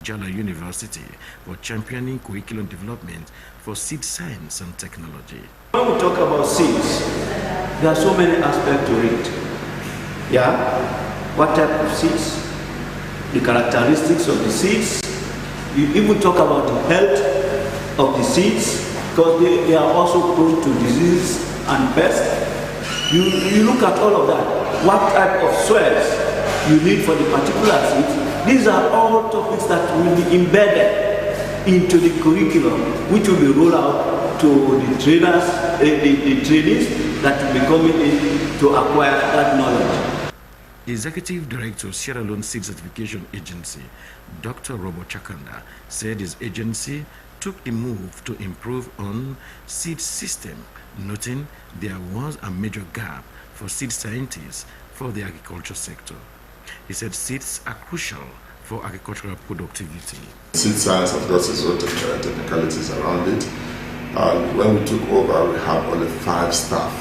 Ajala University for championing curriculum development for seed science and technology. When we talk about seeds, there are so many aspects to it. Yeah? What type of seeds? The characteristics of the seeds. You even talk about the health of the seeds, because they are also prone to disease and pests. You look at all of that. What type of soils you need for the particular seeds. These are all topics that will be embedded into the curriculum, which will be rolled out to the trainers, the trainees that will be coming in to acquire that knowledge. Executive Director, Sierra Leone Seed Certification Agency, Dr. Robo Chakanda, said his agency took the move to improve on seed system, noting there was a major gap for seed scientists for the agriculture sector. He said seeds are crucial for agricultural productivity. Seed science, of course, is what technicalities around it. And when we took over, we had only 5 staff,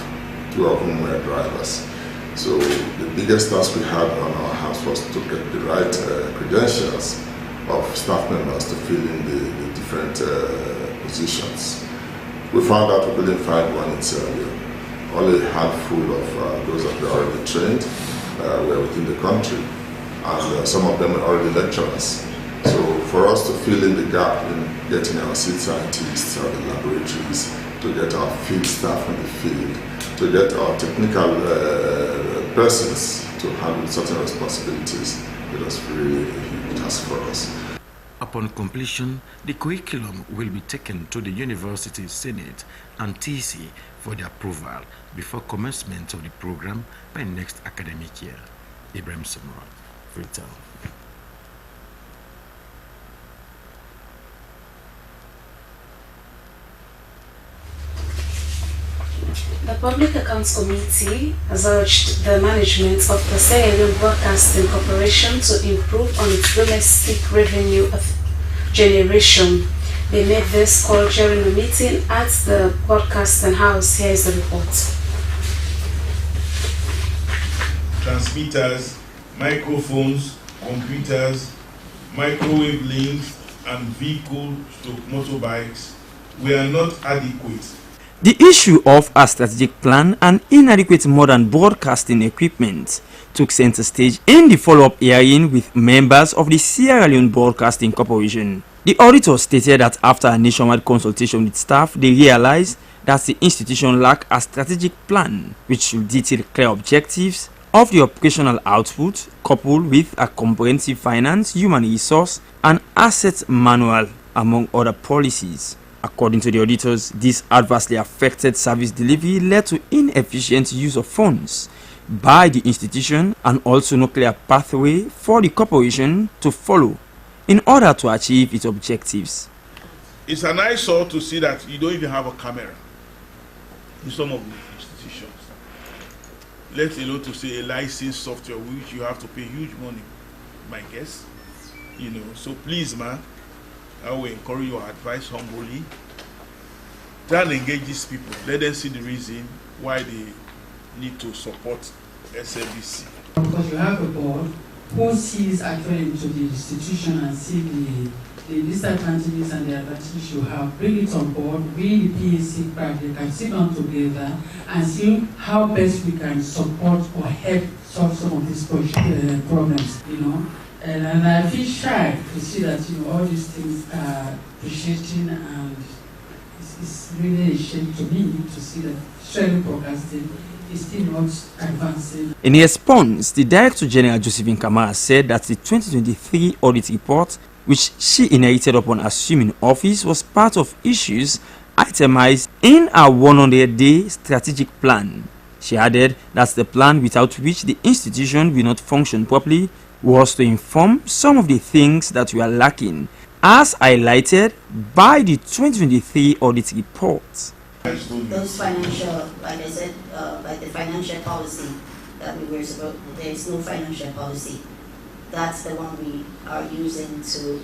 2 of whom were drivers. So the biggest task we had on our hands was to get the right credentials of staff members to fill in the different positions. We found out we couldn't find one in Sierra Leone. Only a handful of those that were already trained were within the country, and some of them were already lecturers. So for us to fill in the gap in getting our seed scientists out of the laboratories, to get our field staff in the field, to get our technical persons to handle certain responsibilities, it was really a huge task for us. Upon completion, the curriculum will be taken to the University Senate and TC for the approval before commencement of the program by next academic year. Ibrahim Samura, Freetown. The Public Accounts Committee has urged the management of the Sierra Leone Broadcasting Corporation to improve on its domestic revenue generation. They made this call during a meeting at the Broadcasting House. Here is the report. Transmitters, microphones, computers, microwave links, and vehicle-motorbikes were not adequate. The issue of a strategic plan and inadequate modern broadcasting equipment took center stage in the follow-up hearing with members of the Sierra Leone Broadcasting Corporation. The auditor stated that after a nationwide consultation with staff, they realized that the institution lacked a strategic plan which should detail clear objectives of the operational output, coupled with a comprehensive finance, human resource, and asset manual, among other policies. According to the auditors, this adversely affected service delivery, led to inefficient use of funds by the institution, and also no clear pathway for the corporation to follow in order to achieve its objectives. It's an eyesore to see that you don't even have a camera in some of the institutions. Let alone to say a licensed software which you have to pay huge money, my guess. So please, man, I will encourage your advice humbly. Try and engage these people. Let them see the reason why they need to support SLBC. Because you have a board who sees actually into the institution and see the disadvantages and the advantages you have, bring it on board, we the PAC craft, they can sit down together and see how best we can support or help solve some of these problems, And I feel shy to see that all these things are appreciating, and it's really a shame to me to see that sharing broadcasting is still not advancing. In response, the Director General Josephine Kamara said that the 2023 audit report, which she inherited upon assuming office, was part of issues itemized in our 100-day strategic plan. She added that's the plan without which the institution will not function properly, was to inform some of the things that we are lacking, as highlighted by the 2023 audit report. Those financial, like I said, like the financial policy that we were supposed, there is no financial policy. That's the one we are using to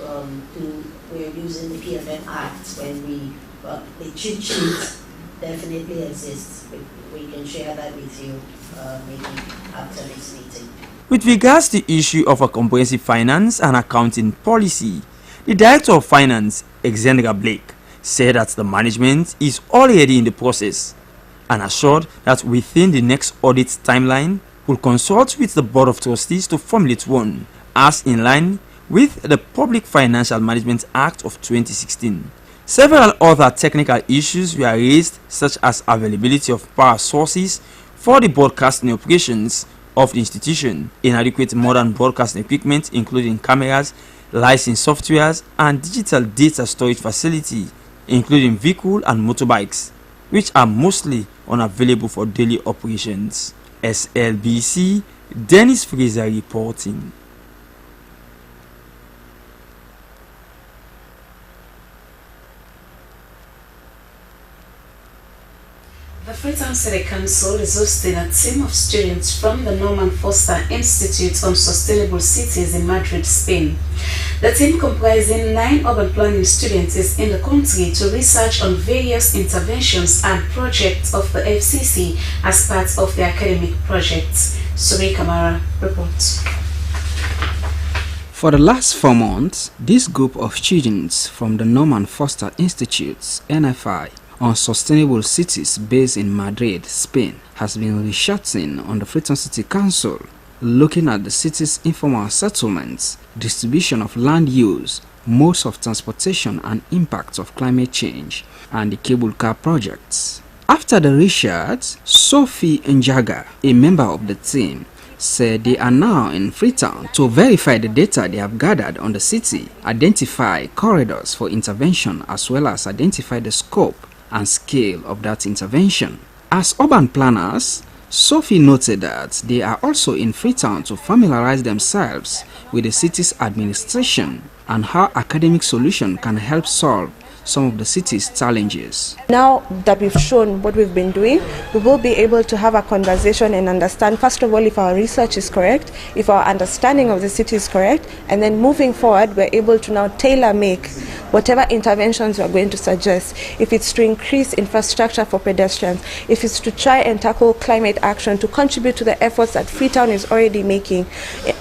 we're using the PFM Act when the cheat sheet definitely exists. We can share that with you maybe after this meeting. With regards to the issue of a comprehensive finance and accounting policy, The Director of Finance, Exendra Blake, said that the management is already in the process and assured that within the next audit timeline will consult with the Board of Trustees to formulate one as in line with the Public Financial Management Act of 2016. Several other technical issues were raised, such as availability of power sources for the broadcasting operations of the institution, inadequate modern broadcasting equipment including cameras, licensed softwares and digital data storage facility including vehicle and motorbikes, which are mostly unavailable for daily operations. SLBC, Dennis Fraser reporting. The Freetown City Council is hosting a team of students from the Norman Foster Institute on Sustainable Cities in Madrid, Spain. The team, comprising 9 urban planning students, is in the country to research on various interventions and projects of the FCC as part of the academic projects. Suri Kamara reports. For the last 4 months, this group of students from the Norman Foster Institute's NFI on Sustainable Cities based in Madrid, Spain, has been researching on the Freetown City Council, looking at the city's informal settlements, distribution of land use, modes of transportation and impacts of climate change, and the cable car projects. After the research, Sophie Njaga, a member of the team, said they are now in Freetown to verify the data they have gathered on the city, identify corridors for intervention, as well as identify the scope and scale of that intervention. As urban planners, Sophie noted that they are also in Freetown to familiarize themselves with the city's administration and how academic solution can help solve some of the city's challenges. Now that we've shown what we've been doing, we will be able to have a conversation and understand, first of all, if our research is correct, if our understanding of the city is correct, and then moving forward, we're able to now tailor-make whatever interventions we're going to suggest. If it's to increase infrastructure for pedestrians, if it's to try and tackle climate action, to contribute to the efforts that Freetown is already making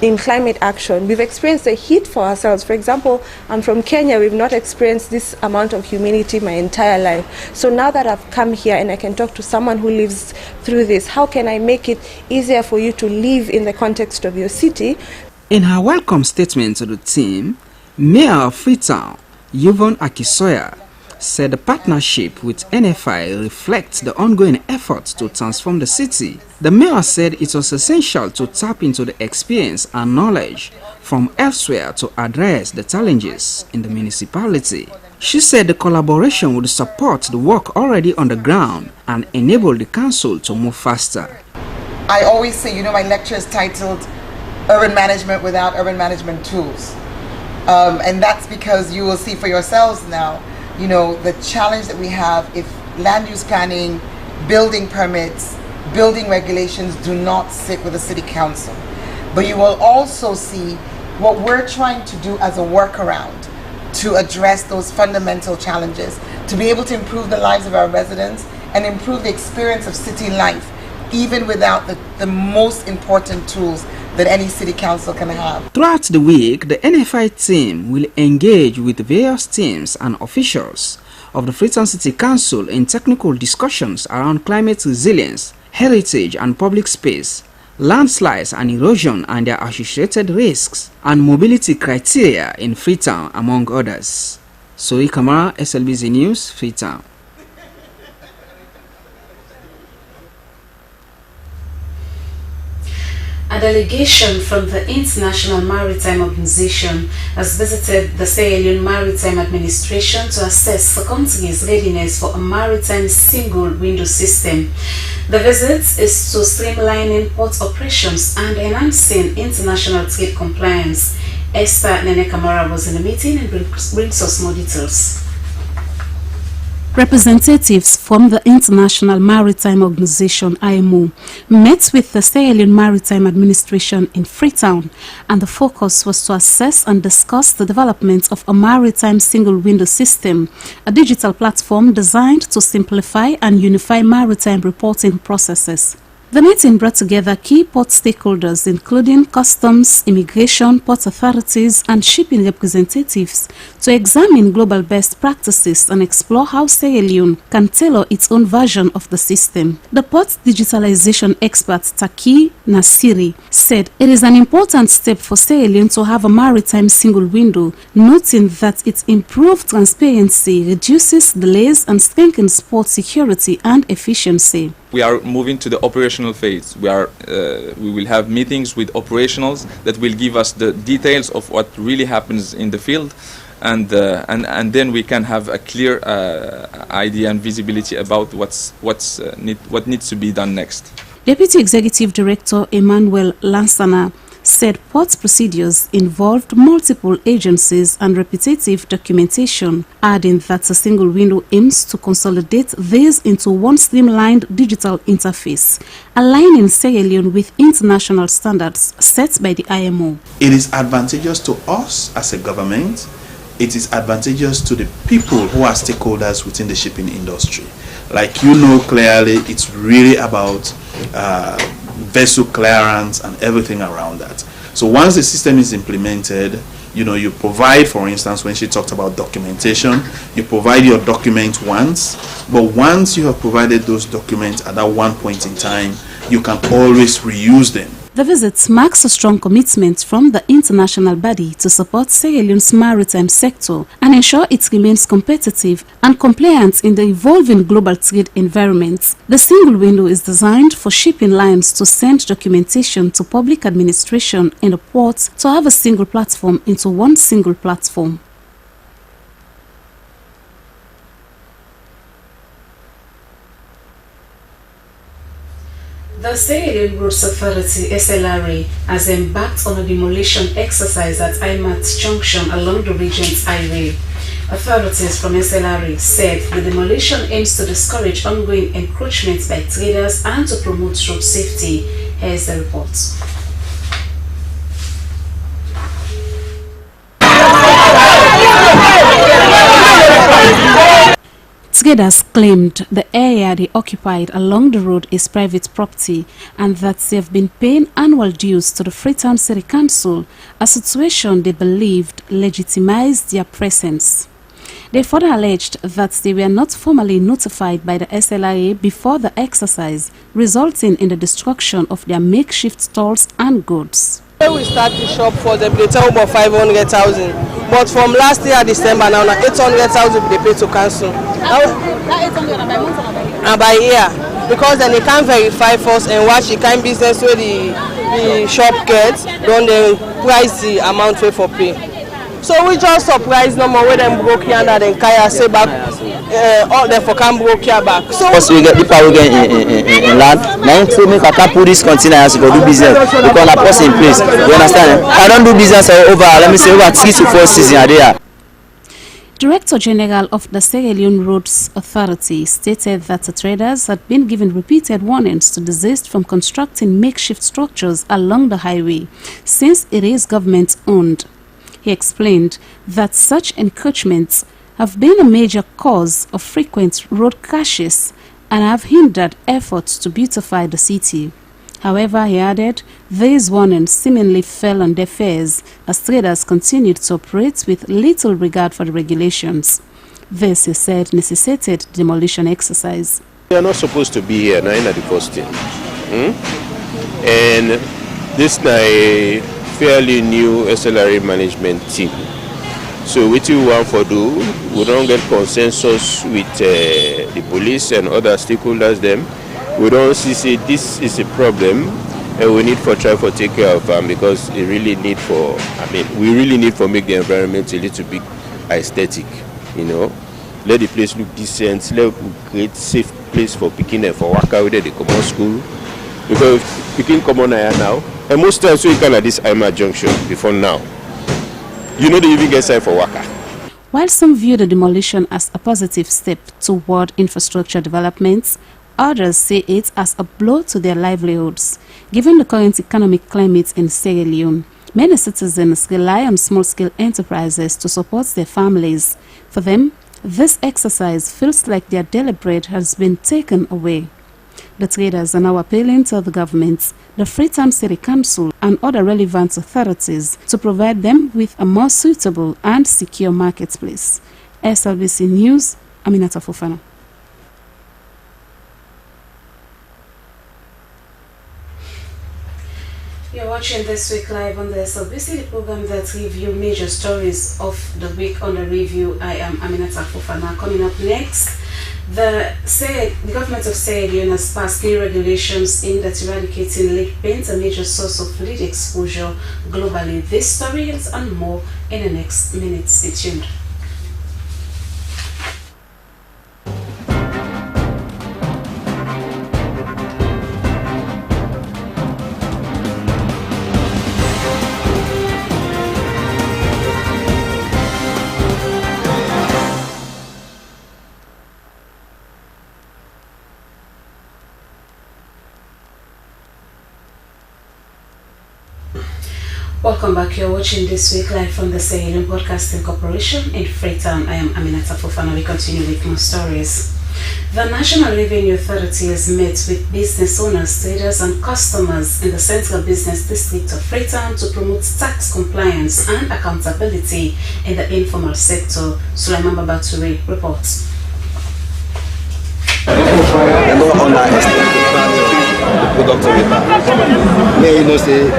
in climate action. We've experienced a heat for ourselves. For example, I'm from Kenya, we've not experienced this amount of humidity my entire life. So now that I've come here and I can talk to someone who lives through this, how can I make it easier for you to live in the context of your city? In her welcome statement to the team, Mayor of Freetown, Yvonne Akisoya, said the partnership with NFI reflects the ongoing efforts to transform the city. The mayor said it was essential to tap into the experience and knowledge from elsewhere to address the challenges in the municipality. She said the collaboration would support the work already on the ground and enable the council to move faster. I always say, my lecture is titled Urban Management Without Urban Management Tools. And that's because you will see for yourselves now, the challenge that we have if land use planning, building permits, building regulations do not sit with the city council. But you will also see what we're trying to do as a workaround to address those fundamental challenges, to be able to improve the lives of our residents and improve the experience of city life, even without the most important tools that any city council can have. Throughout the week, the NFI team will engage with various teams and officials of the Freetown City Council in technical discussions around climate resilience, heritage and public space, landslides and erosion and their associated risks, and mobility criteria in Freetown, among others. Suri Kamara, SLBC News, Freetown. A delegation from the International Maritime Organization has visited the Sierra Leone Maritime Administration to assess the country's readiness for a maritime single-window system. The visit is to streamlining port operations and enhancing international trade compliance. Esther Nene Kamara was in the meeting and brings us more details. Representatives from the International Maritime Organization (IMO) met with the Sierra Leone Maritime Administration in Freetown, and the focus was to assess and discuss the development of a maritime single-window system, a digital platform designed to simplify and unify maritime reporting processes. The meeting brought together key port stakeholders including customs, immigration, port authorities and shipping representatives to examine global best practices and explore how Sierra Leone can tailor its own version of the system. The port digitalization expert Taki Nasiri said it is an important step for Sierra Leone to have a maritime single window, noting that its improved transparency reduces delays and strengthens port security and efficiency. We are moving to the operational phase. We will have meetings with operationals that will give us the details of what really happens in the field, and then we can have a clear idea and visibility about what needs to be done next. Deputy Executive Director Emmanuel Lansana said port procedures involved multiple agencies and repetitive documentation, adding that a single window aims to consolidate these into one streamlined digital interface, aligning Sierra Leone with international standards set by the IMO. It is advantageous to us as a government. It is advantageous to the people who are stakeholders within the shipping industry. Like you know clearly, it's really about vessel clearance and everything around that. So once the system is implemented, you provide, for instance, when she talked about documentation, you provide your document once, but once you have provided those documents at that one point in time, you can always reuse them. The visit marks a strong commitment from the international body to support Sierra Leone's maritime sector and ensure it remains competitive and compliant in the evolving global trade environment. The single window is designed for shipping lines to send documentation to public administration in the port to have a single platform into one single platform. The Sierra Leone Roads Authority (SLRA) has embarked on a demolition exercise at Imat Junction along the region's highway. Authorities from SLRA said the demolition aims to discourage ongoing encroachment by traders and to promote road safety. Here's the report. Traders claimed the area they occupied along the road is private property and that they have been paying annual dues to the Freetown City Council, a situation they believed legitimized their presence. They further alleged that they were not formally notified by the SLRA before the exercise, resulting in the destruction of their makeshift stalls and goods. We start the shop for them, they tell about 500,000, but from last year December now 800,000 they pay to council. And by year, because then they can't verify first and watch the kind of business where the shop gets, then they price the amount we for pay. So we just surprised no more when them broke here and then Kaya say back, all them for can broke here back. So we get the power again in land. Now to make I can put this container as to go do business because I post in place. You understand? I don't do business over. Let me say over 3 to 4 seasons a day. Director General of the Sierra Leone Roads Authority stated that the traders had been given repeated warnings to desist from constructing makeshift structures along the highway since it is government-owned. He explained that such encroachments have been a major cause of frequent road crashes and have hindered efforts to beautify the city. However, he added, these warnings seemingly fell on deaf ears as traders continued to operate with little regard for the regulations. This, he said, necessitated the demolition exercise. We are not supposed to be here now in the first thing. And this is a fairly new SLRA management team. So what we want to do, we don't get consensus with the police and other stakeholders them. We don't see this is a problem and we need for try to take care of them because it really need for, we really need for make the environment a little bit aesthetic, Let the place look decent, let create safe place for picking and for work out there, they come on school. Because picking come on here now, and most times we can at this Imat Junction before now. They even get signed for worker. While some view the demolition as a positive step toward infrastructure developments, others see it as a blow to their livelihoods. Given the current economic climate in Sierra Leone, many citizens rely on small-scale enterprises to support their families. For them, this exercise feels like their daily bread has been taken away. The traders are now appealing to the government, the Freetown City Council and other relevant authorities to provide them with a more suitable and secure marketplace. SLBC News, Aminata Fofana. You're watching This Week Live on the SLBC, the program that review major stories of the week on the review. I am Aminata Fofana. Coming up next, the government of Sierra Leone has passed new regulations aimed at eradicating lead paint, a major source of lead exposure globally. This story and more in the next minute. Stay tuned. Welcome back. You're watching This Week Live from the Sierra Leone Broadcasting Corporation in Freetown. I am Aminata Fofana. We continue with more stories. The National Revenue Authority has met with business owners, traders and customers in the Central Business District of Freetown to promote tax compliance and accountability in the informal sector. Sulaiman Babature reports. The product of it. May you know say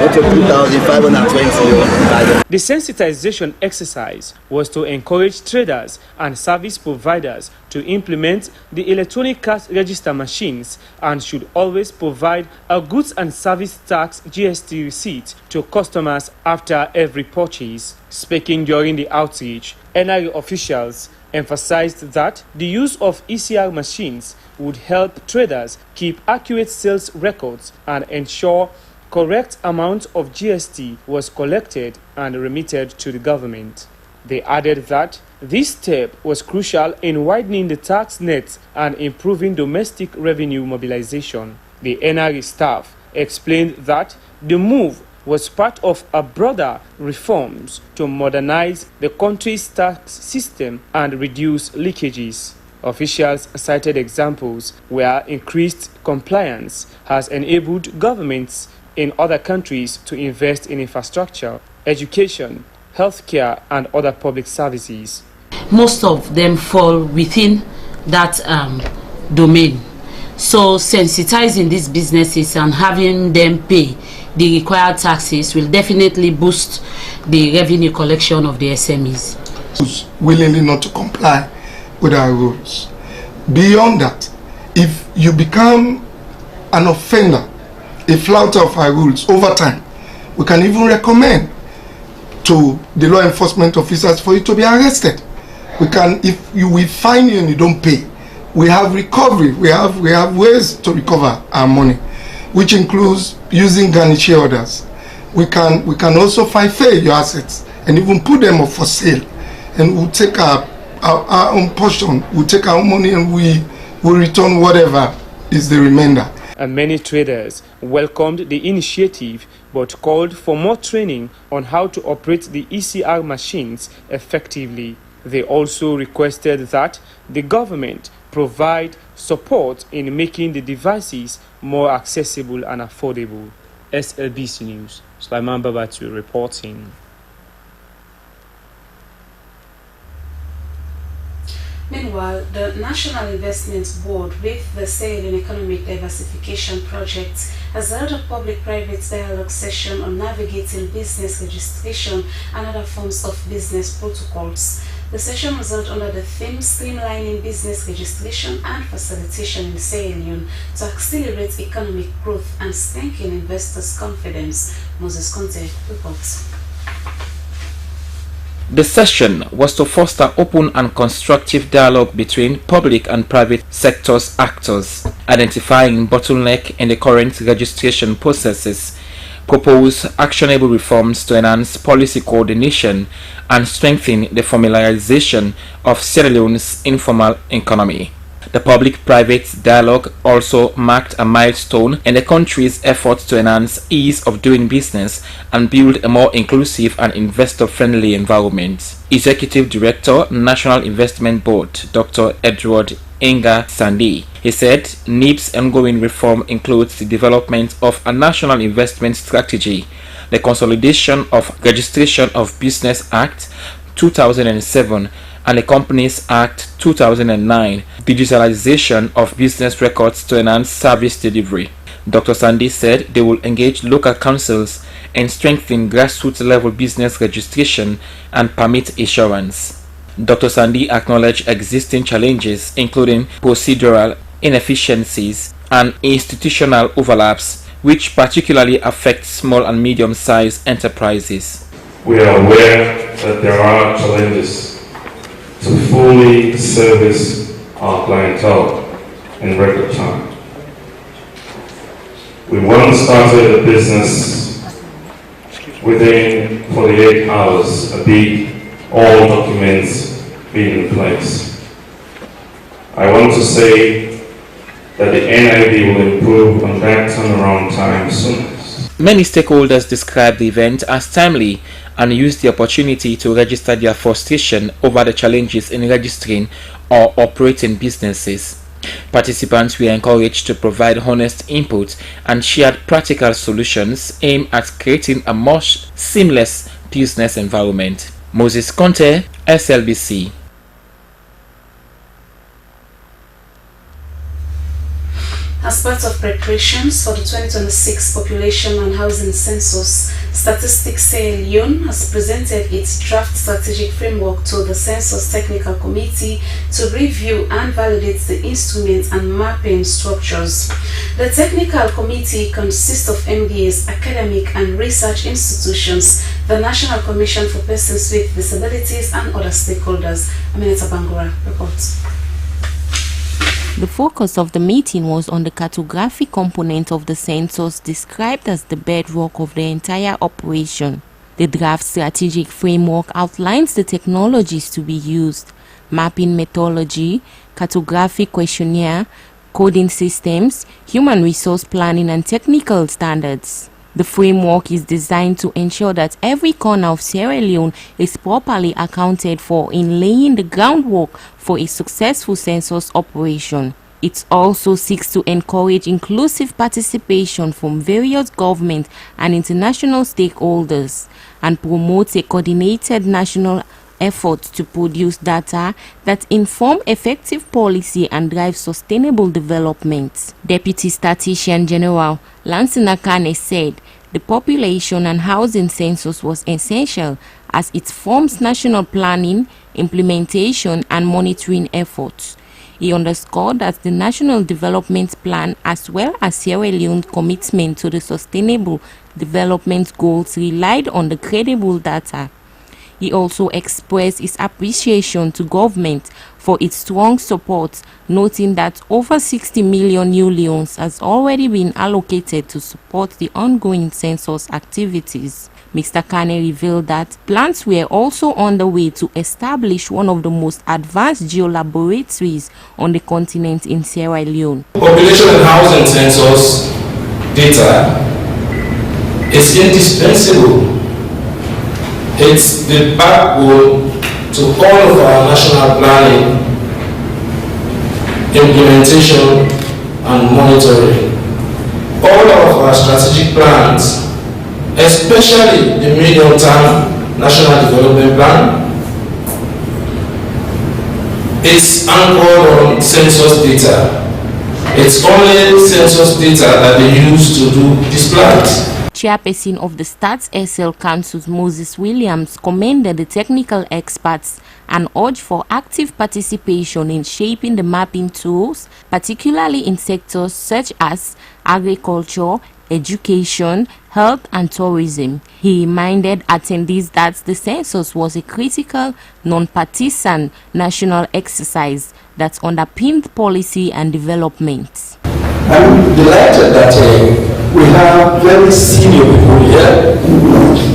up to 2,520. The sensitization exercise was to encourage traders and service providers to implement the electronic cash register machines and should always provide a goods and service tax GST receipt to customers after every purchase. Speaking during the outreach, NRA officials emphasized that the use of ECR machines would help traders keep accurate sales records and ensure correct amount of GST was collected and remitted to the government. They added that this step was crucial in widening the tax net and improving domestic revenue mobilization. The NRA staff explained that the move was part of a broader reforms to modernize the country's tax system and reduce leakages. Officials cited examples where increased compliance has enabled governments in other countries to invest in infrastructure, education, healthcare, and other public services. Most of them fall within that domain. So sensitizing these businesses and having them pay the required taxes will definitely boost the revenue collection of the SMEs. Willingly not to comply with our rules. Beyond that, if you become an offender, a flouter of our rules over time, we can even recommend to the law enforcement officers for you to be arrested. We can, if we fine you and you don't pay, we have recovery. We have ways to recover our money, which includes using garnish orders. We can also forfeit your assets and even put them up for sale, and we'll take our own portion. We'll take our own money and we will return whatever is the remainder. And many traders welcomed the initiative but called for more training on how to operate the ECR machines effectively. They also requested that the government provide support in making the devices more accessible and affordable. SLBC News, Sulaiman Babatu reporting. Meanwhile, the National Investment Board with the Sierra Leone Economic Diversification Project has held a public-private dialogue session on navigating business registration and other forms of business protocols. The session was held under the theme Streamlining Business Registration and Facilitation in Sierra Leone to accelerate economic growth and strengthen investors' confidence. Moses Conte reports. The session was to foster open and constructive dialogue between public and private sectors actors, identifying bottleneck in the current registration processes, propose actionable reforms to enhance policy coordination and strengthen the formalization of Sierra Leone's informal economy. The public-private dialogue also marked a milestone in the country's efforts to enhance ease of doing business and build a more inclusive and investor-friendly environment. Executive Director, National Investment Board, Dr. Edward Inga Sandi. He said NIP's ongoing reform includes the development of a national investment strategy, the consolidation of Registration of Business Act 2007 and the Companies Act 2009, digitalization of business records to enhance service delivery. Dr. Sandi said they will engage local councils and strengthen grassroots level business registration and permit issuance. Dr. Sandi acknowledged existing challenges including procedural inefficiencies and institutional overlaps, which particularly affect small and medium-sized enterprises. We are aware that there are challenges to fully service our clientele in record time. We once started a business within 48 hours, albeit all documents being in place. I want to say that the NIB will improve on that turnaround time soon. Many stakeholders described the event as timely and used the opportunity to register their frustration over the challenges in registering or operating businesses. Participants were encouraged to provide honest input and shared practical solutions aimed at creating a more seamless business environment. Moses Conte, SLBC. As part of preparations for the 2026 Population and Housing Census, Statistics Sierra Leone has presented its draft strategic framework to the Census Technical Committee to review and validate the instruments and mapping structures. The Technical Committee consists of MDAs, academic and research institutions, the National Commission for Persons with Disabilities, and other stakeholders. Aminata Bangura reports. The focus of the meeting was on the cartographic component of the census, described as the bedrock of the entire operation. The draft strategic framework outlines the technologies to be used: mapping methodology, cartographic questionnaire, coding systems, human resource planning, and technical standards. The framework is designed to ensure that every corner of Sierra Leone is properly accounted for in laying the groundwork for a successful census operation. It also seeks to encourage inclusive participation from various government and international stakeholders and promote a coordinated national effort to produce data that inform effective policy and drive sustainable development. Deputy Statistician General Lansana Kane said the population and housing census was essential as it forms national planning, implementation, and monitoring efforts. He underscored that the National Development Plan, as well as Sierra Leone's commitment to the Sustainable Development Goals, relied on the credible data. He also expressed his appreciation to government for its strong support, noting that over 60 million new leones has already been allocated to support the ongoing census activities. Mr. Kane revealed that plans were also on the way to establish one of the most advanced geolaboratories on the continent in Sierra Leone. Population and housing census data is indispensable. It's the backbone to all of our national planning, implementation, and monitoring. All of our strategic plans, especially the medium-term National Development Plan, is anchored on census data. It's only census data that they use to do these plans. Chairperson of the Stats SL Council, Moses Williams, commended the technical experts and urged for active participation in shaping the mapping tools, particularly in sectors such as agriculture, education, health, and tourism. He reminded attendees that the census was a critical, non-partisan national exercise that underpinned policy and development. I'm delighted that we have very senior people here who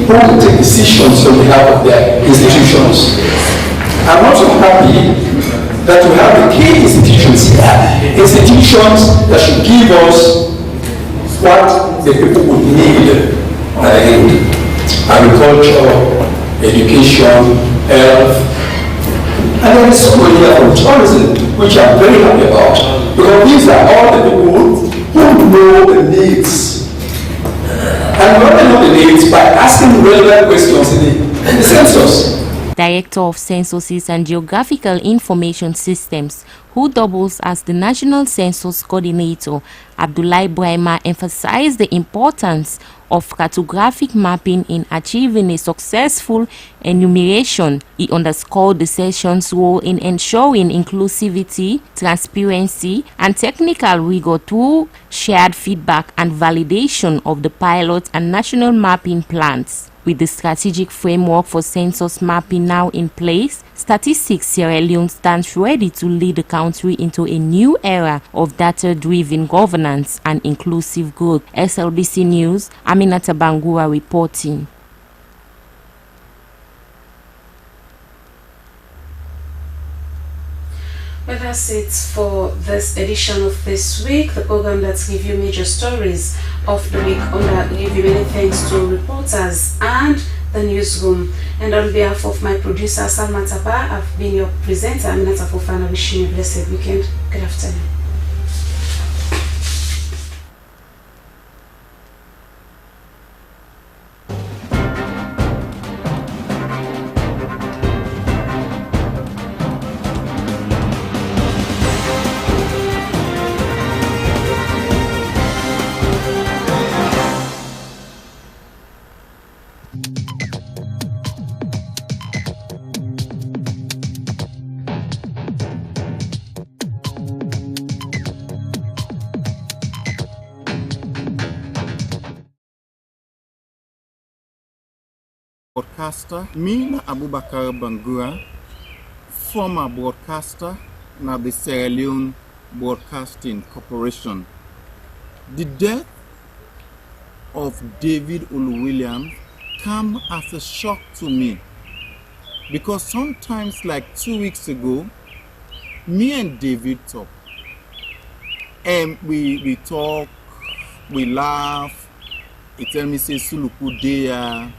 will take decisions on behalf of their institutions. I'm also happy that we have the key institutions here, institutions that should give us what the people would need in agriculture, education, health, and there is so many other tourism. which I'm very happy about, because these are all the people who know the needs. And when they know the needs, by asking relevant questions in the census. Director of Censuses and Geographical Information Systems, who doubles as the National Census Coordinator, Abdullah Brahima emphasized the importance of cartographic mapping in achieving a successful enumeration. He underscored the session's role in ensuring inclusivity, transparency, and technical rigor through shared feedback and validation of the pilot and national mapping plans. With the strategic framework for census mapping now in place, Statistics Sierra Leone stands ready to lead the country into a new era of data-driven governance and inclusive growth. SLBC News, Aminata Bangura reporting. Well, that's it for this edition of This Week, the program that gives you major stories of the week. On that, we give you many thanks to reporters and the newsroom. And on behalf of my producer, Salma Tapa, I've been your presenter, Aminata Fofana, wishing you a blessed weekend. Good afternoon. Broadcaster, me na Abubakar Bangura, former broadcaster na the Sierra Leone Broadcasting Corporation. The death of David Oluwilliams came as a shock to me, because sometimes, like 2 weeks ago, me and David talk, and we talk, we laugh. He tell me say Suluku there.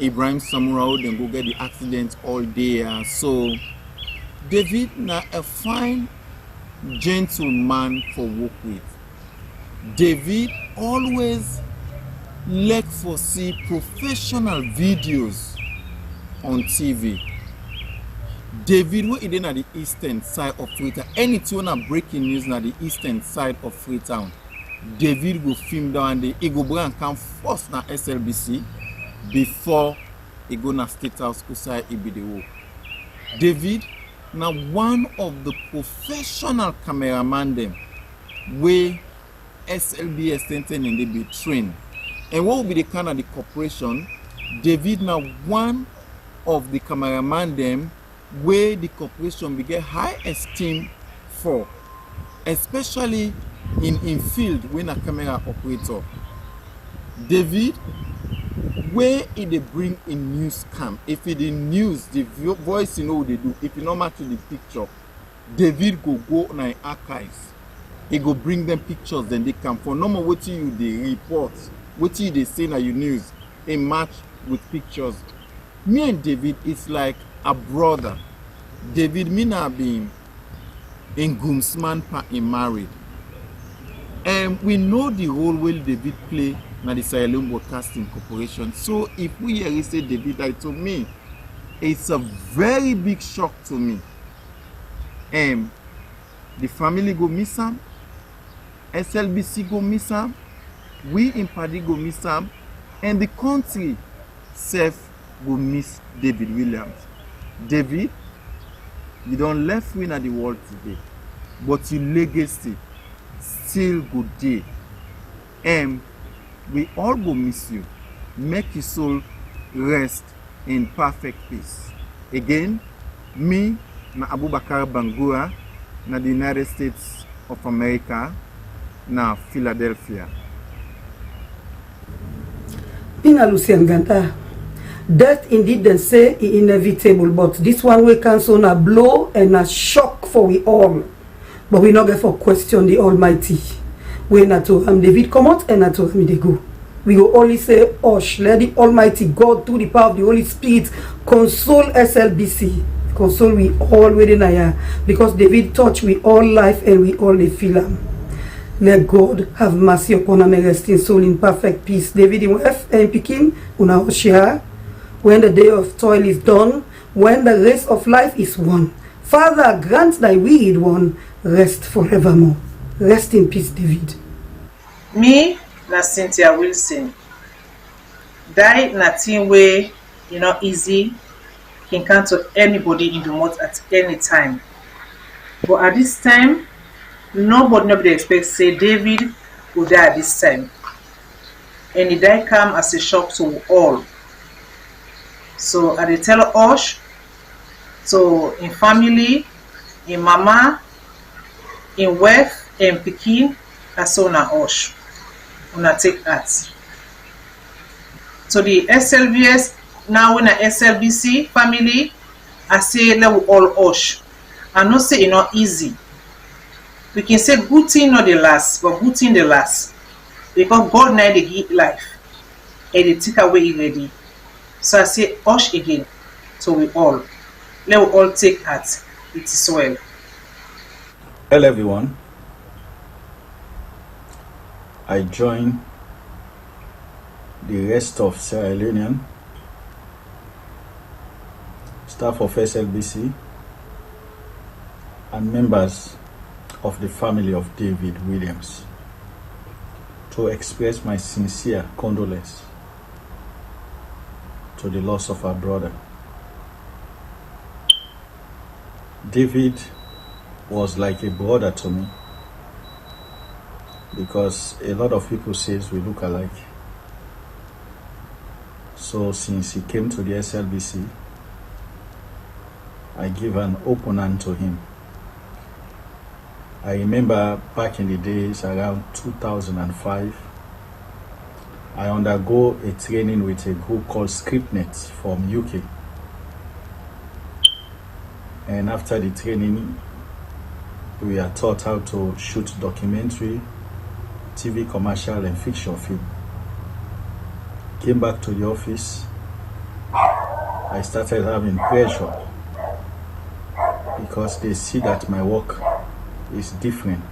Ibrahim Samurao then go get the accident all day. So David na a fine gentleman for work with. David always like for see professional videos on TV. David where he then at the eastern side of Freetown. Anything on breaking news na the eastern side of Freetown, David go film down and he go bring and come first na SLBC. Before he go na State House kusai Ibidewo. David na one of the professional cameraman them where SLBS center and they be trained. And what will be the kind of the corporation? David na one of the cameraman them where the corporation will get high esteem for, especially in field when a camera operator. David, where if they bring in news cam, if it in news, the voice you know what they do, if you not match the picture, David go on the archives. He go bring them pictures, then they come for normal what you they report, what you they say na you news, a match with pictures. Me and David is like a brother. David me na been in Gumsman pa in married. And we know the role where David play na the Sierra Leone Broadcasting Corporation. So if we hear say David died, to me, it's a very big shock to me. The family go miss him, SLBC go miss him, we in Paddy go miss him, and the country self go miss David Williams. David, you don't left win at the world today, but your legacy still good day. We all go miss you. Make your soul rest in perfect peace. Again, me, na Abubakar Bangura, na the United States of America, na Philadelphia. Pina Lucien Ganta, death indeed they say is inevitable, but this one we cancel na blow and a shock for we all. But we not get for question the Almighty. We not to David come out and not to they go. We will only say, "Osh, let the Almighty God, through the power of the Holy Spirit, console SLBC console we all within here, because David touch we all life and we all the feel am. Let God have mercy upon am and rest in soul in perfect peace. David in wife and pikin una share when the day of toil is done, when the race of life is won. Father, grant thy wearied one rest forevermore. Rest in peace, David. Me na Cynthia Wilson. Die na thing way, easy. Can come to anybody in the month at any time. But at this time, nobody expects say David will die at this time. And he die come as a shock to all. So I tell us, so in family, in mama, in wife, and pikin, as so na us. Una take that. So the SLBS, now when a SLBC family, I say let we all us. I not say it's not easy. We can say good thing not the last, but good thing the last. Because God now they give life. And they take away already. So I say us again. So we all. Let we all take heart. It is well. Hello everyone. I join the rest of Sierra Leonean staff of SLBC and members of the family of David Williams to express my sincere condolence to the loss of our brother. David was like a brother to me because a lot of people says we look alike. So since he came to the SLBC, I give an open hand to him. I remember back in the days around 2005, I undergo a training with a group called ScriptNet from UK. And after the training, we are taught how to shoot documentary, TV commercial and fiction film. Came back to the office, I started having pressure because they see that my work is different.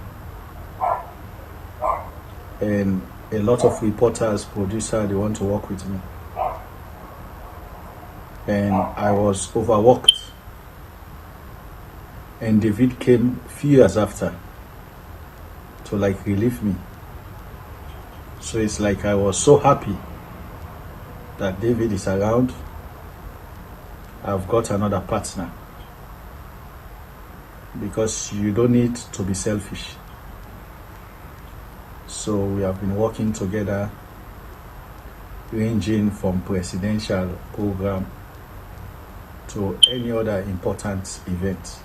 And a lot of reporters, producers, they want to work with me. And I was overworked. And David came a few years after to relieve me. So it's like I was so happy that David is around. I've got another partner. Because you don't need to be selfish. So we have been working together, ranging from presidential program to any other important event.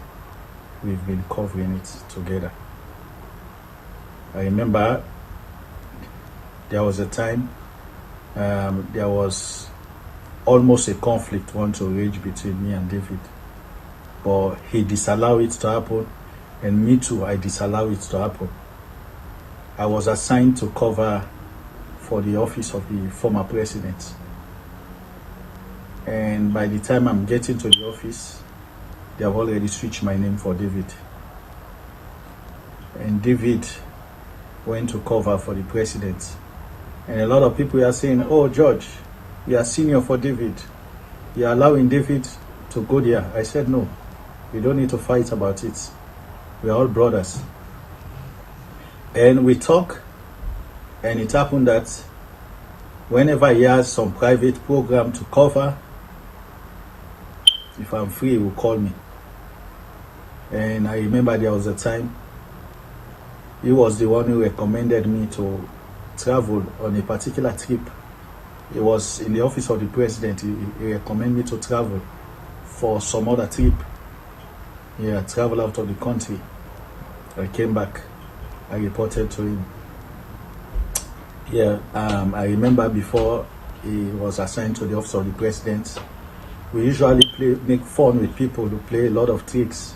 We've been covering it together. I remember there was a time there was almost a conflict want to rage between me and David, but he disallowed it to happen, and me too, I disallow it to happen. I was assigned to cover for the office of the former president, and by the time I'm getting to the office, they have already switched my name for David. And David went to cover for the president. And a lot of people are saying, oh, George, you are senior for David. You are allowing David to go there. I said, no, we don't need to fight about it. We are all brothers. And we talk, and it happened that whenever he has some private program to cover, if I'm free, he will call me. And I remember there was a time he was the one who recommended me to travel on a particular trip. He was in the office of the president. He recommended me to travel for some other trip. Yeah, travel out of the country. I came back. I reported to him. Yeah, I remember before he was assigned to the office of the president, we usually make fun with people who play a lot of tricks.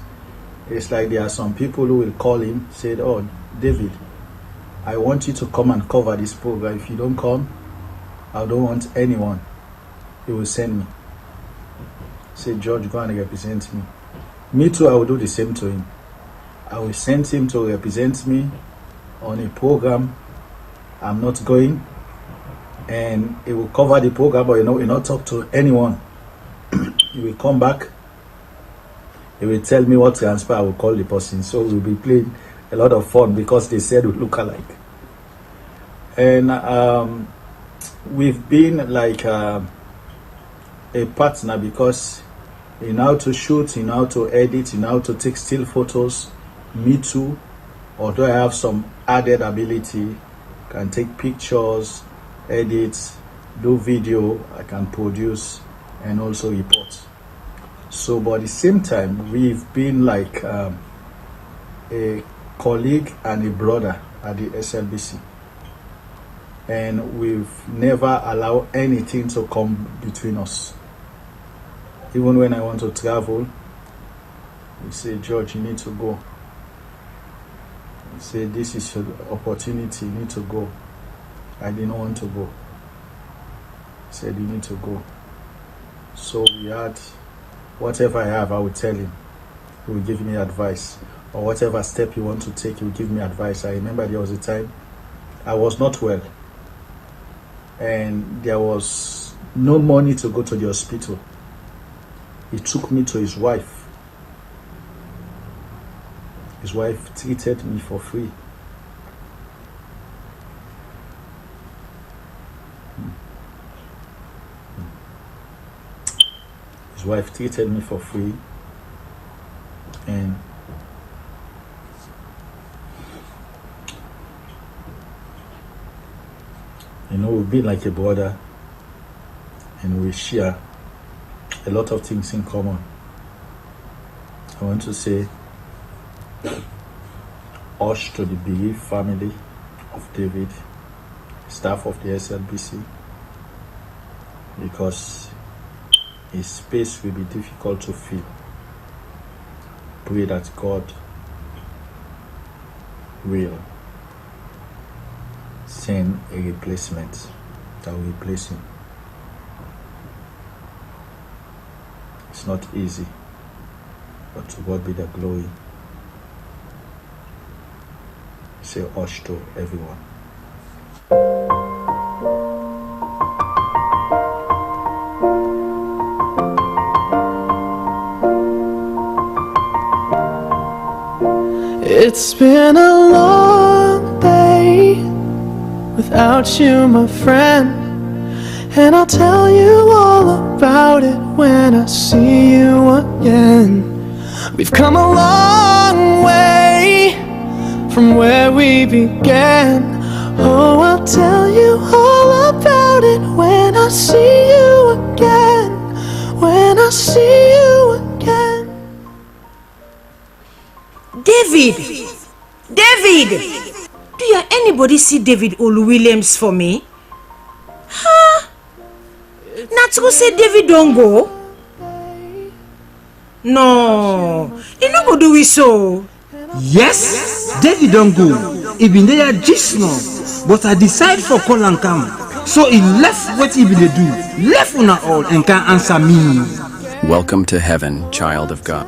It's like there are some people who will call him, say, oh, David, I want you to come and cover this program. If you don't come, I don't want anyone. He will send me. Say, George, go and represent me. Me too, I will do the same to him. I will send him to represent me on a program. I'm not going. And he will cover the program, but he will not talk to anyone. He will come back. He will tell me what transfer I will call the person. So we'll be playing a lot of fun because they said we look alike. And we've been like a partner because he know how to shoot, he know how to edit, he know how to take still photos. Me too, although I have some added ability, can take pictures, edit, do video, I can produce and also report. So but at the same time, we've been like a colleague and a brother at the SLBC, and we've never allowed anything to come between us. Even when I want to travel, we say, George, you need to go. We say, this is your opportunity, you need to go. I didn't want to go. He said, you need to go. So we had, whatever I have, I will tell him. He will give me advice. Or whatever step you want to take, he will give me advice. I remember there was a time I was not well. And there was no money to go to the hospital. He took me to his wife. His wife treated me for free. His wife treated me for free, and you know, we've been like a brother, and we share a lot of things in common. I want to say hush to the bereaved family of David, staff of the SLBC, because his space will be difficult to fill. Pray that God will send a replacement that will replace him. It's not easy, but to God be the glory. Say hush to everyone. It's been a long day without you, my friend, and I'll tell you all about it when I see you again. We've come a long way from where we began. Oh, I'll tell you all about it when I see you again. When I see you again. David, do you anybody see David Olu-Williams for me? Huh? Not to say David don't go. No, he not go do it so. Yes, David don't go. He been there just now, but I decide for call and come. So he left what he been do. Left una all and can answer me. Welcome to heaven, child of God.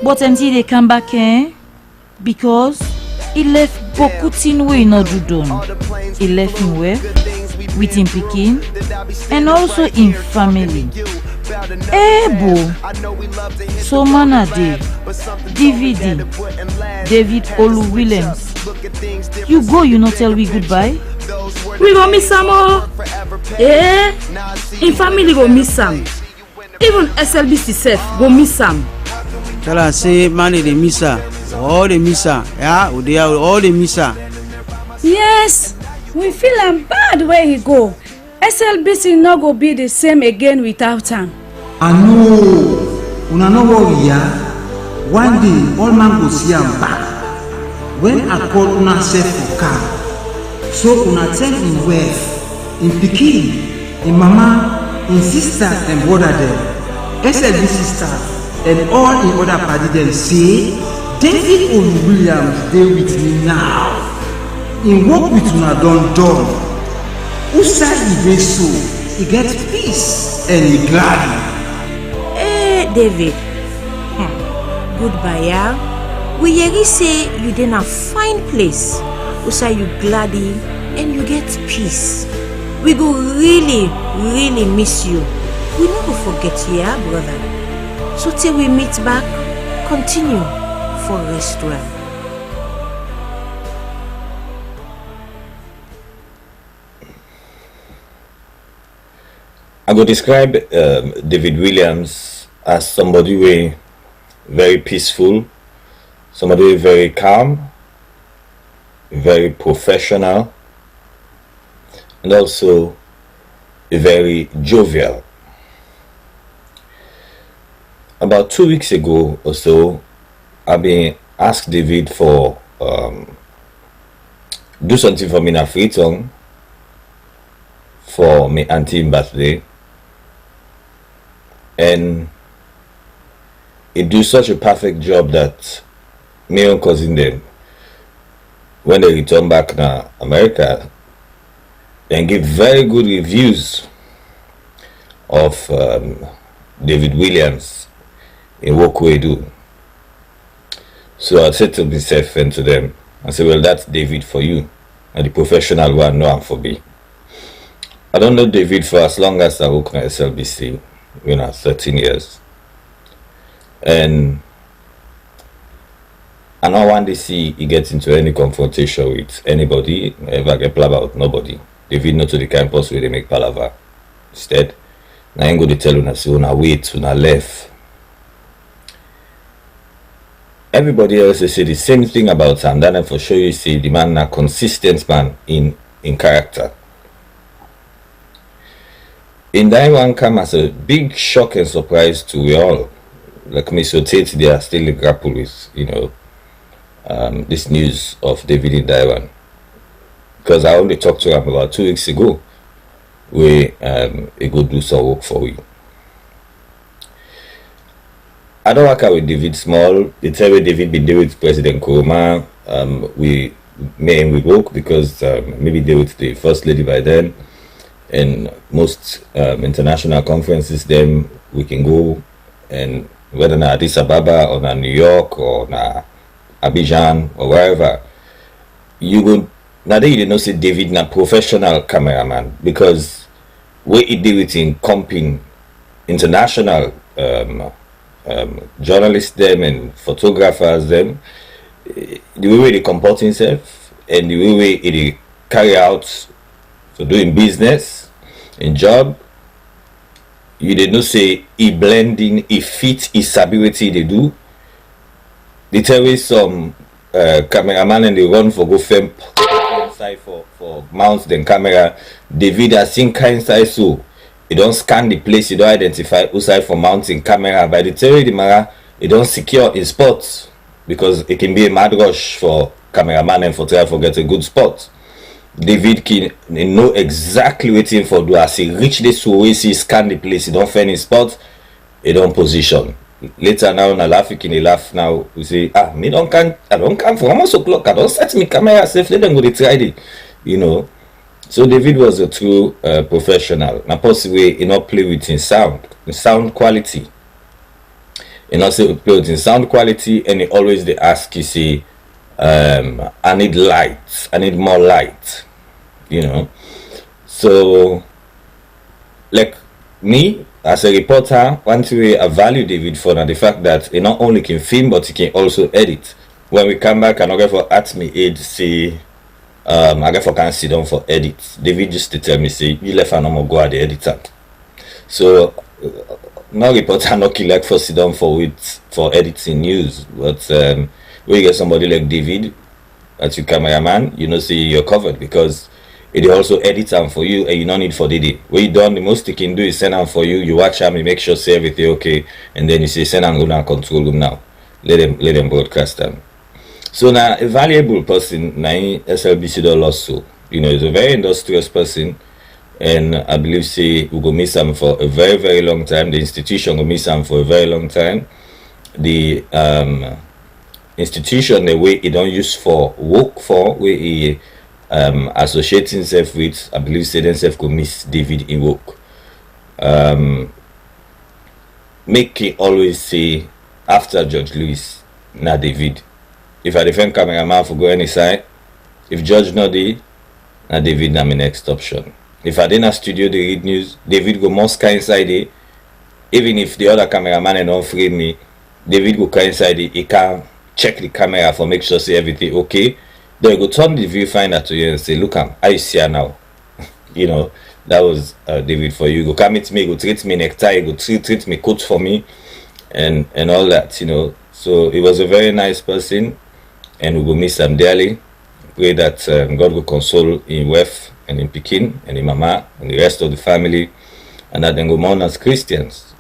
But until they come back, because he left beaucoup things we not do done. He left him where? With him picking and also in family. Bo. So man a day. David Olu-Williams. You go, you not tell we goodbye? We go miss some more. In family go miss some. Even SLBC self go miss some. Tell her say money they miss her. All they miss her. Yeah, they are all they miss her. Yes, we feel am bad where he go. SLBC no go be the same again without him. I know. Una know what we are. One day all man go see am back. When I call una self for car, so una tell him wife, in pikin, in mama, in sister and brother there, SLBC staff and all in other party them say David Olu-Williams dey with me now. In work with una done. Usa he so, he get peace and he glad. David. Goodbye, yeah. We hear say you in a fine place. Usa you gladdy and you get peace. We go really, really miss you. We never forget you, yeah, brother. So till we meet back, continue for rest well. I would describe David Williams as somebody very peaceful, somebody very calm, very professional, and also very jovial. About 2 weeks ago or so, I've been asked David for do something for me in a free tongue for my auntie's birthday, and it do such a perfect job that me and cousin them, when they return back to America, and give very good reviews of David Williams in what we do. So I said to myself and to them, I said, well, that's David for you, and the professional one, no, I'm for me. I don't know David for as long as I work at SLBC, 13 years. And I don't want to see he gets into any confrontation with anybody, ever get palaver with nobody. David not to the campus where they make palaver. Instead, I ain't going to tell you, say, una wait, una left. Everybody else they say the same thing about him. Then for sure you see the man a consistent man in character. In that one come as a big shock and surprise to we all. Like me, so they are still grapple with, this news of David in Taiwan. Because I only talked to him about 2 weeks ago, where he go do some work for you. I don't work out with David Small. The time where David been there with President Nkrumah, we work because maybe they with the First Lady by then. And most international conferences, then we can go, and whether na Addis Ababa or na New York or na Abidjan or wherever, you go. Now they didn't know say David na professional cameraman, because we he did with in comping international journalists them and photographers them, the way they comport himself and the way he carry out for doing business in job, you did not say he blending, he fit his ability they do. They tell me some cameraman and they run for go film side for mount the camera. David has seen kind size, so you don't scan the place, you don't identify who side for mounting camera. By the time the camera, you don't secure in spots, because it can be a mad rush for cameraman and for try to get a good spot. David can know exactly waiting for do as he reach this way, he scan the place, he don't find his spot, he don't position. Later now na laugh, he can laugh now, we say, I don't come for almost o'clock, I don't set me camera safely, then go to try it, So David was a true professional. Now possibly he not play with his sound quality. He not say play with his sound quality, and he always they ask you say, I need light, I need more light, So like me as a reporter, one way I value David for now the fact that he not only can film but he can also edit. When we come back, I'm not going for at me aid say I get for can sit down for edit. David just to tell me say you left and no more go at the editor. So no reporter no kill like for sit down for editing news, but when you get somebody like David as your cameraman, say you're covered, because it also edits them for you and you don't need for Didi. What you done, the most you can do is send them for you, you watch them, you make sure say everything okay, and then you say send them go now, control them now. Let them broadcast them. So now a valuable person, now SLBC does also. He's a very industrious person, and I believe say we go miss him for a very, very long time. The institution will miss him for a very long time. The institution the way he don't use for work for, where he associate himself with, I believe say themselves could miss David in work. Make him always say after George Lewis, na David. If I defend cameraman for go any side, if George not there, na David na my next option. If I didn't studio the read news, David go must come inside there. Even if the other cameraman don't frame me, David go come inside there, he can check the camera for make sure say everything okay. Then you go turn the viewfinder to you and say, look, how you see her now? You know, that was David for you. Go come meet me, go treat me necktie, go treat me coat for me, and all that, you know. So he was a very nice person, and we will miss him dearly. Pray that God will console in wife and in Pekin and in Mama and the rest of the family, and that then go mourn as Christians.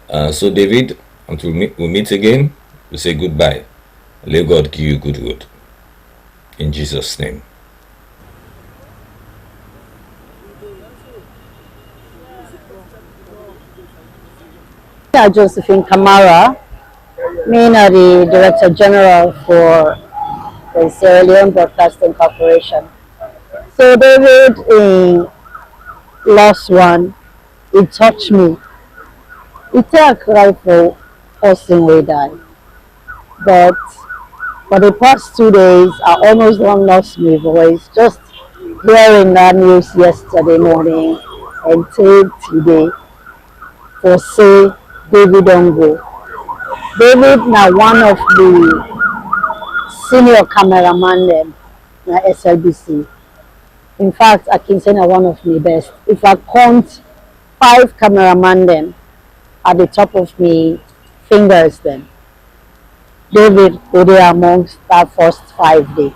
So David, until we meet again, we say goodbye. Let God give you good road. In Jesus' name. Josephine Kamara, me the Director General for the Sierra Leone Broadcasting Corporation. So David, in last one, it touched me. It took a cry for person we died. But for the past 2 days, I almost don't lost my voice. Just hearing that news yesterday morning and till today for say David Ongo. David now one of the senior cameraman them na SLBC. In fact, I can say na one of the best. If I count 5 cameraman them at the top of me fingers then, David go there amongst that first 5 days.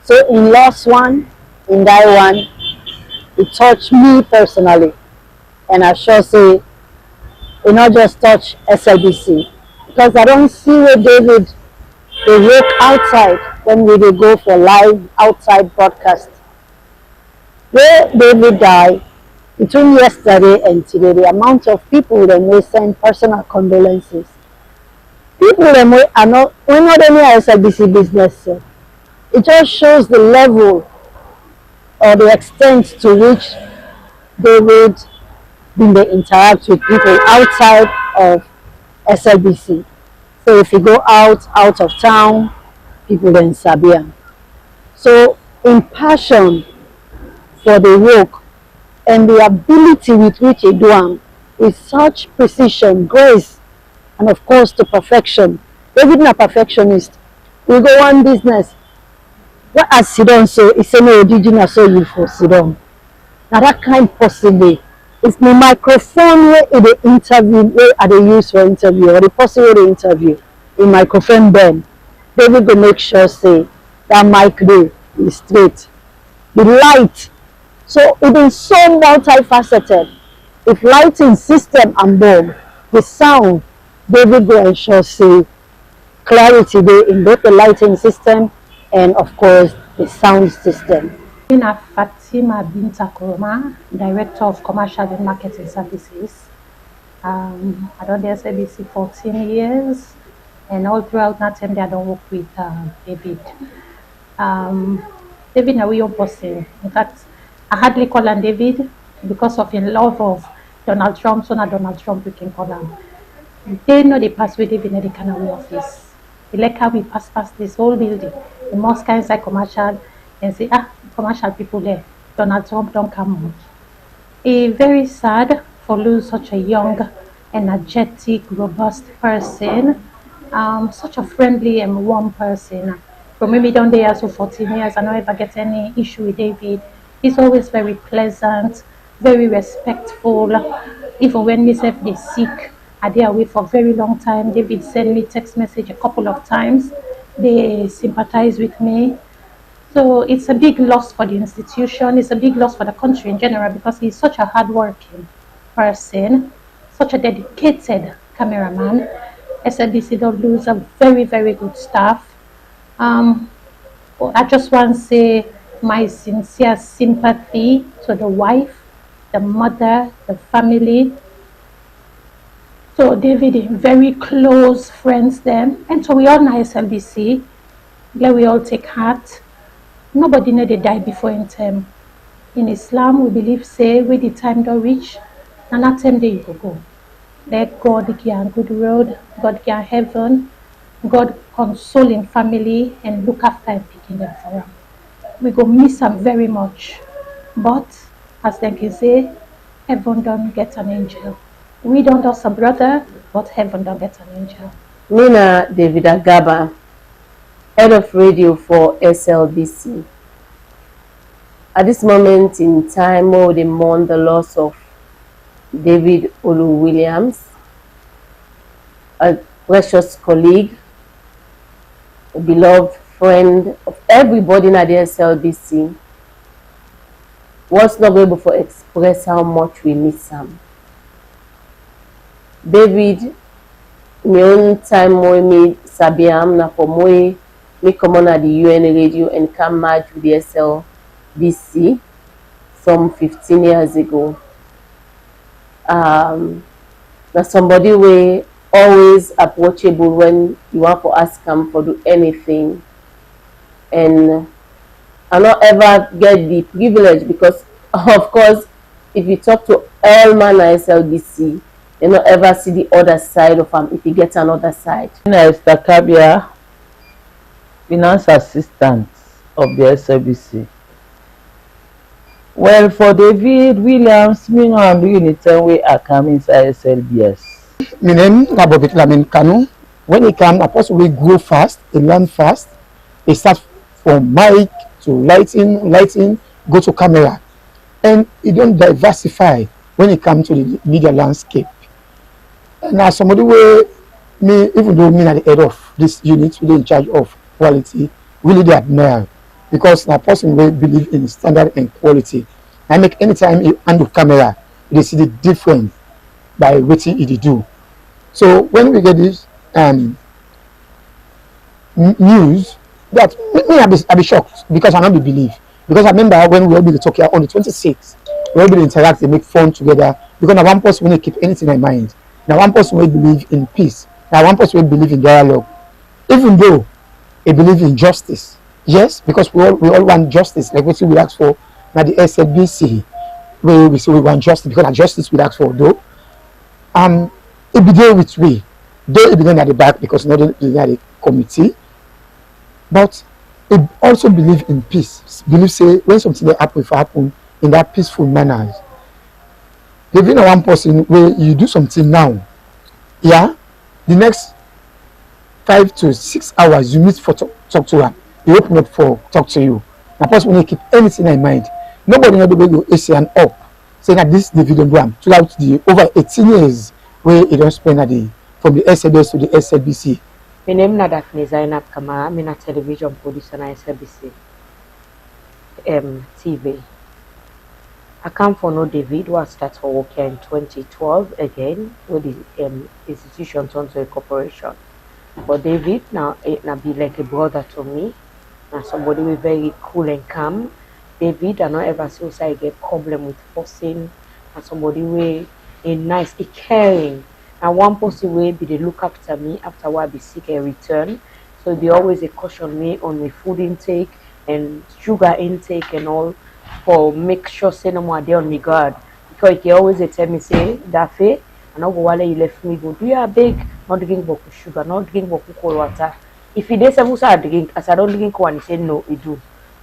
So in last one, in that one, it touched me personally. And I sure say it not just touch SLBC. Because I don't see where David they work outside when we go for live outside broadcast. Where David died, between yesterday and today, the amount of people that will send personal condolences. People that are not, we're not only a SLBC business. It just shows the level or the extent to which David when they interact with people outside of SLBC. So if you go out of town, people then Sabian. So in passion for the work and the ability with which he do them, with such precision, grace, and of course to perfection. David is a perfectionist. We go one business. What as Sidon so it's no original so you for Sidon. Now that kind possibly it's my microphone where the interview where are they use for interview or the person where they interview in microphone then David will make sure say that mic there is straight. The light, so it is so multifaceted. If lighting system and bulb, the sound, David will ensure say clarity there in both the lighting system and of course the sound system. Fatima Binta Kuroma, Director of Commercial and Marketing Services. I done the SLBC 14 years, and all throughout that time I don't work with David. David is a real person. In fact, I hardly call him David because of his love of Donald Trump, so not Donald Trump we can call him. They know they pass with David in the Canary office. They like how we pass past this whole building. The most kind inside commercial and say, commercial people there, Donald Trump don't come out. It's very sad for lose such a young, energetic, robust person, such a friendly and warm person. For me, down there for 14 years, I don't ever get any issue with David. He's always very pleasant, very respectful. Even when myself they sick, I they away for a very long time. David sent me text message a couple of times. They sympathize with me. So it's a big loss for the institution, it's a big loss for the country in general because he's such a hardworking person, such a dedicated cameraman. SLBC don't lose a very, very good staff. I just want to say my sincere sympathy to the wife, the mother, the family. So David, very close friends then. And so we all know SLBC, let we all take heart. Nobody know they die before in time. In Islam, we believe say when the time don't reach, and that time there you go. Let God give good road, God give heaven, God consoling family and look after and picking them for them. We go miss them very much. But as they can say, heaven don't get an angel. We don't also brother, but heaven don't get an angel. Mina David Agaba, head of radio for SLBC. At this moment in time, we mourn the loss of David Olu Williams, a precious colleague, a beloved friend of everybody in the SLBC. Was not able to express how much we miss him. David, my own time me Sabiam na for me come on at the UN radio and come match with the SLBC some 15 years ago. Na somebody way always approachable when you want to ask him for do anything, and I not ever get the privilege because of course if you talk to all man at SLBC, you not ever see the other side of him if you get another side. Esther Kabia, finance assistant of the SLBC. Well, for David Williams, me know I'm doing it way I come inside SLBS. My name is Bobit Lamin Kanu. When he come, a person will grow fast, he learn fast. He start from mic to lighting, go to camera. And he don't diversify when it comes to the media landscape. Now somebody will me, even though me at the head of this unit, really in charge of quality, really they admire. Because a person will believe in standard and quality. I make anytime he handle camera, they see the difference by what he do. So when we get this news, that me I be shocked because I not be believe. Because I remember when we all be talking on the 26th, we all be interact and make fun together. Because now one person will keep anything in mind. Now one person will believe in peace. Now one person will believe in dialogue. Even though they believe in justice. Yes, because we all want justice, like what we ask for now the SLBC, where we say we want justice, because of justice we ask for though. It be there with we. Though it be there at the back because not at the committee. But it also believe in peace. Believe say when something that happen in that peaceful manner. There's been one person where you do something now, yeah, the next 5 to 6 hours you meet for talk to her. He open up for talk to you. The person will keep anything in mind. Nobody know the way you AC and up saying that this dividend one throughout the over 18 years where he don't spend a day from the SBS to the SLBC. My name is Daphne Zainab Kamara. I'm a television producer at SLBC TV. I come for no David who started for work in 2012 again with the institution turned to a corporation. But David now be like a brother to me. And somebody with very cool and calm. David, I not ever see I get problem with fussing. And somebody with a nice, a caring. And one person will be they look after me after I be sick and return. So they always caution me on my food intake and sugar intake and all for make sure say no more there on me guard. Because he always tell me say Daffy, and over while you left me go, do you have big? Not drink boku sugar, not drink boku cold water. If he does I drink, as I don't drink one, he said no, he do.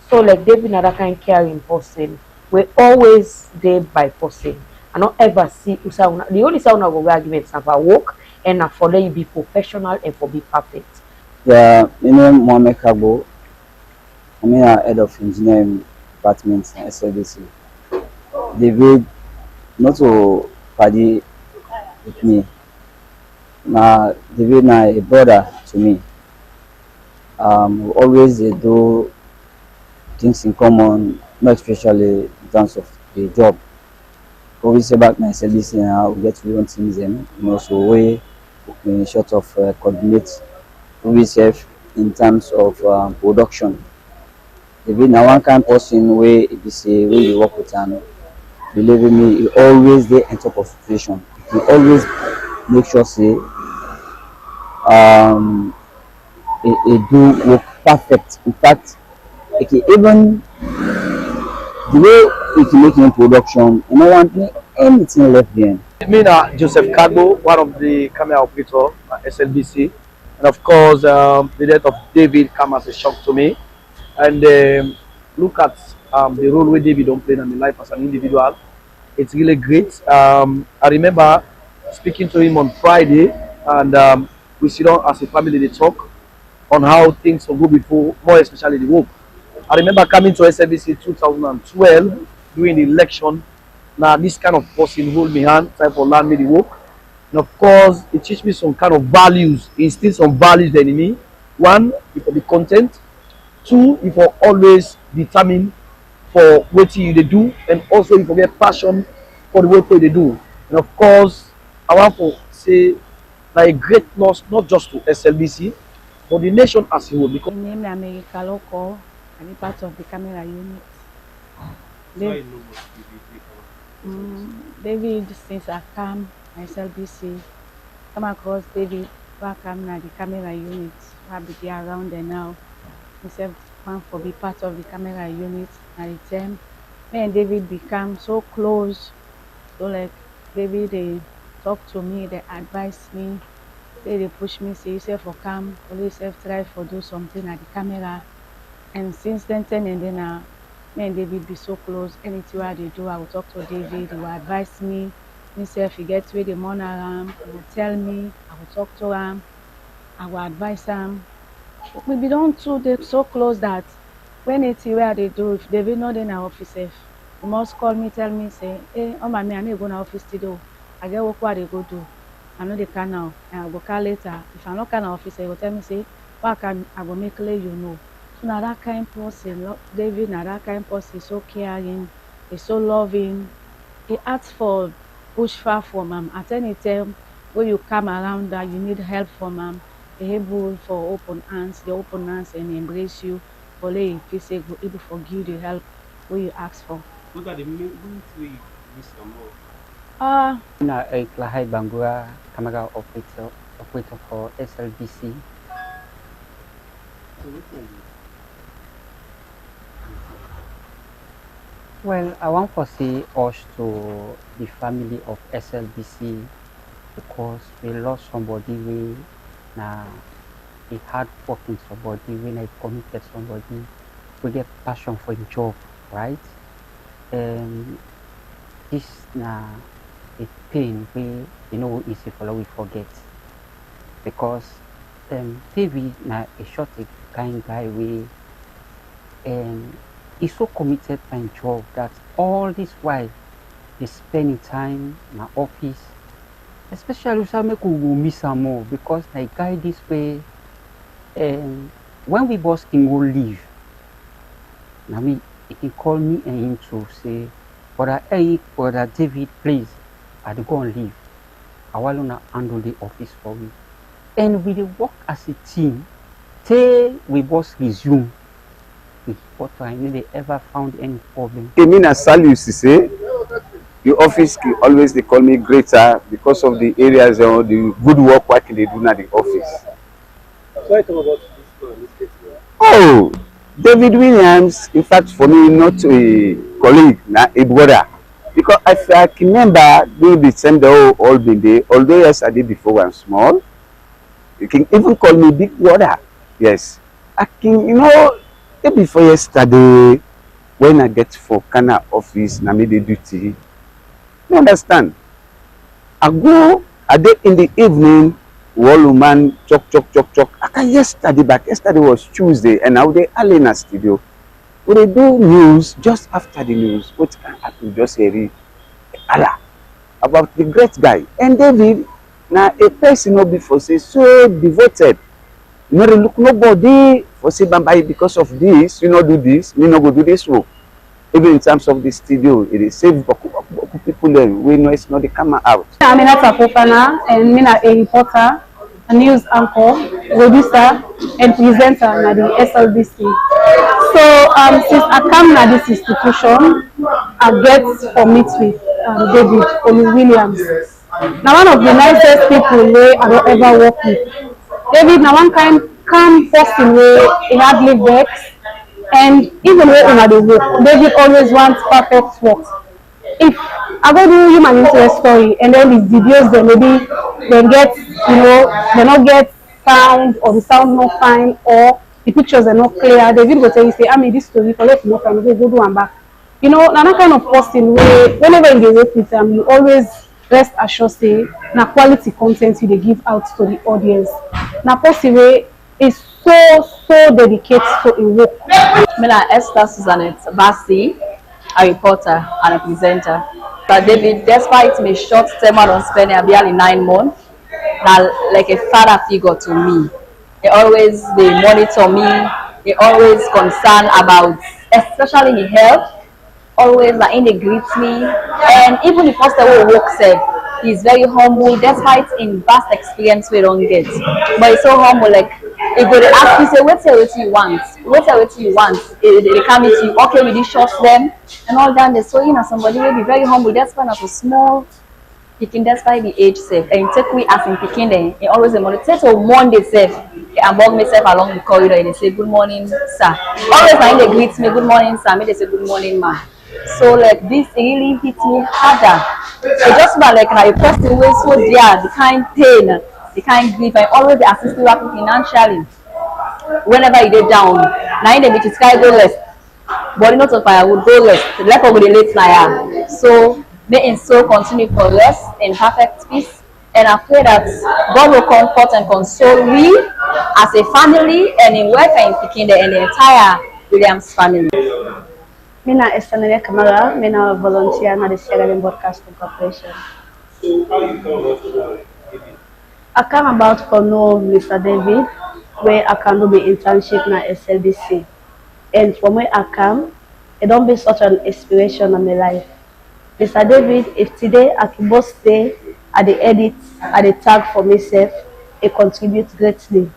So like David another kind of caring person, we always there by person. I don't ever see the only sound of arguments are for work and for let you be professional and for be perfect. Yeah, my name is Mohamed Kabo. I'm a head of engineering department in SLBC. David, not to party with me. Now David na a brother to me. We always do things in common, not especially in terms of the job. Always say back my service now we get to run things and so we can sort of coordinate ourselves in terms of production. David now one kind of person where if you say when you work with him, believe in me, he always there on top of situation. He always make sure say he do work perfect. In fact, Okay, even the way it make in production, you know, want anything left behind. Me na Joseph Kagbo, one of the camera operator at SLBC, and of course the death of David came as a shock to me. And look at the role where David don't play in my life as an individual. It's really great. I remember speaking to him on Friday, and we sit down as a family to talk on how things will go before, more especially the work. I remember coming to SLBC 2012 during the election. Now this kind of person hold me hand, try for land me the work. And of course, it teach me some kind of values. It instills some values in me. One, if I be content. Two, if I always determined for what you they do, and also if I get passion for the work they do. And of course, I want to say like a great loss, not just to SLBC, but the nation as a whole. Because my name is America Loco. I'm part of the camera unit. David, since I come SLBC, come across David, I come na the camera unit. I be there around there now. Myself want to be part of the camera unit. At the time, me and David become so close. So like David, they talk to me, they advise me, they push me, say yourself for come, always self try for do something at the camera. And since then and then me and David be so close. Anything I do, I will talk to David, he will advise me. Myself, he gets with the money around, he will tell me, I will talk to him, I will advise him. We be done too, they're so close that when it's where they do, if David not in our office, he must call me, tell me, say, hey, oh my man, I need to go in our office today. I get work what they go do. I know they can now, and I'll go call later. If I'm not in our office, he will tell me, say, what can I will make let you know. So now that kind of person, David, now that kind of person is so caring, he's so loving. He asks for push far from him. At any time when you come around that you need help from him, he's able for open hands, and embrace you. For like if say go able forgive the help what you ask for. What are the main way you miss the most? Na Klahai Bangura, camera operator for SLBC. Well, I want to say us to the family of SLBC because we lost somebody we na a hard working somebody when I committed somebody we get passion for the job, right? This na a pain we easy for we forget because David na a short kind guy we he's so committed to his job that all this while he's spending time in the office. Especially we miss him more because the guy this way when we boss can go leave. Now he can call me and him to say, Brother Eric, Brother David, please, I go and leave. I want to handle the office for me. And we work as a team till we boss resume. But I never ever found any problem. I mean, as Sal used to say, the office always they call me greater because of the areas or the good work they do in the office. So I talk about this case. Oh, David Williams, in fact, for me, not a colleague, a brother. Because I can remember during the same day all been there, although yesterday before I'm small, you can even call me big brother. Yes. I can, before yesterday, when I get for Kana office, I made the duty. You understand? I did in the evening, wall man, chok. I can yesterday, but yesterday was Tuesday, and now they are in a studio. When they do news, just after the news, what can happen? Just say, Allah, about the great guy. And David, now a person will be for say so devoted. You know, look nobody for say bye because of this, you know, do this, you know, go do this work. Even in terms of the studio, it is save people there. We know it's not the camera out. I'm Aminata Fofana, and I'm a reporter, a news anchor, producer, and presenter at the SLBC. So since I come to this institution, I get to meet with David Williams. Now one of the nicest people I don't ever work with. David, now one kind calm person where he hardly vex. And even when una dey work, David always wants perfect work. If I go do human interest story and then the videos they maybe they get, they not get sound or the sound not fine or the pictures are not clear, David will tell you say, I mean this story for let me go do one back. Another kind of person where whenever you work with them, you always rest assured say na quality content you dey give out to the audience. Na person wey is so dedicated to a work. Me na Esther Susanette Bassi, a reporter and a presenter. But David, despite my short term on spending barely 9 months, now like a father figure to me. He always they monitor me. He always concerned about, especially in health. Always like in they greet me, and even the first time we work said he's very humble despite in vast experience we don't get. But he's so humble, like he go to ask you say what you want, they come to you, okay, we short them and all that. So somebody will be very humble despite of a small picking despite the age safe, and take we as in picking them, he always monitor to Monday safe. I bug myself along the corridor and they say good morning sir. Always when they greet me good morning sir, me they say good morning ma. So like this really hit me harder. It just about like a person who is so dear, the kind pain, the kind grief, I always assist you financially. Whenever you get down, now in the beach sky go rest. Body not of fire would go rest. The left over the late fire. So may in soul continue for rest in perfect peace. And I pray that God will comfort and console we as a family and in welfare in picking the entire Williams family. Mina Estanele Kamara, Mina volunteer na the Sierra Leone Broadcasting Corporation. So how you come about David? I came about for know Mr. David, where I can do my internship na SLBC. And from where I come, it don't be such an inspiration in my life. Mr. David, if today I can both stay at the edit, at the tag for myself, it contributes greatly.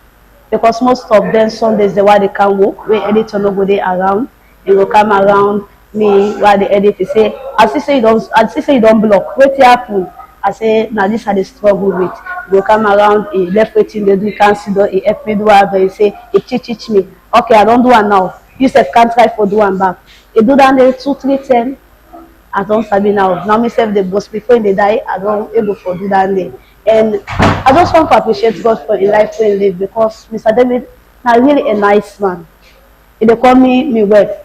Because most of them Sundays, the way they can work, where editor no go there around. It will come around me while the editor say, I say you don't block. What happen? I say, now this I struggle with. It will come around, he left waiting, they do cancel, he help me do it, but he say, he teach me. Okay, I don't do it now. You said can't try for do one back. He do that there 2, 3, 10. I don't sabi now. Now myself the boss before they die, I don't able for do that there. And I just want to appreciate God for a life we live because Mr. David is really a nice man. He they call me wife.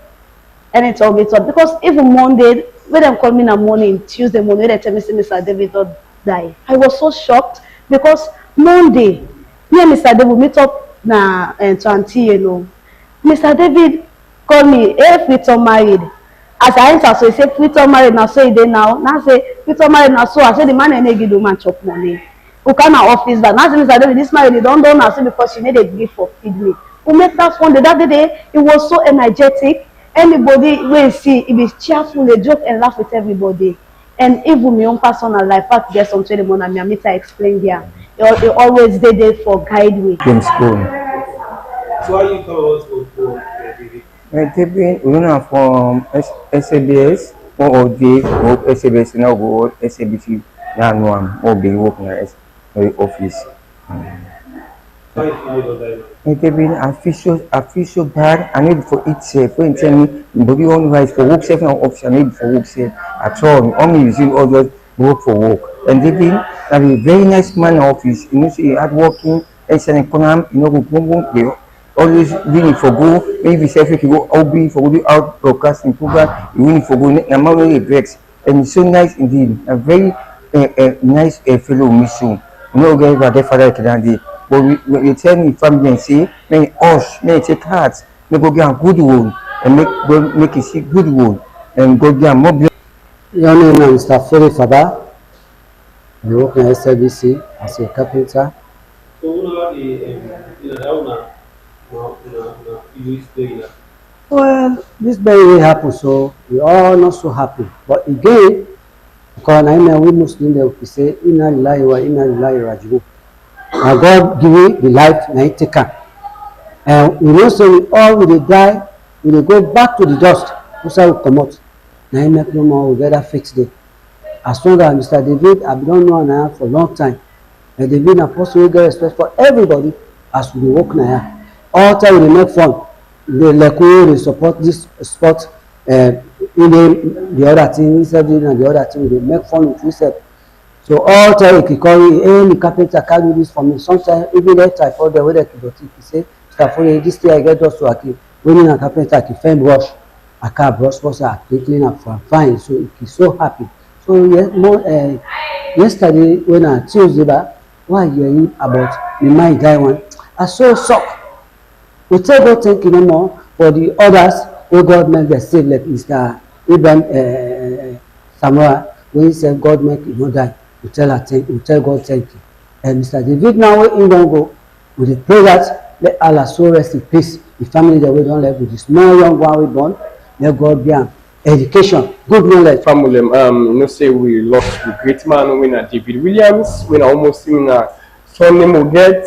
And it's all because even Monday, when they call me in the morning, Tuesday morning, they tell me Mr. David don't die. I was so shocked because Monday, me and Mr. David meet up na 20, Mr. David called me, hey, Freeton married. As I enter, so he said, Freeton married, now so he did now. Now I say, Freeton married, now so I said, the man and give the man chop money. Who come to office, but now Mr. David, this married, don't now say because she made a gift for feed me. Who make that one day, that day, it was so energetic. Anybody will see it is cheerful, they joke and laugh with everybody. And even my own personal life, I get some 20 months, I meet I explain there. They always there for guide me. In school. So how you come about David? David, we know from SABS, or OD, or SABS, now go SABC, now or be working at the office. I feel so bad. I need for it safe. When tell me, body only rise for work safe now office. I need for work safe at all. Only using others work for work. And David, that be very nice man in office. You know, see hard working. And an economy, go boom. They always winning for go. Maybe self if you go out for go out broadcasting program. You winning for go. I'm already breaks. And it's so nice indeed. A very nice fellow mission. You know, guys, what their father can do. But we tell me family and say, may us, may take hearts, may go get a good one, and make it see good one, and go get more. Your name is Mr. Ferry Faba. I work in SLBC as a carpenter. Well, this very happen, so we all not so happy. But again, because I know we Muslims, they will say, Inna lillahi wa inna ilaihi raji'un. Now God give you the life, now take care. And we know so we all will die, we will go back to the dust. Who's will come out. Now he make no more, we better fix it. As long as Mr. David, I don't know now for a long time. And David and Apostle will get respect for everybody as we walk now. All time we make fun. the Leku, they support this sport, the other thing, instead of the other thing, they make fun with yourself. So all time he call me, hey, the carpenter can do this for me. Sometimes even later I for the way that he say, Staffer, this day I get just to Aki. When a carpenter I can brush, I can brush for I clean up for fine. So he's so happy. So yesterday when I Tuesday back, why you about the my guy one, I so shocked. We tell God thank you no more for the others who God make the save like Mr. Ibrahim Samoa, when he said God make him not die. We tell God thank you. And Mr. David now where he don't go, we pray that let Allah so rest in peace. The family that we don't live with the small young one we born, let God be an education, good knowledge. Family, say we lost the great man winner David Williams, when almost in a son will get,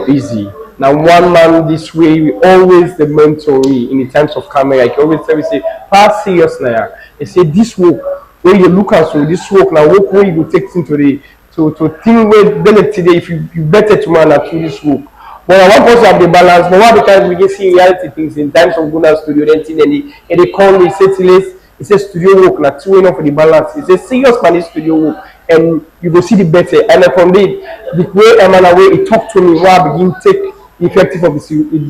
easy. Now one man this way, we always the mentor in the times of camera. I can always tell you say, pass serious now. They say this work, when you look at so this work now, what way you take into the to think where then today if you better tomorrow to this work. But I want us to have the balance. But what because we can see reality things in times of going to studio renting and they call me say it says studio work now two enough for the balance. It's a serious man studio work and you go see the better. And from the way Emmanuel he talked to me, where I begin take the effective of the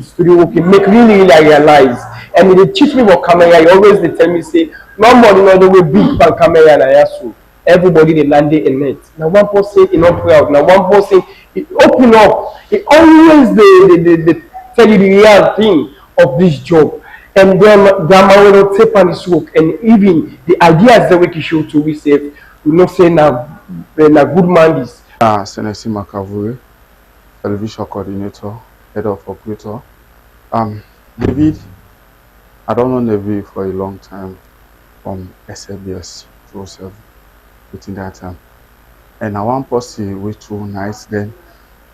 studio work, it make really I realize. And they teach me about camera. He always they tell me say nobody know the way big pan camera and I ask you. Everybody they landed in it. Now one person is not proud. Now one person it open up. It always they tell you the real thing of this job. And then Grandma will take on this work. And even the ideas that we can show to we say, we not say now when a good man is. Senesi Makavure, television coordinator, head of operator. David, I don't know David for a long time from SBS 207 within that time. And I want to see which too nice then.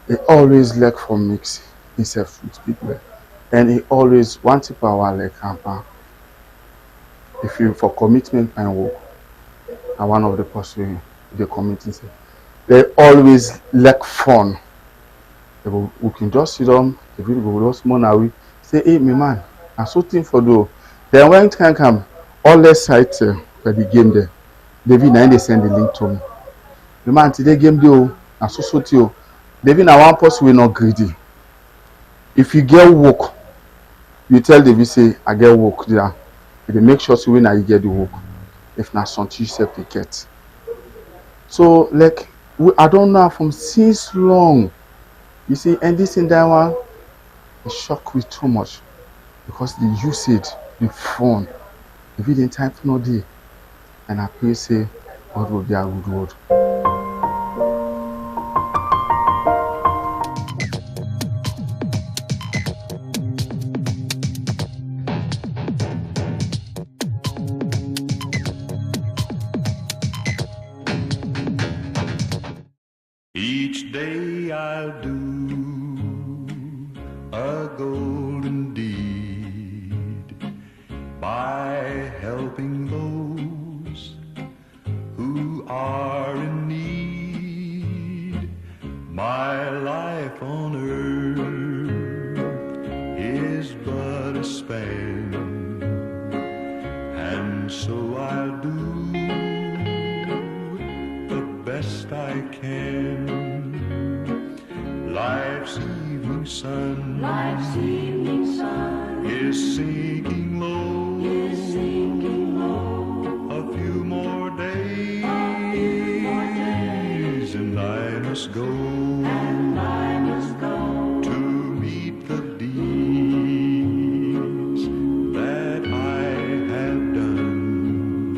He always like for mix himself with people. And he always wants to power like camper. If you for commitment and work, and one of the person they commit himself. They always like fun. We can just sit down, the video go just money. Say, hey, my man, I saw thing for do. Then when it can come, all the sites for the game there. David, now they send the link to me. The man today game do, I saw you. David, now one person will not greedy. If you get work, you tell David say, I get work there. They make sure so when I get the work. If not something you self get. So like I don't know from since long. You see, and this in that one it shocked me too much because the usage, the phone, the video time for no day. And I pray say God will be a good word. Each day I'll do a golden deed by helping those who are in need. My life on earth is but a span, and so I'll do the best I can. Life's evening sun, is sinking low. A few more days, and I must go to meet the deeds that I have done,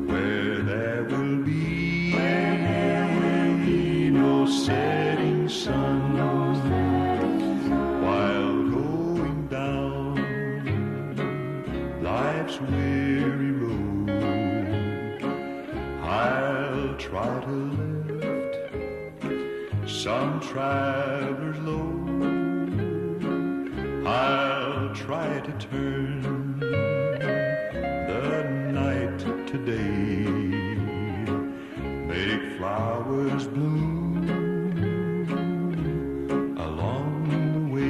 where there will be no setting sun. While going down life's weary road, I'll try to lift some traveler's load. I'll try to turn the night to day, make flowers bloom along the way.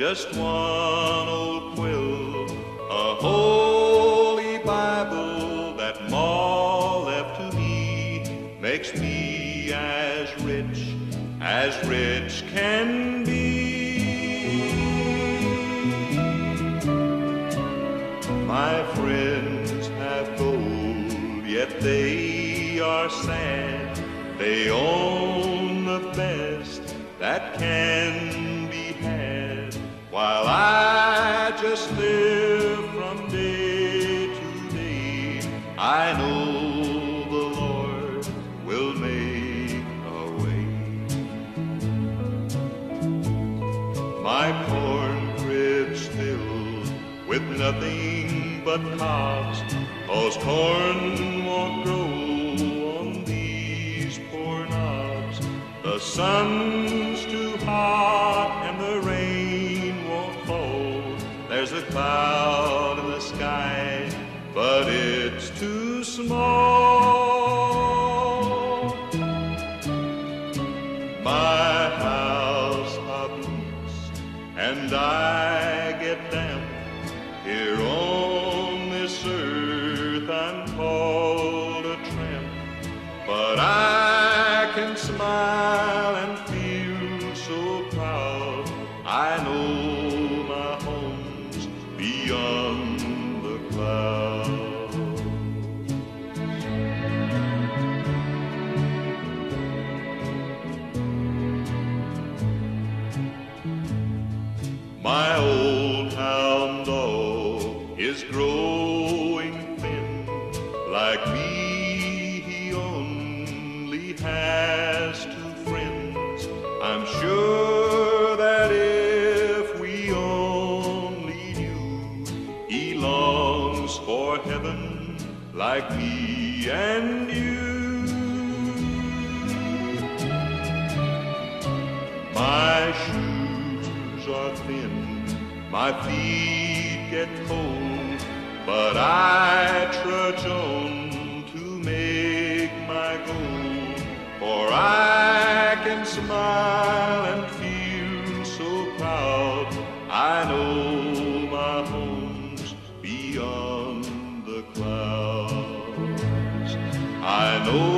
just one old quill, a holy Bible that Ma left to me, makes me as rich can be. My friends have gold, yet they are sad. They own the best that can be had, while I just live from day to day. I know the Lord will make a way. My corn crib's filled with nothing but cobs, 'cause corn won't grow on these poor knobs. The sun's too hot and the rain won't fall. There's a cloud in the sky, but it's too small. My house uproots and I get damp. Here on this earth I'm called a tramp, but I can smile and feel so proud. I know my home's beyond the clouds. My old hound dog is growing thin. Like me, he only has two friends. I'm sure that if we only knew, he longs for heaven like me and you. My shoes are thin, my feet get cold, but I trudge on to make my goal. For I can smile and feel so proud. I know my home's beyond the clouds. I know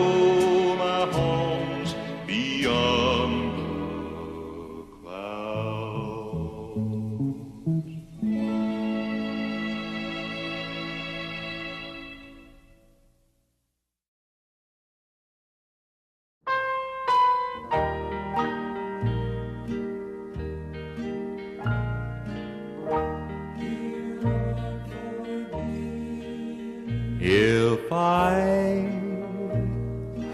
my home's beyond the If I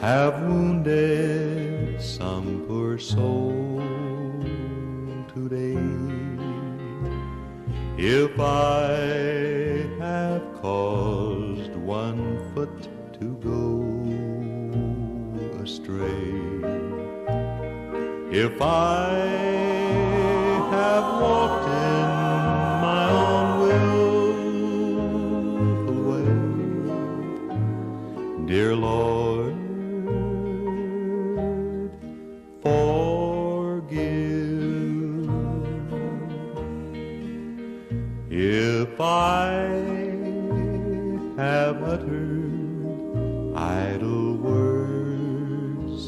have wounded some poor soul today, if I have caused one foot to go astray, if I have walked in my own willful way, dear Lord, forgive. If I have uttered idle words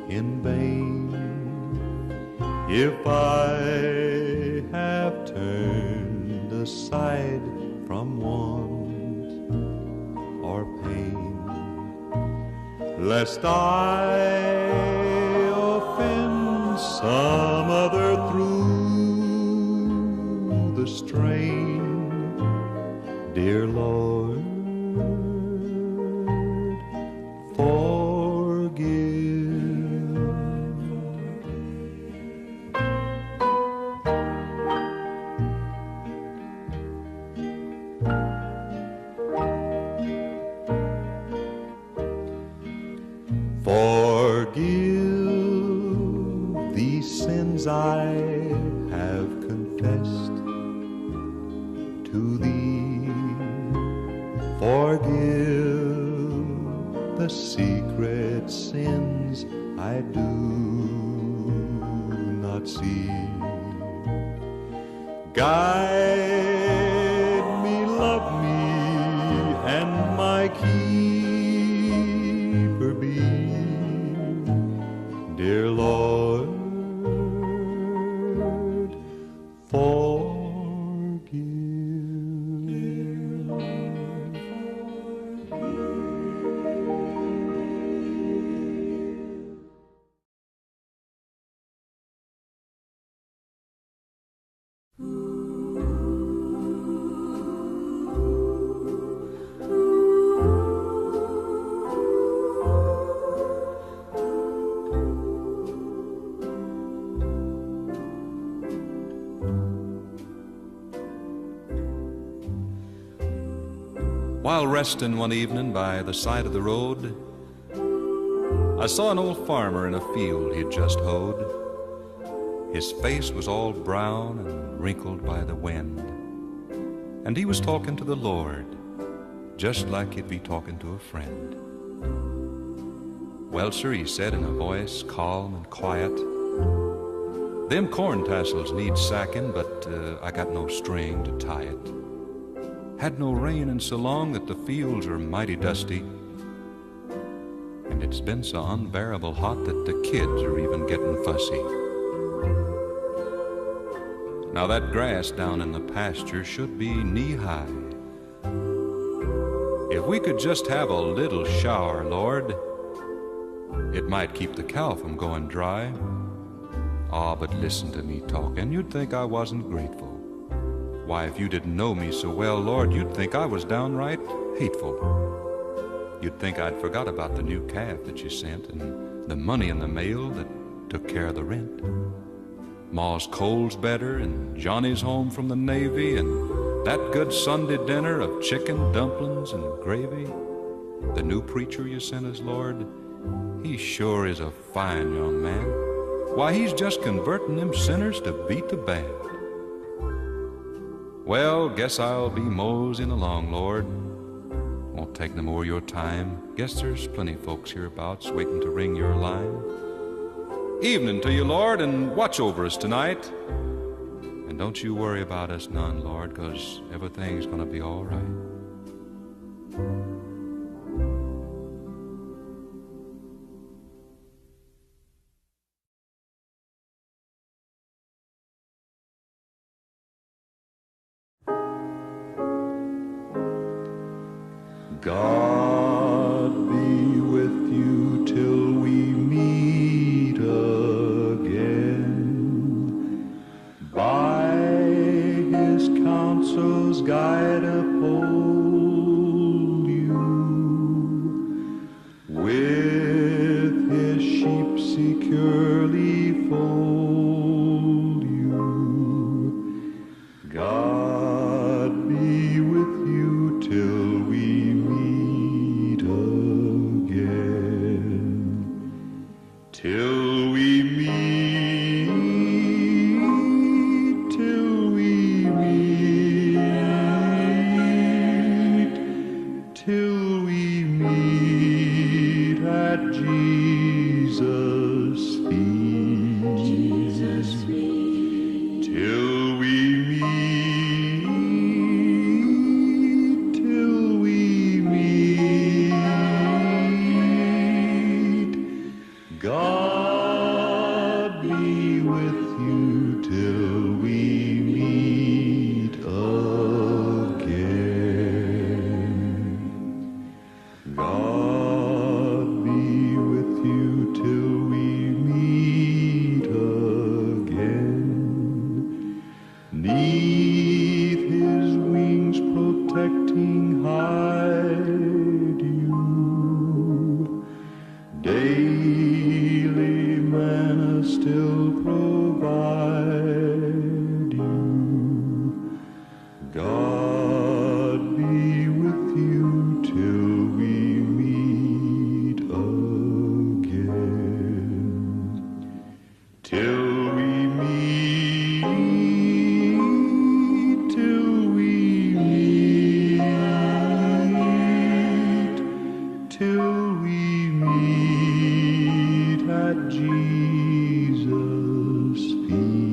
in vain, if I have turned aside from want or pain, lest I offend some other through the strain, dear Lord, forgive. Forgive these sins I have confessed to thee. Forgive the secret sins I do not see. Guide me, love me, and my keeper be, dear Lord, While resting one evening by the side of the road, I saw an old farmer in a field he'd just hoed. His face was all brown and wrinkled by the wind, and he was talking to the Lord, just like he'd be talking to a friend. Well, sir, he said in a voice calm and quiet, them corn tassels need sacking, but I got no string to tie it. Had no rain in so long that the fields are mighty dusty, and it's been so unbearable hot that the kids are even getting fussy. Now that grass down in the pasture should be knee-high. If we could just have a little shower, Lord, it might keep the cow from going dry. Ah, but listen to me talking, you'd think I wasn't grateful. Why, if you didn't know me so well, Lord, you'd think I was downright hateful. You'd think I'd forgot about the new calf that you sent and the money in the mail that took care of the rent. Ma's coal's better and Johnny's home from the Navy and that good Sunday dinner of chicken, dumplings, and gravy. The new preacher you sent us, Lord, he sure is a fine young man. Why, he's just converting them sinners to beat the band. Well, guess I'll be moseying along, Lord. Won't take no more of your time. Guess there's plenty folks hereabouts waiting to ring your line. Evening to you, Lord, and watch over us tonight. And don't you worry about us none, Lord, 'cause everything's gonna be all right. God be with you till we meet again. By his counsels guide uphold you. With his sheep securely fold you. God be with you till we meet again. Till we meet, till we meet, till we meet at Jesus' feet. Jesus' feet. Till we meet, till we meet. God be with you till we meet again. God be with you till we meet again. Neath his wings protecting hide you. Daily manna still provide you. God be with you till we meet again. Till we meet, till we meet, till we meet at Jesus' feet.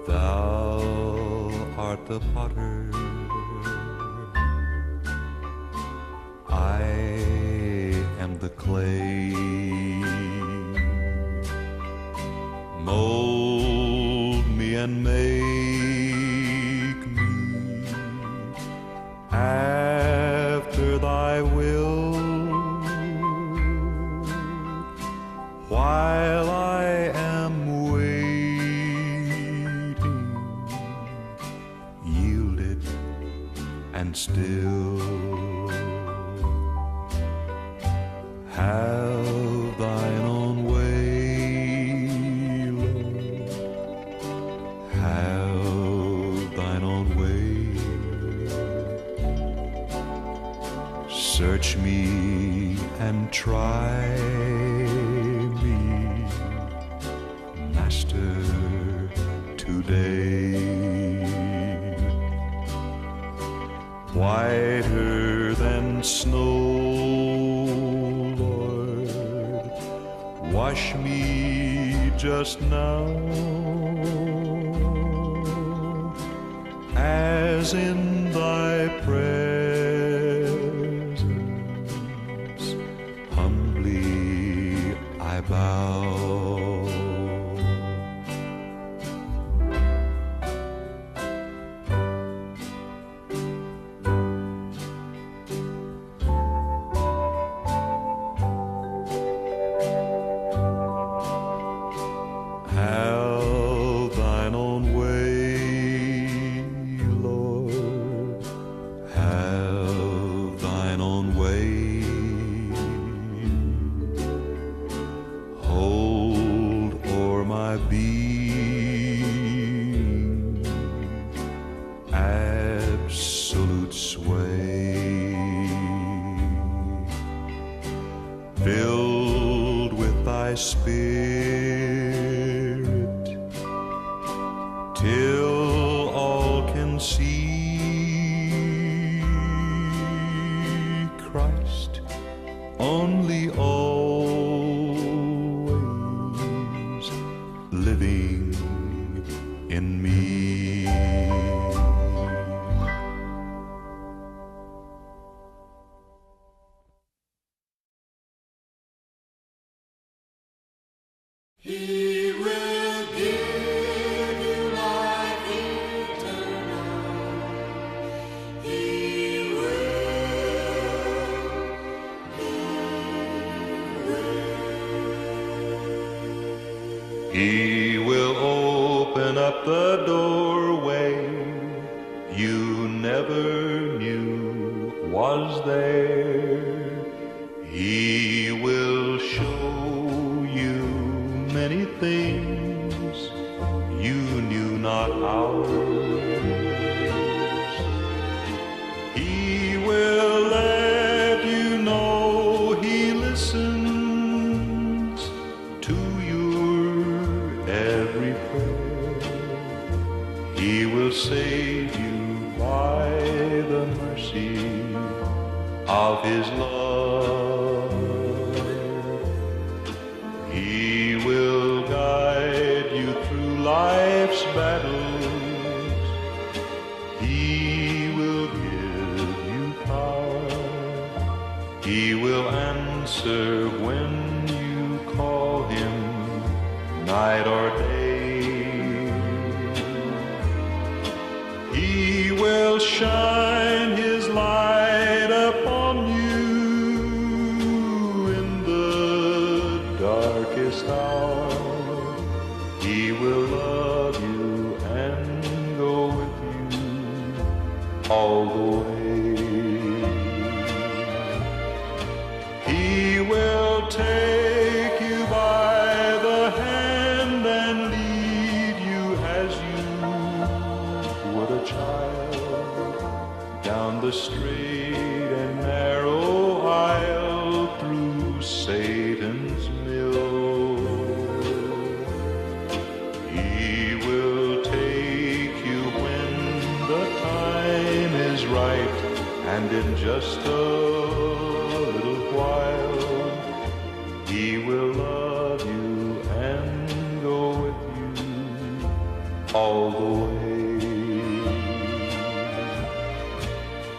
Thou art the potter, I am the clay. Mold me and make me after thy will, while I am waiting, yielded and still. Have thine own way, Lord, have thine own way. Search me and try me, Master, today. Whiter than snow, wash me just now, as in thy presence humbly I bow. Have thine own way, Lord, have thine own way. Hold o'er my being absolute sway, filled with thy Spirit, till all can see Christ only, always living in me. He will give you life eternal. He will open up the doorway you never knew was there. He will show you many things you knew not ours. He will let you know He listens to your every prayer. He will save you by the mercy of His love. He will guide you through life's battles. He will give you power. He will answer when you call Him night or day. He will shine His light upon you in the darkest hour. He will love you and go with you all the way. He will take you by the hand and lead you as you would a child down the straight and narrow aisle through Satan's mill. He will take you when the time is right, and in just a little while He will love you and go with you all the way.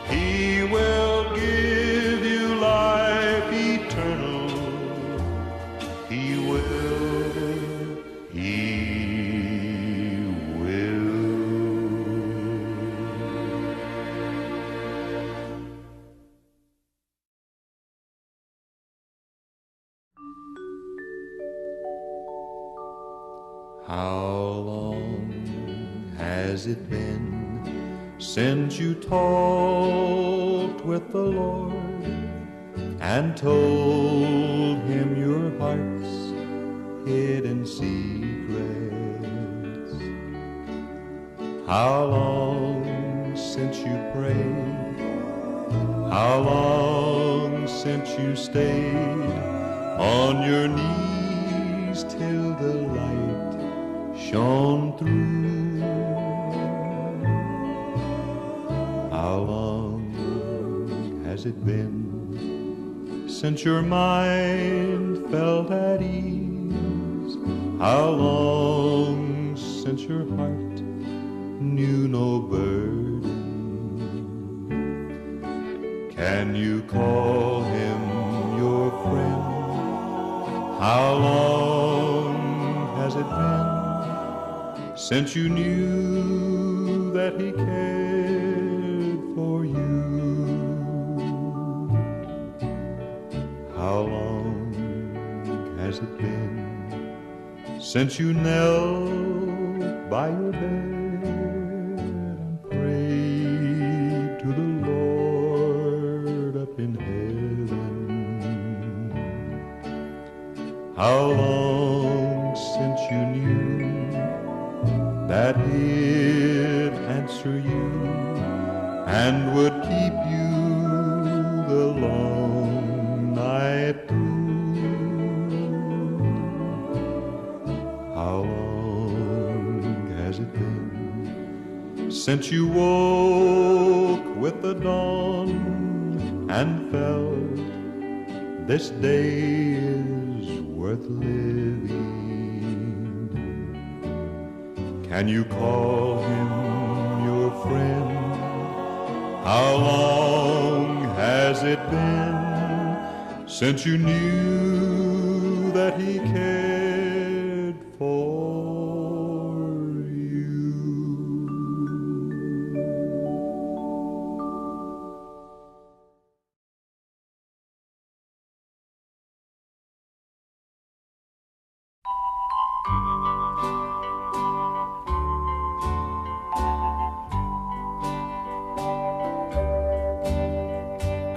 He will give you life eternal. He will, He will. How long has it been since you talked with the Lord and told Him your heart's hidden secrets? How long since you prayed? How long since you stayed on your knees till the light shone through? How long has it been since your mind felt at ease? How long since your heart knew no burden? Can you call Him your friend? How long has it been since you knew that He cared for you? How long has it been since you knelt by your bed and prayed to the Lord up in heaven? How long since you knew that He'd answer you and would keep you the long night through? How long has it been since you woke with the dawn and felt this day is worth living? Can you call Him your friend? How long has it been since you knew that He cared for you?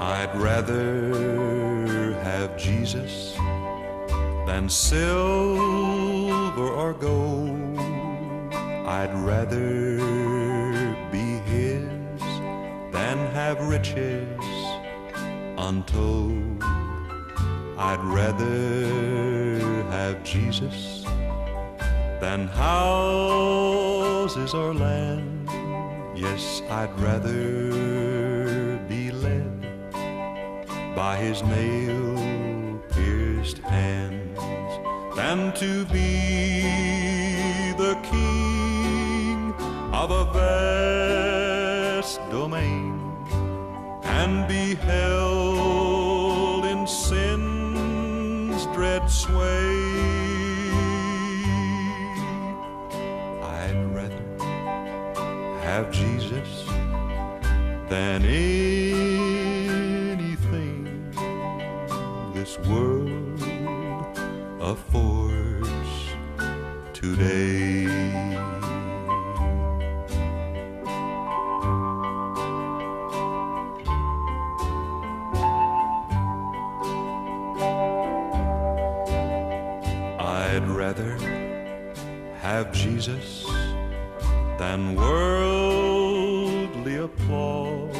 I'd rather have Jesus than silver or gold. I'd rather be His than have riches untold. I'd rather have Jesus than houses or land. Yes, I'd rather be led by His nail-pierced hands than to be the king of a vast domain and be held in sin's dread sway. I'd rather have Jesus than anything this world affords today. I'd rather have Jesus than worldly applause.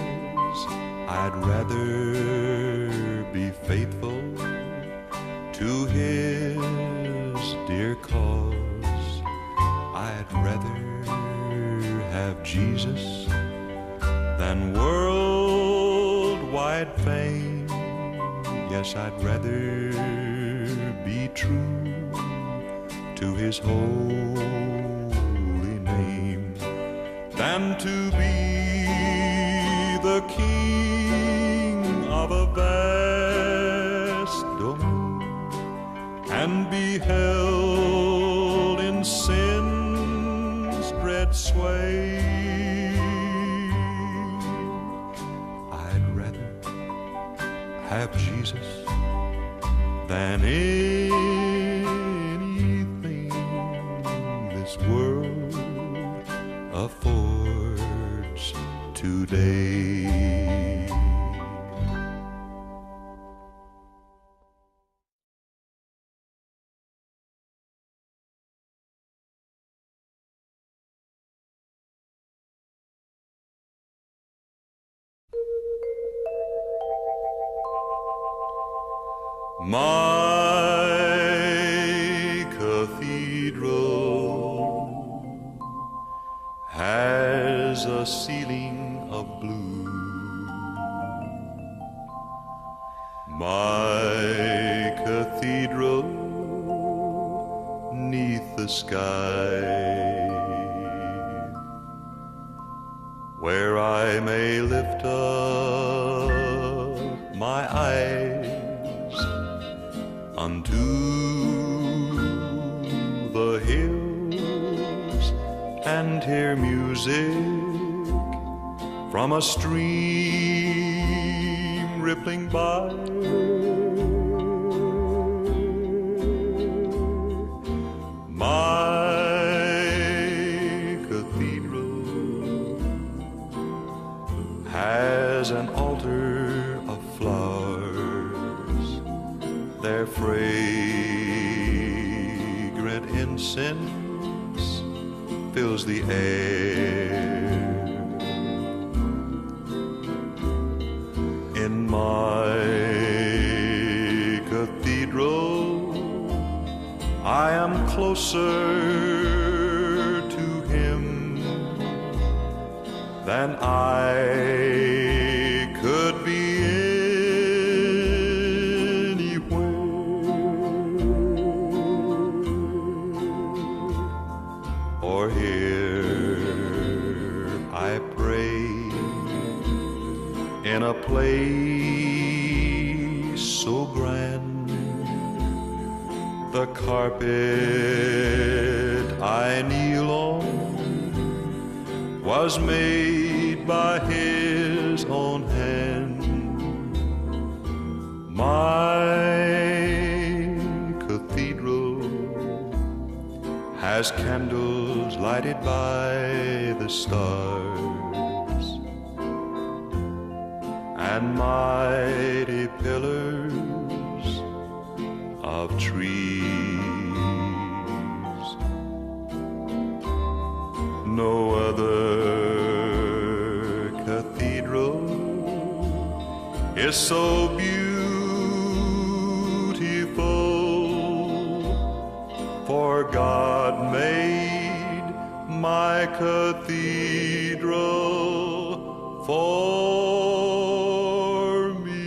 I'd rather be faithful to His dear cause. I'd rather have Jesus than worldwide fame. Yes, I'd rather be true to His holy name than to be the king of a vast domain and be held in sin's dread sway. I'd rather have Jesus than anything this world affords today. My cathedral has a ceiling of blue. My cathedral neath the sky, where I may lift up my eyes unto the hills and hear music from a stream rippling by. My cathedral has an altar of flowers, their fragrant incense fills the air. In my cathedral, I am closer to Him than I could be or here I pray in a place so grand. The carpet I kneel on was made by His own hand. My cathedral has candles lighted by the stars and mighty pillars of trees. No other cathedral is so beautiful, for God made my cathedral for me.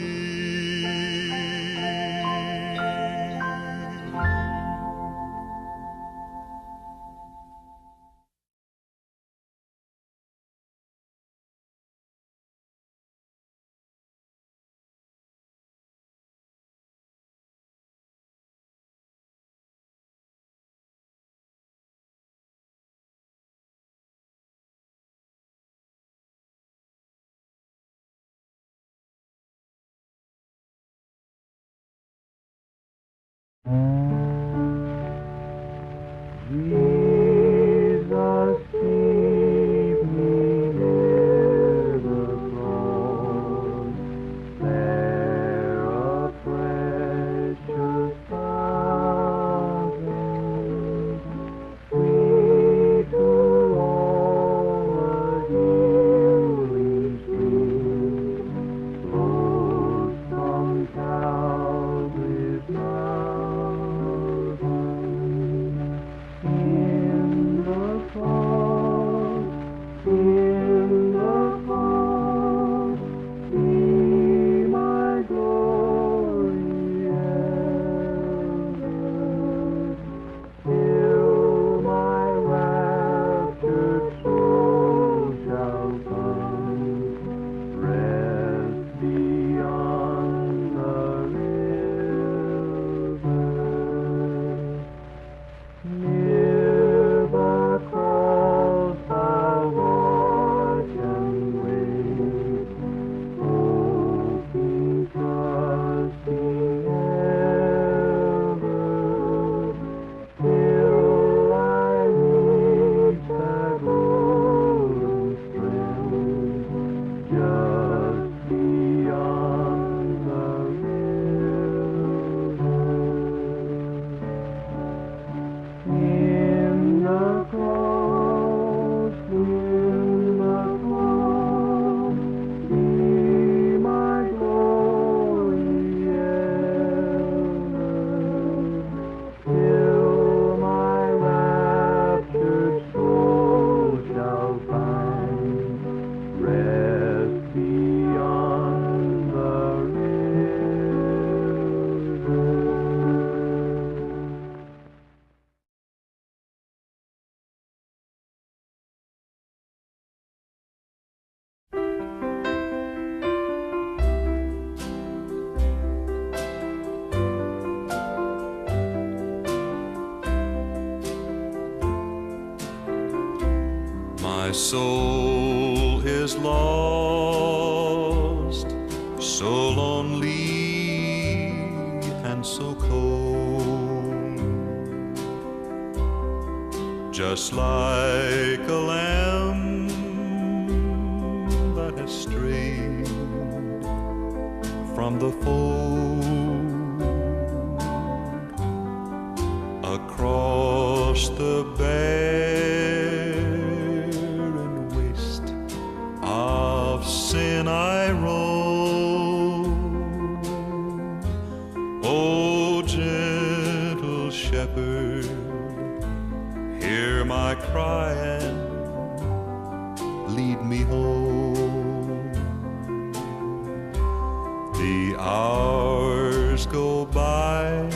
Jesus, keep me near the throne, there a precious fountain, sweet to all a healing stream, flows from Calvary's mount. My soul is lost, so lonely and so cold, just like a lamb that has strayed from the fold, across the barren waste of sin I roam. O gentle shepherd, hear my cry and lead me home. The hours go by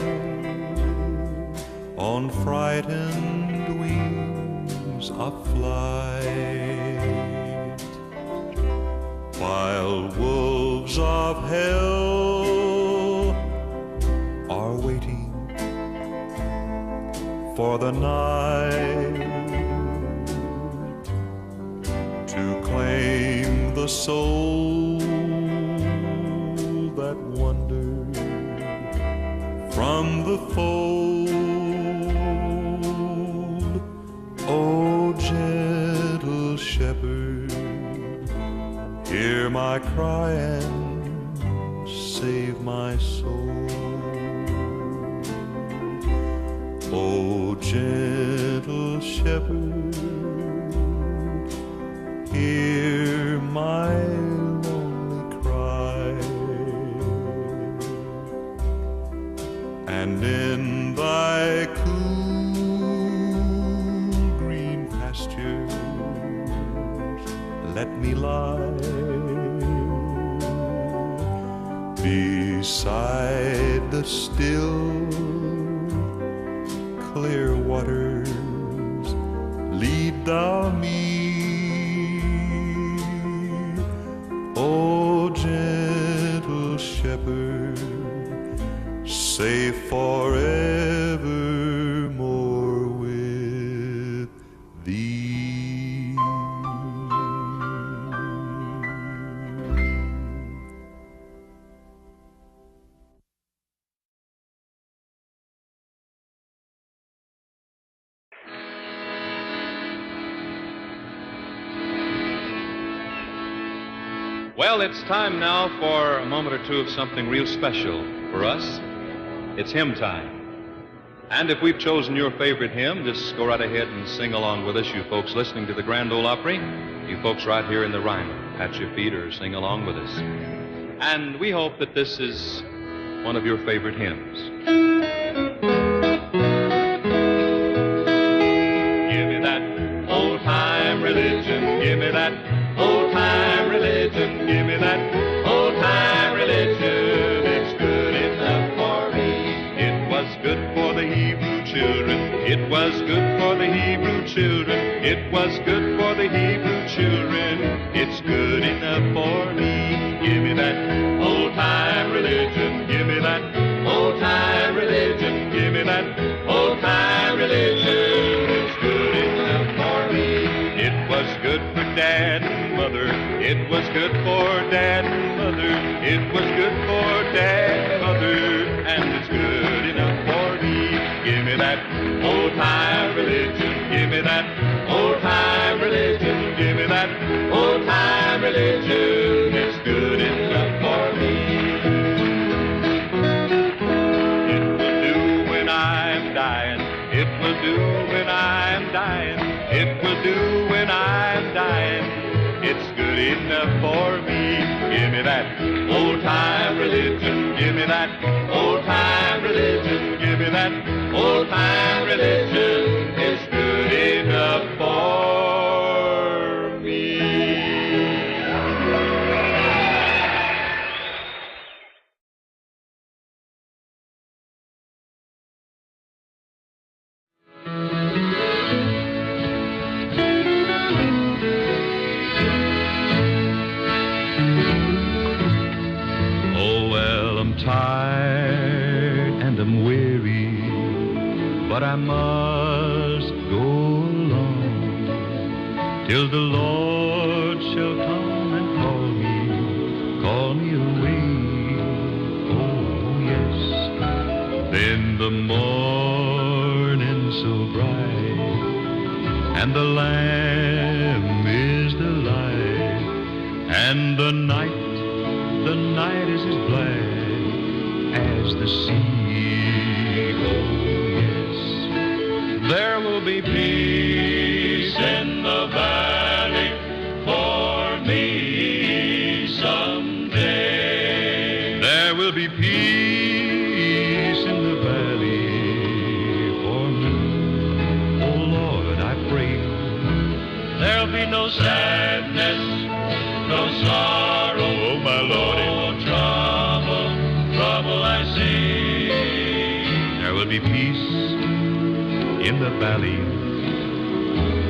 on frightened wings of flight, while wolves of hell are waiting for the night to claim the soul that wandered from the fold. O gentle shepherd, hear my cry and save my soul. O gentle shepherd, hear my lonely cry, and in thy cool green pastures let me lie beside the still clear waters. Lead thou me, O gentle shepherd, safe forevermore with thee. Well, it's time now for a moment or two of something real special for us. It's hymn time. And if we've chosen your favorite hymn, just go right ahead and sing along with us, you folks listening to the Grand Ole Opry, you folks right here in the Rhino. Pat your feet or sing along with us. And we hope that this is one of your favorite hymns. Give me that old-time religion, give me that old-time religion, give me that old-time religion. It's good enough for me. It was good for the Hebrew children. It was good for the Hebrew children. It was good for the Hebrew children. It's good enough for me. Give me that old-time religion. Give me that old-time religion. Give me that old-time religion. It's good enough for me. It was good for Dad and Mother. It was good for Dad and Mother. It was good for Dad and Mother. And it's good enough for me. Give me that old-time religion. Give me that old-time religion. Give me that old-time religion. It's good enough for me. It will do when I'm dying. It will do when I'm dying. It will do when I'm dying. It's good enough for me. Give me that old-time religion. Give me that old-time religion. Give me that old-time religion. It's good enough for me. Tired and I'm weary, but I must go till the Lord shall come and call me away. Oh yes, then the morning so bright, and the Lamb is the light, and the night is as black as the sea. Oh yes, there will be peace in the valley for me someday. There will be peace in the valley for me. Oh Lord, I pray there'll be no sadness, no sorrow, oh my Lord, no trouble I see. There will be peace in the valley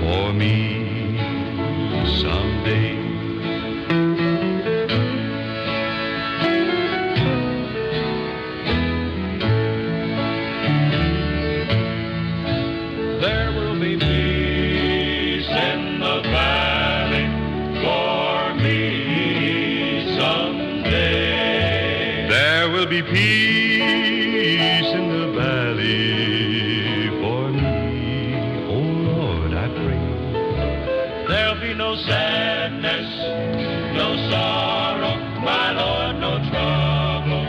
for me someday. There will be peace in the valley for me someday. There will be peace in the valley for me. Oh Lord, I pray there'll be no sadness, no sorrow, my Lord, no trouble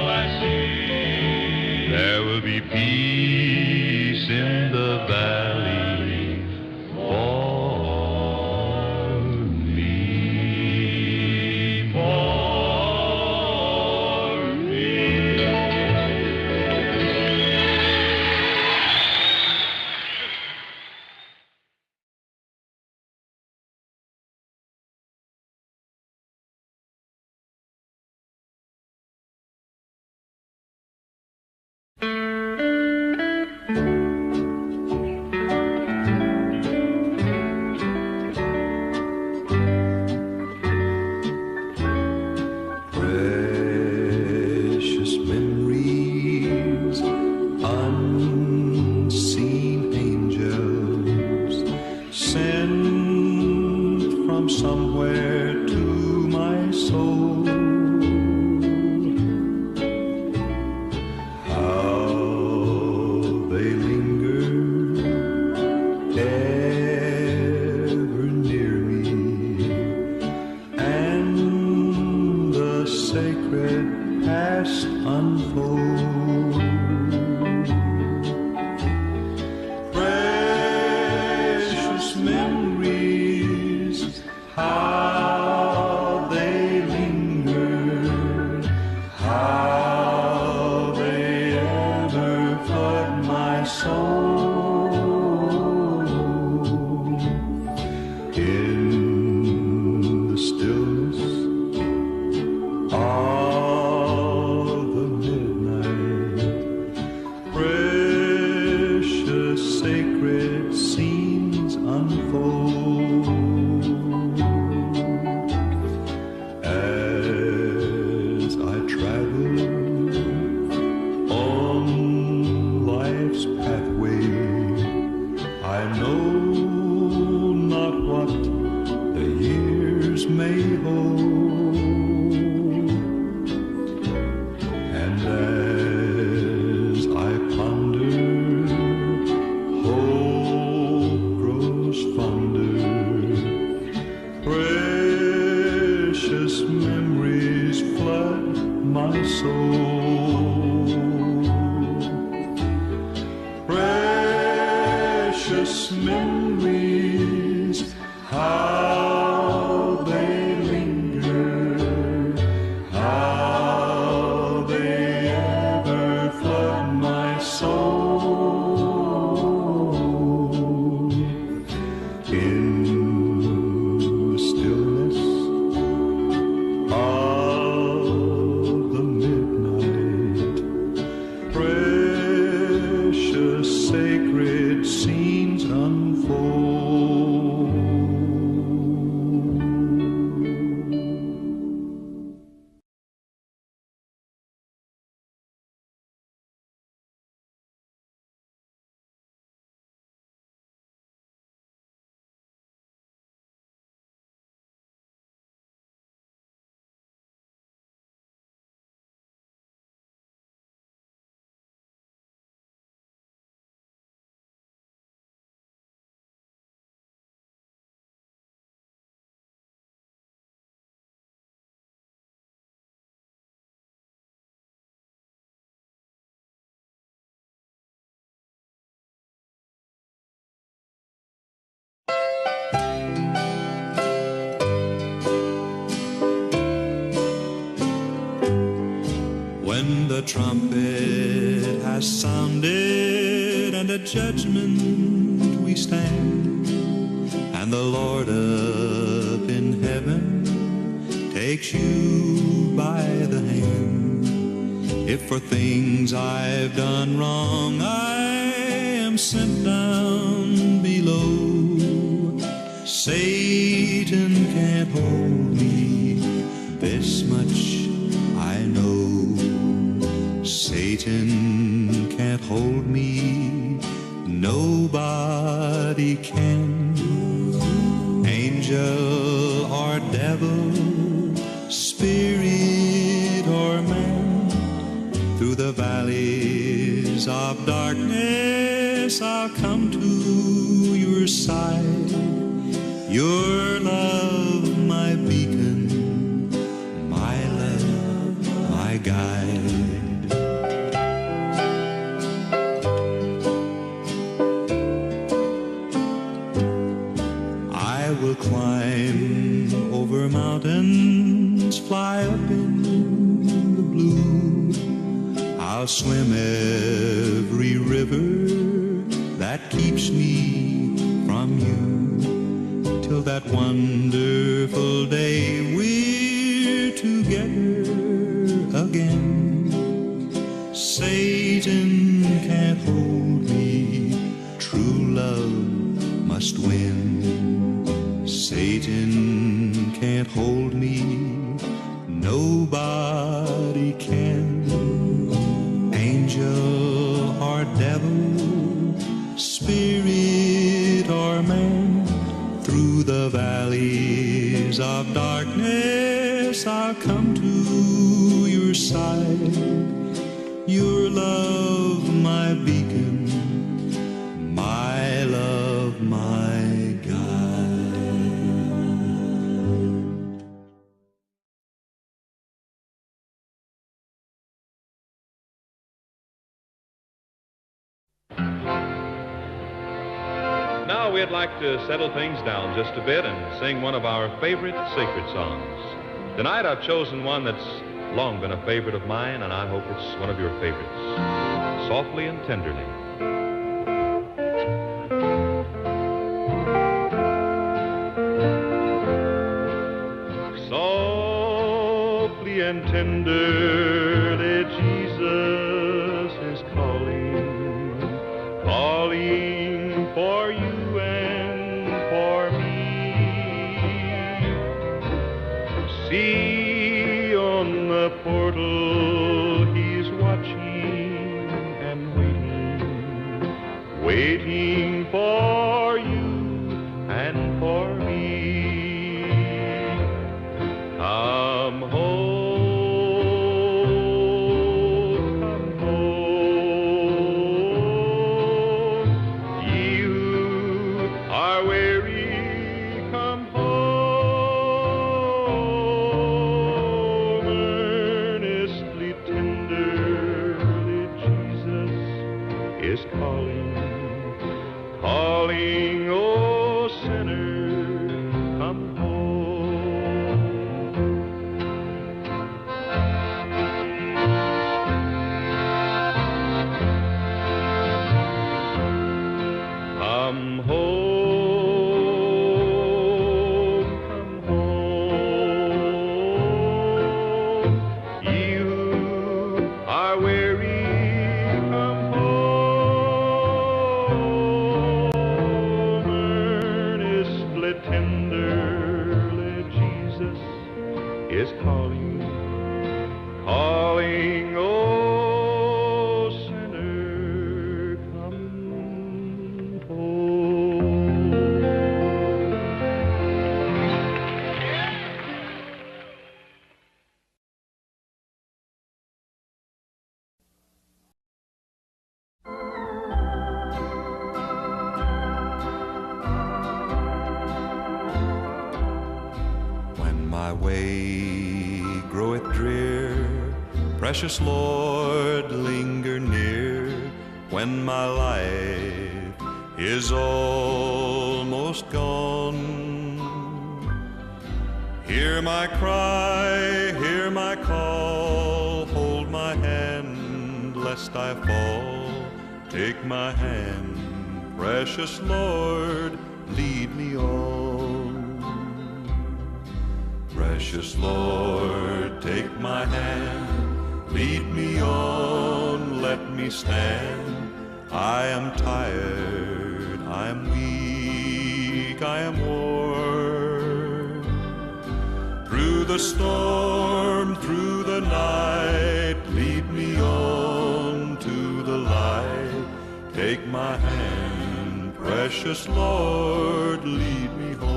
I see. There will be peace in the valley for me, precious memories, unseen angels sent from somewhere to my soul. How they linger ever near me, and the sacred past unfold. Precious memories, how they linger, how they ever flood my soul. In the stillness of the midnight, precious sacred scenes unfold. As I travel on life's pathway, I know not what the years may hold. And as I ponder, hope grows fonder. Precious memories flood my soul. Precious memories, how they linger, how they ever flood my soul. In the stillness of the midnight, precious sacred scenes unfold. trumpet has sounded, and at judgment we stand, and the Lord up in heaven takes you by the hand. If for things I've done wrong I am sent down below, Satan can't hold me, this much I know. Satan can't hold me, nobody can. Angel or devil, spirit or man, through the valleys of darkness I'll come to your side. Your love, my beacon, my love, my guide. I will climb over mountains, fly up in the blue. I'll swim every river that keeps me from you, till that wonderful day we're together again. Satan can't hold me, true love must win. Satan can't hold me, nobody can. Angel or devil, spirit or man, through the valleys of darkness I'll come to your side. Your love, my beacon, my love, my guide. Now we'd like to settle things down just a bit and sing one of our favorite sacred songs. Tonight I've chosen one that's long been a favorite of mine, and I hope it's one of your favorites. Softly and Tenderly. Softly and tenderly Jesus is calling, calling for you and for me. See on the portal he's watching and waiting, waiting for you and for me. Come home, come home, ye who are weary, come home. Earnestly, tenderly, Jesus is calling, calling, oh sinner, come home. Come home, come home, ye who are weary, come home. Earnestly, tenderly, Jesus is calling, calling, oh sinner, come home. When my way groweth drear, precious Lord, linger near. When my life is almost gone, hear my cry, hear my call, hold my hand lest I fall. Take my hand, precious Lord, lead me on. Precious Lord, take my hand, lead me on, let me stand. I am tired, I am weak, I am worn. Through the storm, through the night, lead me on to the light. Take my hand, precious Lord, lead me home.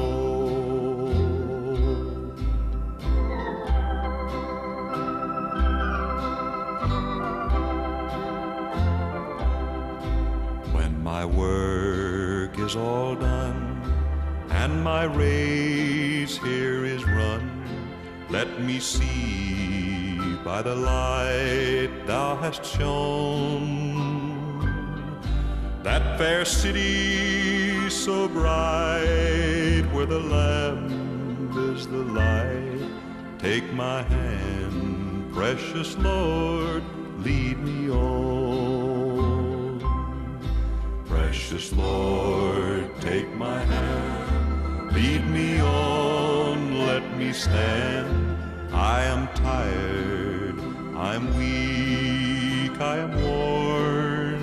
When my work is all done and my race here is run, let me see by the light thou hast shone that fair city so bright where the Lamb is the light. Take my hand, precious Lord, lead me on. Precious Lord, take my hand, lead me on, let me stand. I am tired, I'm weak, I am worn.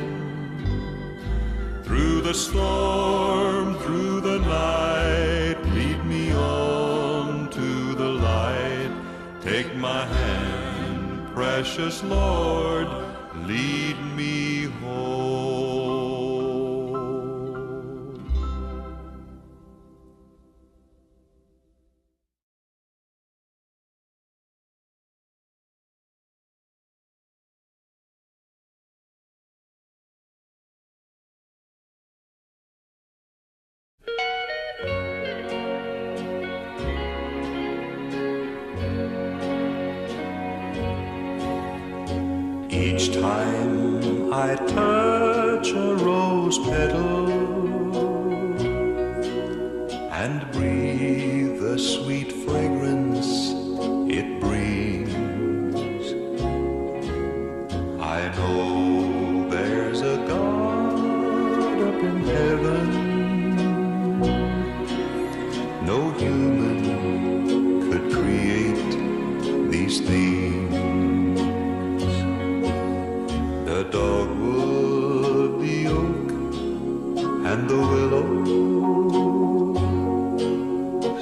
Through the storm, through the night, lead me on to the light. Take my hand, precious Lord, lead me home. Each time I touch a rose petal and breathe the sweet fragrance it brings, I know there's a God up in heaven. No human could create these things. The dogwood, the oak, and the willow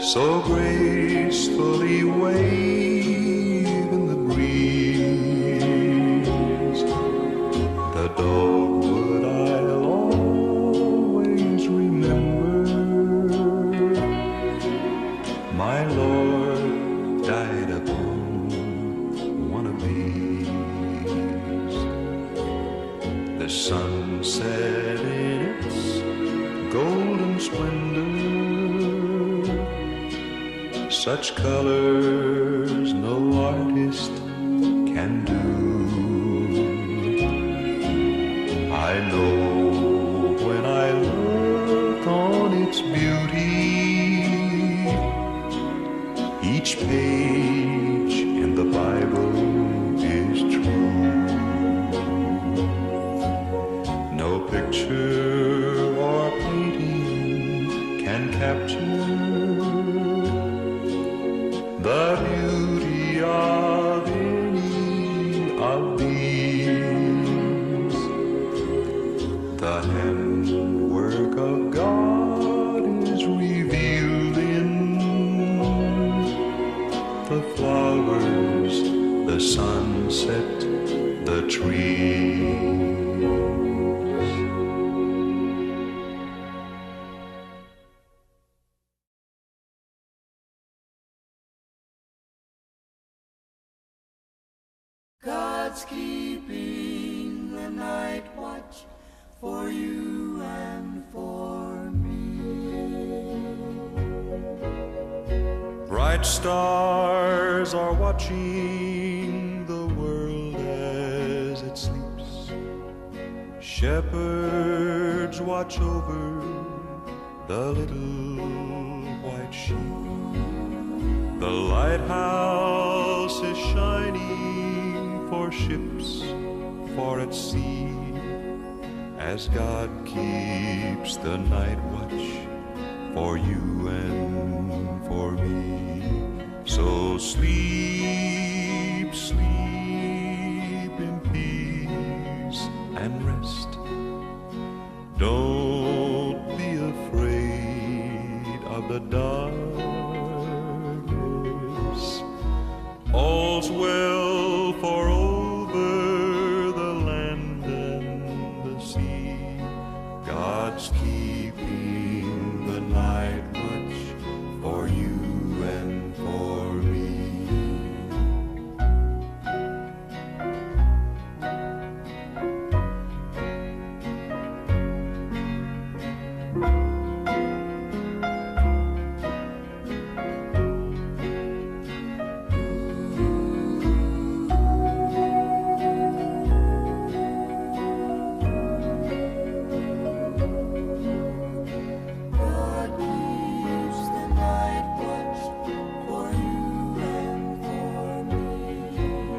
so gracefully wave in the breeze. The dogwood I'll always remember. My Lord died upon one of these. The sun set in its golden splendor, such colors no artist can do. I know when I look on its beauty, each page in the Bible is true. No picture or painting can capture the beauty of any of these. The handwork of God is revealed in the flowers, the sunset, the trees. God's keeping the night watch for you and for me. Bright stars are watching the world as it sleeps. Shepherds watch over the little white sheep. The lighthouse is shining for ships for at sea, as God keeps the night watch for you and for me. So sleep, sleep in peace and rest. Don't be afraid of the darkness. All's well, for over the land and the sea, God's keeping the night watch for you and for me.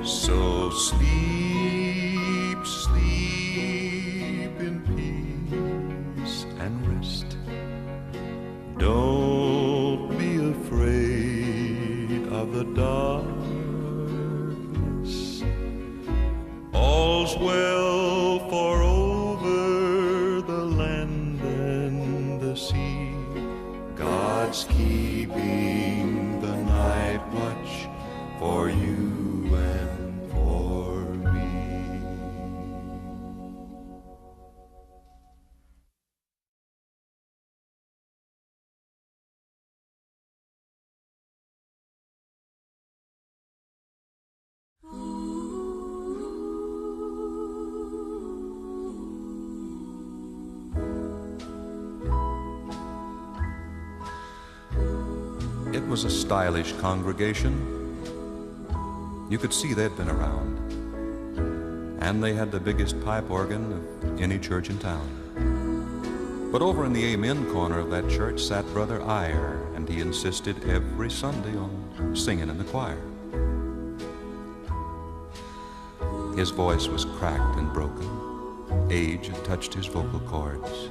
So sleep, sleep in peace and rest. Don't be afraid of the darkness. All's well, for over the land and the sea, God's keeping the night watch for you and for me. It was a stylish congregation. You could see they'd been around. And they had the biggest pipe organ of any church in town. But over in the amen corner of that church sat Brother Iyer, and he insisted every Sunday on singing in the choir. His voice was cracked and broken. Age had touched his vocal cords,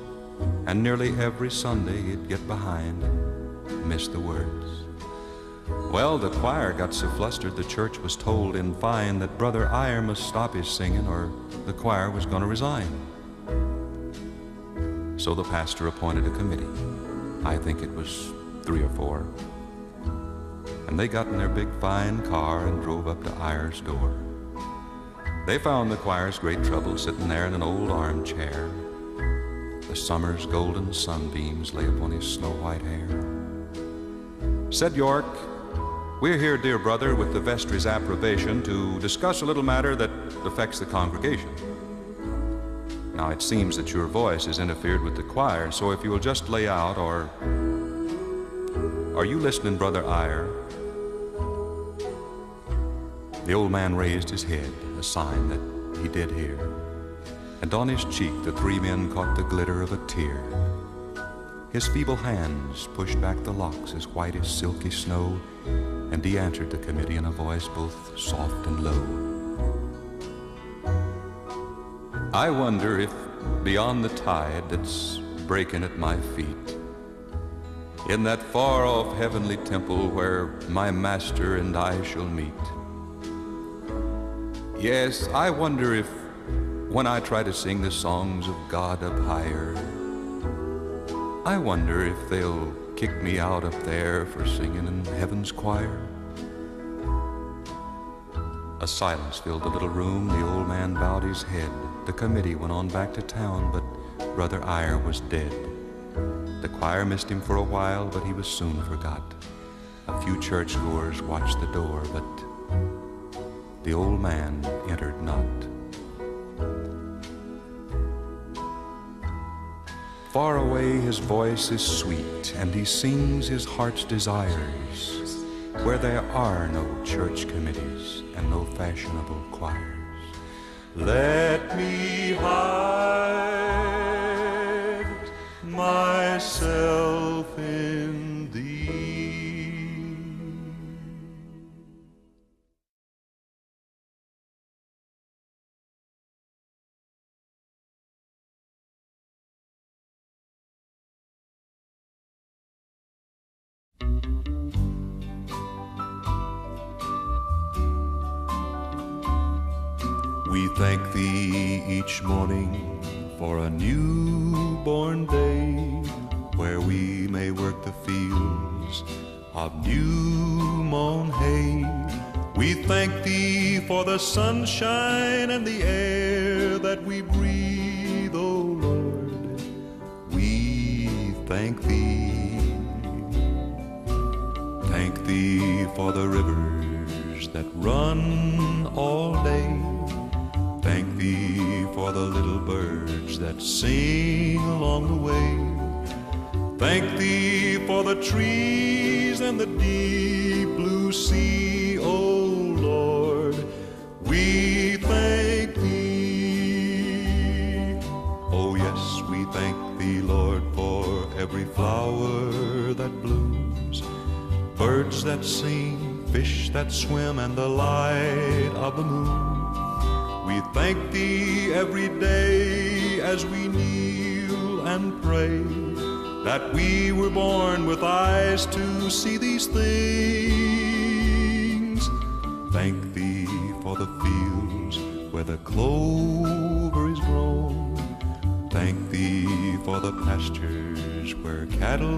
and nearly every Sunday he'd get behind and miss the words. Well, the choir got so flustered the church was told in fine that Brother Iyer must stop his singing or the choir was going to resign. So the pastor appointed a committee. I think it was 3 or 4. And they got in their big fine car and drove up to Iyer's door. They found the choir's great trouble sitting there in an old armchair. The summer's golden sunbeams lay upon his snow-white hair. Said York, "We're here, dear brother, with the vestry's approbation to discuss a little matter that affects the congregation. Now, it seems that your voice has interfered with the choir, so if you will just lay out, or... Are you listening, Brother Iyer?" The old man raised his head, a sign that he did hear. And on his cheek the 3 men caught the glitter of a tear. His feeble hands pushed back the locks as white as silky snow, and he answered the committee in a voice both soft and low. "I wonder if beyond the tide that's breaking at my feet, in that far-off heavenly temple where my master and I shall meet, yes, I wonder if when I try to sing the songs of God up higher, I wonder if they'll kick me out up there for singing in heaven's choir." A silence filled the little room. The old man bowed his head. The committee went on back to town, but Brother Iyer was dead. The choir missed him for a while, but he was soon forgot. A few churchgoers watched the door, but the old man entered not. Far away his voice is sweet, and he sings his heart's desires, where there are no church committees and no fashionable choirs. Let me hide myself in We thank Thee each morning for a newborn day, where we may work the fields of new mown hay. We thank Thee for the sunshine and the air that we breathe, O Lord. We thank Thee. Thank Thee for the rivers that run all day. Thank Thee for the little birds that sing along the way. Thank Thee for the trees and the deep blue sea, O Lord. We thank Thee. Oh yes, we thank Thee, Lord, for every flower that blooms, birds that sing, fish that swim, and the light of the moon. We thank Thee every day as we kneel and pray, that we were born with eyes to see these things. Thank Thee for the fields where the clover is grown. Thank Thee for the pastures where cattle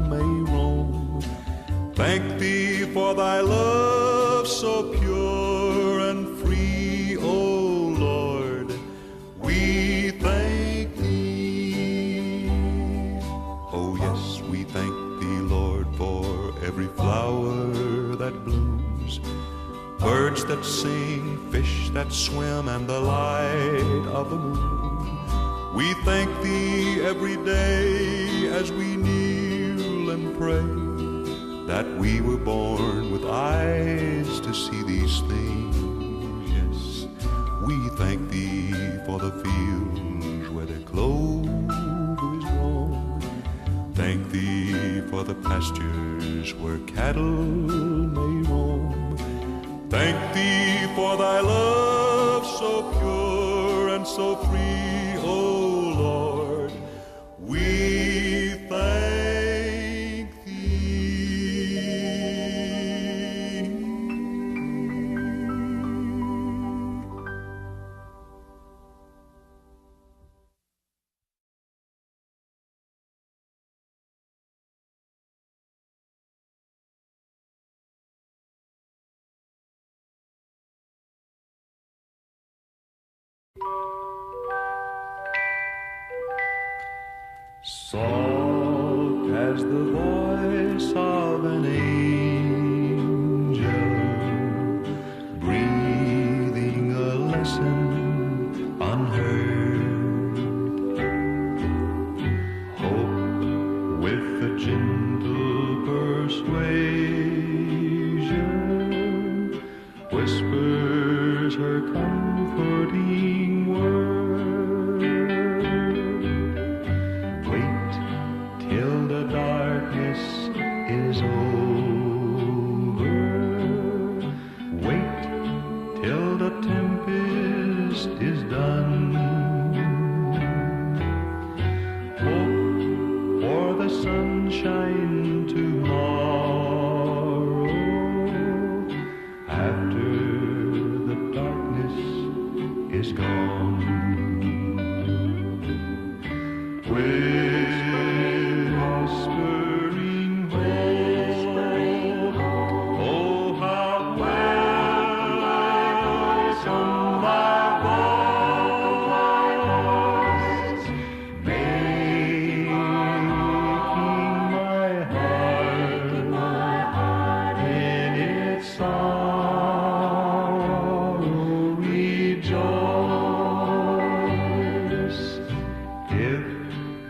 may roam. Thank Thee for Thy love so pure and free, O Lord. We thank Thee. Oh yes, we thank Thee, Lord, for every flower that blooms, birds that sing, fish that swim, and the light of the moon. We thank Thee every day as we kneel and pray, that we were born with eyes to see these things. Yes, we thank Thee for the fields where the clover is grown. Thank Thee for the pastures where cattle may roam. Thank Thee for Thy love so pure and so free, O Lord. We thank soft as the voice of an angel, breathing a lesson unheard. Hope with a gentle persuasion whispers her comforting word. Till the darkness is over, wait till the tempest is done. Hope for the sunshine tomorrow, after the darkness is gone. Whispering hope, oh how welcome thy voice, making my heart in its sorrow rejoice. If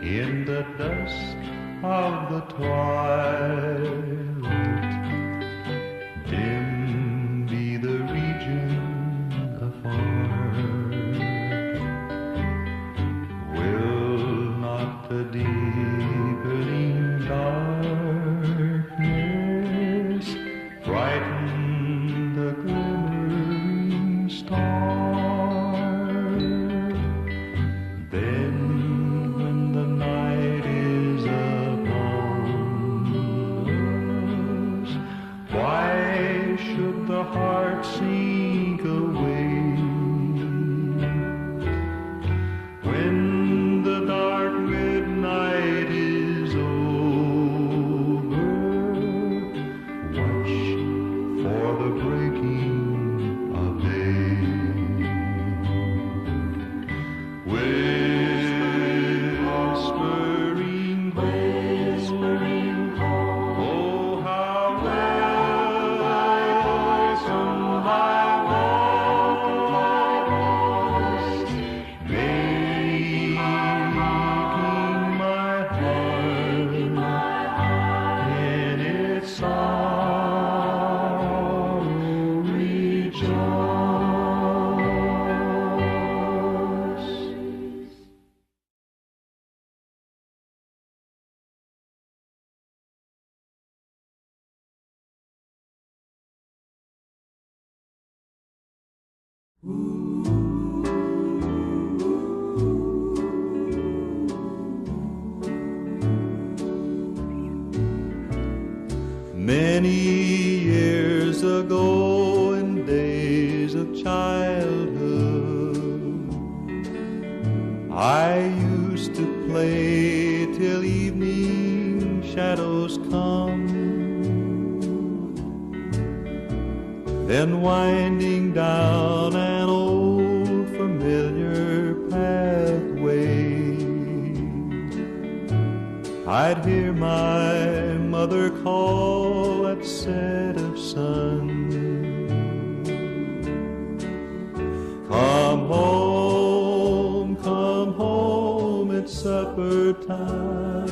in the dusk of the twilight dim be the region afar, will not the deepening darkness brighten the glimmering star? Then when the night is upon Many years ago, in days of childhood, I used to play till evening shadows come. Then winding down an old familiar pathway, I'd hear my mother call at set of sun. Come home, it's supper time.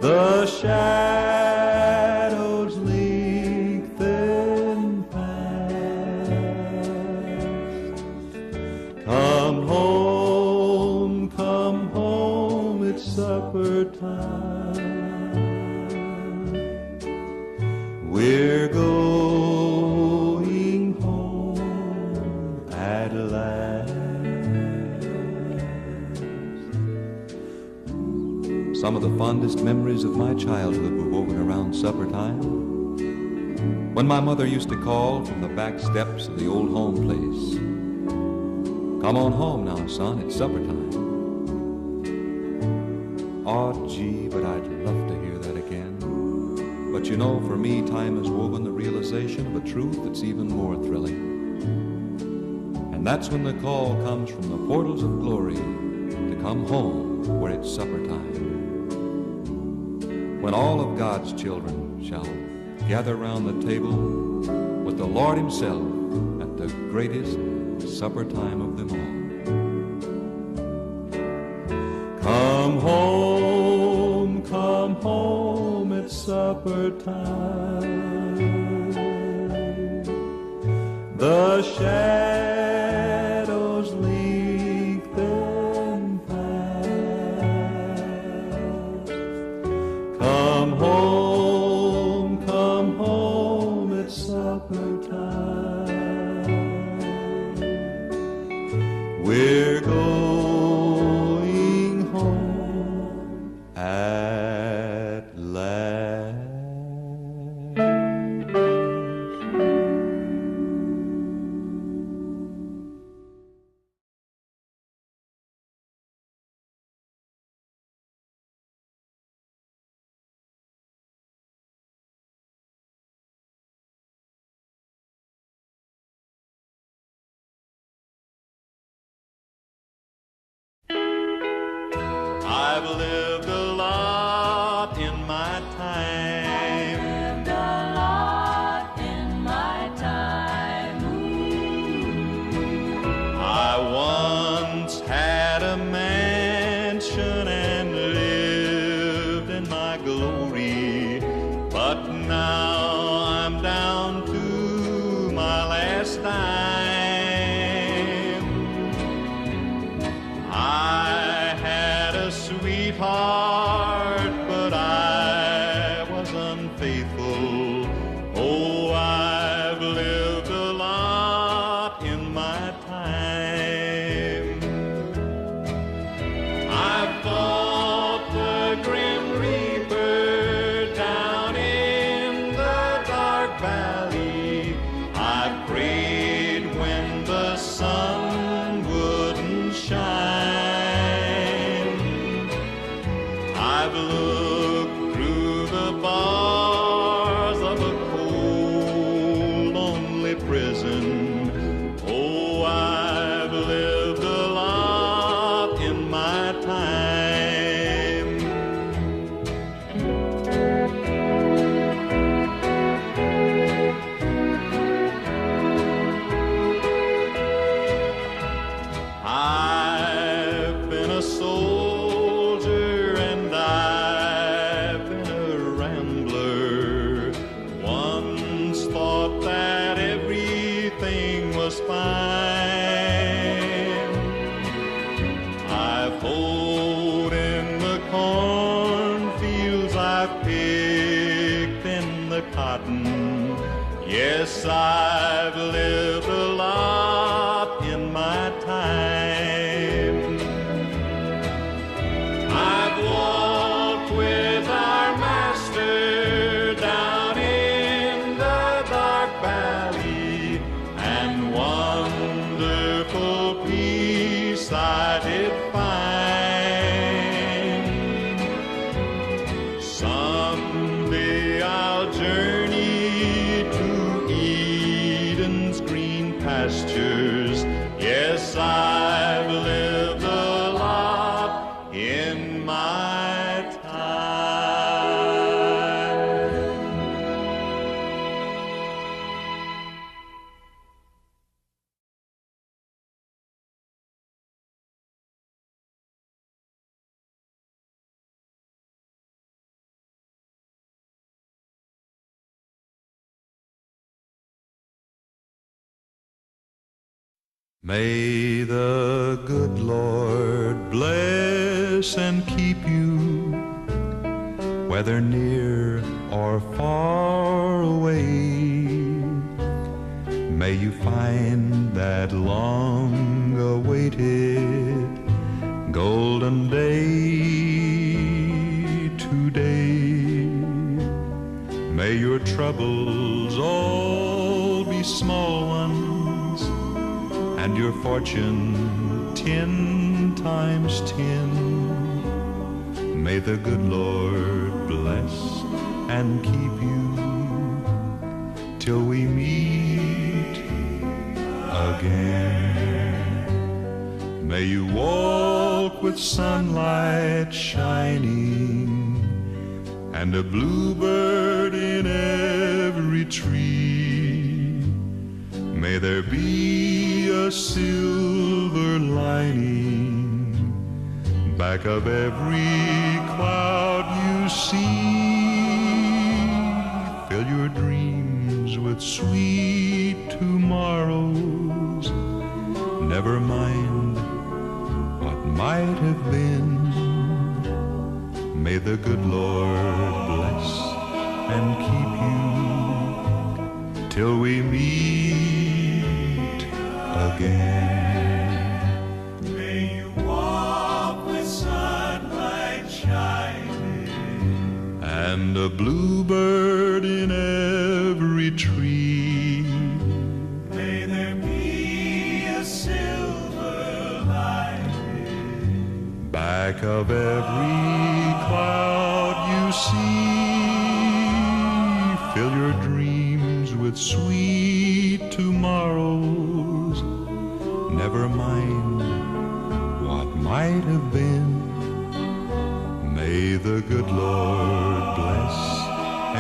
The shadows lengthen fast. Come home, it's supper time. We're going home at last. Some of the fondest memories of my childhood were woven around supper time, when my mother used to call from the back steps of the old home place. Come on home now, son, it's supper time. Oh, gee, but I'd love to hear that again. But you know, for me, time has woven the realization of a truth that's even more thrilling. And that's when the call comes from the portals of glory to come home where it's supper time. When all of God's children shall gather round the table with the Lord himself at the greatest supper time of them all. Come home, it's supper time. The shadows lengthen fast. Come home, it's supper time. We're going home at last. I've lived a lot in my time. I've lived a lot in my time. I once had a mansion and lived in my glory, but now I'm down to my last dime. Sweetheart, but I was unfaithful. Oh, I've lived a lot in my time. I've fought the grim reaper down in the dark valley. I prayed when the sun wouldn't shine. I've looked through the bars of a cold, lonely prison. Oh, I've lived a lot in my time. I've been a soldier and I Yes, I've lived a lot in my time. I've walked with our Master down in the dark valley, and wonderful peace I did find. Someday I'll journey to Eden's green pastures. Yes, I've lived a lot in my time. May the good Lord bless and keep you, whether near or far away. May you find that long-awaited golden day today. May your troubles all be small ones, and your fortune 10 times 10. May the good Lord bless and keep you till we meet again. May you walk with sunlight shining and a bluebird in every tree. May there be a silver lining back of every cloud you see. Fill your dreams with sweet tomorrows. Never mind what might have been. May the good Lord bless and keep you till we meet again. May you walk with sunlight shining And a bluebird in every tree. May there be a silver lining Back of every cloud you see. Fill your dreams with sweet tomorrows. Never mind what might have been. May the good Lord bless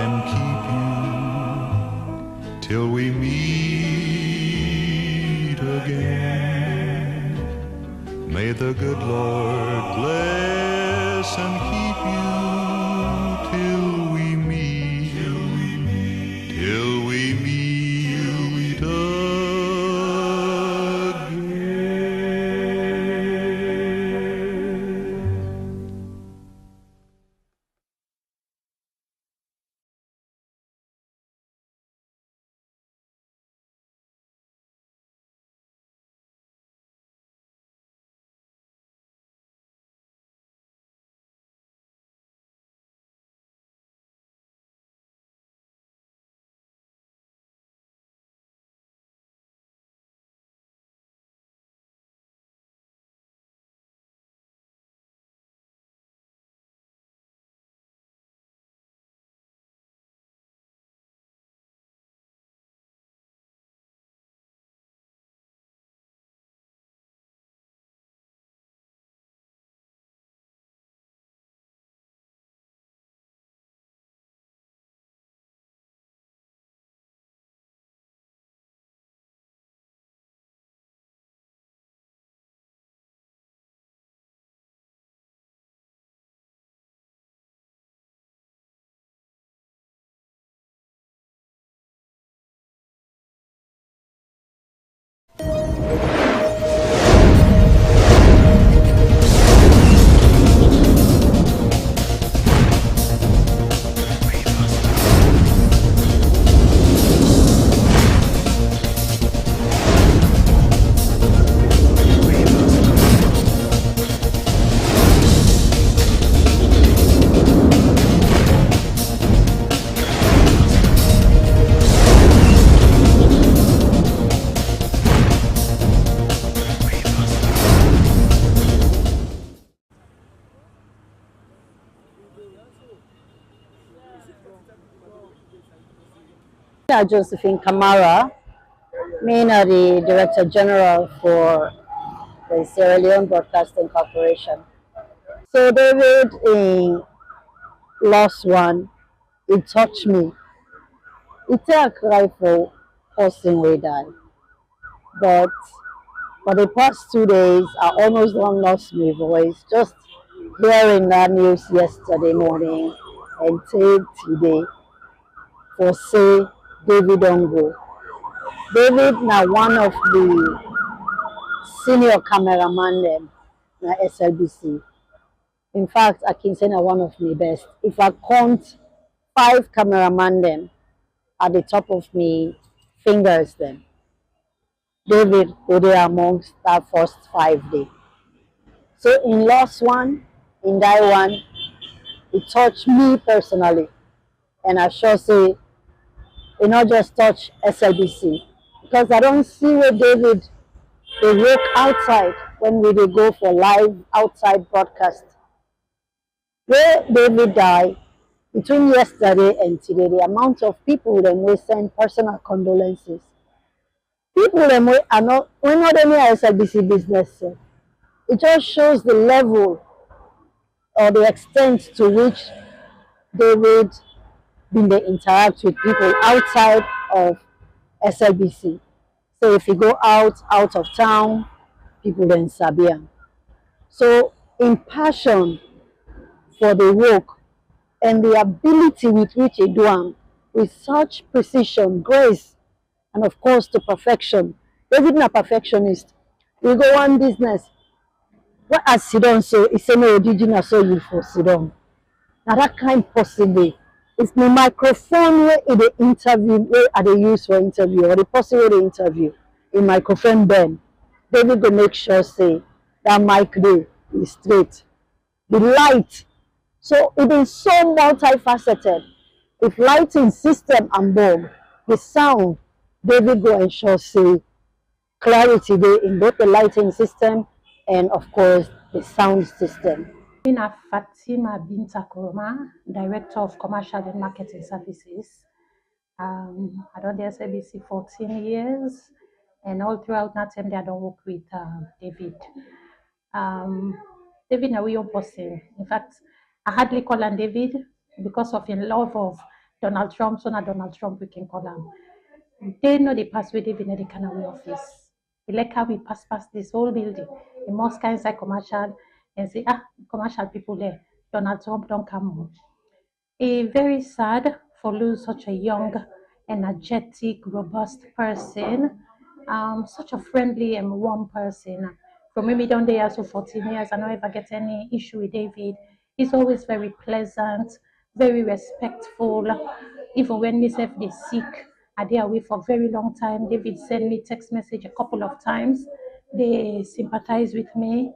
and keep you till we meet again. May the good Lord bless and keep you till we meet, till we meet Josephine Kamara, me na the Director General for the Sierra Leone Broadcasting Corporation. So David, in last one, it touched me. It's a cry for person we die. But for the past 2 days, I almost don't lost my voice. Just hearing that news yesterday morning and today for say David Ongo. David now one of the senior cameraman them na SLBC. In fact, I can say na one of my best. If I count 5 cameraman them at the top of me fingers them, David go there amongst that first 5 days. So in last one, in that one, it touched me personally. And I sure say it not just touch SLBC. Because I don't see where David they work outside when we dey go for live outside broadcast. Where David died, between yesterday and today, the amount of people them will send personal condolences. People them are not we're not any SLBC business. It just shows the level or the extent to which David been they interact with people outside of SLBC. So if you go out of town, people then sabi am. So in passion for the work and the ability with which he do am, with such precision, grace, and of course to perfection. David na perfectionist. We go one business. What as sit down so he say no original so you for sit down. Now that kind possible. It's the microphone where in the interview where are they use for interview or the person where they interview in microphone then David go make sure say that mic there is straight. The light, so it is so multifaceted. If lighting system and bulb, the sound, David go ensure say clarity there in both the lighting system and of course the sound system. Ina Fatima Binta Kuroma, Director of Commercial and Marketing Services. I done the SABC 14 years, and all throughout that time, I don't work with David. David na we person. In fact, I hardly call him David because of in love of Donald Trump, so not Donald Trump we can call him. They know the pass with David in the Canary office. They like how we pass this whole building. The most kind inside commercial and say, commercial people there, Donald Trump don't come home. Very sad for lose such a young, energetic, robust person, such a friendly and warm person. For me, down there so 14 years, I don't ever get any issue with David. He's always very pleasant, very respectful. Even when myself they sick, I dey away for a very long time. David sent me text message a couple of times. They sympathize with me.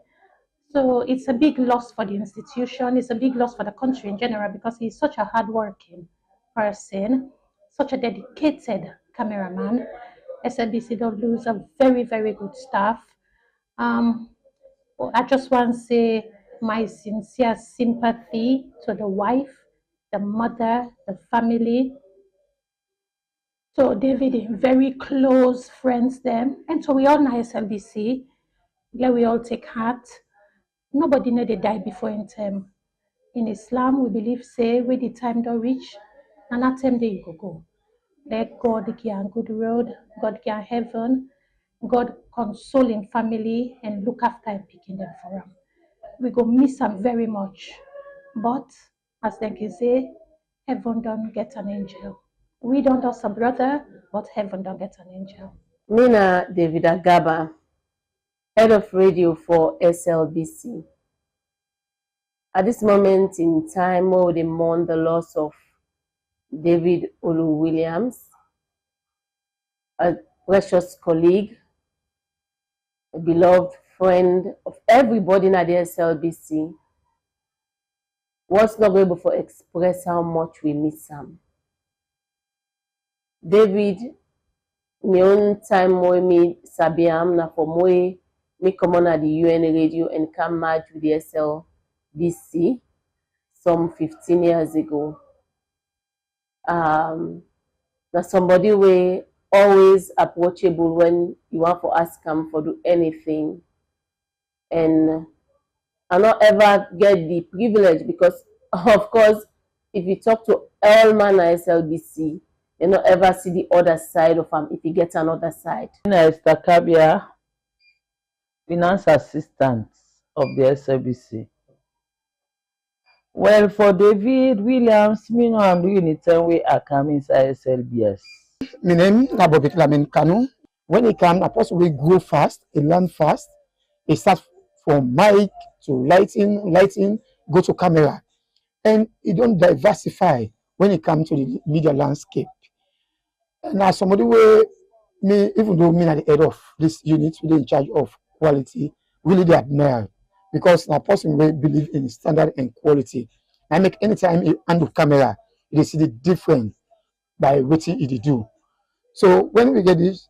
So it's a big loss for the institution. It's a big loss for the country in general because he's such a hardworking person, such a dedicated cameraman. SLBC don't lose a very, very good staff. I just want to say my sincere sympathy to the wife, the mother, the family. So David, very close friends them. And so we all know SLBC. Let we all take heart. Nobody know they die before in time. In Islam, we believe say when the time don't reach, and that time they go. Let God give a good road, God give heaven, God consoling family and look after and picking them for them. We go miss them very much. But as they can say, heaven don't get an angel. We don't have a brother, but heaven don't get an angel. Mina David Agaba, Head of Radio for SLBC. At this moment in time, we will mourn the loss of David Olu Williams, a precious colleague, a beloved friend of everybody in the SLBC. Was not able to express how much we miss him. David, my own time when me sabiam na for me come on at the UN radio and come match with the SLBC some 15 years ago. Na somebody wey always approachable when you want to ask am for do anything, and I not ever get the privilege because of course if you talk to all manner SLBC, you not ever see the other side of am if you get another side. Esther Kabia, finance assistant of the SLBC. Well, for David Williams, me know I'm doing it same way I come inside SLBS. My name is Bobby Lamin Kanu. When he come, a person will grow fast, he learn fast. He start from mic to lighting, go to camera. And he don't diversify when it comes to the media landscape. And as somebody where me, even though me at the head of this unit, really in charge of quality, really they admire. Because a person will believe in standard and quality. I make anytime he handle camera, they see the difference by what he do. So when we get this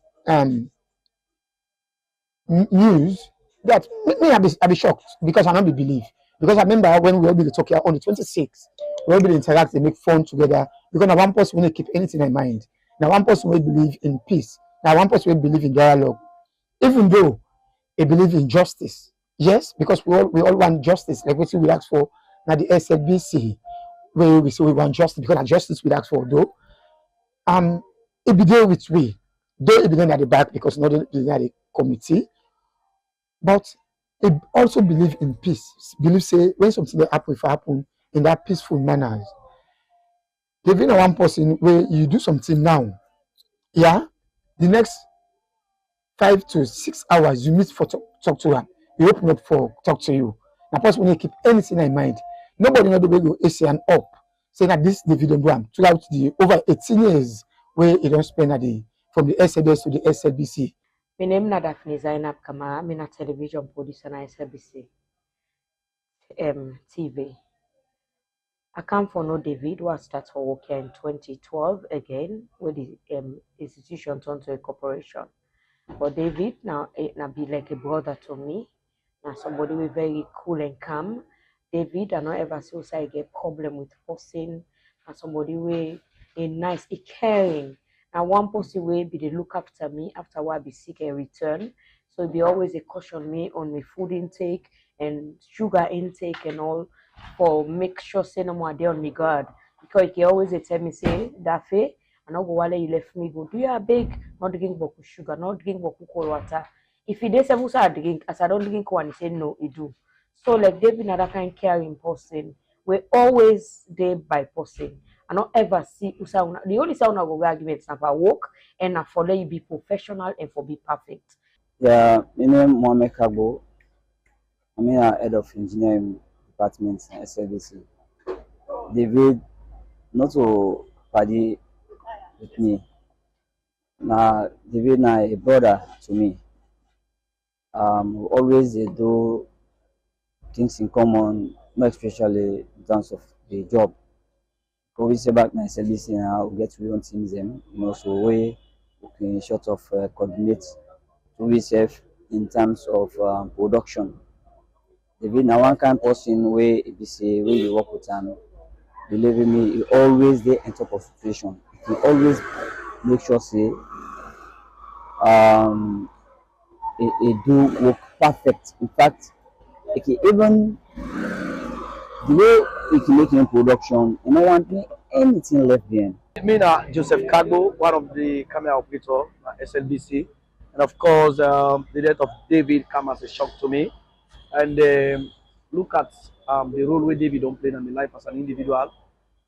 news, that me I be shocked because I don't believe. Because I remember when we all be talking on the 26th, we all be interact and make fun together. Because now one person will keep anything in mind. Now one person will believe in peace. Now one person will believe in dialogue. Even though they believe in justice. Yes, because we all want justice. Like what we ask for now the SLBC, where we say we want justice because justice we ask for though. It be there with we. Though it be there at the back because not at the committee. But it also believe in peace. Believe say when something that happen in that peaceful manner. There's been one person where you do something now, yeah, the next 5 to 6 hours you meet for talk to her. You open up for talk to you. Now person when you keep anything in mind. Nobody know the way you AC and up. Saying that this David Mbram throughout the over 18 years where he don't spend at the from the SBS to the SLBC. My name is Daphne Zainab Kamara. I'm a television producer at SLBC TV. I come for no David who started for work here in 2012 again with the institution turned to a corporation. But David now be like a brother to me. Now somebody we very cool and calm. David I not ever see I get problem with person. And somebody we a nice, a caring. Now one person will be the look after me after I be sick and return. So it be always a caution me on my food intake and sugar intake and all for make sure say no more there on me guard. Because he always tell me say Dafe, I know go while you left me go. Do you a big not drink boku sugar, not drink boku cold water. If he does I drink, as I don't drink one, he say no, he do. So like David another kind caring person. We always there by person. I don't ever see Usauna. The only sound I go argument is about work and for let you be professional and for be perfect. Yeah, my name is Mohamed Kagbo. I'm a head of engineering department in SLBC. David, not to party with me. Now, David now a brother to me. We always do things in common, more especially in terms of the job. We say back in SLBC now, we get to own teams them, so we can sort of coordinate to ourselves in terms of production. David now one kind of person where if you say when you work with him, believe me, he always there on top of situation. He always make sure say he do work perfect. In fact, even the way he can make in production, you know want anything left behind. Me na Joseph Kagbo, one of the camera operator at SLBC, and of course the death of David came as a shock to me. And look at the role where David don't play in my life as an individual.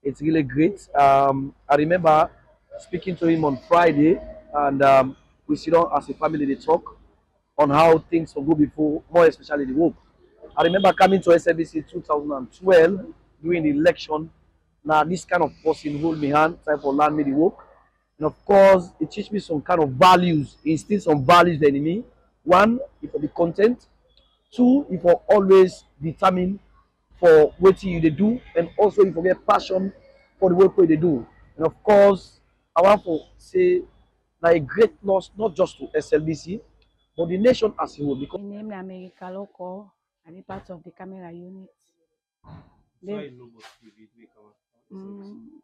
It's really great. I remember speaking to him on Friday, and we sit down as a family to talk on how things will go before, more especially the work. I remember coming to SLBC 2012 during the election. Now this kind of person hold me hand, try for learn me the work. And of course, it teach me some kind of values, instill some values in me. One, if I be content. Two, if I always determined for what you they do, and also if I get passion for the work they do. And of course, I want to say that a great loss not just to SLBC, but the nation as a whole. Because my name is America Loco, I'm part of the camera unit.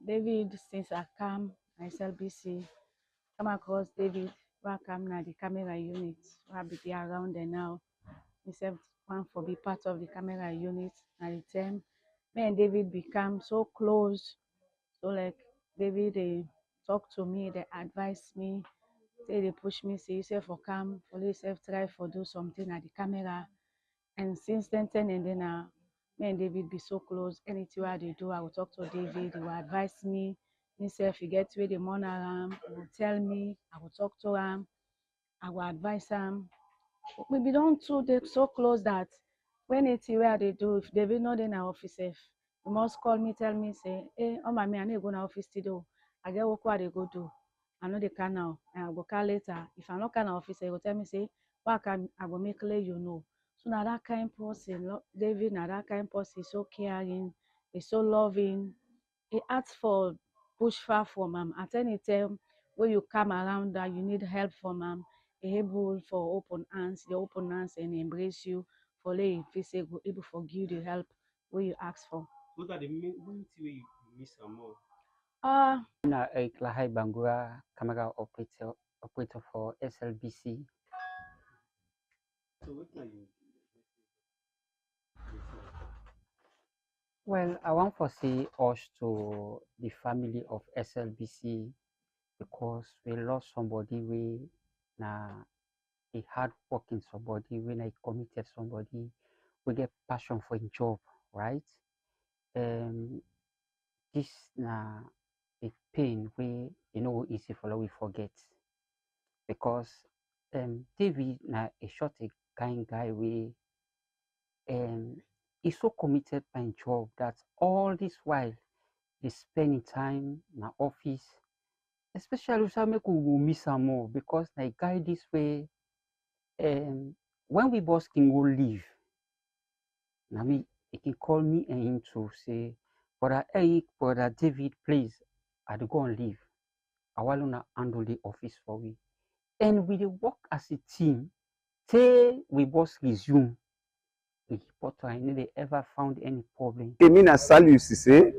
David, since I come SLBC, come across David, where I come now the camera unit, where I be around there now. Myself want for be part of the camera unit. At the time, me and David become so close. So like David, they talk to me, they advise me, they push me, say yourself for come, for yourself try for do something at the camera. And since then, and then me and David be so close. Anything I they do, I will talk to David. He will advise me. Himself, he get where the money he will tell me. I will talk to him. I will advise him. We be done too. They're so close that when it's where they do, if David not in our office, he must call me, tell me, say, hey, oh my man, I need to go to office today. I get what they go do. I know they can now. And I go call later. If I'm not can office, he will tell me, say, what can I will make let you know. So now that kind of person, David, now that kind of person is so caring, is so loving. He asks for push far from him. At any time when you come around that you need help from him, he able for open hands, and embrace you for lay physical able for give the help where you ask for. What are the main things you miss more? Na Lahai Bangura, camera operator for SLBC. So what are you? Well, I want to say us to the family of SLBC because we lost somebody we a hard working somebody when I committed somebody we get passion for a job, right? This na a pain we easy for we forget because David na a short a kind guy we he's so committed by job that all this while he's spending time in the office, especially make we miss him more because na guy this way when we boss can go leave, now me he can call me and him to say, brother Eric, brother David, please, I do go and leave. I want to handle the office for we. And we work as a team till we boss resume. But I never ever found any problem. I mean, as Sal used to say,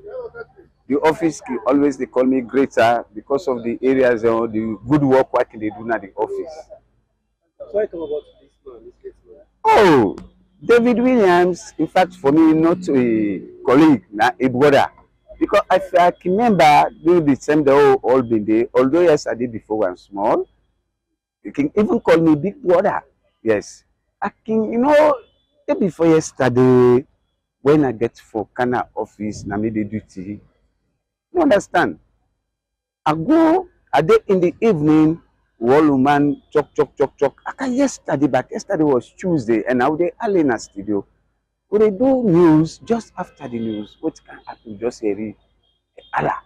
the office always they call me greater because of the areas or the good work they do at the office. So I talk about this man, this case man. Oh, David Williams, in fact, for me, not a colleague, not a brother. Because I can remember during the same day all been there, although yes, I did before I'm small. You can even call me big brother. Yes. I can, day before yesterday, when I get for Kana office, na me the duty. You understand? I go, I did in the evening, wall man, chok. Yesterday, but yesterday was Tuesday, and now they are in a studio. When they do news, just after the news, what can happen? Just hear Allah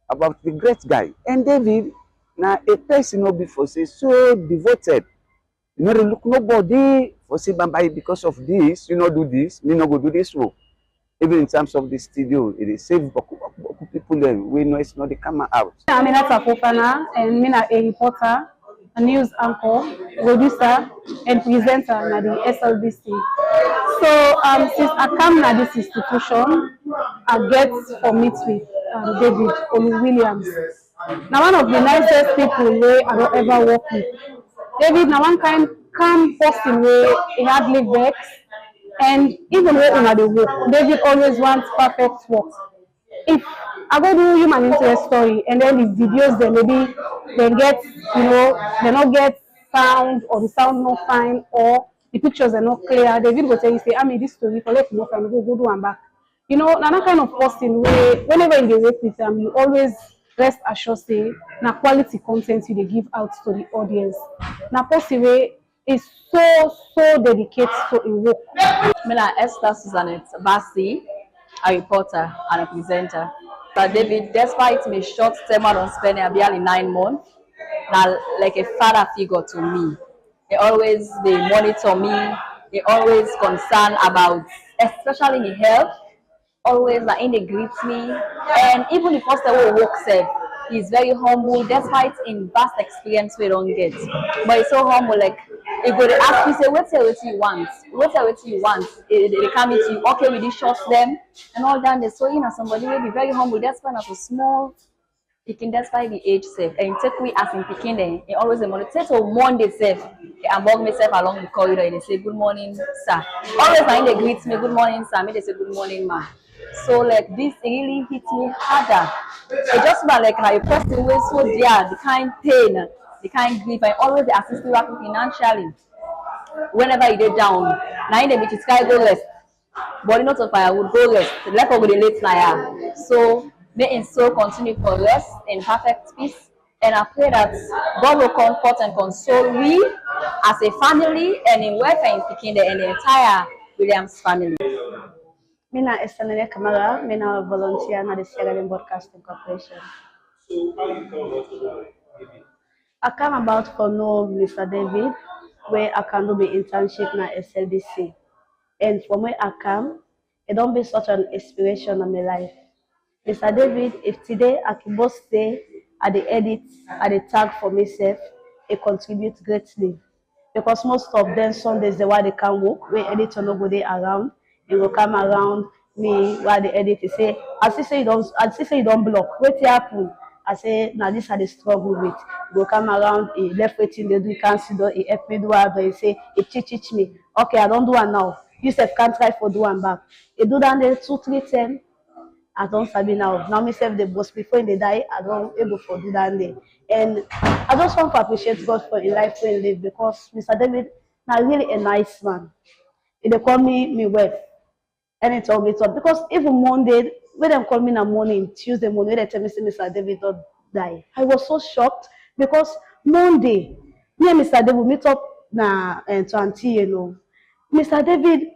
about the great guy. And David, now a person will be for say so devoted. You know, they look nobody for say Bambai because of this, do this, me not go do this work. Even in terms of the studio, it is save people there. We know it's not the camera out. I'm Aminata Fofana, and I'm a reporter, a news anchor, producer, and presenter at the SLBC. So since I come to this institution, I get to meet with David Williams. Now one of the nicest people I don't ever work with. David now one kind calm person where he hardly vex, and even when they work, David always wants perfect work. If I go do human interest story and then the videos then maybe they get they not get sound or the sound not fine or the pictures are not clear, David will tell you say I made this story for let me go do and back. Another kind of person where whenever you work with them you always rest assured say na quality content you they give out to the audience. Na person way is so dedicated to his work. Mina Esther Susanette Bassi, a reporter and a presenter. But David, despite my short term on spending barely 9 months, now like a father figure to me. They always monitor me. They always concerned about, especially in health. Always they greet me, and even the first time we work said he's very humble despite in vast experience we don't get. But he's so humble, like If they ask you, say, what you want? What you want? They come into you, okay, with these shots them and all that. They so you know somebody will be very humble. That's kind of a small picking, that's why the age safe. And take we as in picking them, it always a monitor to Monday safe. I bug myself along the corridor and they say good morning, sir. Always when they greet me, good morning, sir. Me they say good morning, ma. So like this really hits me harder. It just about like how a person was so dear, the kind pain, the kind grief, I always assist you financially. Whenever you get down, now in the beach, sky go less. Body not of fire would go less. The left over the late flyer. So may in soul continue for rest in perfect peace. And I pray that God will comfort and console we as a family and in welfare in picking the entire Williams family. Mina Estanene Kamara, Mina volunteer na the Sierra Leone Broadcasting Corporation. So how you come about David? I come about for know Mr. David, where I can do my internship na SLBC. And from where I come, it don't be such an inspiration in my life. Mr. David, if today I can both stay at the edit, at the tag for myself, it contributes greatly. Because most of them Sundays, the why they can't work, where editor no go there around, it will come around me while the editor say, I say you don't block. What happen? I say, now this are the struggle with. Go come around, he left waiting, they do cancel, he help me do it, but he say, he teach me. Okay, I don't do it now. You said can't try for do one back. He do that there 2-3 times. I don't sabi now. Now myself the boss before they die, I don't able for do that day. And I just want to appreciate God for a life we live because Mr. David now really a nice man. They call me wife. And it's always up because even Monday, when they call me in the morning, Tuesday morning, they tell me Mr. David don't die. I was so shocked because Monday, me and Mr. David meet up na 20, you know. Mr. David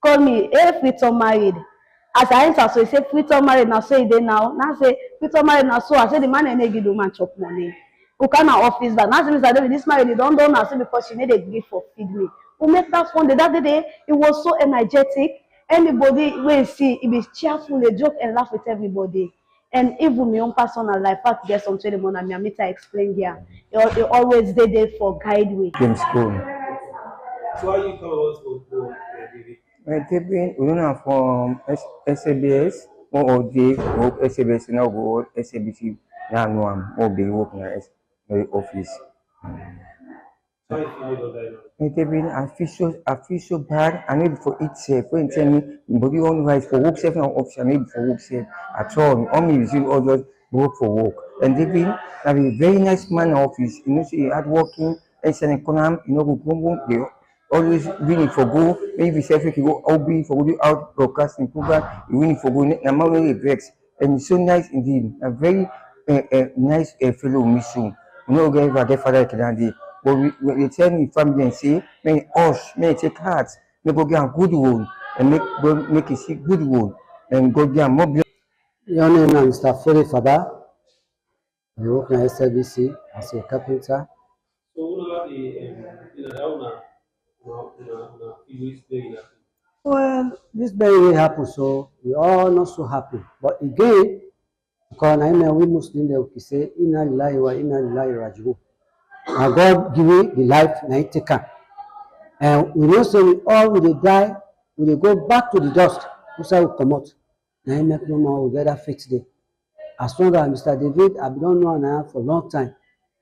called me, hey, Freeton married. As I answer, so he said, Freeton married, now so he did now. Now I say, Freeton married, now so I said, the man and give the man chop money. Who come out office, but now Mr. David, this married, they don't now say because she need a gift for feed me. Who make that one day, that day, it was so energetic. Anybody will see, it be cheerful, they joke and laugh with everybody. And even my own personal life, I have to get some training on me, I explain here. They always there for guide me. So how you come about David? We don't have from SABS or OJ or SABS now go SABC now no am or be work na office. How you feel about that? I feel so bad. I need for it safe. When tell me body on rise for work safe now office, I need for work safe at all. Only receive orders work for work. And David, I be a very nice man in office. You know, say hard working, and send economy, you know, go always winning for go. Maybe self you go out be for go out broadcasting program. You winning for go. Na man really vex, and it's so nice indeed. A very nice fellow mission. You know, guys, I get father can but we tell me family and say, may us, may take heart, may go get a good one, and make it see good one, and go get more. Your name is Mr. Fere Faba. I work in SLBC as a carpenter. Well, this very happen, so we all not so happy. But again, because we Muslim, they say, Inna lillahi wa inna ilaihi raji'un. Now God give you the life, now it take care. And we know say we all will die, we will go back to the dust. We say we come out. Now make no more, we get that fixed day. As long as Mr. David, I don't know now for a long time.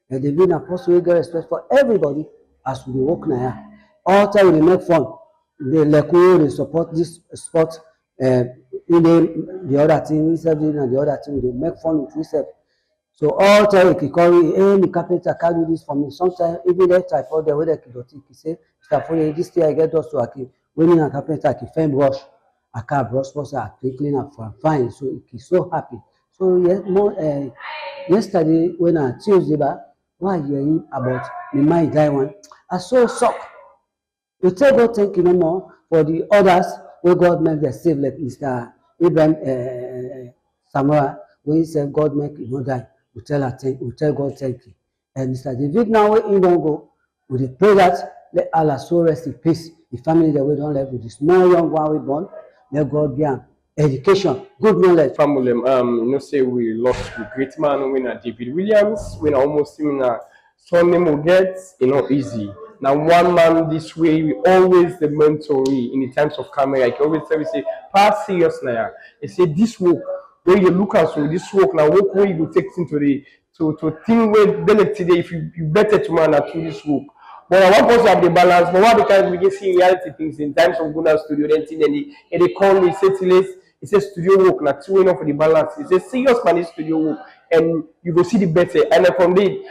And David and Apostle will get respect for everybody as we work now. All time we make fun. They support this sport, the other team, and the other team, they make fun with themselves. So all time he call me, hey, the carpenter can do this for me. Sometimes even that I for the way they say, Mr. Foley, this day I get us to a winning a carpenter, I can brush. I can't brush for I clean up for fine. So he's so happy. So yesterday when I Tuesday back, why you hearing about me my die one? I so shocked. We tell God thank you no more for the others where God make them save like Mr. Abraham Samuel, when he said God make him not die. We tell God thank you. And Mr. David now where he don't go, we pray that let Allah so rest in peace. The family that we don't live with the small young one we born, let God give him education, good knowledge. Family, you know, say we lost the great man when David Williams, when almost similar son name will get, you know, easy. Now one man this way, we always the mentor in the times of camera. Like always tell me say, pass serious now. He say this work where you look at so this work now work where you go take into the to think where better today if you better tomorrow to this work. But I want us to have the balance. But what because we can see reality things in times of good studio, then thing and they call me say till it says studio work, not two enough for the balance. It says serious man is studio work, and you go see the better. And then from the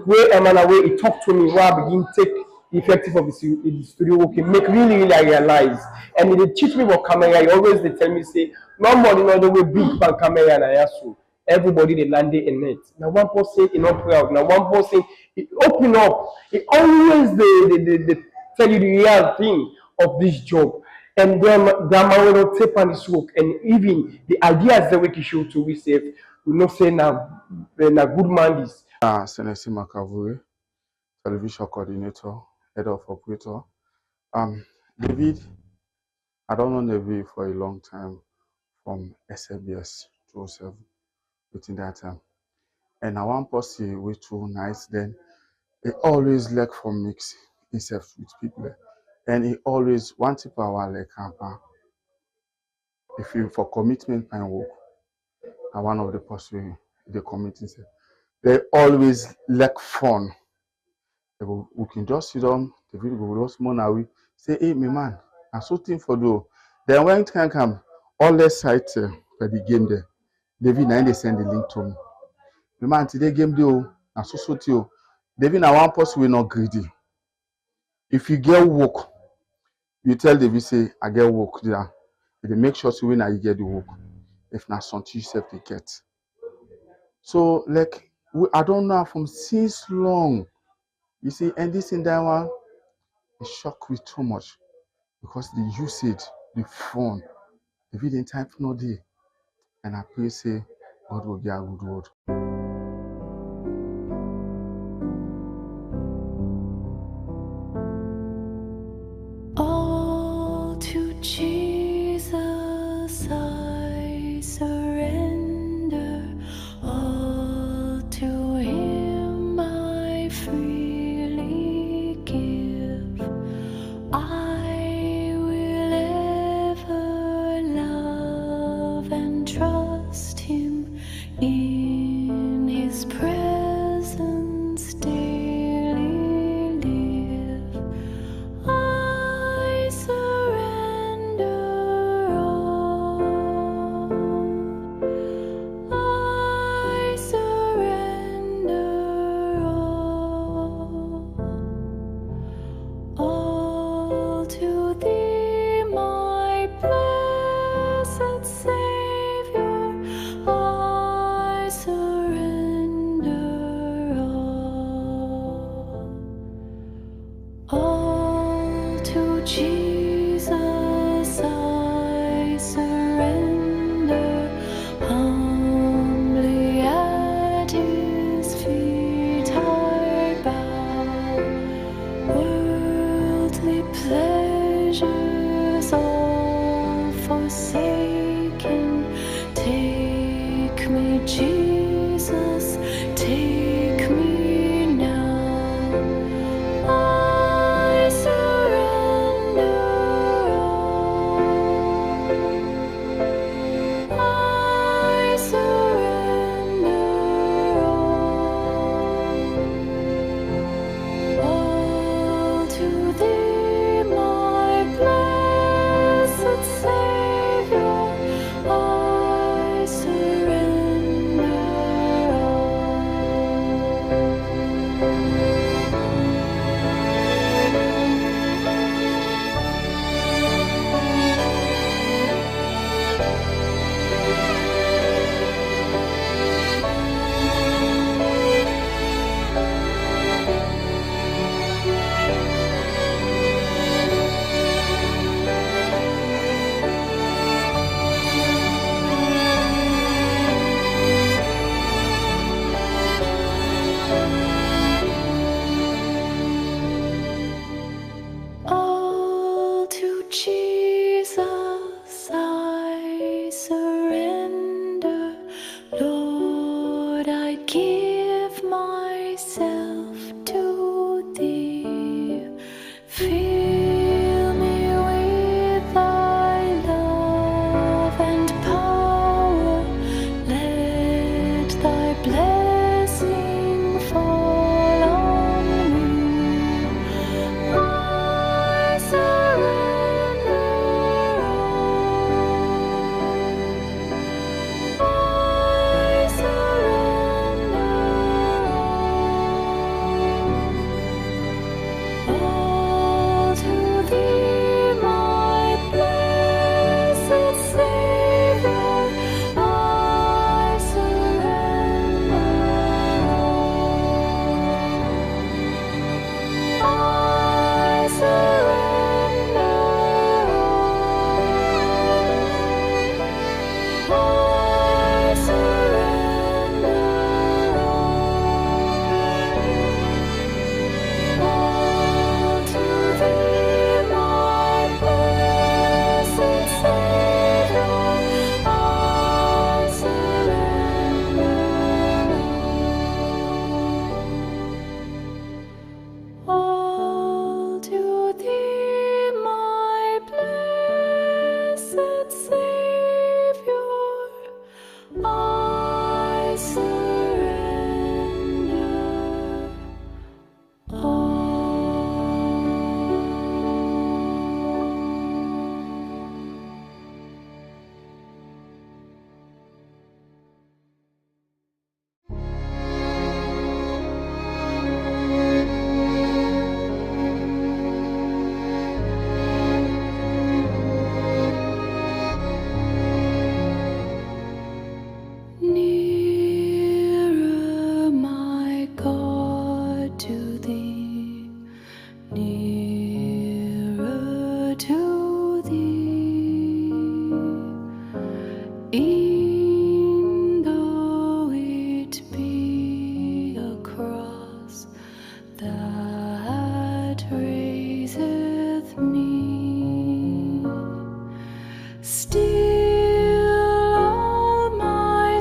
way Emmanuel way he talked to me, where I begin take the effective of the studio work, it make really I realize. And they teach me about camera. He always they tell me say, nobody know the way big pan camera and I ask you. Everybody they landed in it. Now one person is not proud. Now one person it open up. It always they tell you the real thing of this job. And then grandma will take on this work. And even the ideas that we can show to we say, we not say now good man is. Senesi Makavure, television coordinator, head of operator. David, I don't know David for a long time from SLBS 207. Within that time, and I want posse with too nice. Then he always like for mix himself with people, and he always want to power like camper. If you for commitment and work, and one of the posse they commit himself. They always like fun. We can just sit down, the video go just more now. We say, hey, my man, I saw thing for do. Then when it can come, all the sites for the game there. David now they send the link to me. The man today game deal and so too. David now one person will not greedy. If you get work, you tell David say I get work there. They make sure so when you get the work. If not something yourself they get. So like I don't know from since long. You see, and this in that one it shocked me too much because the usage, the phone, the video type no day. And I pray say God will be a good word. All to Jesus I surrender, all to Him I freely give. I will ever love and trust Him in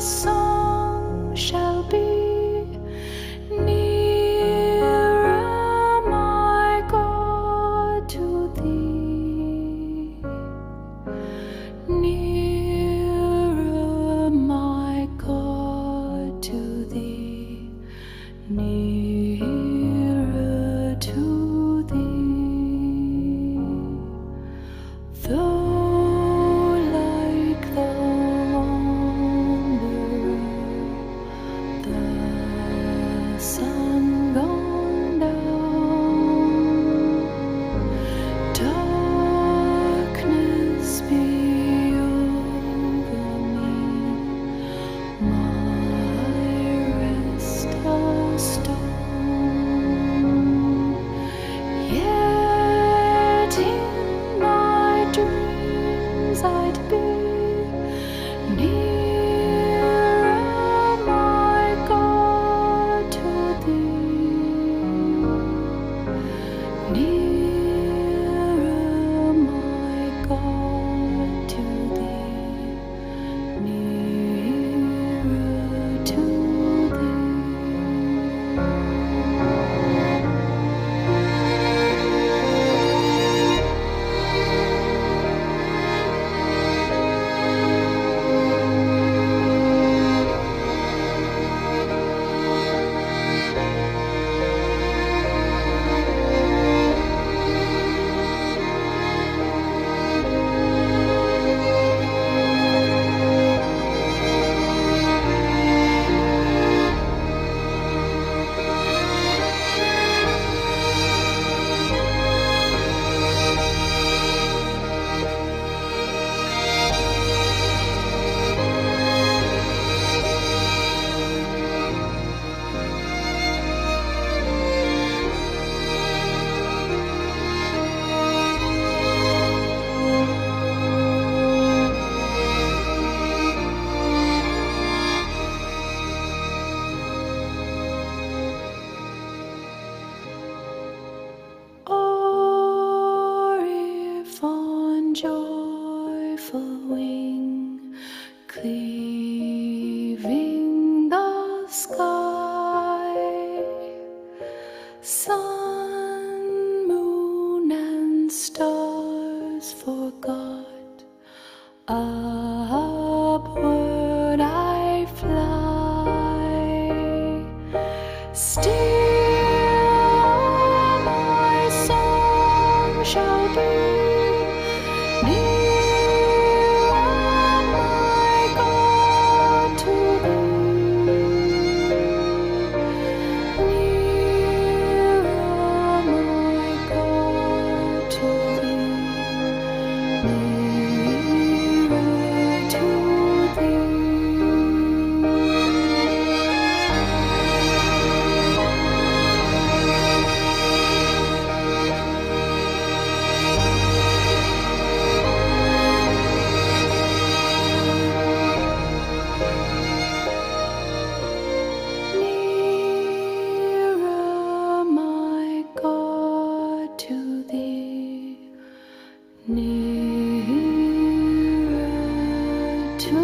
song shall be nearer, my God, to thee. Nearer, my God, to thee. Nearer to thee. Though like the wanderer, the sun gone down, darkness be over me, my rest a stone. Yet in my dreams I'd be nearer, my God, to thee. Nearer, my God, to thee. Nearer to thee. Or if on joyful wing, cleaving the sky, sun, moon, and stars forgot, upward I fly. Still my song shall be nearer, my God, to thee. Nearer, my God, to thee. Nearer to thee. Nearer, my God, to thee. Nearer to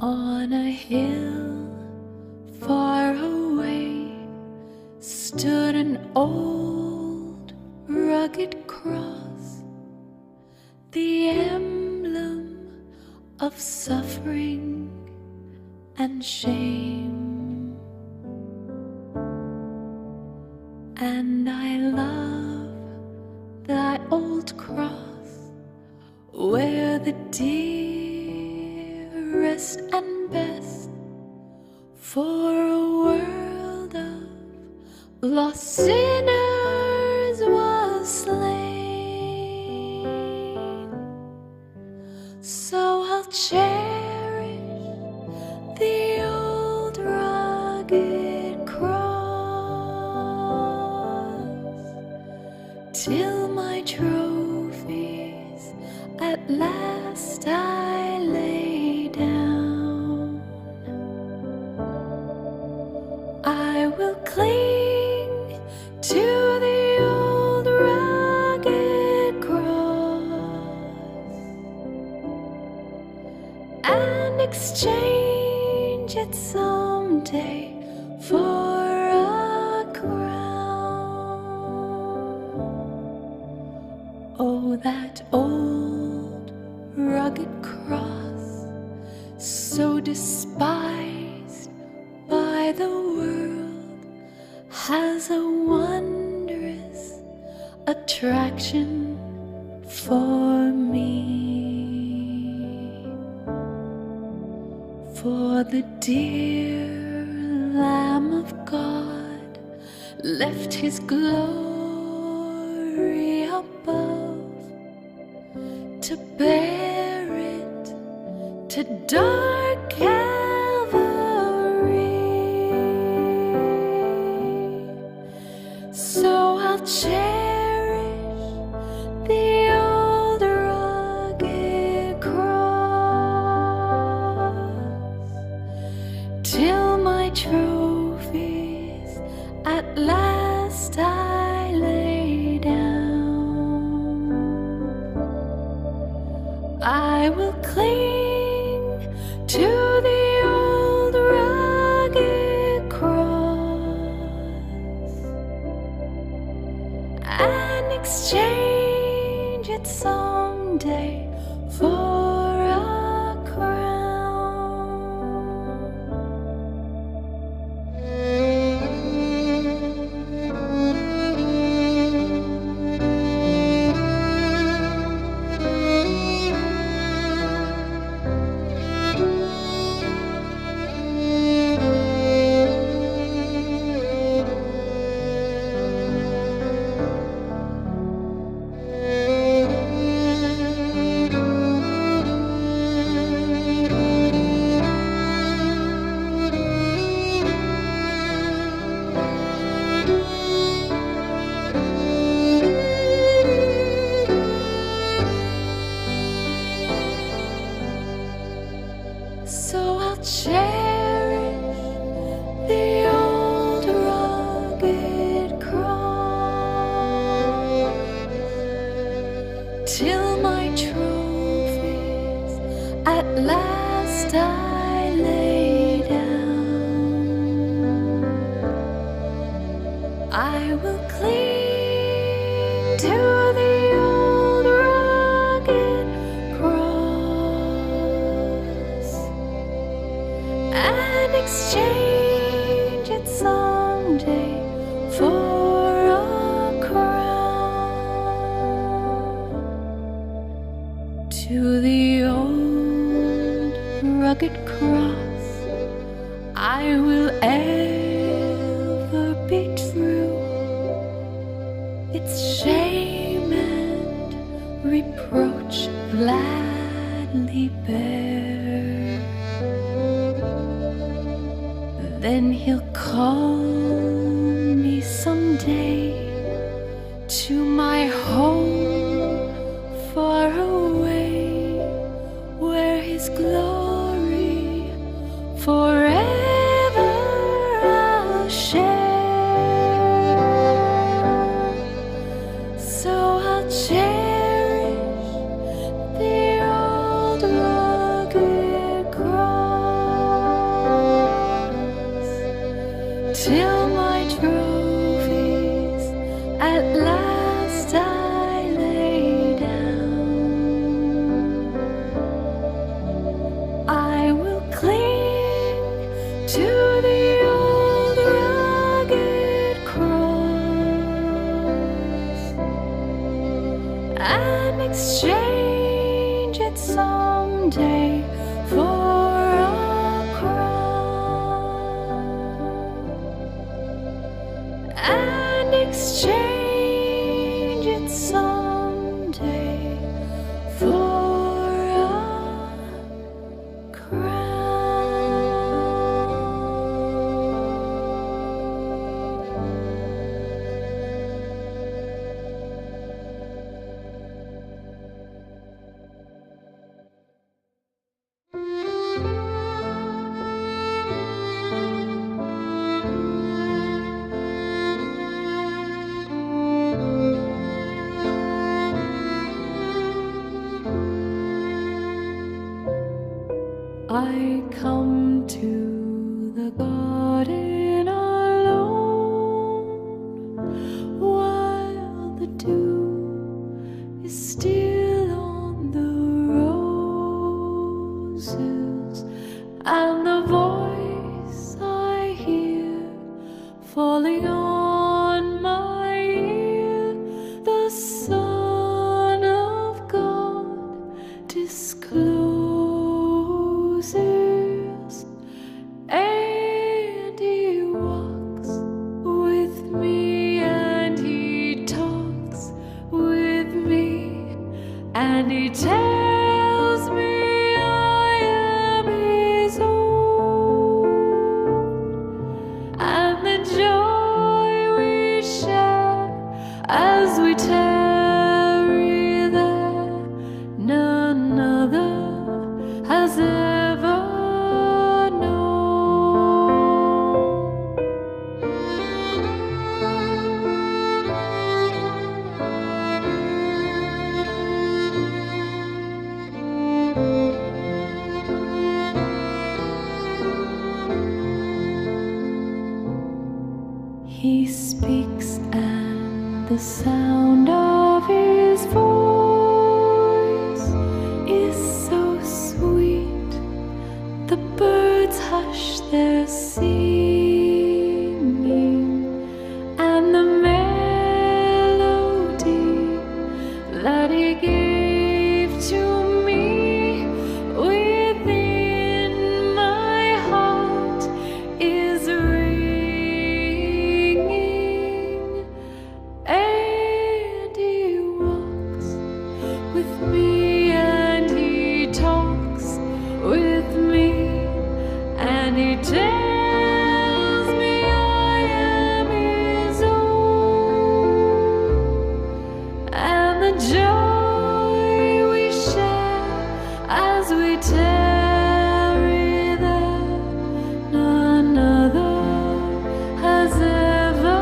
On a hill far away stood an old rugged cross, the emblem of suffering and shame. And I love that old cross where the dearest and best for a world of lost sinners was slain. So I'll cherish the old rugged cross till my trophies at last I lay down. I will cling to the old rugged cross and exchange it someday for a crown. Oh, that old rugged cross, so despised by the world, has a wondrous attraction for me. For the dear Lamb of God left his glory above to bear it to dark Calvary. So I'll cherish the old rugged cross till my trophies at last I lay down. I will cling to the old rugged cross and exchange it someday for a So I'll cherish the old rugged cross till my trophies at last I lay down. I will cling to the old rugged cross and exchange it someday for a crown. To the old rugged cross I will ever be true, its shame and reproach gladly bear. Then he'll call me someday to my home far away, where his glory forever I'll share. So I'll cherish the old rugged cross till my trophies at last I lay down. I will cling to the old rugged cross and exchange it someday for a crown, and exchange it someday for a I come to the garden alone while the dew is still on the roses, and the voice I hear falling on my ear, the Son of God discloses, and he walks with me, and he talks with me, and he tells me I am his own, and the joy we share as we tarry there, none other has ever He speaks, and the sound of his voice is so sweet. The birds hush their singing, and the melody that he gave to me within my heart is ringing, and he walks with me, and he talks with me, and he tells me I am his own, and the joy we share as we tarry there, none other has ever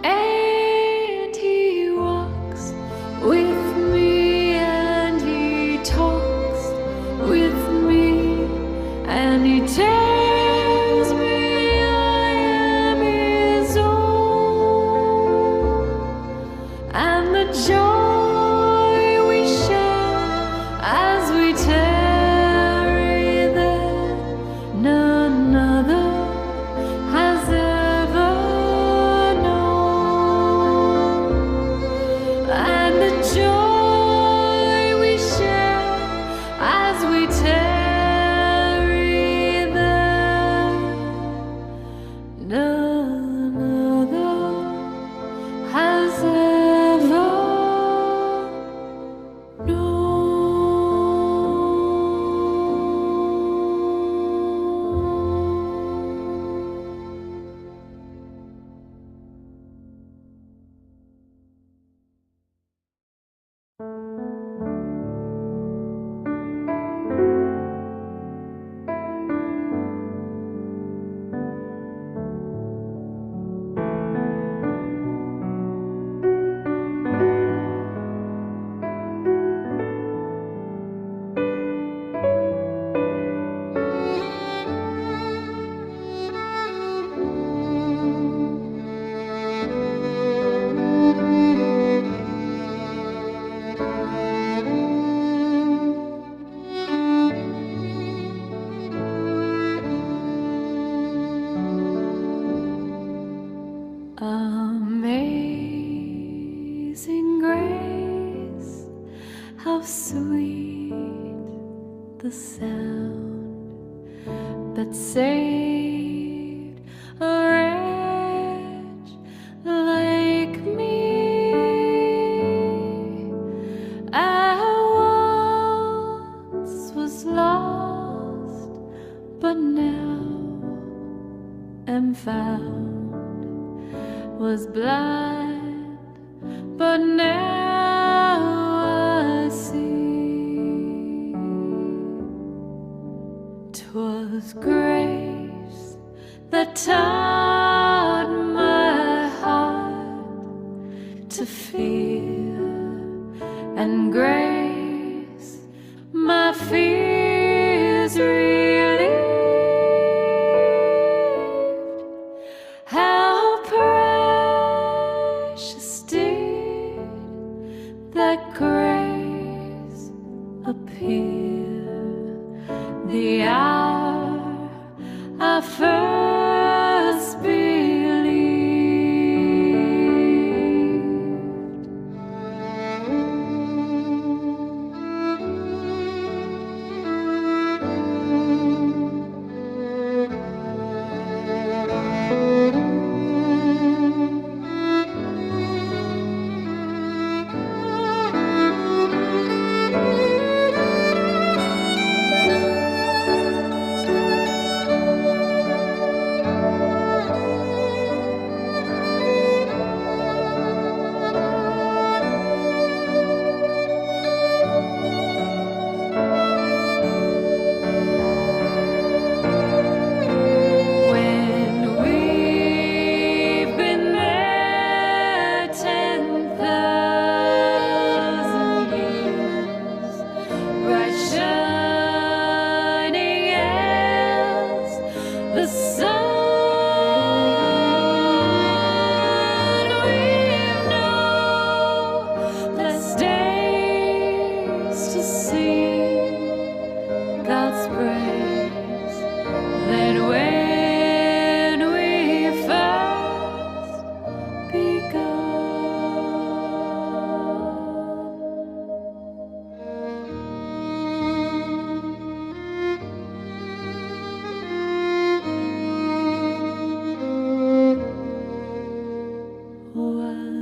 And he walks with me, and he talks with me, and he tells me I am his own, and the joy we share as we tarry there, none other has ever known, and the joy we share as we tarry there, none other has ever Amazing grace, how sweet the sound that saved a wretch like me. was blind, but now I see. 'Twas grace that taught my heart to fear, and grace my fears relieved. How precious did that grace appear the hour I first believed.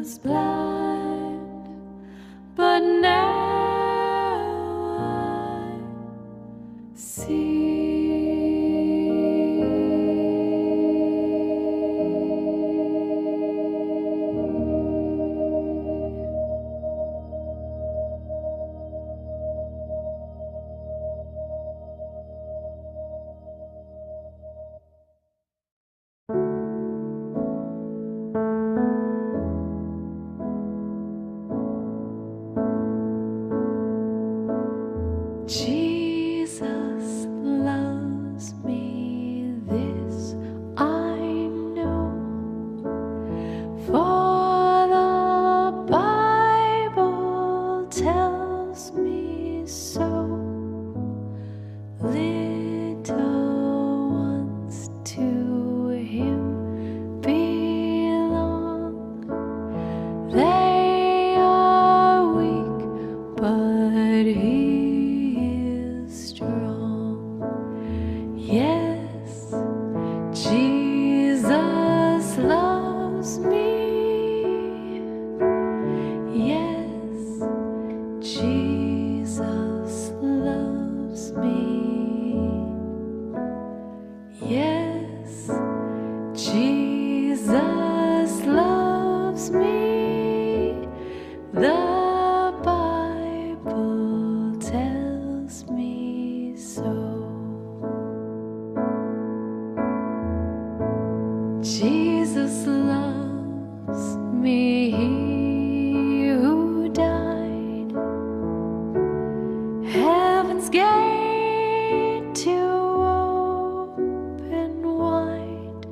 Was blind, but now I see. Jesus loves me, this I know, for the Bible tells me so. Little ones to Him belong. They are weak, but He strong. Yes, Jesus loves me. Yes, Jesus loves me. Yes, Jesus loves me. The Bible tells me so. Jesus loves me, He who died, heaven's gate to open wide.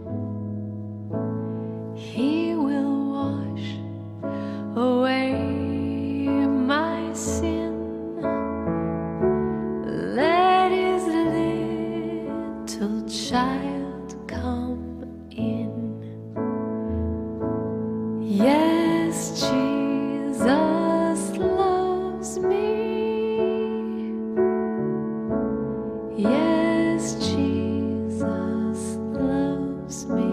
He will wash away my sin. Let His little child come in. Yes, Jesus loves me. Yes, Jesus loves me.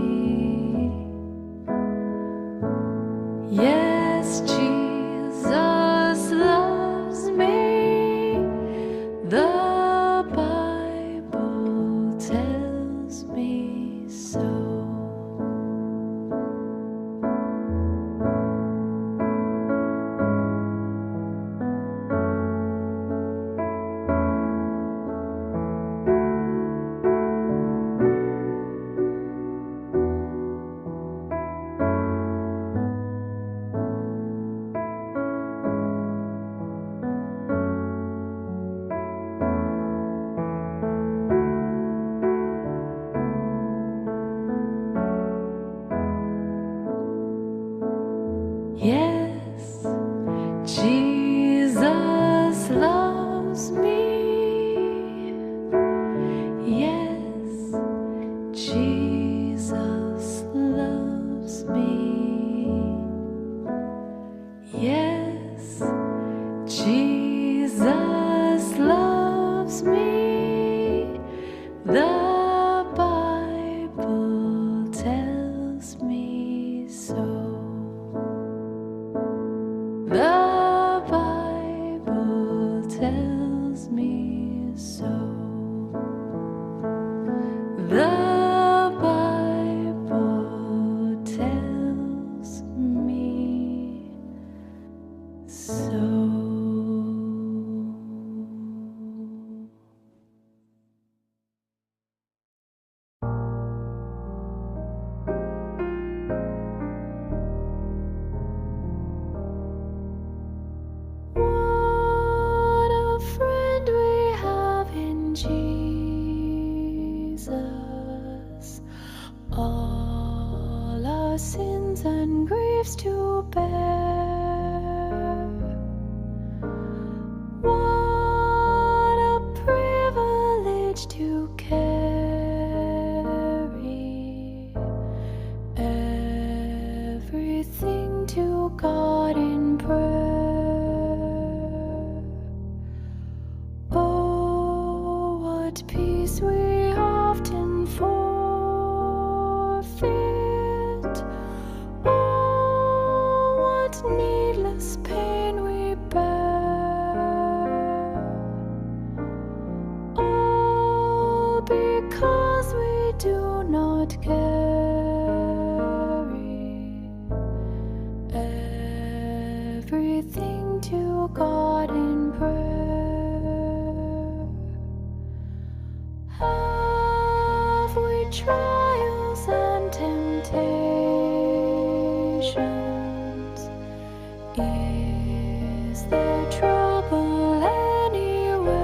Yes, Jesus loves me. The Bible tells me so. Yes, Jesus loves me. Yes, Jesus loves me. Yes, Jesus loves me. The Bible tells me so. The Bible tells me so. The Bible tells me so. What a friend we have in Jesus. All our sins and griefs to bear. What a privilege to carry everything to God in prayer. Oh, what peace we often forfeit. Oh, what needless pain we bear. All because we do not carry everything to God in prayer. Have we trials and temptations? Is there trouble anywhere?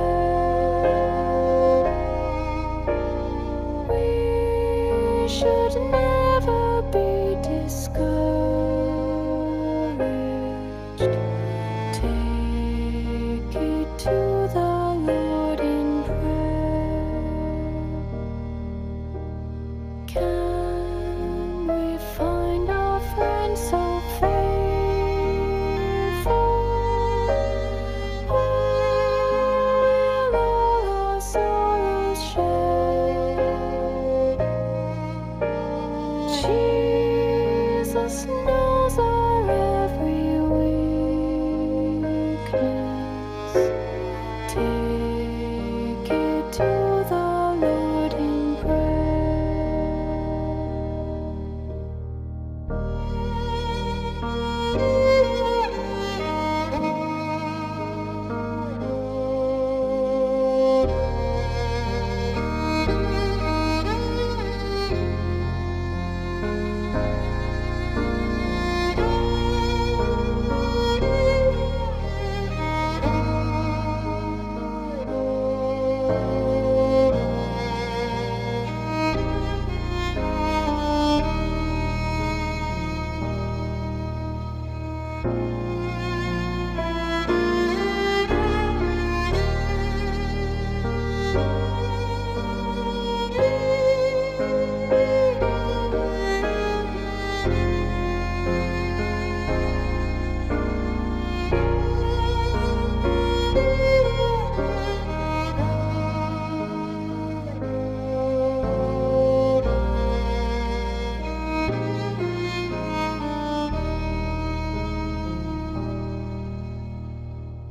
We should never be discouraged. Take it to the Lord in prayer. Can we find a friend so faithful? Who will all our sorrows share? Jesus knows our every weakness. Take it to the Lord in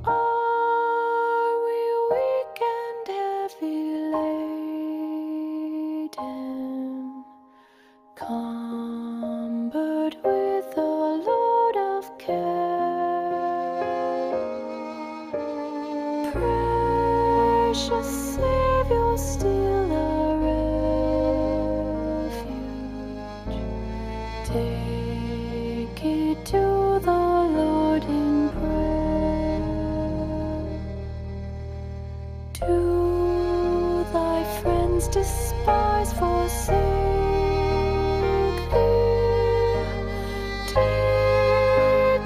Are we weak and heavy laden, cumbered with a load of care? Precious Savior, still a refuge. Take it to the Lord in prayer. Do thy friends despise, forsake thee? Take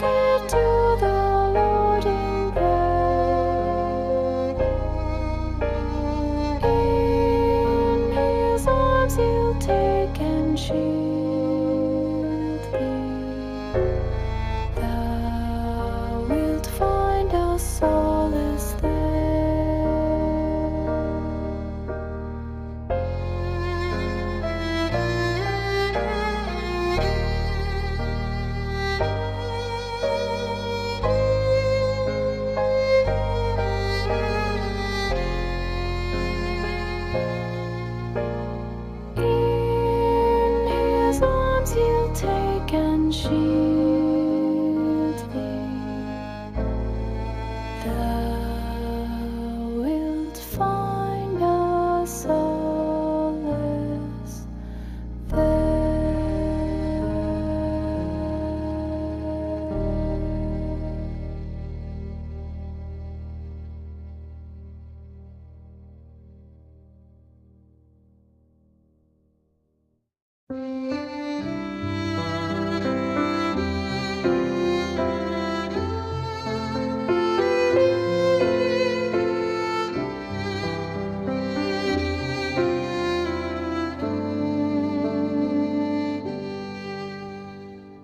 Thou wilt find our solace in his arms he'll take and shield thee. Thou wilt find a solace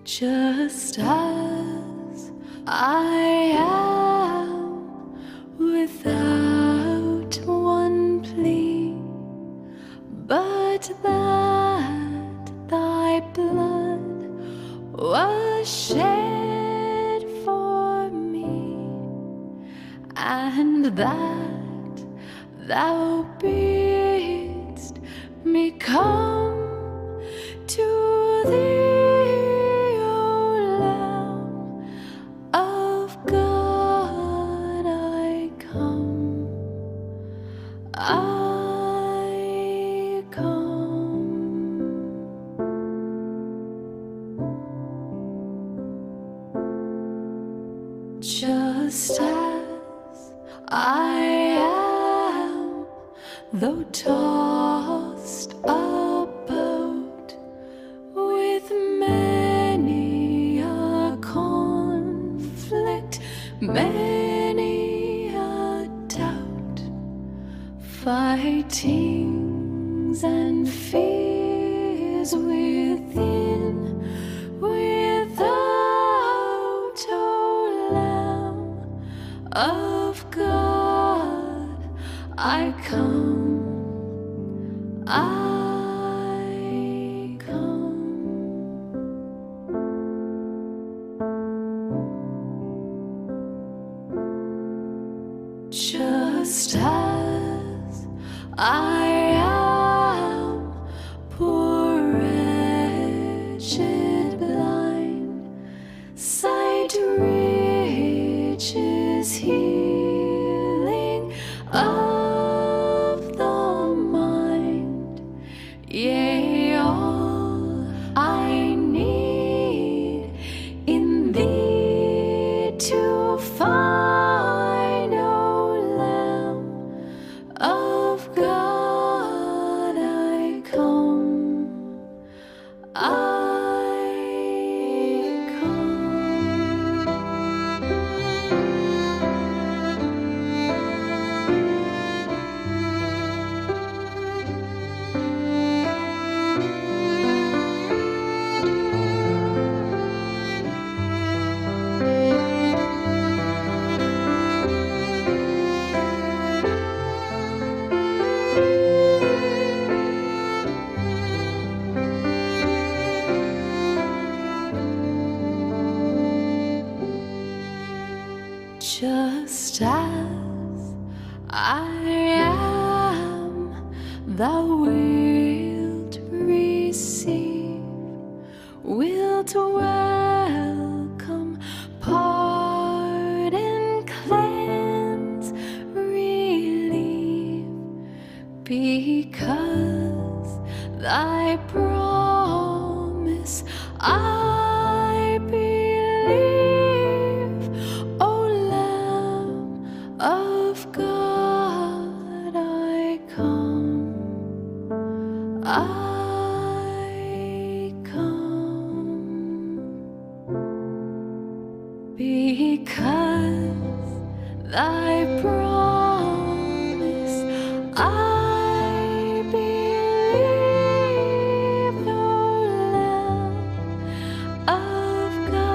just as I am, without one plea, but that thy blood was shed for me, and that thou bidst me come to thee. Of God I come, I come. Just as I am, though tossed about with many a conflict, many a doubt, fightings and fears within, without, O Lamb of God, I come, I come. Just as I am, poor, wretched, blind, sight rich is healing of the mind, yea, all I need in thee to find, O Lamb of God, I come, I come. Just as I am, thou wilt receive, wilt welcome, pardon, cleanse, relieve, because thy promise I believe, O Lamb of God, I come, I come, because thy promise I believe, O Lamb of God.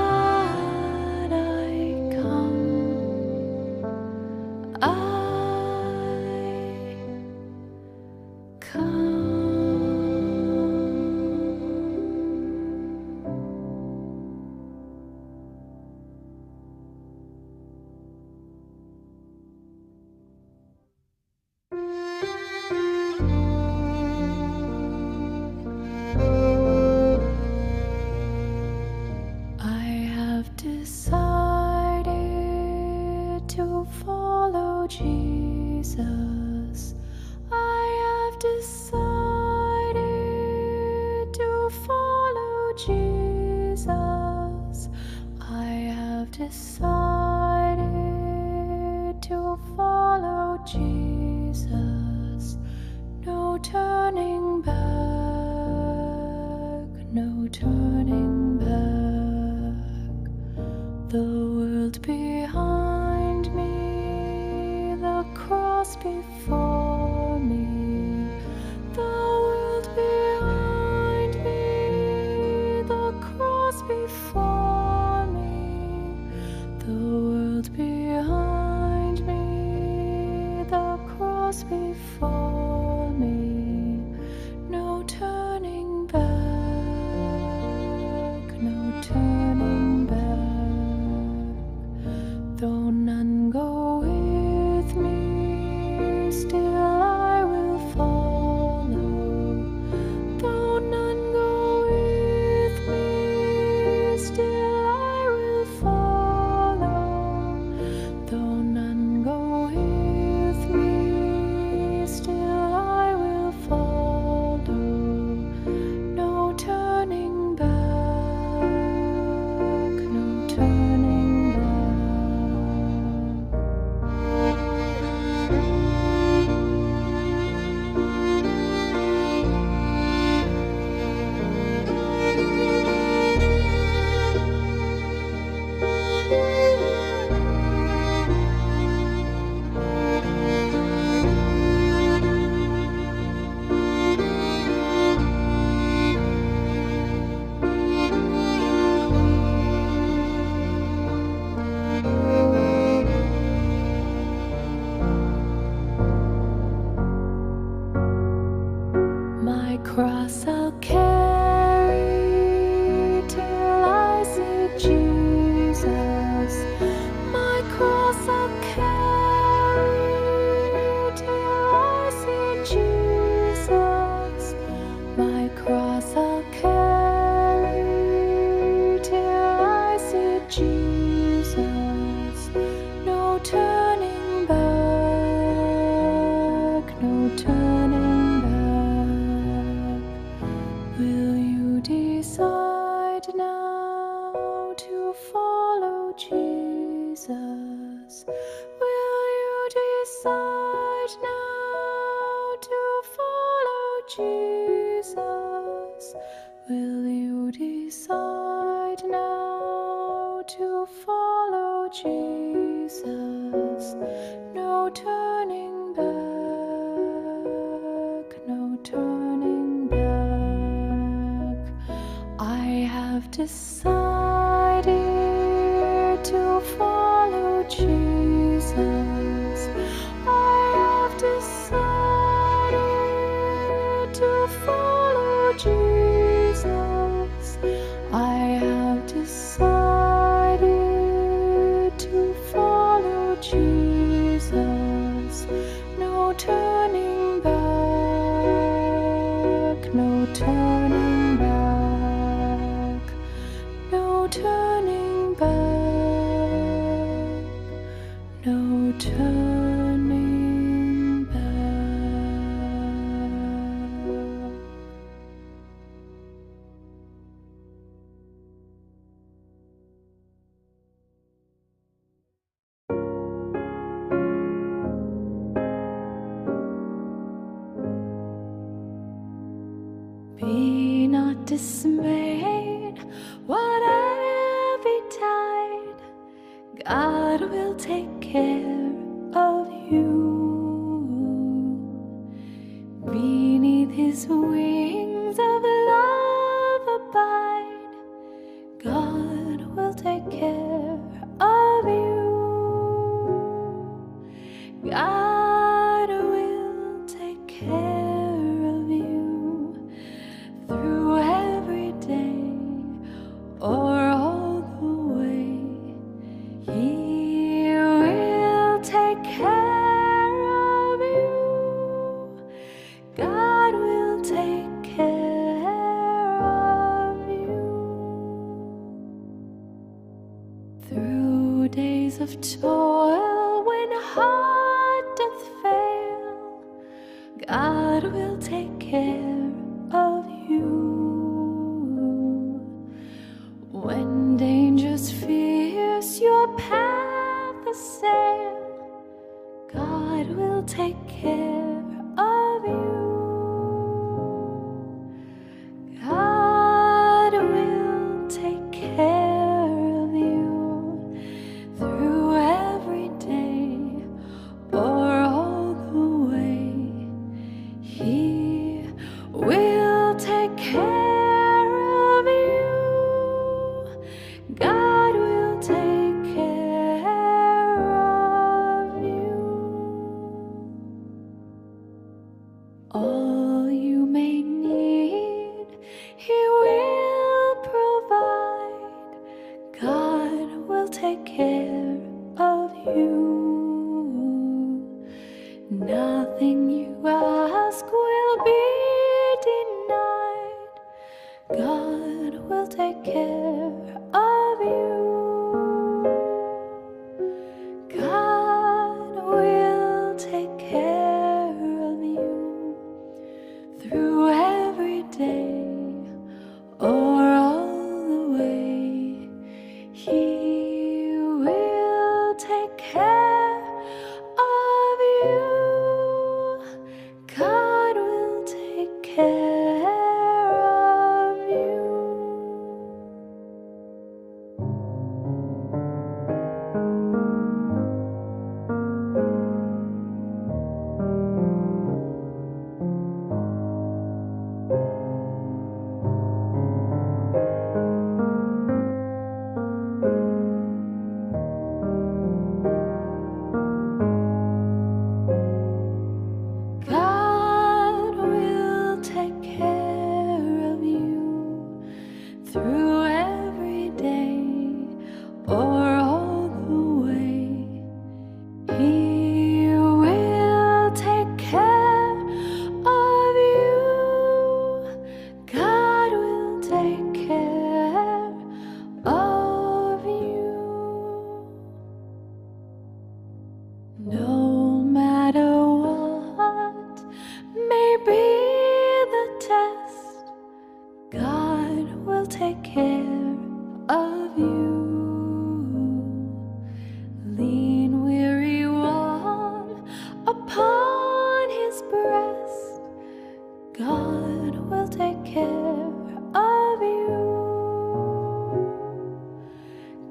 decided to follow Jesus. I have decided to follow Jesus. I have decided to follow Jesus. No turning back, no turning back. The world behind me, the cross before me. The world behind me, the cross before me. The world behind me, the cross before me. No turning back, no turning back. Though none go with me, still I will follow. Though none go with me, still I will follow. Though none go with me, still I will follow. No turning back, no turning back. My cross I'll carry till I see Jesus. My cross I'll carry till I see Jesus. My cross I'll carry till I see Jesus. No turning back, no turning back. Will you decide now to follow Jesus? Will you decide now to follow Jesus? Will you decide now to follow Jesus? No turning back, no turning back. I have decided to follow Jesus. I have decided to follow Jesus. I have decided to follow Jesus. No turning back, no turning back, no turning back, no turning back. Be not dismayed, whatever betide, God will take care of you. Beneath His wings of love abide, God will take care of you. God will take care of you through every day or all the way. He will take care of you. God will take care Through days of toil when heart doth fail, God will take care of you. When dangers fierce your path assail, God will take care of you. God will take care of you through every day or all the way. He will take care of you. God will take care of you. All you may need, He will provide. God will take care of you. Nothing you ask will be denied. God will take care of you. God will take care of you through every day or all the way. He will take care of you. God will take care of you. God will take care of you through every day or all the way. He will take care of you. God will take care of you. No matter what may be the test, God will take care of you. Lean, weary one upon His breast, God will take care of you.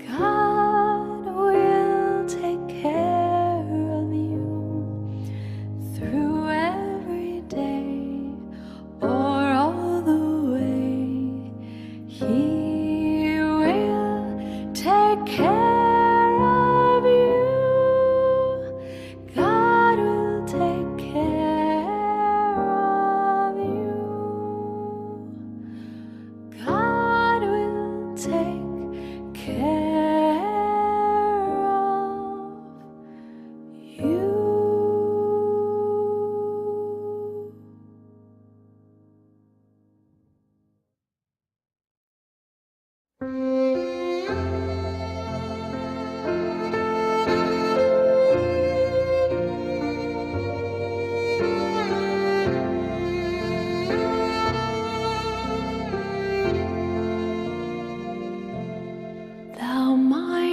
God will take care of you through every day or all the way. He will take care of you. God will take care of you. God will take care of you. Thou my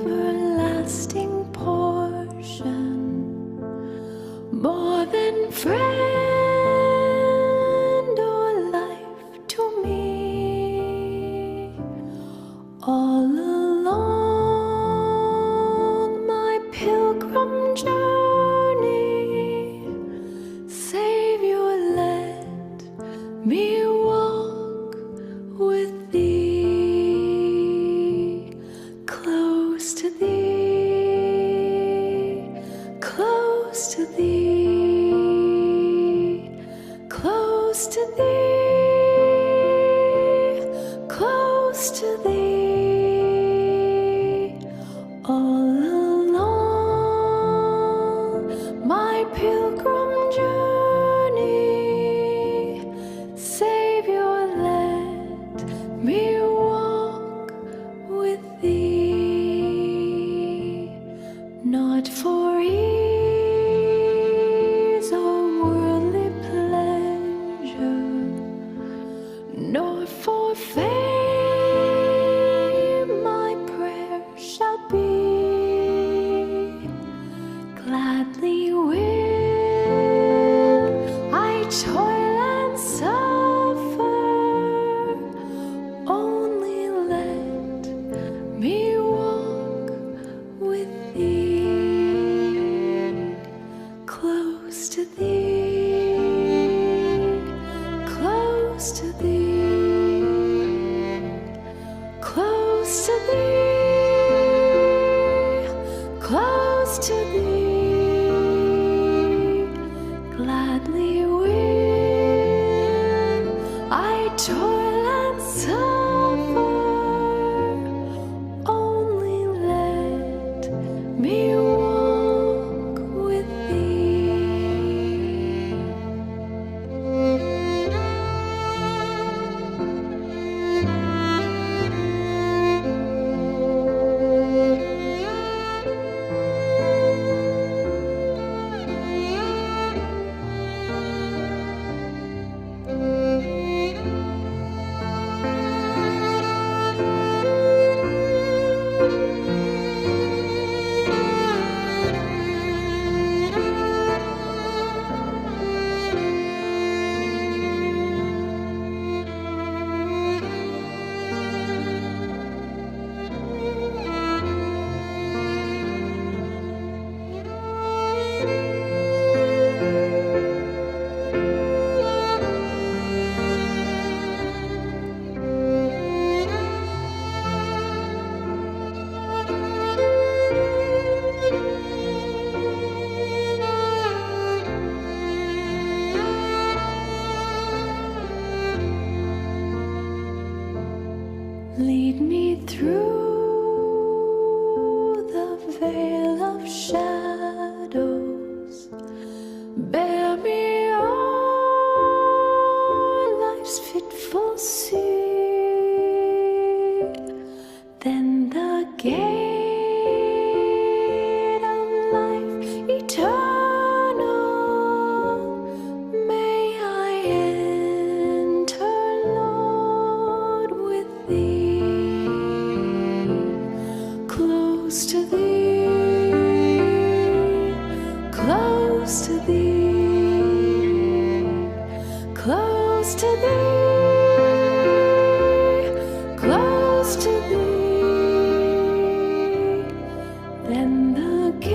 everlasting portion, more than friend or life to me. All along my pilgrim journey, Savior, let me walk with thee, close to thee, close to thee, close to thee, close to thee. All along my pilgrim journey, Savior, let me walk thee, close to thee, gladly will I toil and suffer, only let me walk with lead me through the veil of shadows, bear me on life's fitful sea, then the gate of life eternal may I enter, Lord, with thee, close to thee, close to thee, close to thee, close to thee, then the gate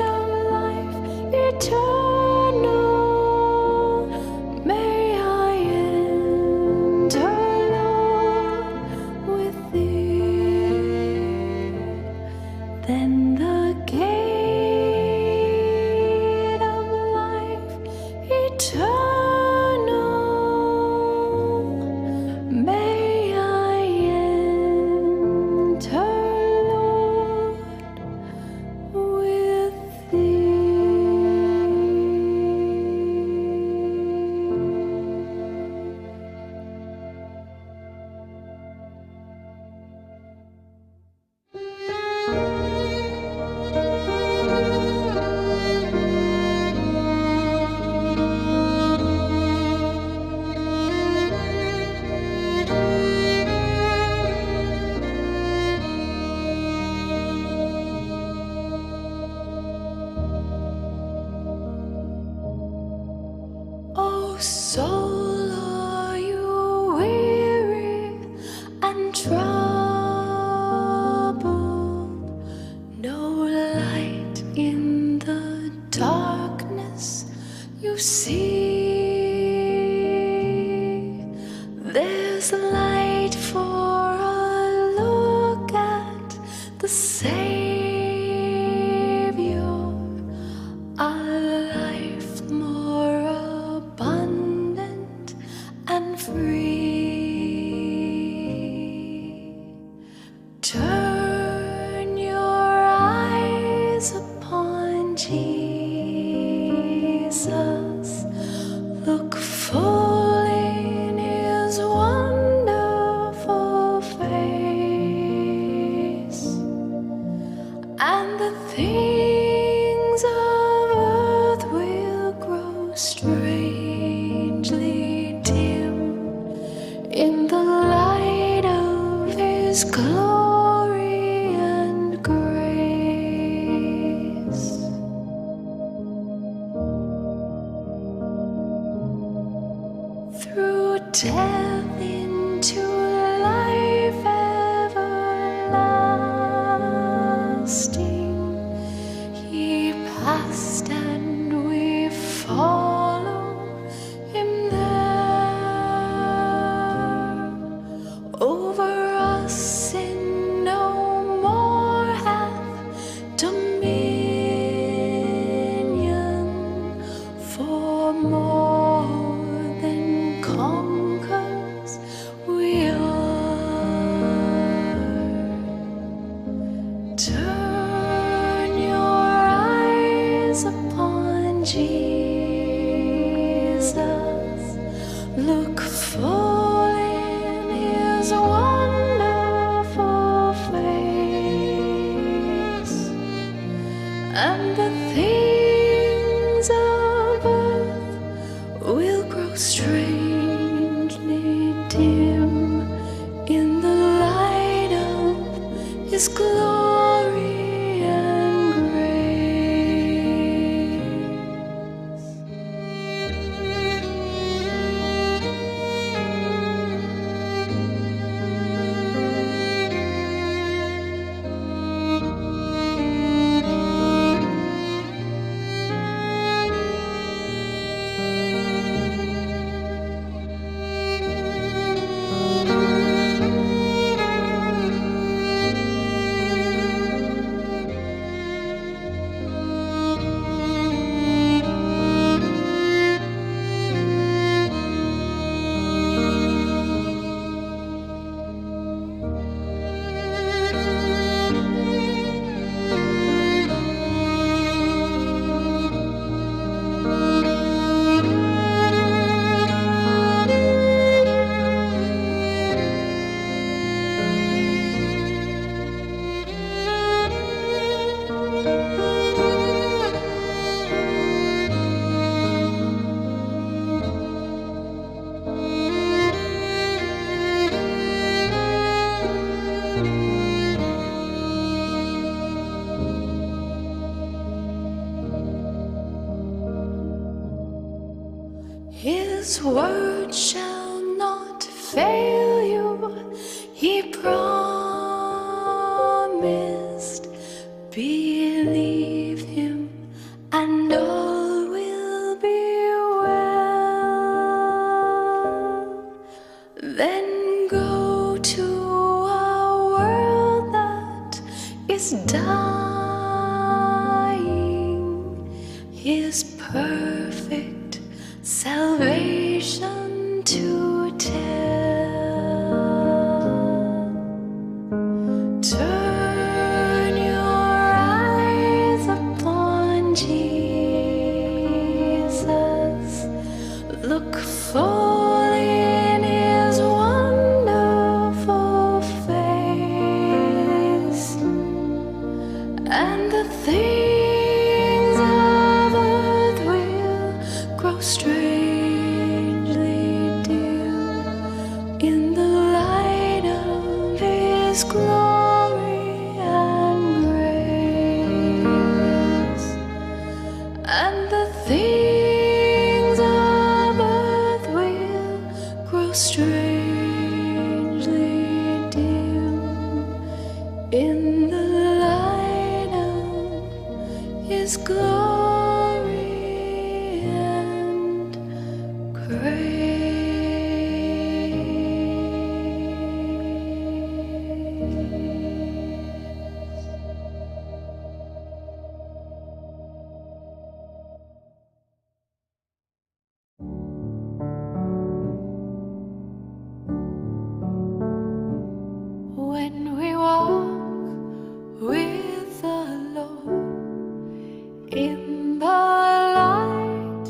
of life eternal may I enter, Lord, with thee, then the gate of life eternal may I enter, Lord, with Oh, soul, are you weary and troubled? No light in the darkness you see. There's light for a look at the Savior, a life more abundant and free. Turn your eyes upon Jesus, look full in his wonderful face, and the things of earth will grow strangely dim in the light of his glory and grace. Through death into life everlasting, he passed and we follow him there. Over His glory and His word shall not fail you. He promised. Believe him, and all will be well. Then go to a world that is dying. His perfect salvation to tell. Turn your eyes upon Jesus. Look full in his wonderful face, and the things of earth will grow strangely dim in the light of his glory and grace. And the things of earth will grow strangely dim in the light of his glory and grace. When we walk with the Lord in the light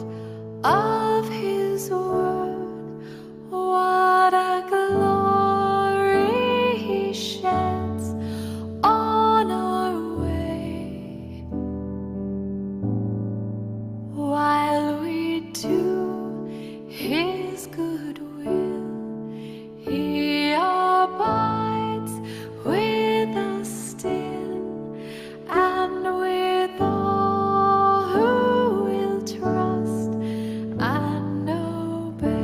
of his word, what a glory he sheds on our way. While we do his good will, he abides with us still, and with all who will trust and obey.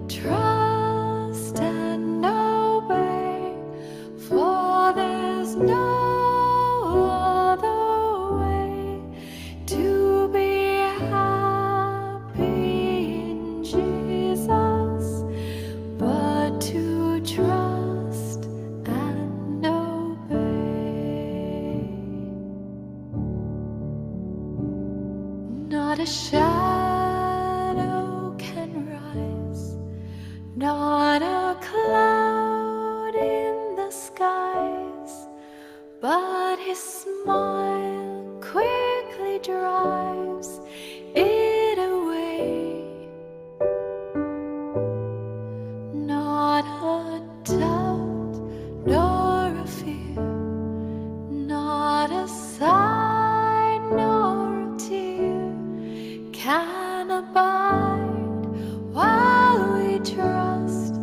Trust and obey, for there's no other way to be happy in Jesus but to trust and obey. Not a shadow can rise, not a cloud in the skies, but his smile quickly drives it away. Not a doubt nor a fear, not a sigh nor a tear can abide while we trust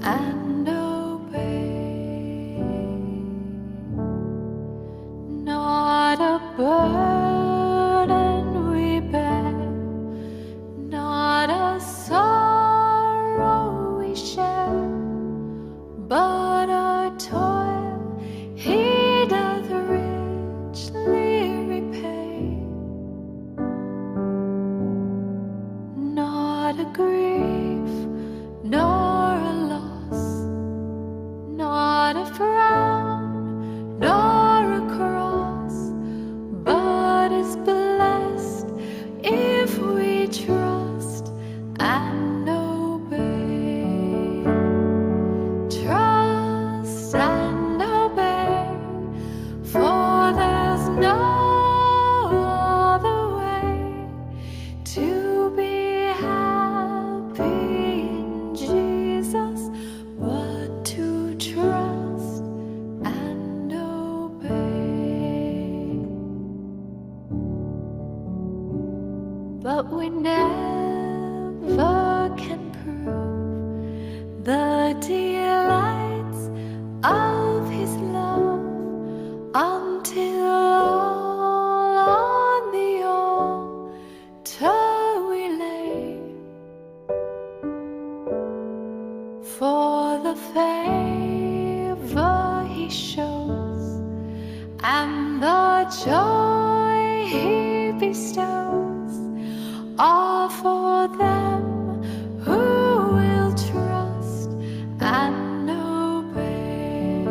and obey. burden we bear, not a sorrow we share, but our toil He doth richly repay. Not a grief, nor a loss, not a frown, nor a cross, but is blessed if we trust and obey. Trust and obey, for there's no other way to be happy in Jesus but to trust and obey. But we never can prove the delights of His love until all on the altar we lay. For the favor He shows and the joy He bestows are for them who will trust and obey.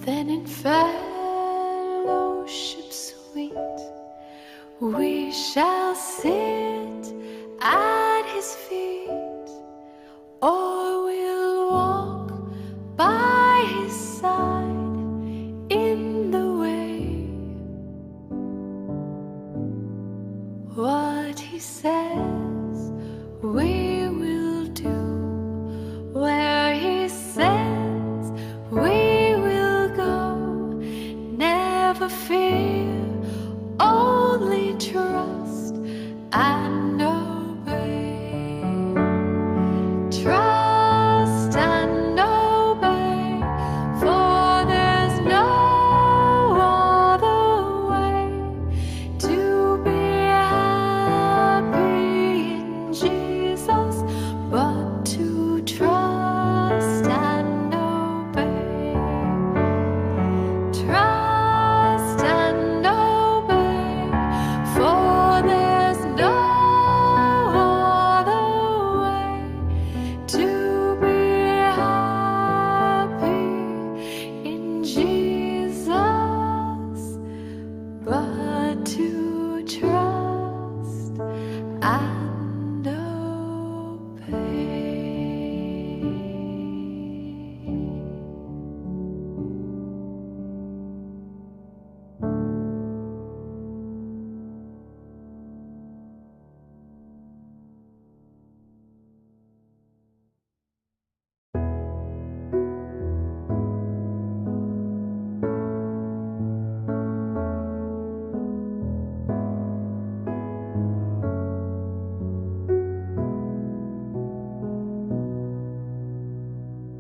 Then in fellowship sweet we shall sit at His feet, or we'll walk by His side in the way. What He says we will do, where He sends we will go. Never fear, only trust and obey. Trust and obey, for there's no other way to be happy in Jesus but to trust and obey. Trust and obey, for there's no other way to be happy in Jesus but to trust and obey.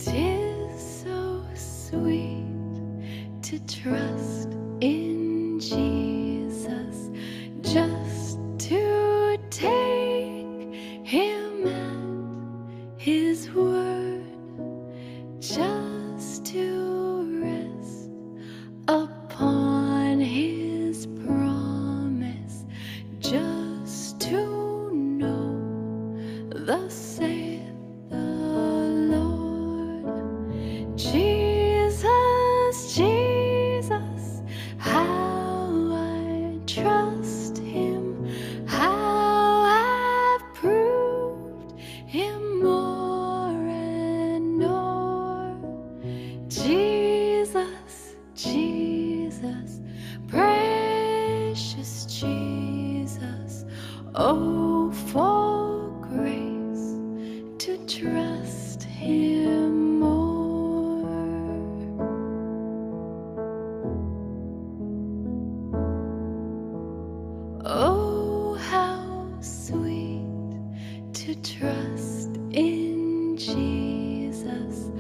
Tis so sweet to trust in Jesus, just to take Him at His word, just to rest upon His promise, just to know thus saith the Lord. Jesus, Jesus, how I trust Him, how I've proved Him more and more. Jesus, Jesus, precious Jesus, oh, for grace trust in Jesus,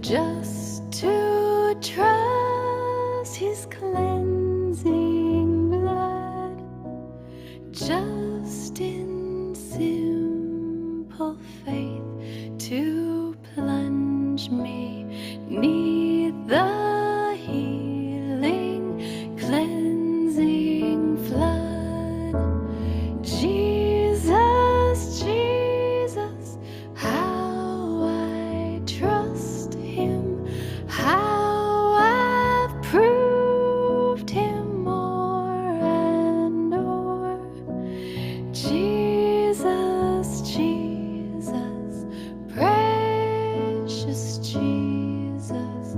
just to trust His cleansing blood, just in simple faith to plunge me neath the healing, cleansing flood. Jesus, Jesus, how I trust Him, how I've proved Him more and more. Jesus, Jesus, precious Jesus,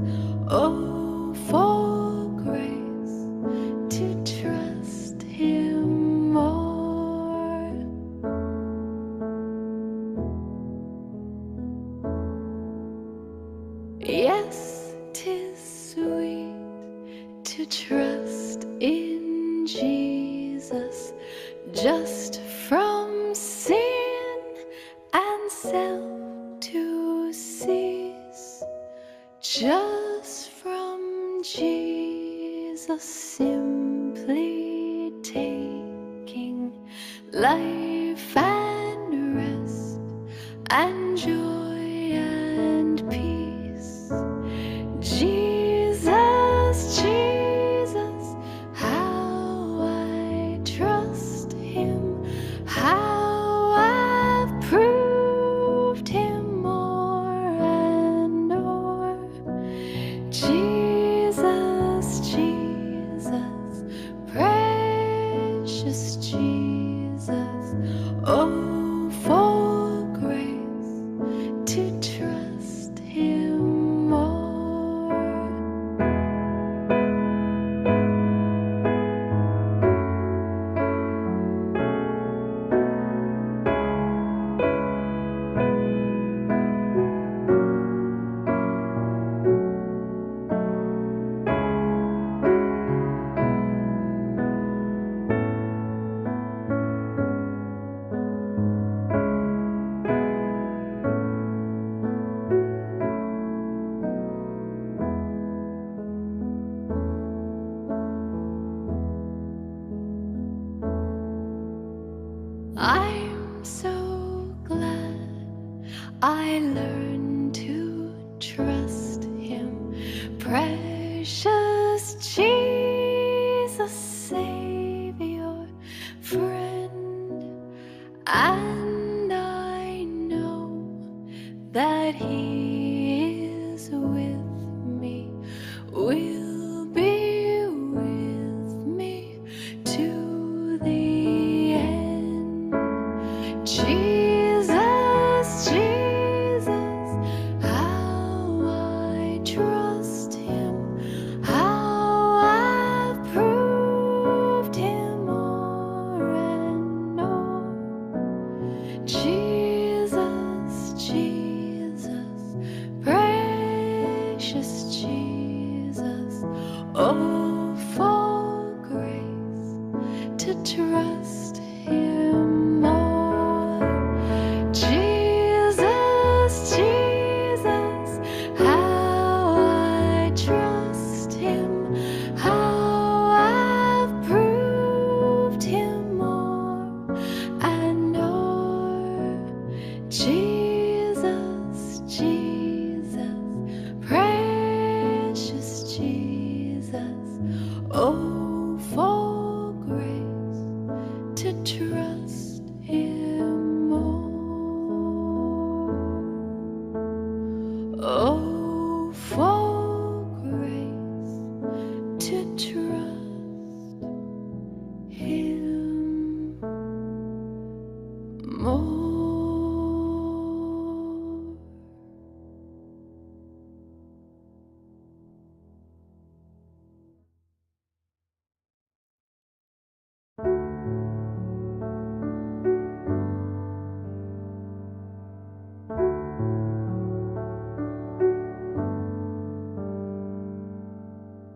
oh, for grace to trust Him more. Yes, 'tis sweet to trust in Jesus, just from sin and self to cease, just from Jesus simply taking life and rest and joy and peace. Jesus, Jesus, how I trust Him, how I've proved Him more and more. Jesus, Jesus, precious Jesus, oh, for grace to trust Him more. I'm so glad I learned to trust Him, precious Jesus, Savior, friend, and I know that He is with me, will be with me to the end. Jesus, Jesus, how I trust Him, how I've proved Him more and more. Jesus, Jesus, precious Jesus, oh, for grace to trust Him more. Jesus, Jesus, how I trust Him, how I've proved Him more and more. Jesus, Jesus, precious Jesus, oh, for grace to trust Him more. Oh, for grace to trust Him more.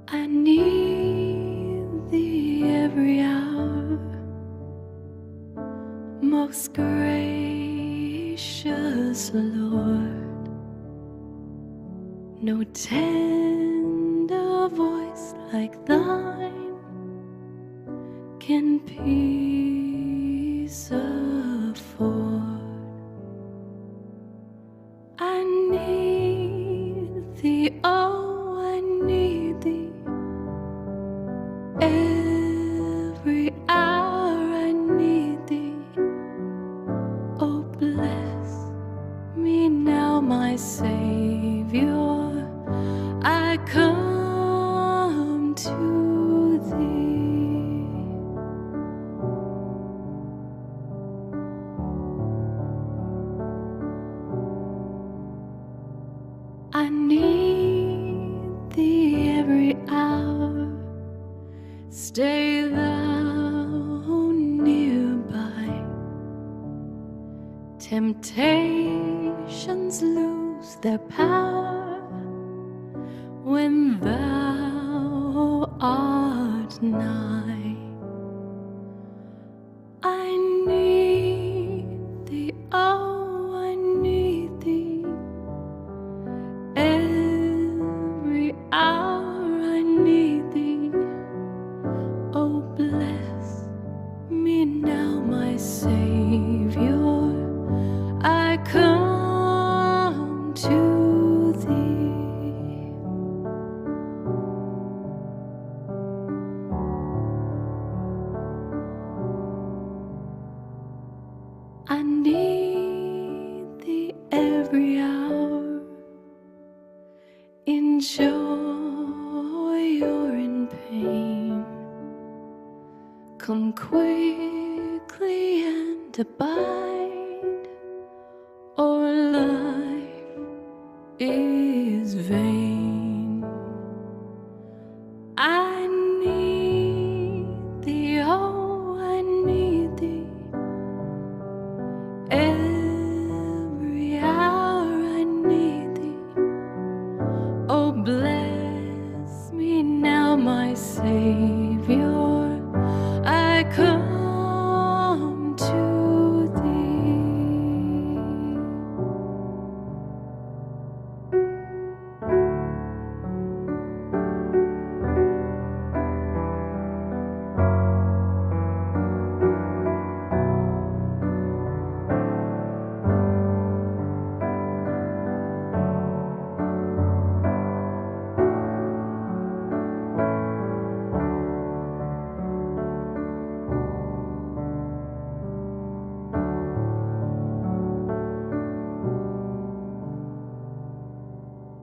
I need Thee every hour, most gracious gracious Lord, no tender voice like thine can peace afford. I need thee, oh, I need thee. Every hour I need thee. Oh, bless me now, my Savior. I come to thee. I need thee every hour. Stay thou nearby. Temptations lose their power when thou art nigh. I need thee, oh, I need thee. Every hour I need thee. Oh, bless me now, my Savior. I come to thee. I need thee every hour, in joy or in pain. Come quickly and abide, or life is vain. I need thee, oh, I need thee. Every hour I need thee. Oh, bless me now, my Savior. I come to thee.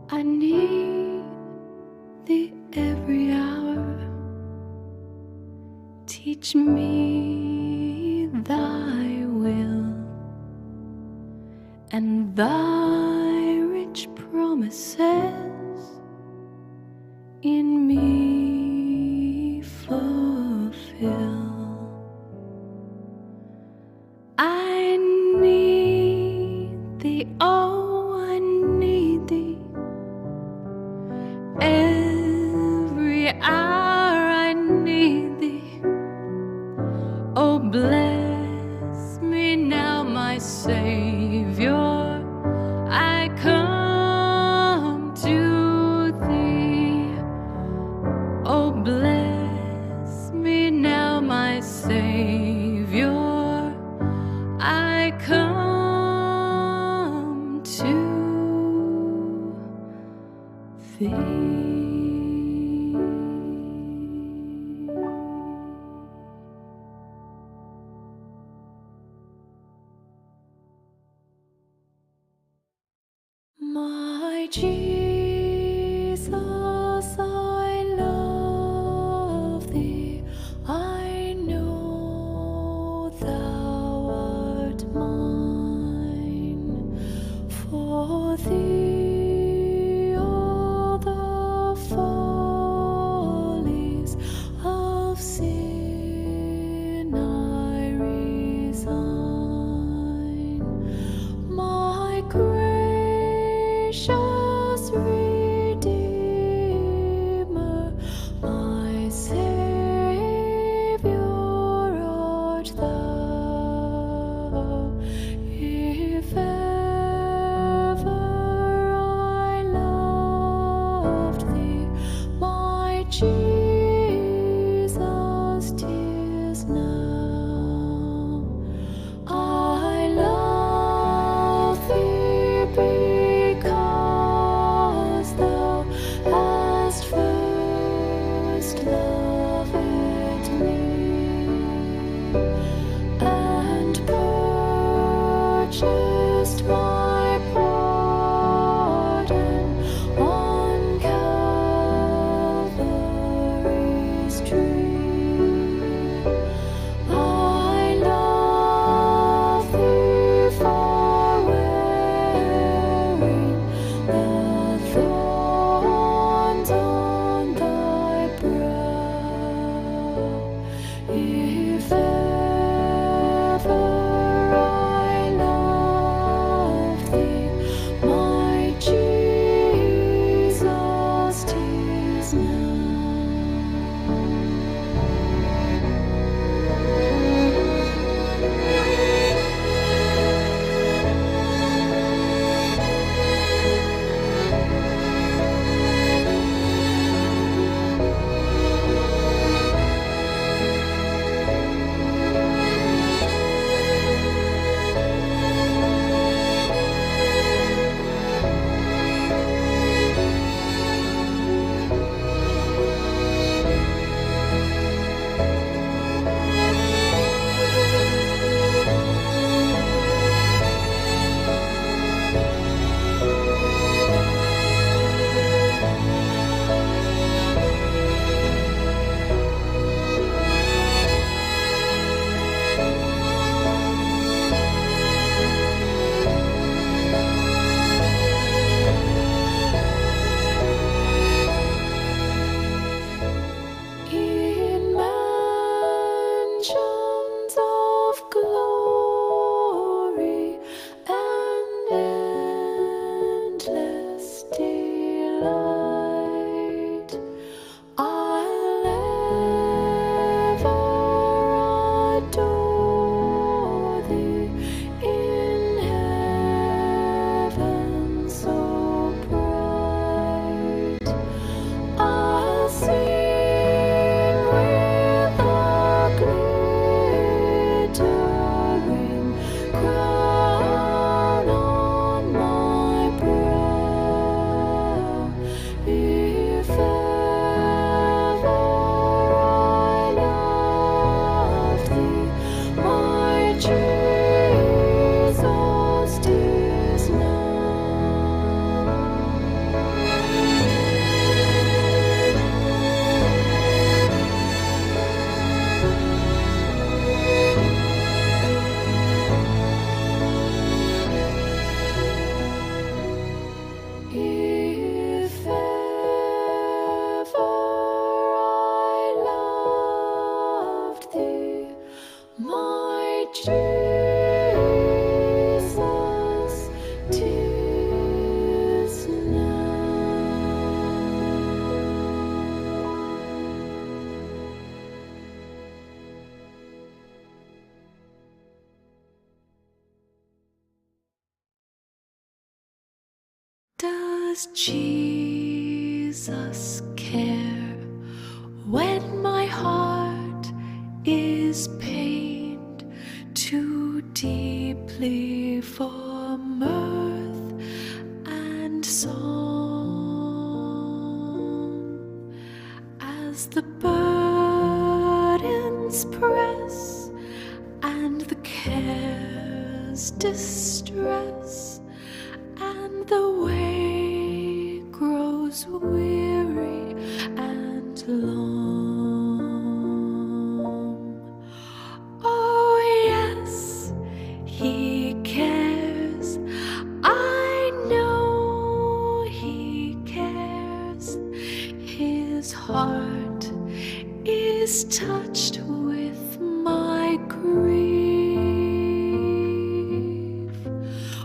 I need thee every hour. Teach me thy will and thy rich promises in me fulfill. I need thee, oh, I need thee. Every hour I need thee. Oh, bless me now, my Savior. I come to thee. Oh, bless me now, my Savior. I come to thee. My Jesus, I love thee. I know thou art mine. For thee all the follies of sin I resign. My gracious my Jesus, 'tis Does Jesus care when my heart is pained too deeply for mirth and song? As the burdens press and the cares distress, and the way grows weary and long. Oh yes, he cares. I know he cares. His heart is touched with my grief.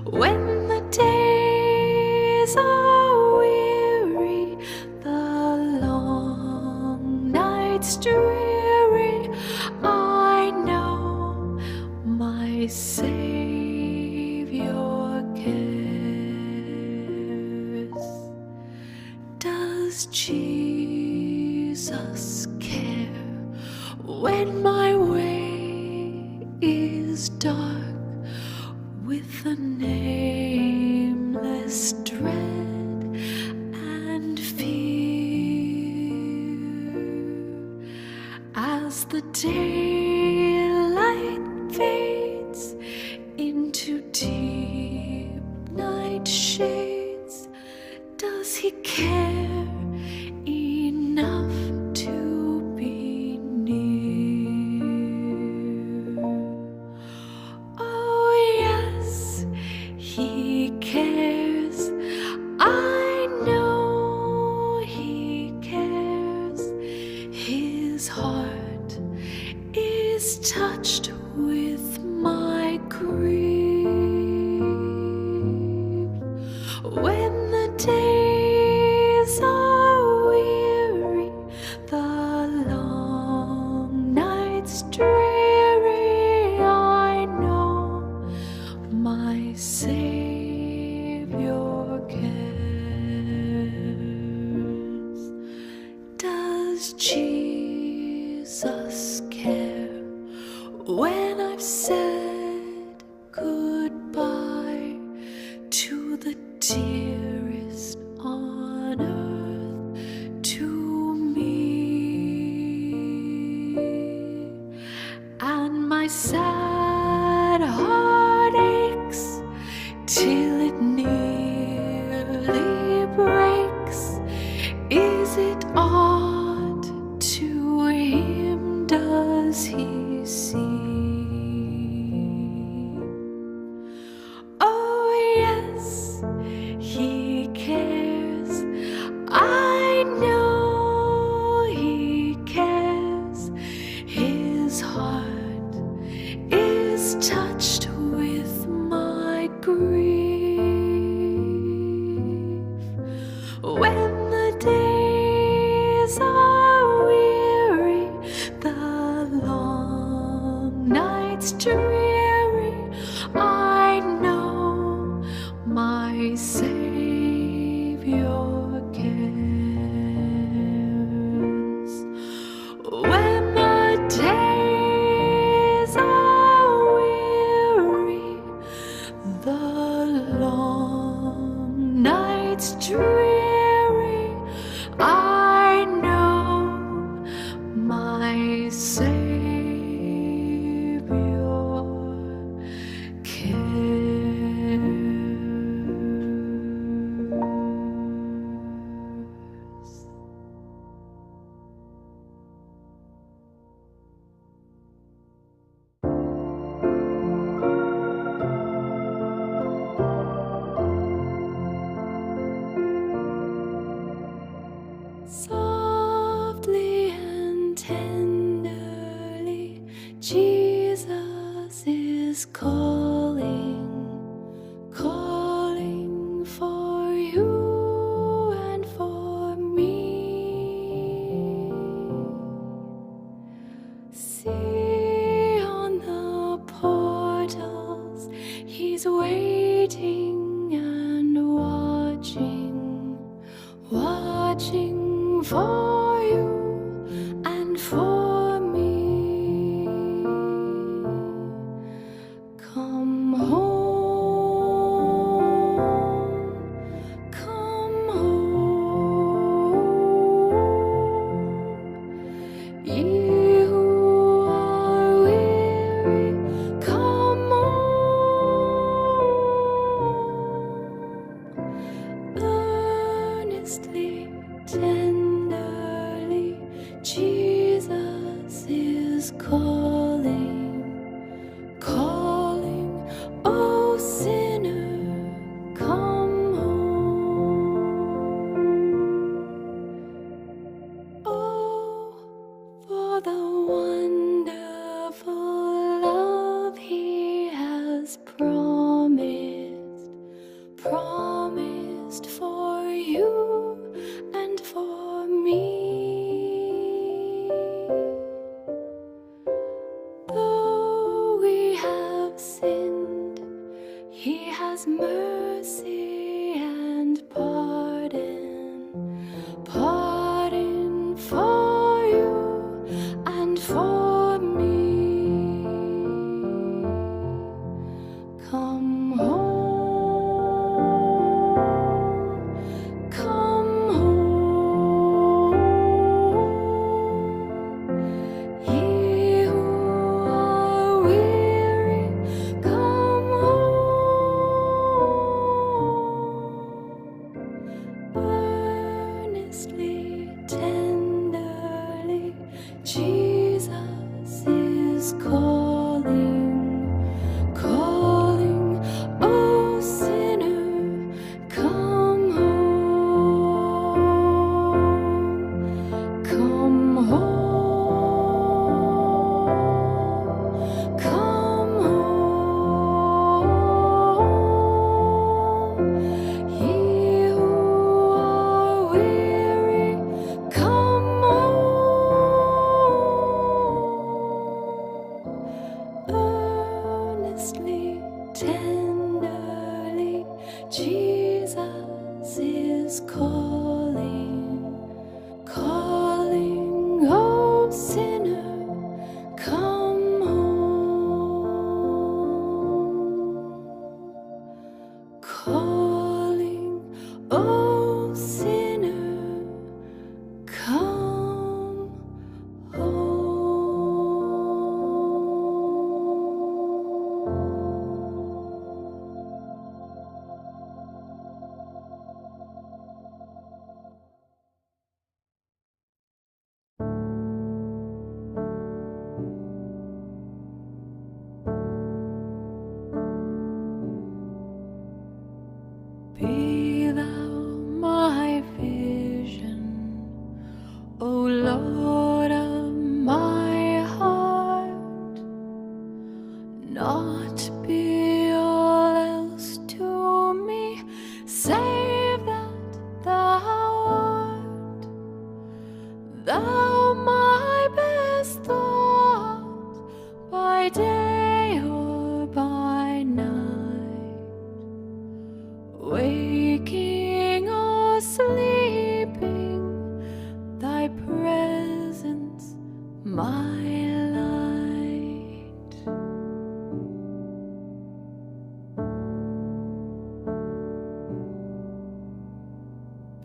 When the days are weary, the long nights dreary, I know my Savior cares. Does Jesus care when my way is dark with a nameless dread and fear? As the daylight fades into deep night shades, does he care enough to be near? Oh yes, he cares. I know he cares. His heart is touched with my grief. When the days are weary, the long nights dreary, I know my Savior cares. Does Jesus care when I've said goodbye to the dearest on earth to me, and my sad heart aches till it nearly breaks? Is it odd to him? Does he see? Oh yes, he cares. I know he cares. His heart is touched with my grief. When the days are weary, the long nights dreary, I know my Savior cares. When the days are weary, the long nights dreary, I know my Savior is calling, calling for you and for me. See on the portals, he's waiting and watching, watching for you and for me. Come home, come home. Ye who are weary, come home. Earnestly, tenderly, Jesus is calling, calling, oh sinner, come home. Oh, for the wonderful love he has promised, promised for you and for me. Though we have sinned, he has mercy and pardon, pardon for you and for me. Come home, come home. Ye who are weary, come home. Earnestly, tenderly, Jesus is calling, calling, oh sinner, come home. Come home, come home. Ye who are weary, come home. Earnestly, tenderly, Jesus is calling, calling, oh sinner, come home. Calling, oh sinner, come home. Be thou my vision, O Lord of my heart, not be all else to me, save that thou art. Thou my best thought, by day or by night, waking or sleeping, thy presence my light.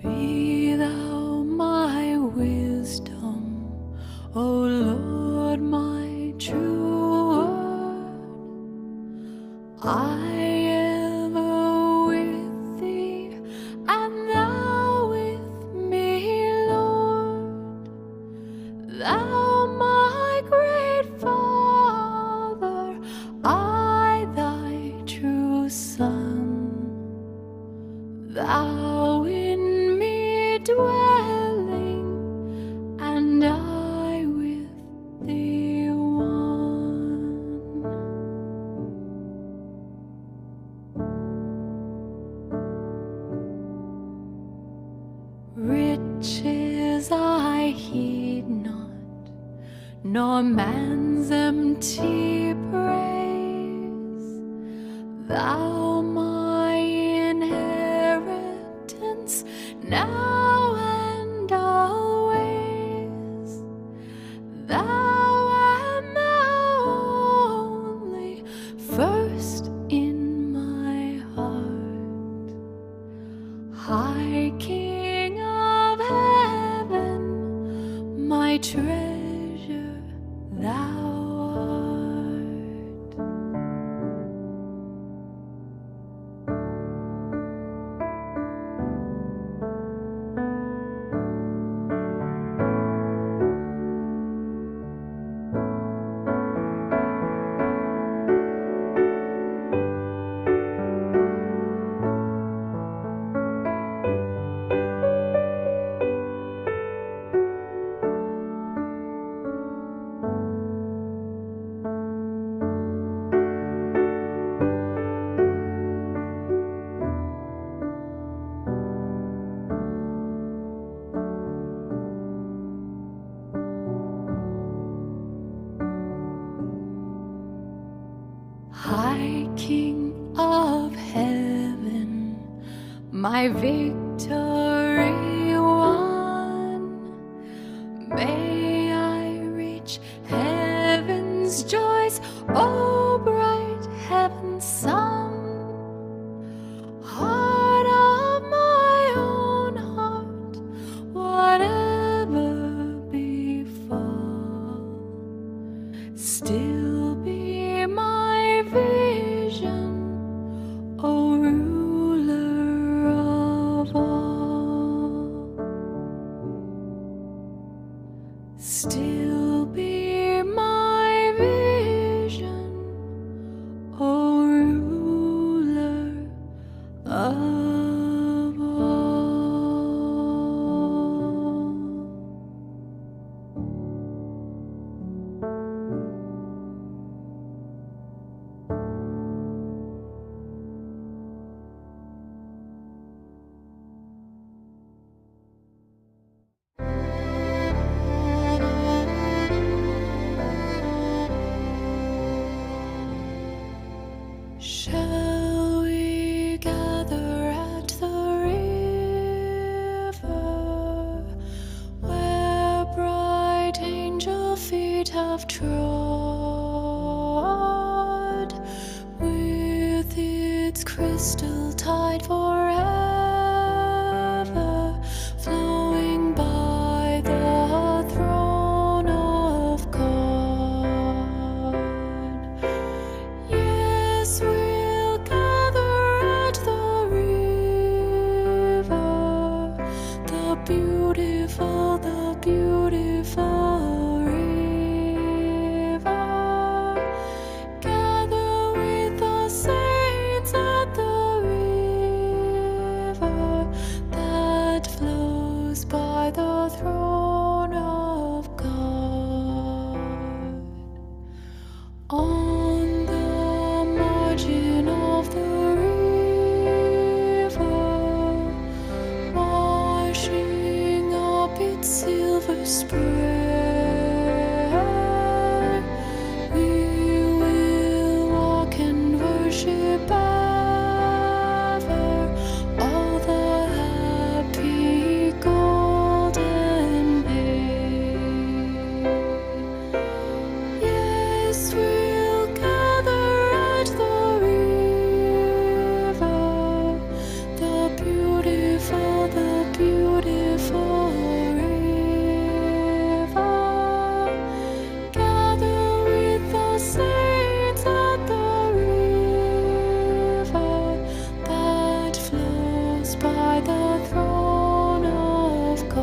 Be thou my wisdom, O Lord, my true word. nor man's empty praise. Thou my inheritance, now and always. Thou art now only first in my heart. High King of heaven, my treasure thou art. High King of heaven, my victory won. May I reach heaven's joys, O bright heaven's sun. Heart of my own heart, whatever befall, still be my vision, O ruler of all. Still be my vision, O ruler of all. Shall we gather at the river where bright angel feet have trod, with its crystal tide forever flowing by the throne of God? Yes, we'll gather at the river, the beautiful river. Gather with the saints at the river that flows by the throne of God. On the margin of the river, washing up its silver spray, we will walk and worship ever all the happy golden day. Yes, we'll gather at the river, the beautiful river. Gather with the saints at the river that flows by the throne of God.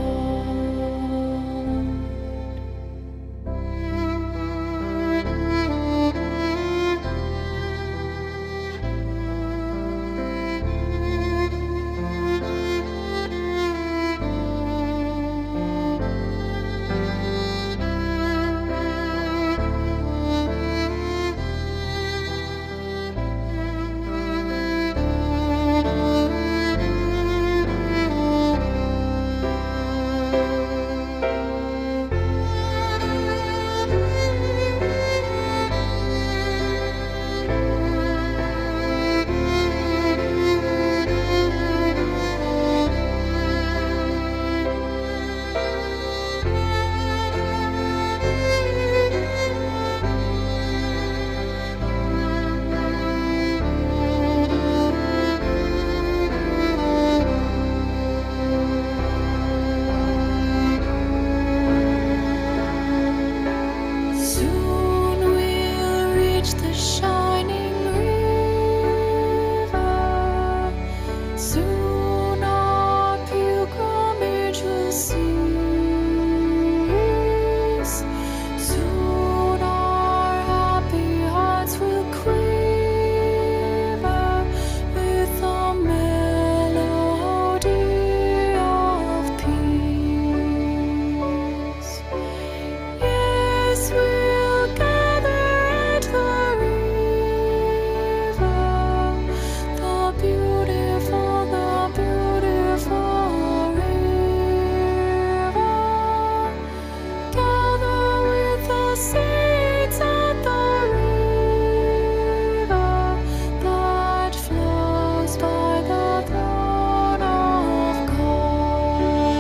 reach the shining river. Soon our pilgrimage will cease. Soon our happy hearts will quiver with the melody of peace. Yes, we'll gather at the river, the beautiful river. Gather with the saints at the river that flows by the throne of God.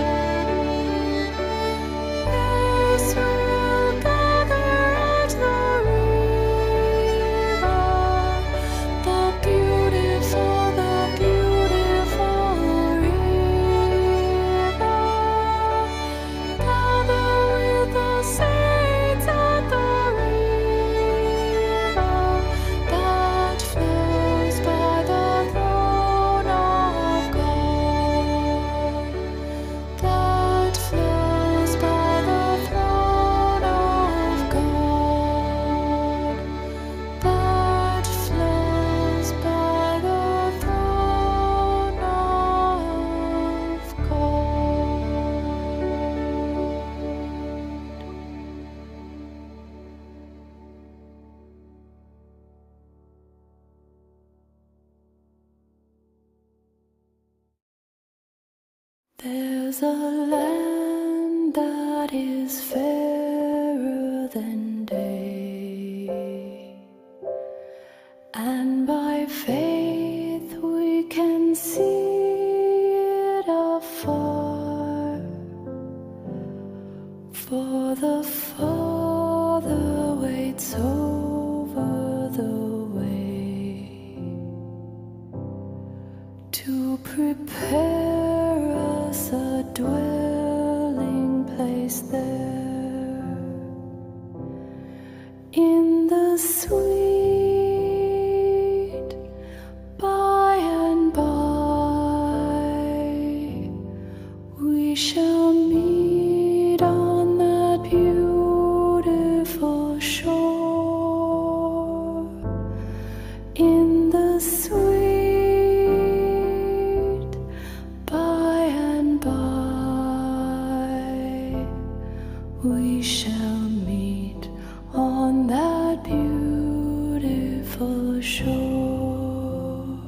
Yes, we'll gather at the river, the beautiful river. Gather with the saints at the river that flows by the throne of God. That flows by the throne of God. That flows by the throne of There's a land that is fairer than day, and by faith we can see it afar. For the Father waits over the way to prepare us a dwelling place there in the sweet by and by. We shall meet on that beautiful shore in the sweet by and by. We shall meet on that beautiful shore.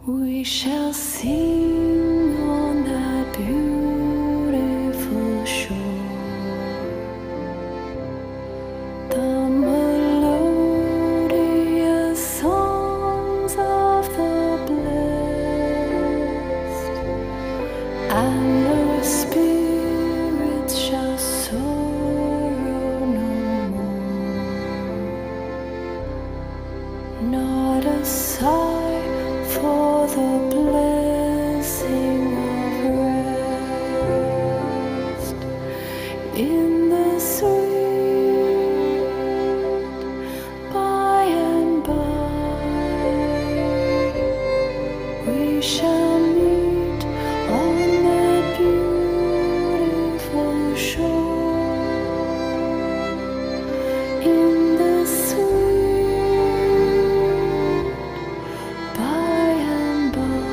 We shall sing on that beautiful shore the melodious songs of the blessed, and our spirits shall sorrow no more. Not a sigh for the blessing of rest in the sweet by and by. We shall meet on that beautiful shore in the sweet by and by.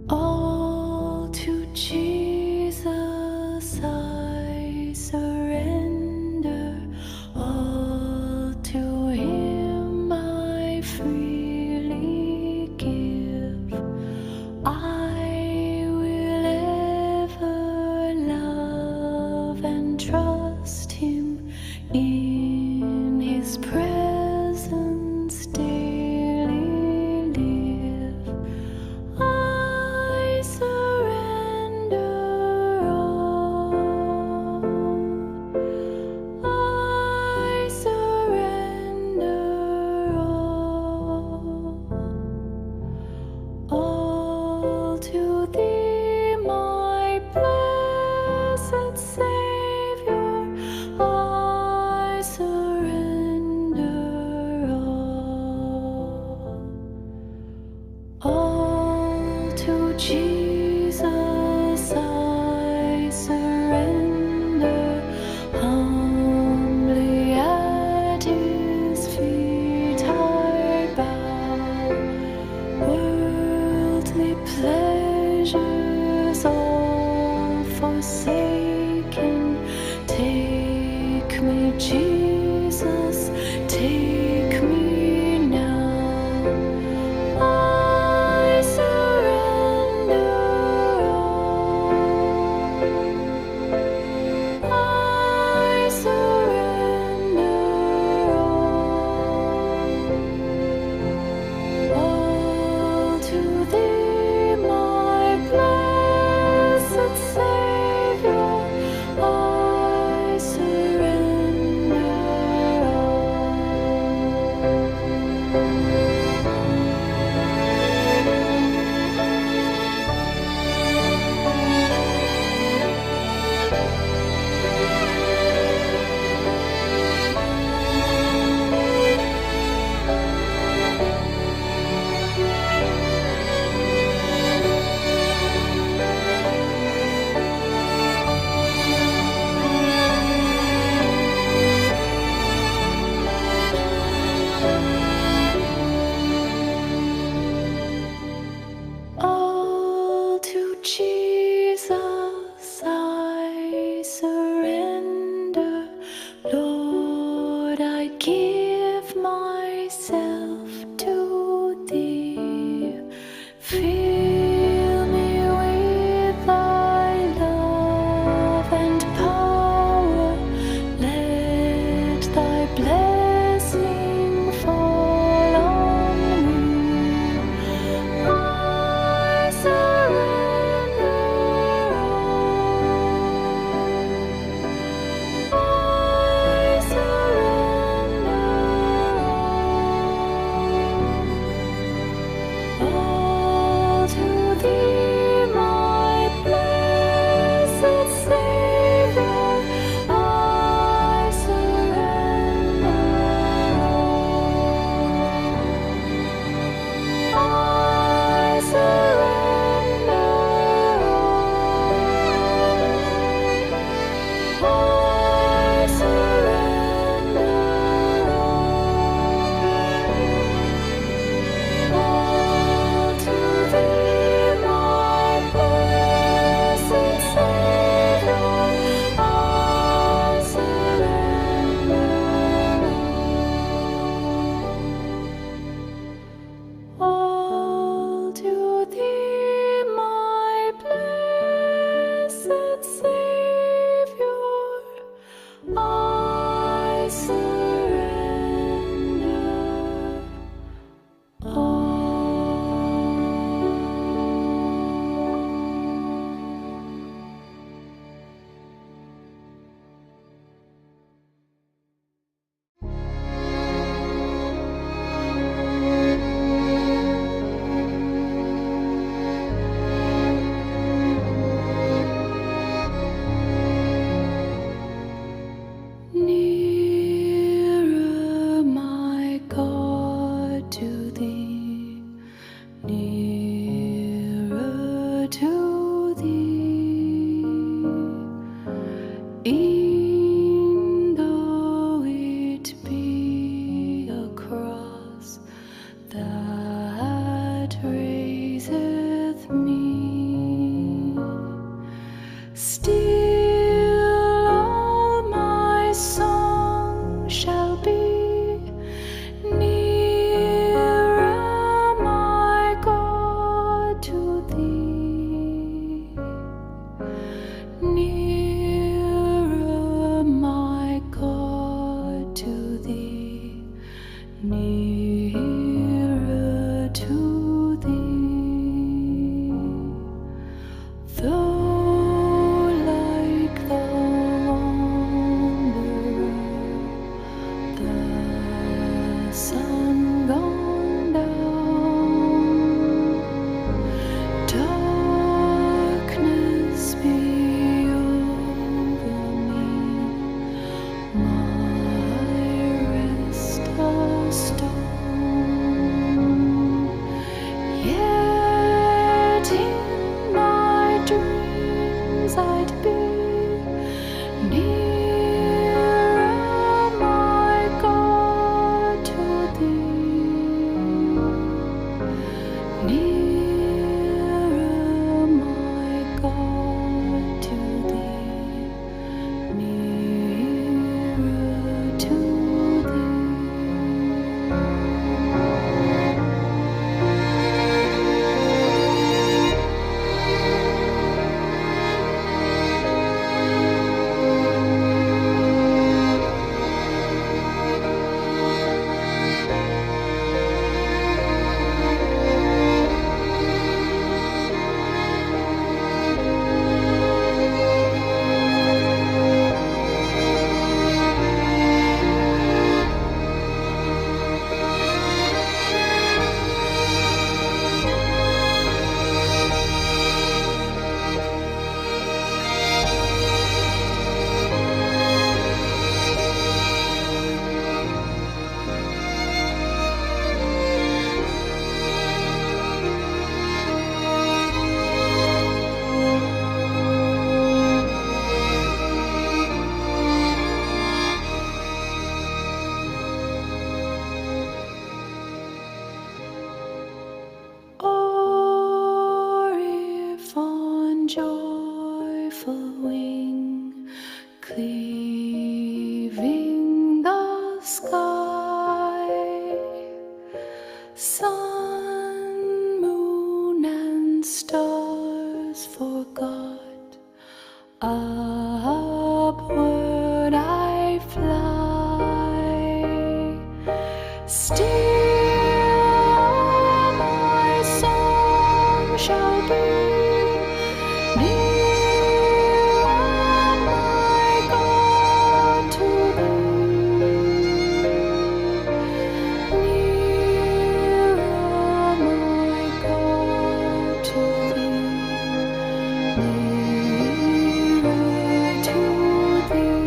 All to Jesus I surrender, all to Him I freely give. I will ever love and trust Him, in His presence daily live. I surrender all. I surrender all to Thee, my blessed Savior. I surrender all to Jesus I surrender, humbly at His feet I bow. Worldly pleasures all forsaken, take me, Jesus, take me now. I surrender all. I surrender all to Thee, my blessed Savior. I surrender all to Jesus I surrender. Lord, I give myself to Thee. Fill me with Thy love and power. Let Thy blessing fall on me. I surrender all. I surrender all to Thee, my blessed Savior. I surrender all. I surrender all. I surrender all to Thee, my blessed Savior. I surrender all to Thee, my blessed Savior. I surrender song shall be nearer, my God, to thee. Nearer, my God, to thee. Nearer to thee. Though like the wanderer, the sun gone down, darkness be over me, my rest a stone. Yet in my dreams I'd be nearer, my God, to thee. Nearer, my God, to thee. Nearer to thee. Or if on joyful wing, cleaving the sky, sun, moon, and stars forgot, upward I fly. Still my song shall be nearer, my God, to thee. Nearer, my God, to thee. Nearer to thee.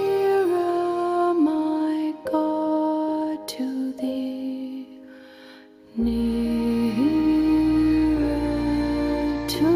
Nearer, my God, to thee. Nearer to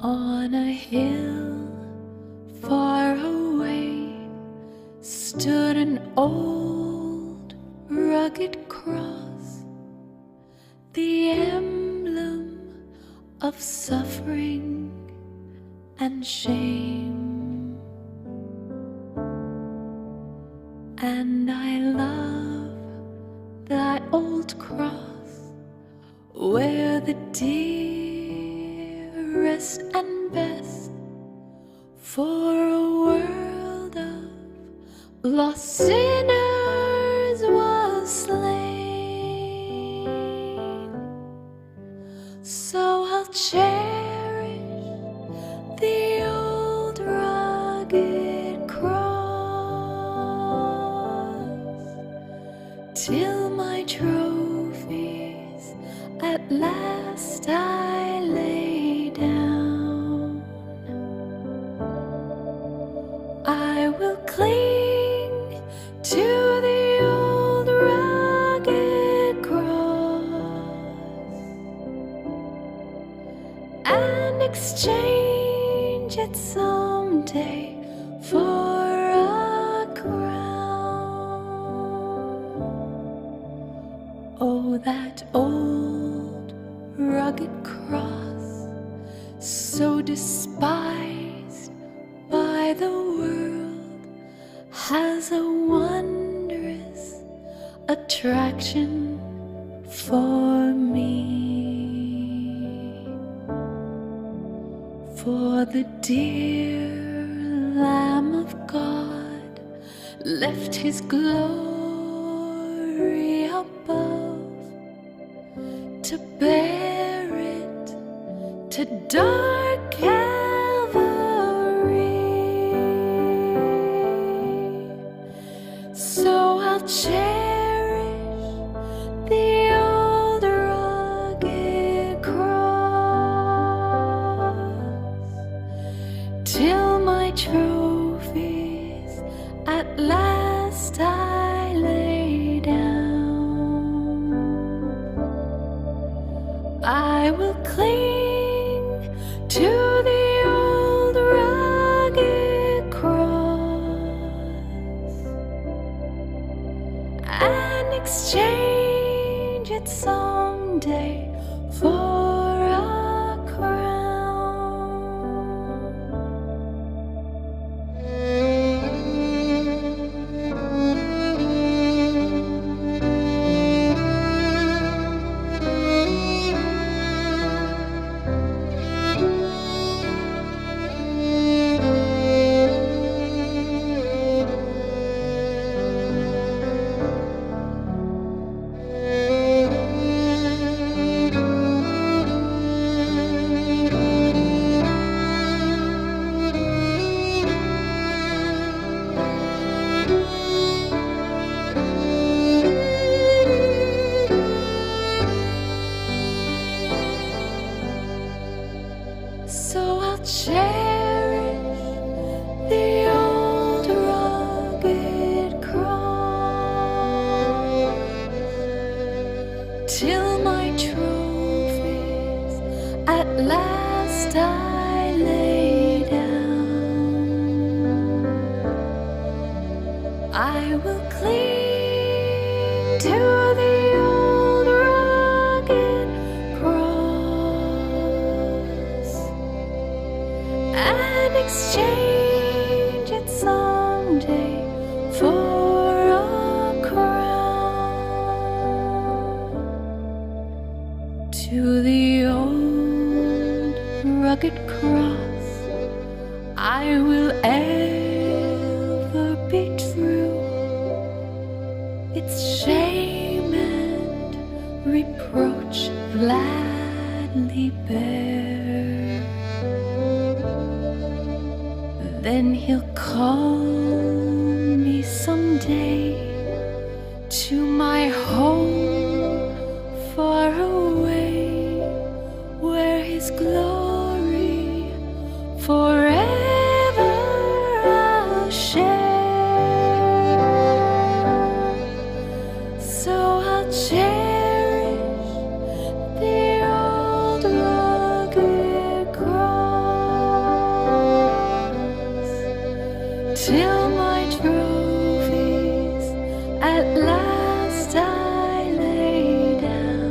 On a hill far away stood an old rugged cross, the emblem of suffering and shame. And I love that old cross where the dearest and best for a world of lost sinners was slain. cherish the old rugged cross till my trophies at last I lay down. I will cling to the old rugged cross and exchange it someday for a crown. Oh, that old rugged cross, so despised by the world, has a wondrous attraction for me. For the dear Lamb of God left his glory above to bear it to dark Calvary. So I'll cherish the old rugged cross till my trophies at last I lay down. I will cling to the old rugged cross and exchange it someday for a So I'll cherish the old rugged cross till my trophies at last I lay down. I will cling to the old rugged cross and exchange it someday for a crown. To the old rugged cross I will ever be true, its shame and reproach gladly bear. Then he'll call me someday to my home far away, where his glory forever I'll share. So I'll cherish the old rugged cross till my trophies at last I lay down.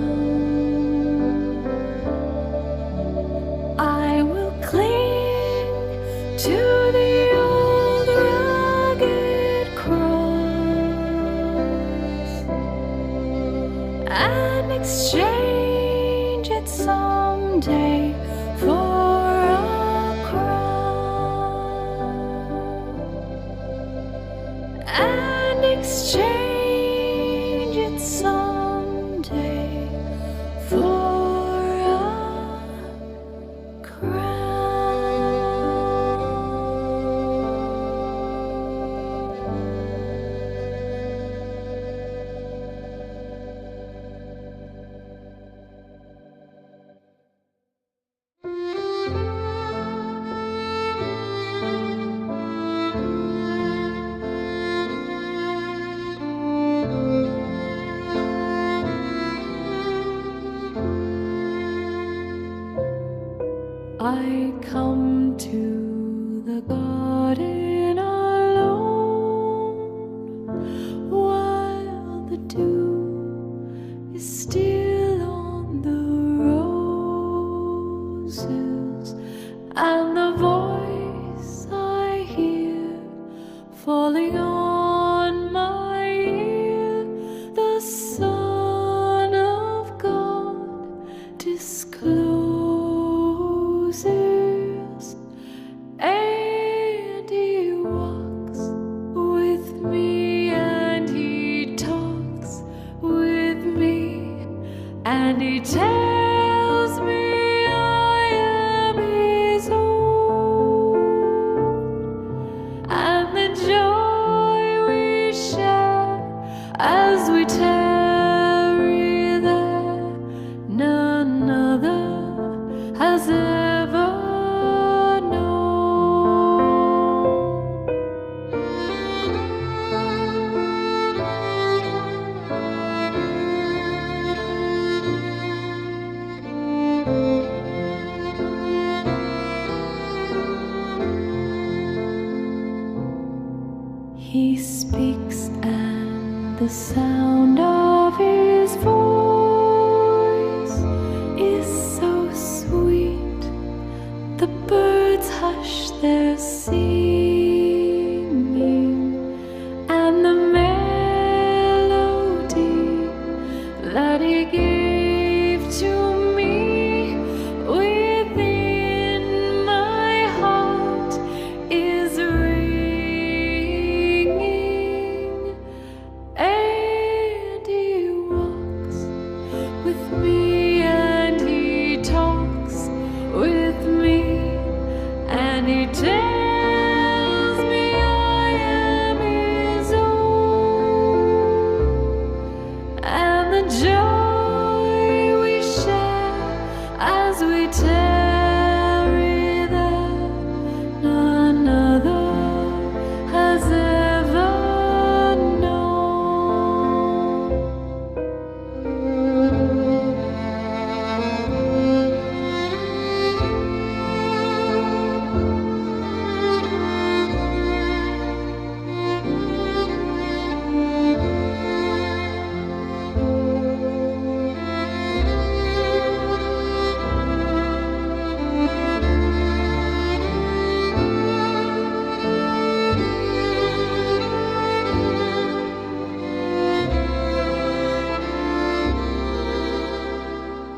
I will cling to the old rugged cross and exchange it someday for a crown. And exchange it someday for a I come to the garden alone while the dew is still on the roses, and the voice I hear falling on my ear, the Son of God discloses, and he walks with me, and he talks with me, and he tells me I am his own, and the joy we share as we tarry there, none other has ever known. He speaks, and the sound of his voice is so sweet. The birds hush their singing, and the melody that he gave to me within my heart is ringing, and he walks with me, and he talks with me, and he tells me I am his own, and the joy we share as we tarry there, none other has ever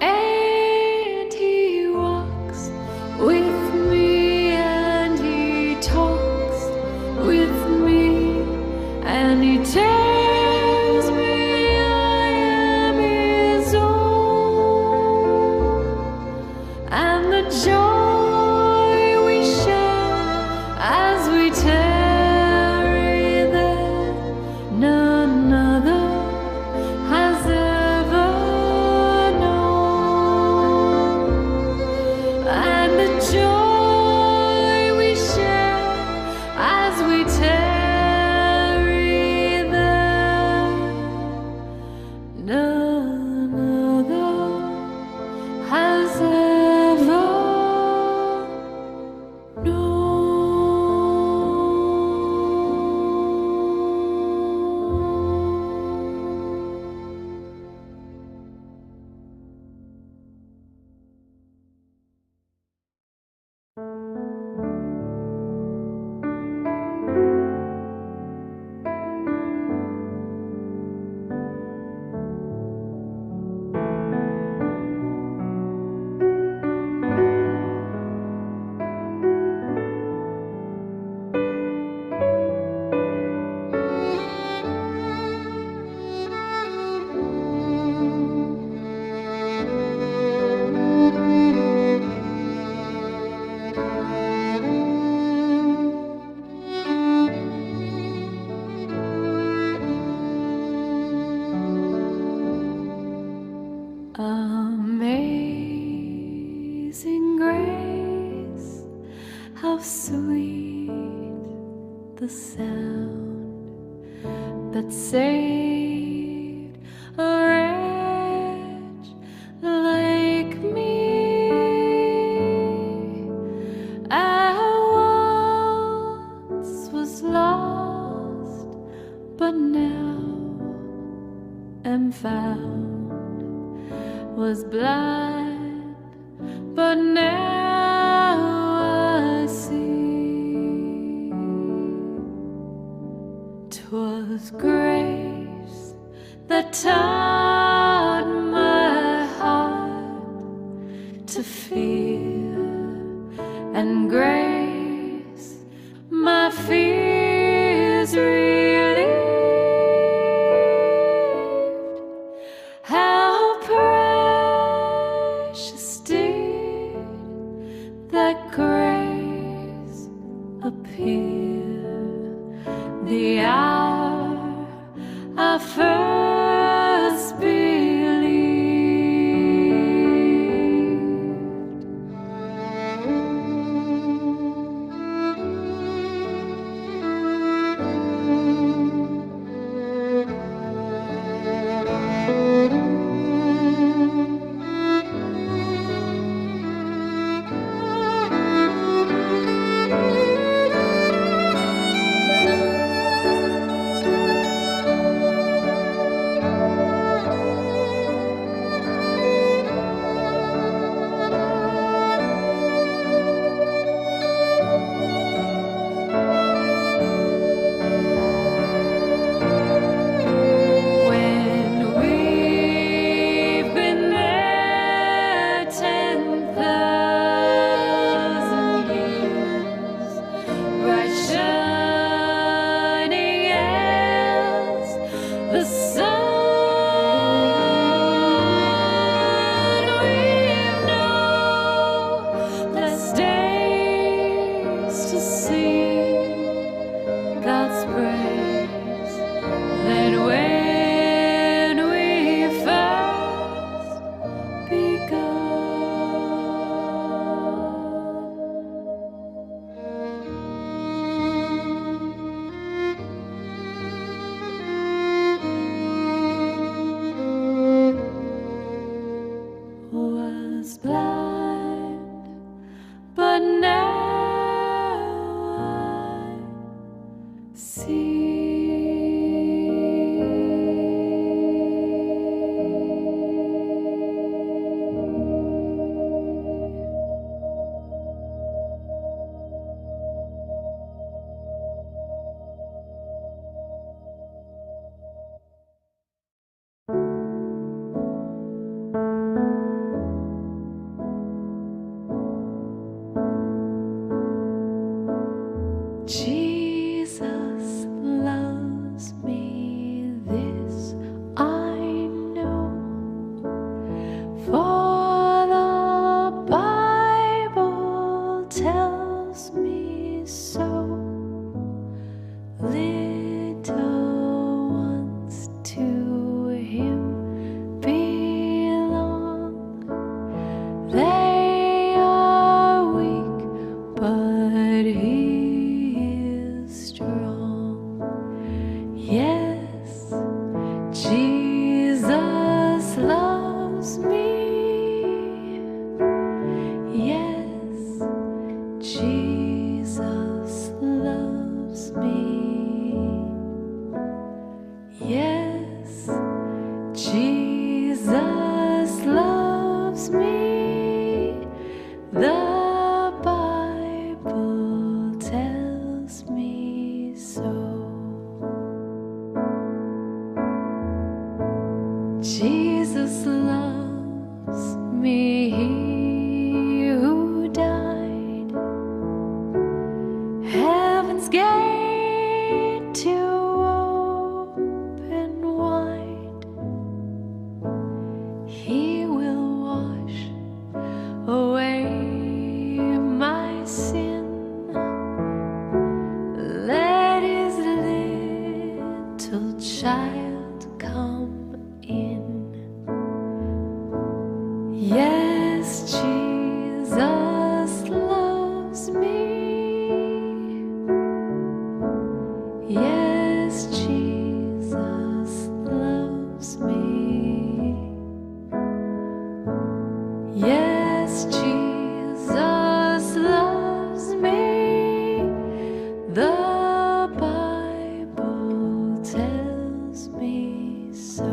and he walks with me, and he talks with me, and he tells me I am his own, and the joy we share as we tarry there, none other has ever known, and the joy we share as we tarry there, none other has ever Amazing grace, how sweet the sound that saved a wretch like me. was blind, but now I see. 'Twas grace that taught my heart to fear, and grace my fears relieved. How precious did that grace appear the hour I first believed. Was blind, but now I see. Jesus loves me, this I know, for the Bible tells me so. Little ones to Him belong. They are weak, but He strong. Yes, Jesus loves me. Yes, Jesus loves me. Yes, Jesus loves me. The Bible tells me so. Jesus loves me, He who died, heaven's gate to open wide. He will wash away my sin. Let His little child come in. Yes, Jesus loves me. Yes, Jesus loves me. Yes, Jesus loves me. The Bible tells me so.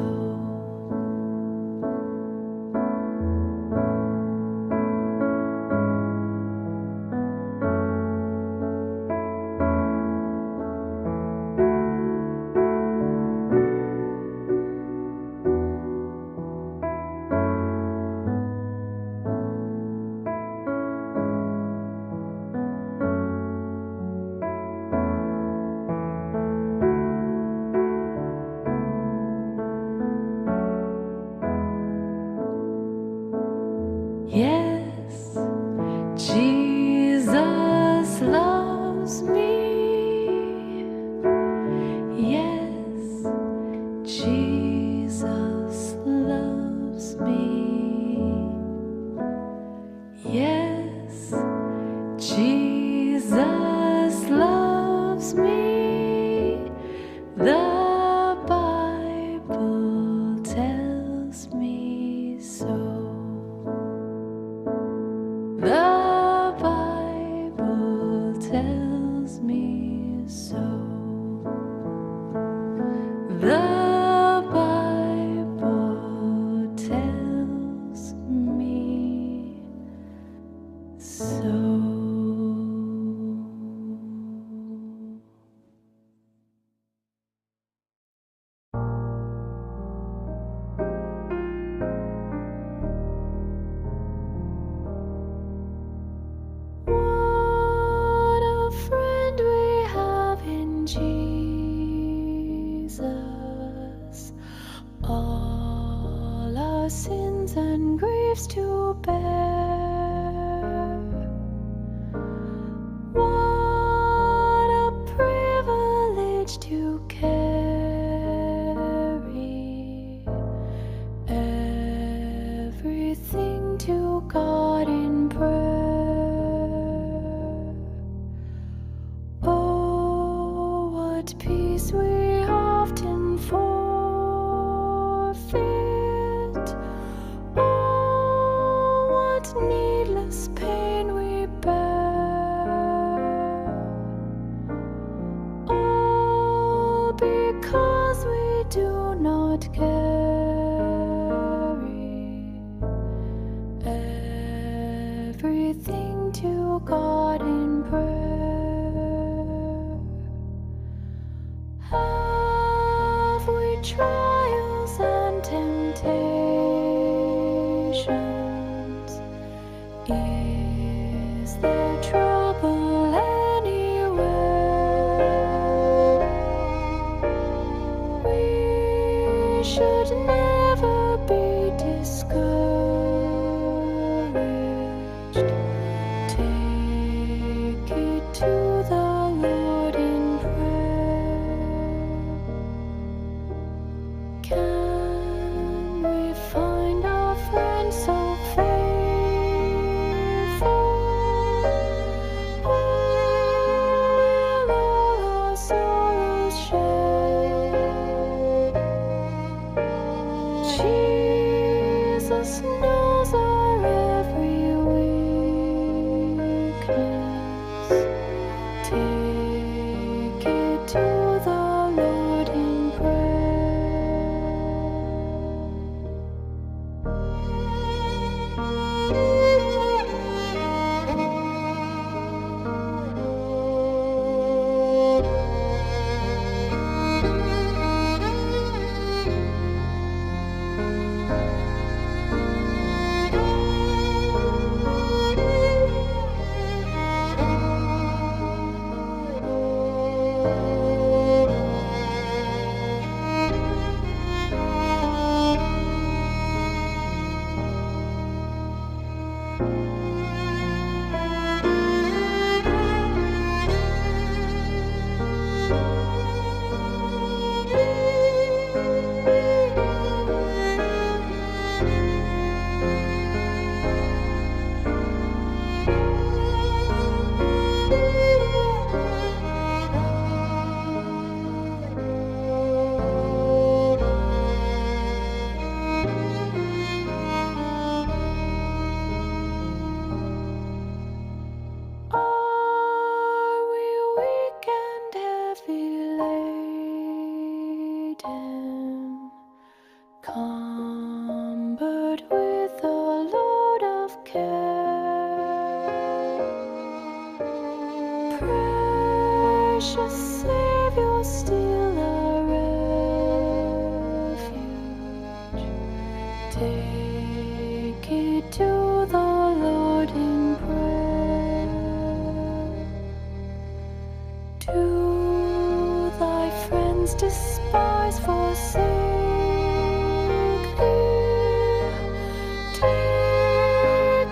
Yes, Jesus loves me. Yes, Jesus loves me. Yes, Jesus loves me. The Bible tells me so. The Bible tells me so. The Bible tells me so. What a friend we have in Jesus. All our sins and griefs to bear. What a privilege to carry everything to God in prayer. Oh, what peace we often forfeit. Oh, what needless pain we bear. All because we do not carry everything to God in prayer. Have we trials and temptations? Is there trouble anywhere? We should never be discouraged. Take it to the Lord in prayer. Can we find a friend so faithful? Who will all our sorrows share? Jesus knows our every weakness. Take it to the Lord in Are we weak and heavy laden, cumbered with a load of care? Precious Savior, still a refuge. Take it to the Lord in prayer. Do thy friends despise, forsake thee? Take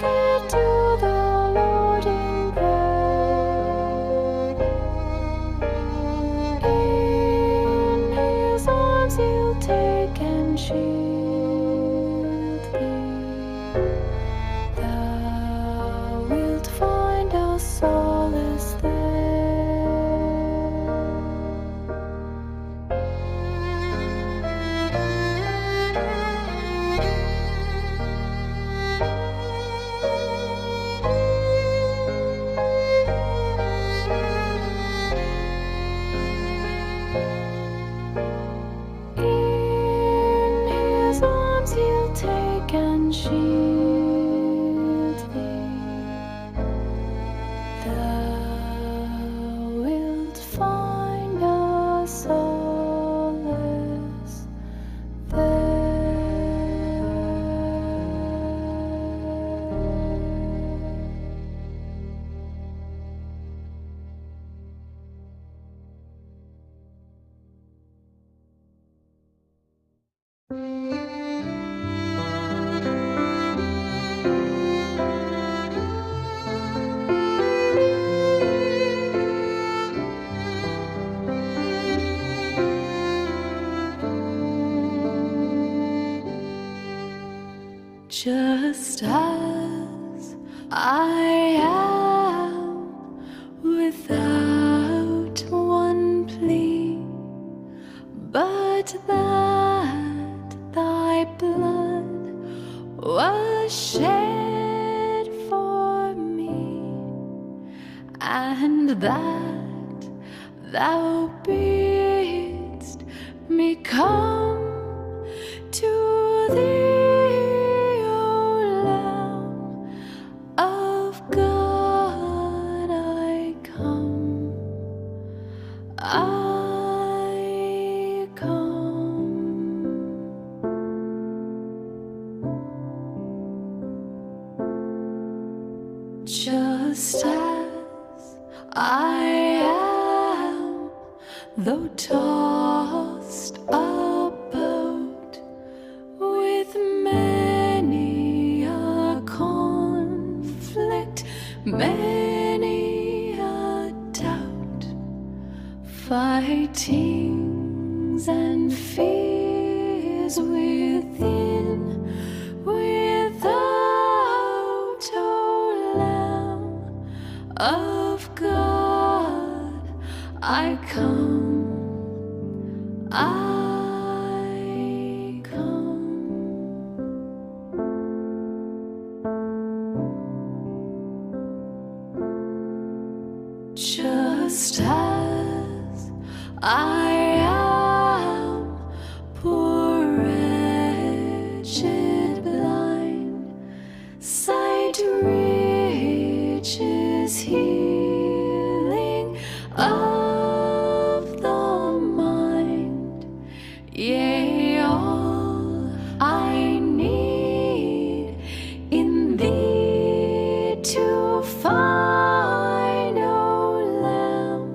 just as I am, without one plea, but that thy blood was shed for me, and that thou bidst me come to thee, O Lamb of God. I come, I come. Just as I am, though tossed about with many a conflict, many a doubt, fightings and fears within, without, O Lamb of God, I come, I come. Just as I am, poor, wretched, blind, sight rich is healing of the mind, yea, all I need in thee to find, O Lamb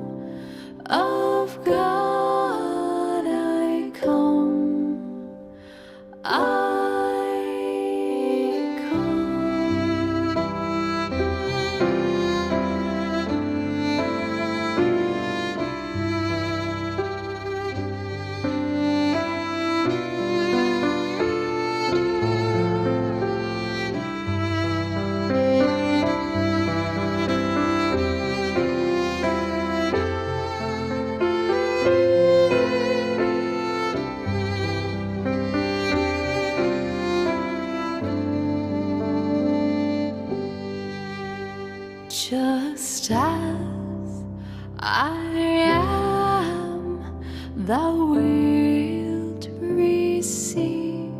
of God, I come, I come. Just as I am, thou wilt receive,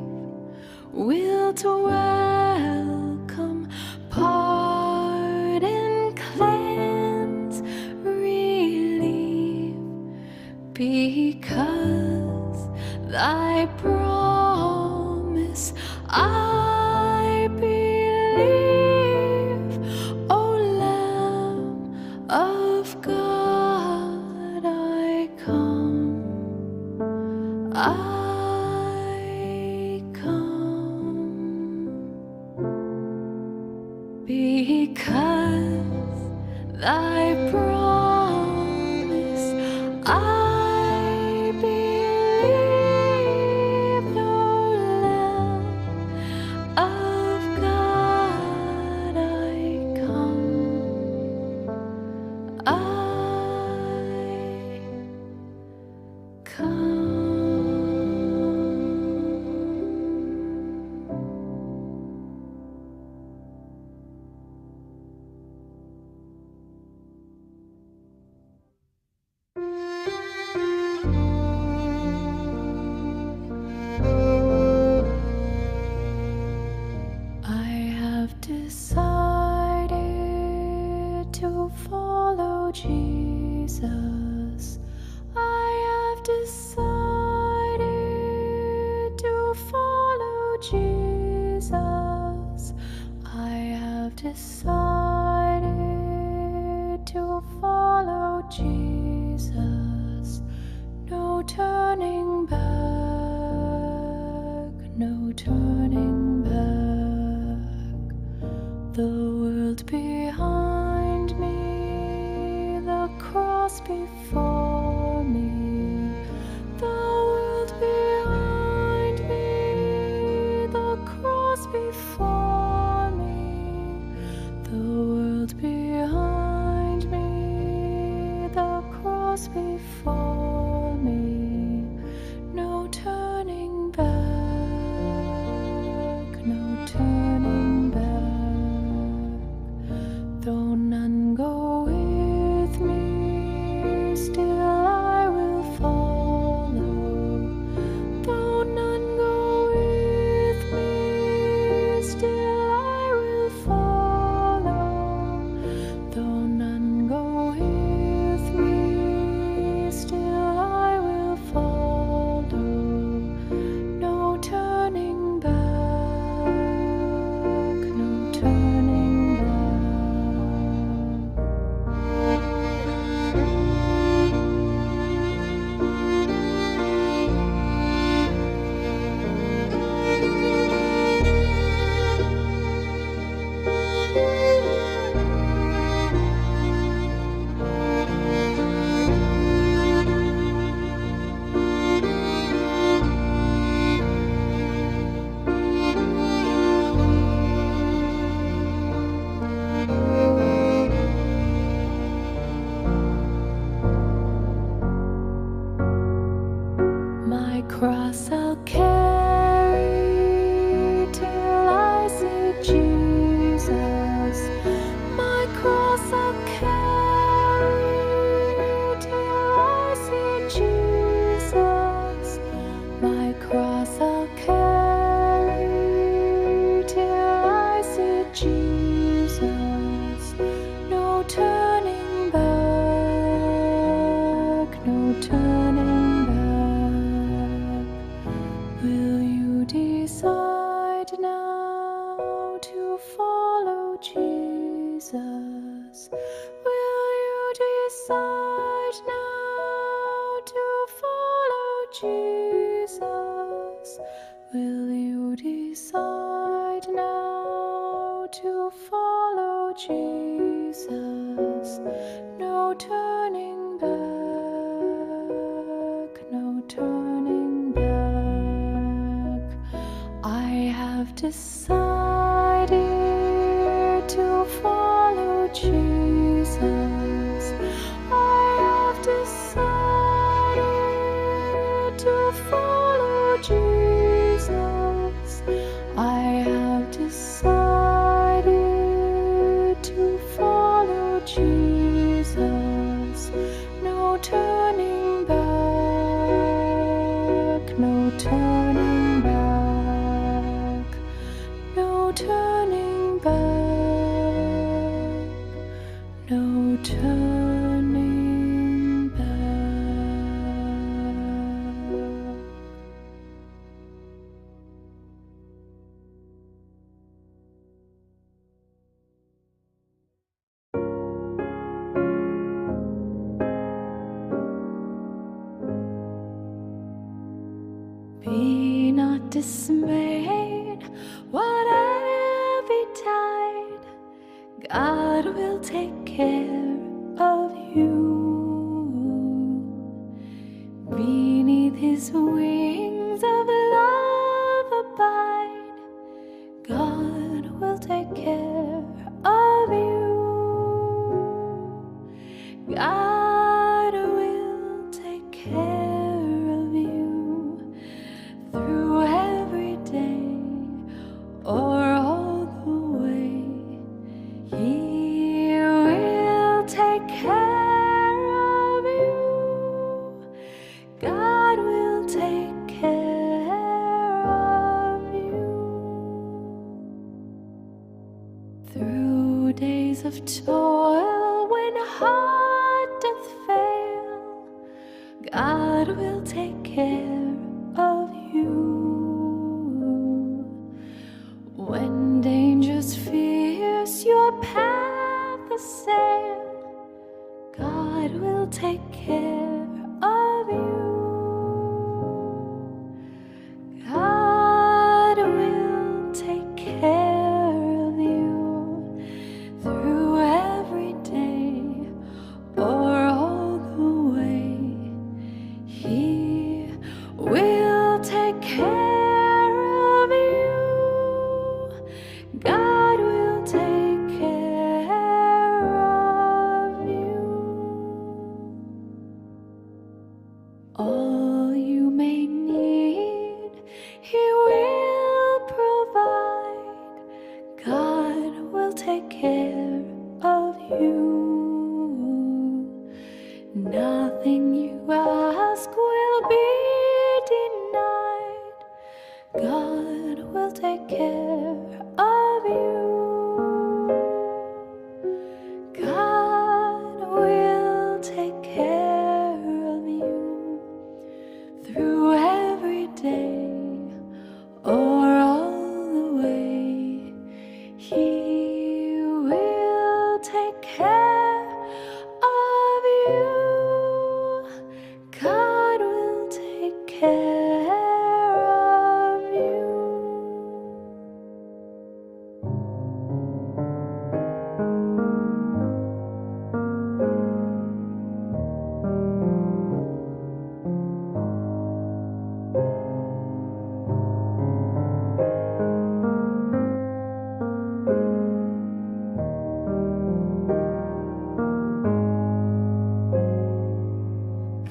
wilt welcome, pardon, cleanse, relieve, because thy promise I believe, O Lamb of God, I come, I come, because thy promise I believe, O Lamb of God, I come, I come. I have decided to follow Jesus. I have decided to follow Jesus. I have decided to follow Jesus. No turning back, no turning back. The world behind me, the cross before me. The world behind me, the cross before to follow Jesus? Will you decide now to follow Jesus? Will you decide now to follow Jesus? No turning back, no turning back. I have decided to follow Jesus. I have decided to follow Jesus. I have decided to follow Jesus. No turning back, no turning back, no turning back, no turning back. Be not dismayed, whatever betide, God will take care of you. Beneath His wings of love abide, God will take care of you. God will take care of you through every day or all the way. He will take care of you. God will take care of you. Through days of toil when heart doth fail, God will take care of you. When dangers fierce your path assail, God will take care of you. God will take care of you through every day or all the way. He will take care of you. God will take care of you. All you may need, He will provide. God will take care of you. Nothing you ask will be denied. God will take care of you. God will take care of you through every day or all the way. He will take care of you. God will take care of you.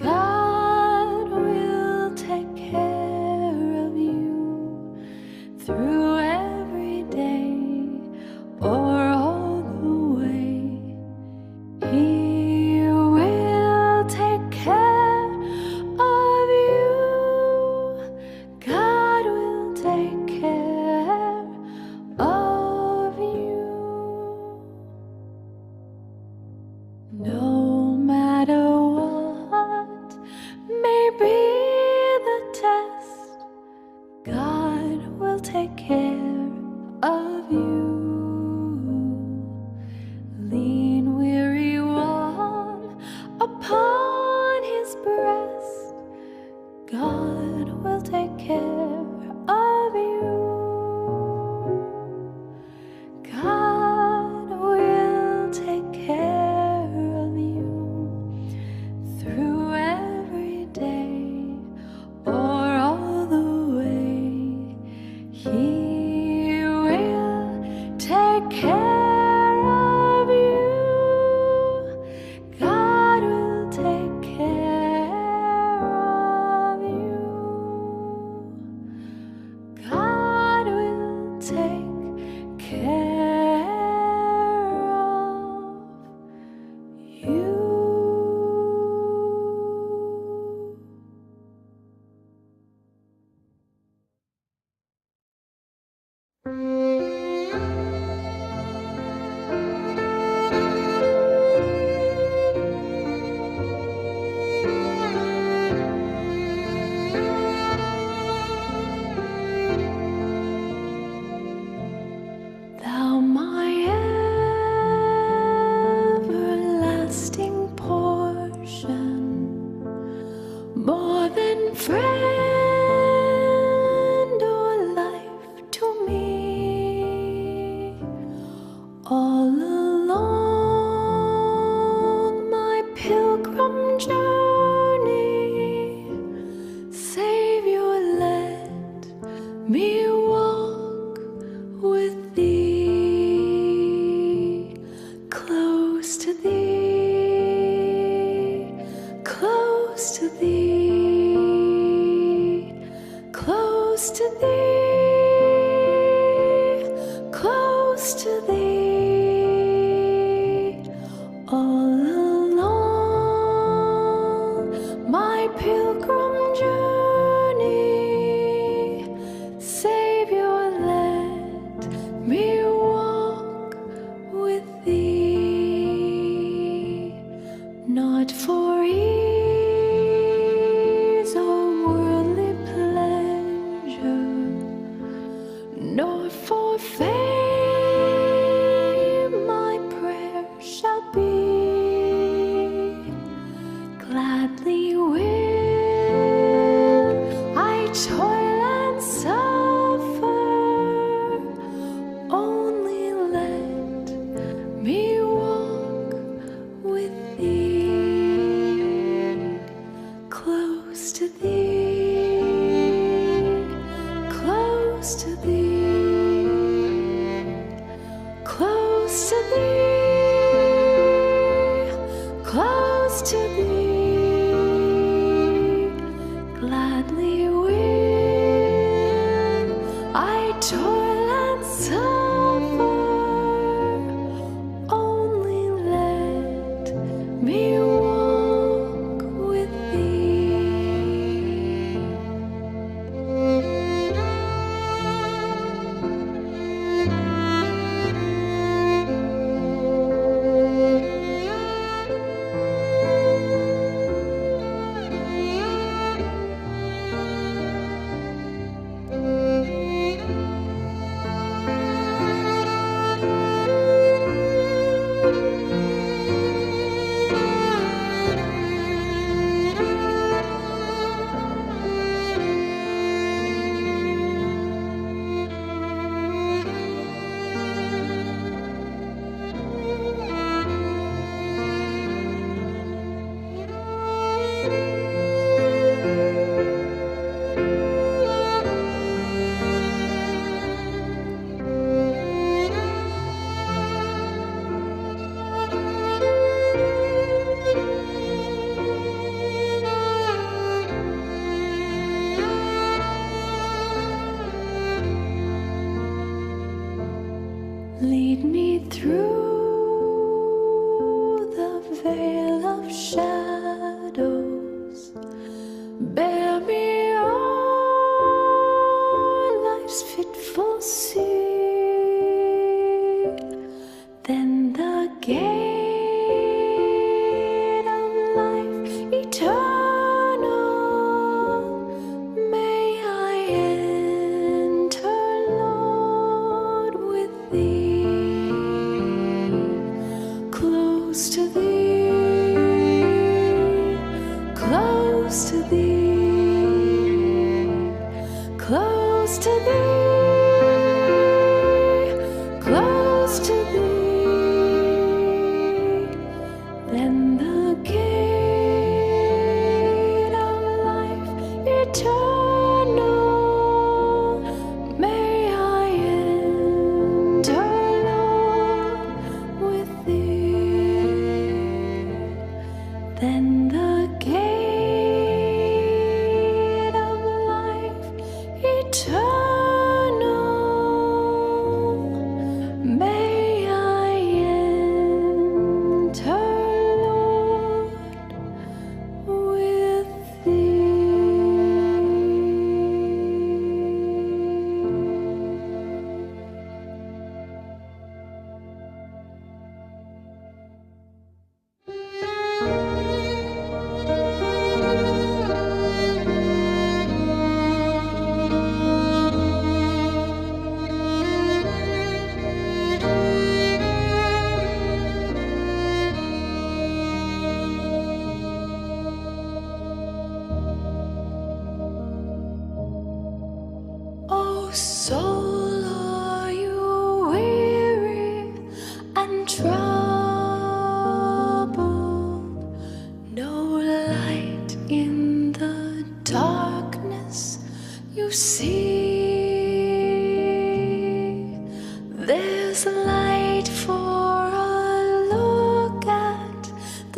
God will take care of you through every day or all the way. He will take care of you. God will take care of you. No matter what may be the test, God will take care of you. care of you. God will take care of you. God will take care of you. Thou my everlasting portion, more than friend or life to me, all along my pilgrim journey, Savior, let me walk with thee, close to thee, close to thee, close to thee, close to thee, all along my pilgrim journey, Savior, let me walk with thee, not for ease or worldly pleasure, nor for fame my prayer shall be. Gladly will I toil and suffer, only let me walk with thee, close to thee, close to thee, close to thee, close to thee. Gladly will I toil and suffer, only let me walk with thee. Lead me through the veil of shadows, bear me o'er life's fitful sea, then the gate of life eternal may I enter, Lord, with thee, close to thee, close to thee, close to thee, close to thee, then the gate of life eternal may I enter, Lord.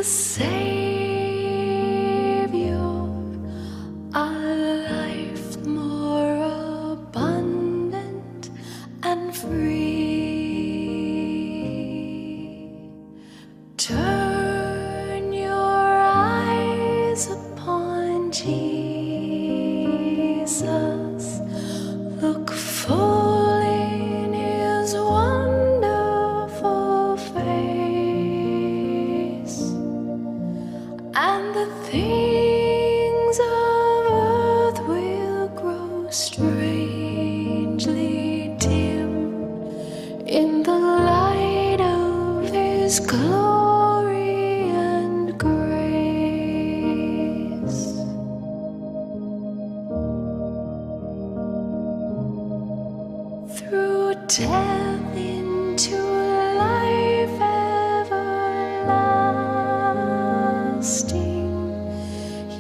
Savior, a life more abundant and free. Turn your eyes upon Jesus, look full in his wonderful face, and the things of earth will grow strangely dim in the light of his glory and grace. Through death into life everlasting,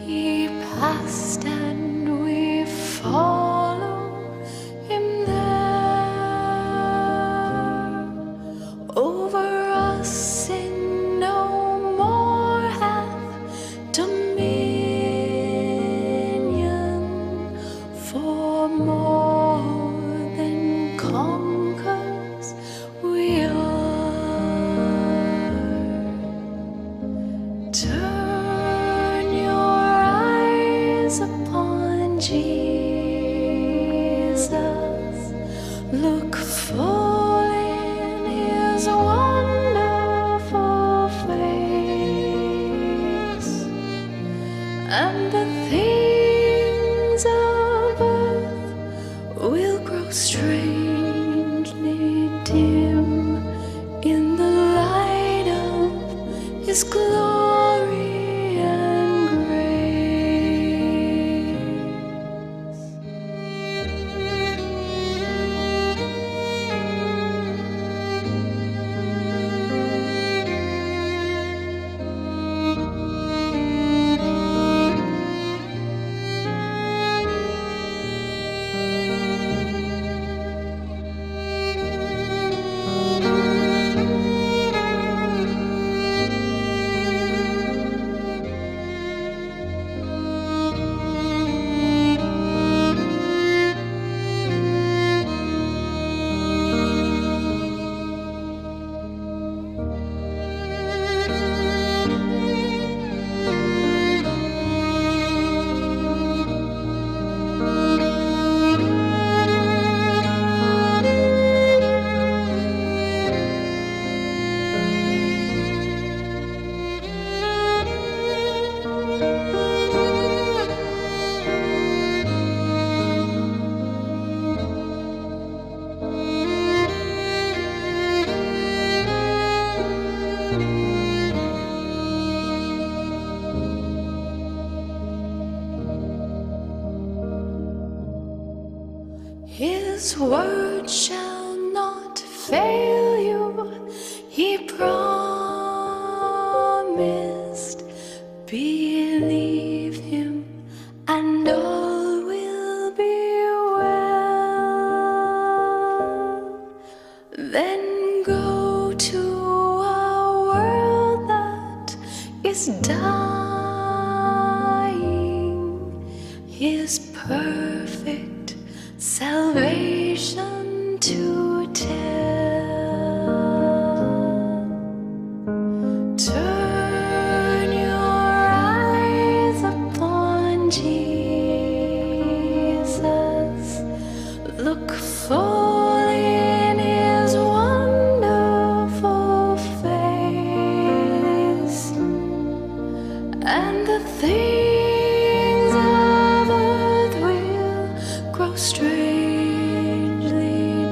he passed and we follow him there. Over us sin no more hath dominion, for more than conquers we are. Turn your eyes upon Jesus, look full in his wonderful face, and the things of earth will grow strangely dim in the light of his glory and grace. His word shall not fail you, he promised. Believe him and all will be well. Then go to a world that is dying, his perfect salvation to tell. Turn your eyes upon Jesus, look full in his wonderful face, and the things of earth will grow strangely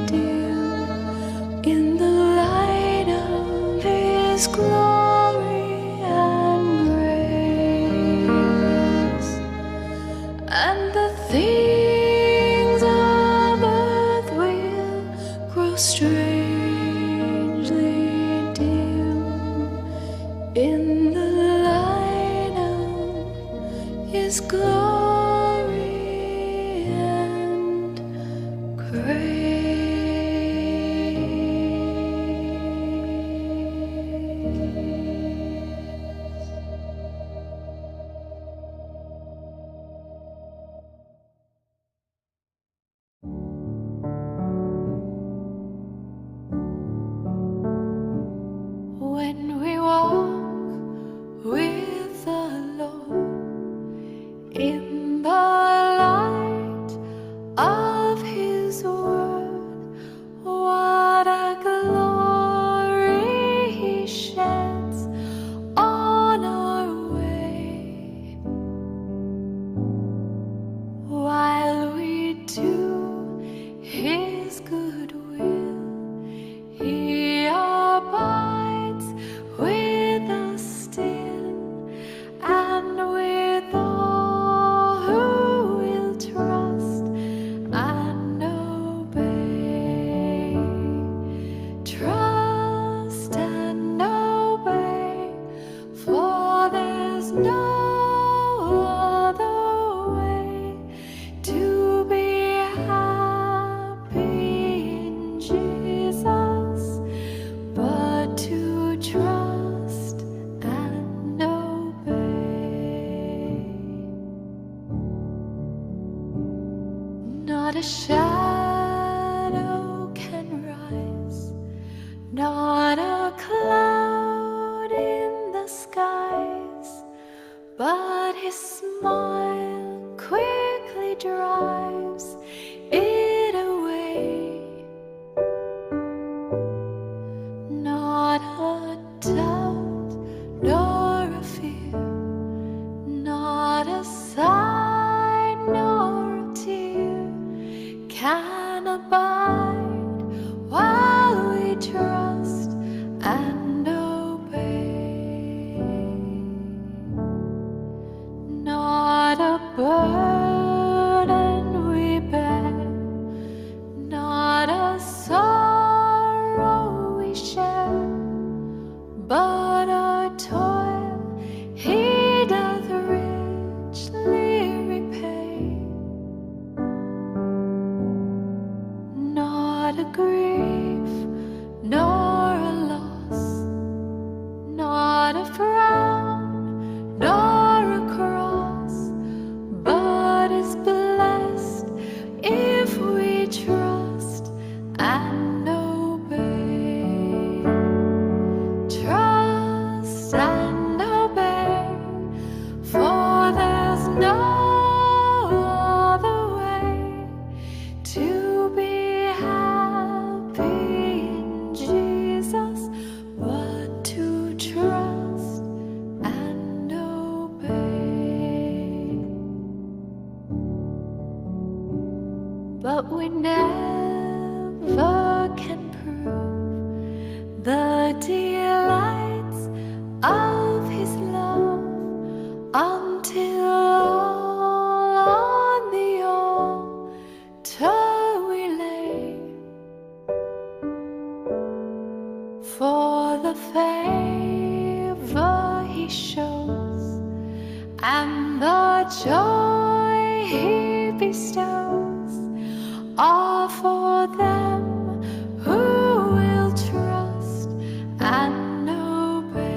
dim in the light of his glory and grace, and the things of earth will grow strangely dim in the light of his glory and grace. a shadow can rise, not a cloud in the skies, but his smile quickly drives it away. Not a doubt nor a fear, not a sigh nor a tear can abide while we trust and obey. Not a burden we bear, not a sorrow we share, but our toil he doth richly repay. Not a grief nor a loss, not a frown nor a cross, but is blessed if we trust and obey. Trust and obey, for there's no other way to be happy in Jesus but to trust and obey. But we never can prove the delights of his love until all on the altar we lay. For the favor he shows and the joy he bestows are for them who will trust and obey.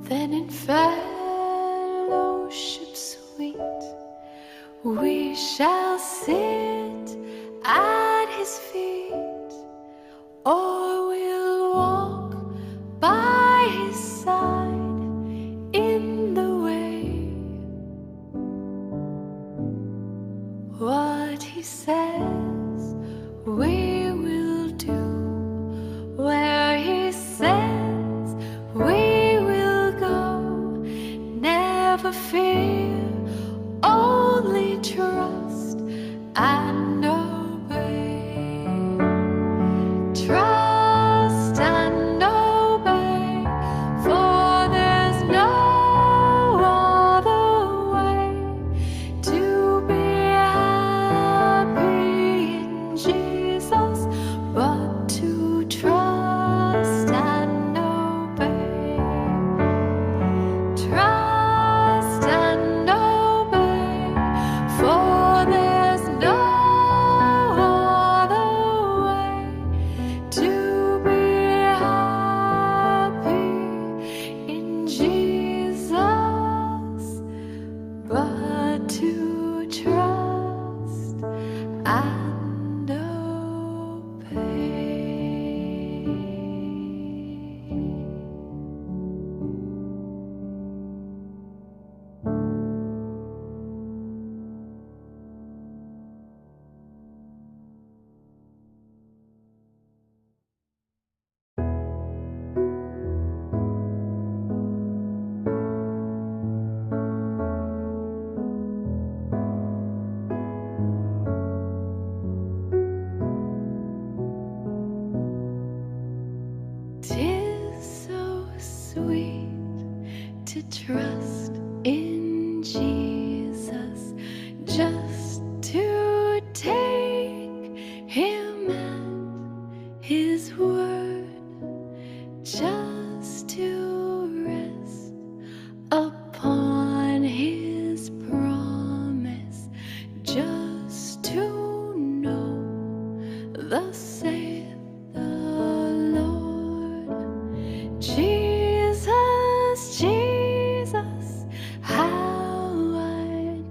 Then in fellowship sweet we shall sit at his feet, or we'll walk by his side in the way. What he says we will do, where he sends we will go. Never fear, only trust and obey. Trust and obey, for there's no other way to be happy in Jesus but to trust and obey. Trust and obey, for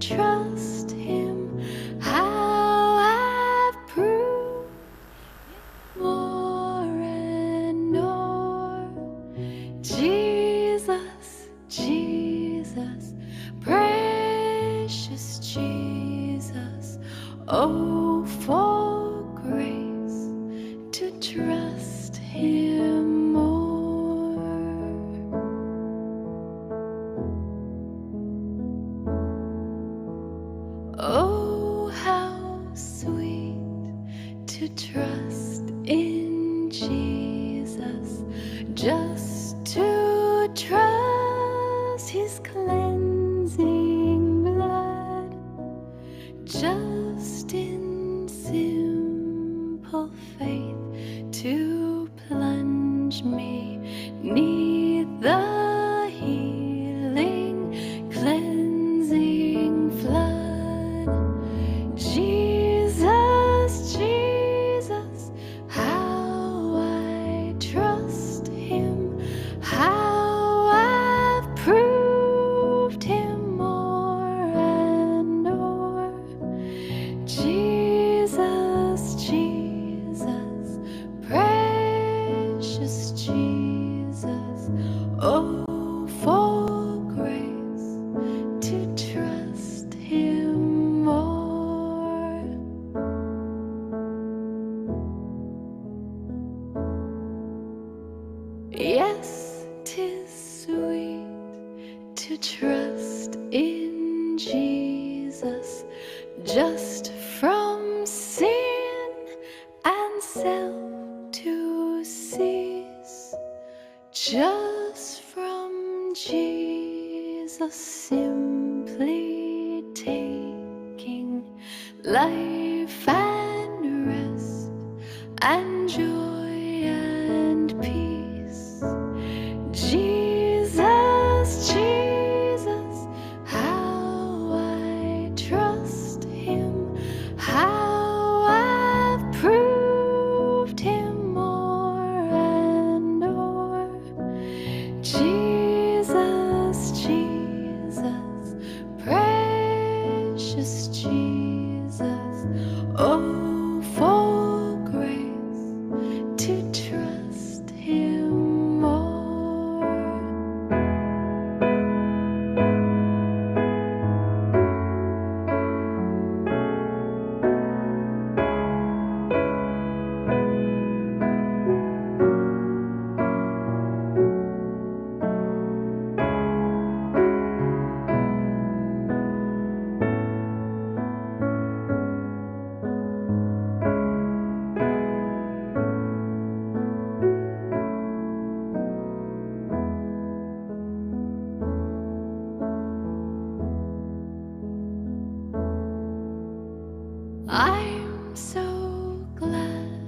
trust him, how I've proved more and more. Jesus, Jesus, precious Jesus, oh, for grace to trust him more. Oh, how sweet to trust in Jesus, just to trust his cleansing blood, just in simple faith to plunge me 'neath the healing, cleansing flood. Jesus, Jesus, how I trust him, how I've proved him more and more. Jesus, Jesus, precious Jesus, oh, for grace to trust him more. Yes, 'tis sweet to trust in Jesus, just from sin and self to cease, just from Jesus simply taking life and rest and joy and peace. Jesus, Jesus, how I trust him, how I've proved him more and more. Jesus, Jesus, precious Jesus, oh, for grace to trust him more. I'm so glad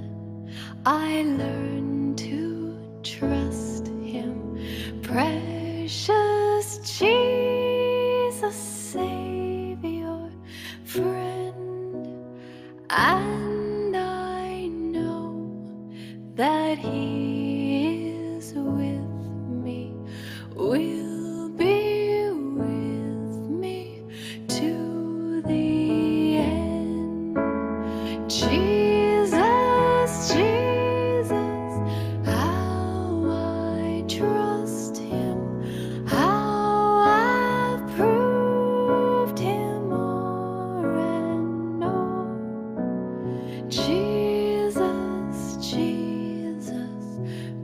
I learned to trust him, precious Jesus, Savior, friend, and I know that he is with me, will be with me to the end. Jesus, Jesus, how I trust him, how I've proved him more and more. Jesus, Jesus,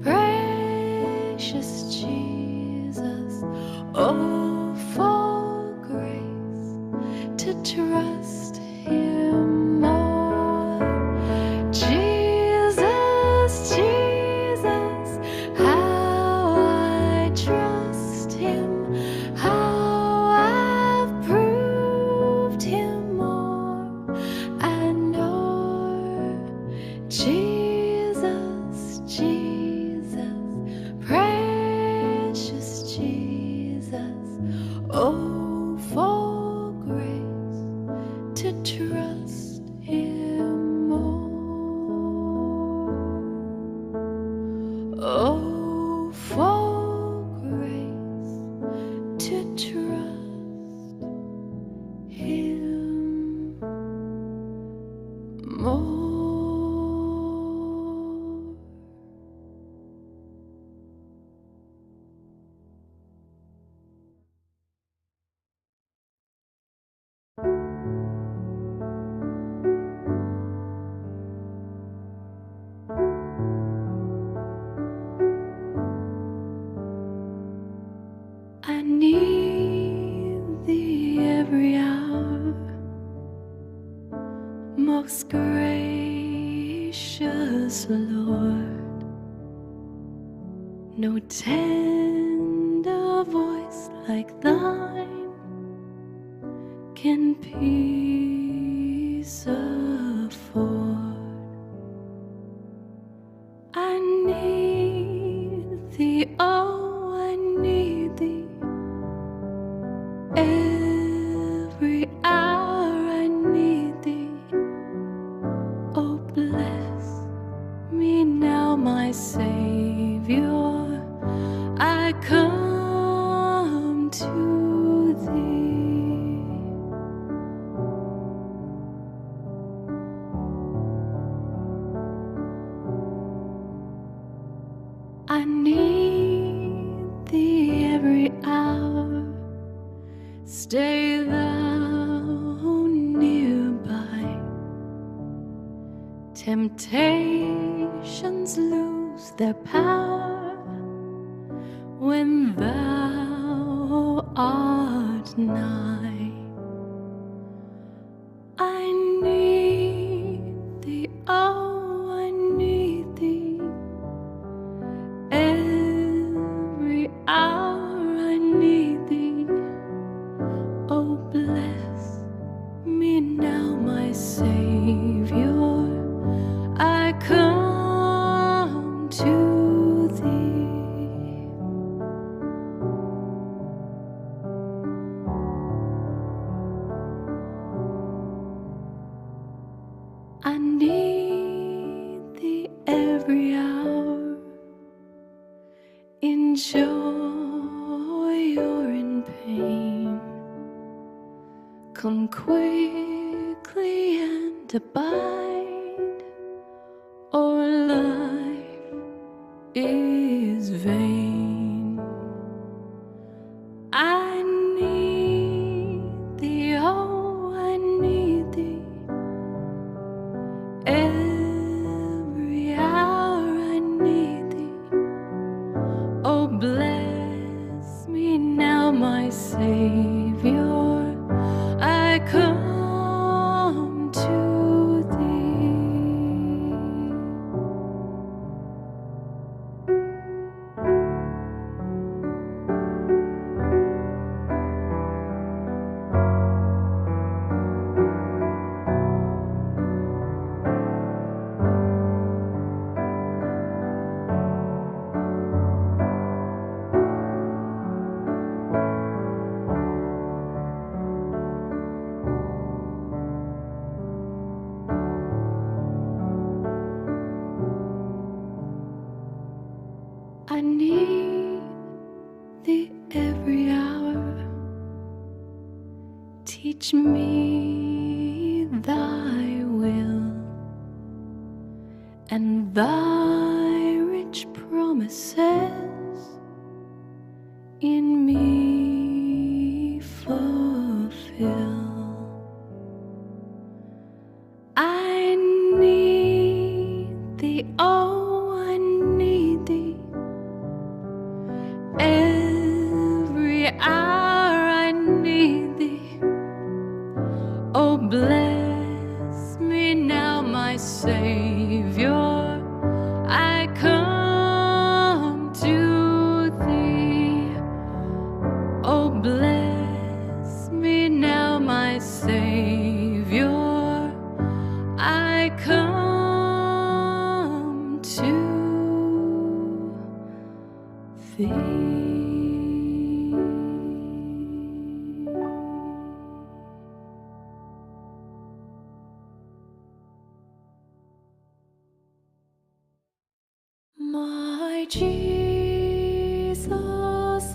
precious Jesus, oh, for grace to trust him more. Jesus, Jesus, how I trust him, how I've proved him more and more. Jesus, Jesus, precious Jesus, oh, for grace to trust him more. Oh, for grace to trust him. most gracious Lord, no tender voice like thine can peace afford. I need thee, oh, I need thee. Every hour I need thee. Oh, bless me now, my Savior. I come to thee. I need thee every hour. Stay thou nearby. Temptations lose their power when thou art nigh. I need thee, oh, I need thee. Every hour I need thee. Oh, bless me now, my Savior. I come to thee. I need thee every hour, in joy or in pain. Come quickly and abide, or life is vain. I need thee, oh, I need thee. Every hour I need thee. Oh, bless me now, my Savior. I come to thee. I need thee every hour. Teach me thy will and thy rich promises in me fulfill. I need thee, oh, I need thee. Every hour I need thee. Oh, bless me now, my Savior. I come to thee. Oh, bless me now, my Savior. I come to thee. My Jesus,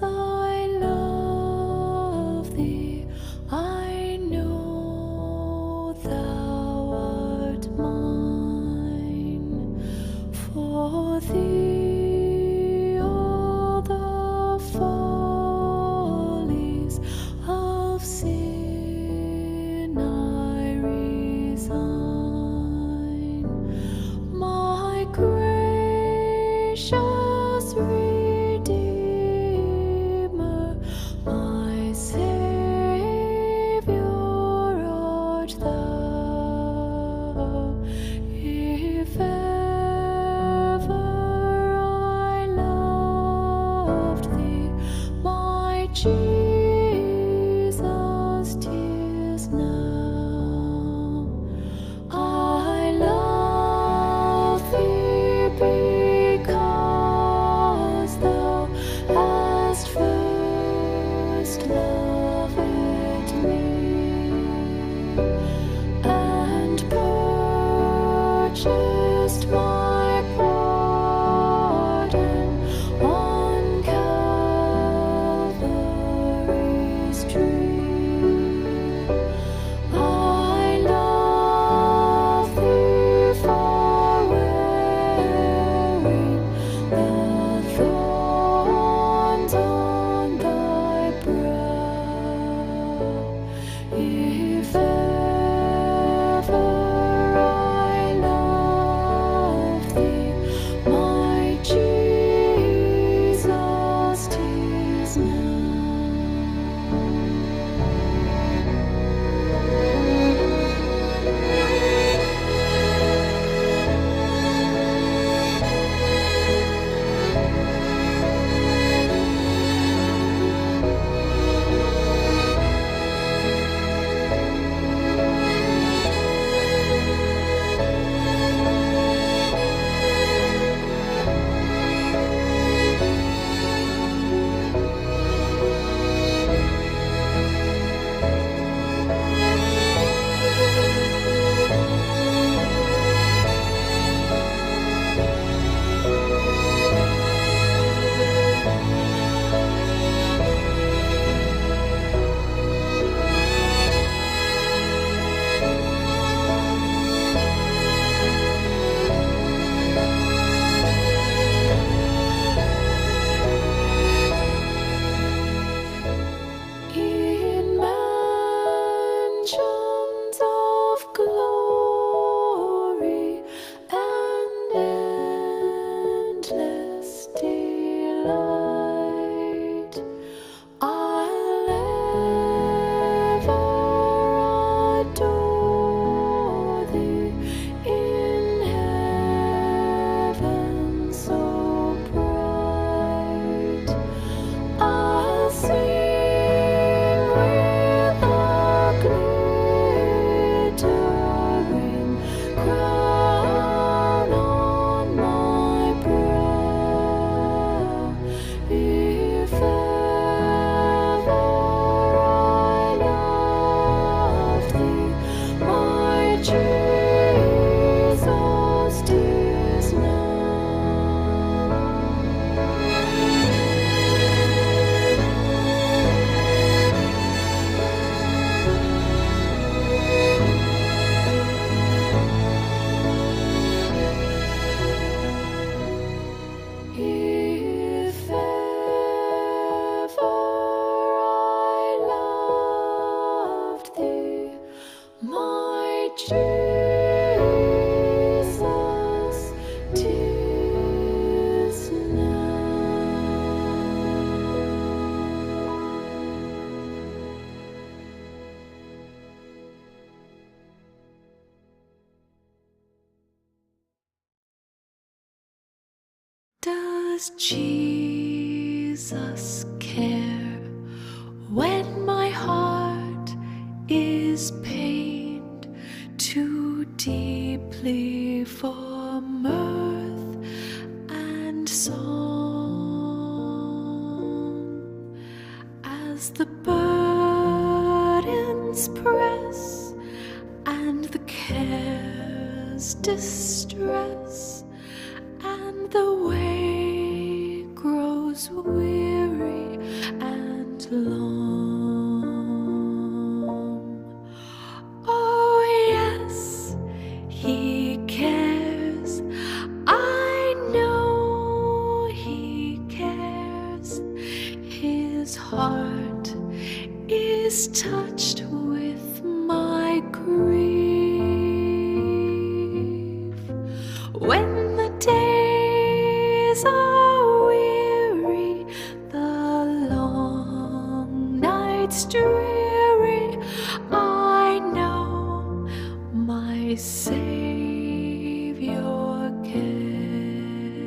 I love thee. I know thou art mine. For thee all the follies of sin I resign. My gracious now. I love thee because thou hast first loved me and purchased my pardon on Calvary's tree. I love thee for wearing the thorns on thy brow. If ever I love thee, my Jesus, 'tis now. In mansions of glory and endless delight, I'll ever adore thee in heaven so bright. I'll sing with a glittering crown on my brow. If ever I love thee, my Jesus, 'tis now. If ever I loved thee, my Jesus, 'tis Does Jesus care when my heart is pained too deeply for mirth and song? As the burdens press and the cares distress, and the way grows weary and long. Oh yes, he cares. I know he cares. His heart is touched with my grief. When the days are weary, the long nights dreary, I know my Savior cares.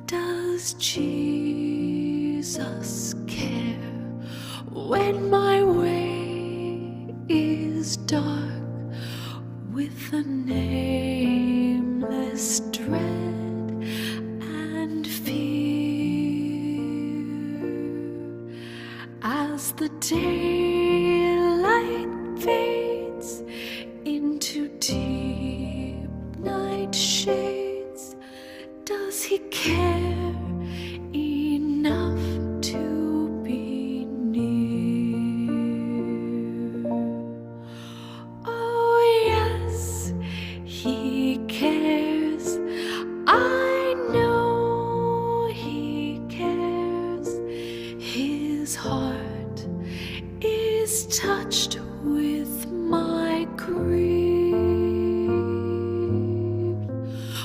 Does Jesus care when my way is dark with a nameless dread and fear. As the daylight fades into deep night shades, does he care enough to be near? Oh yes, he cares. I know he cares. His heart is touched with my grief.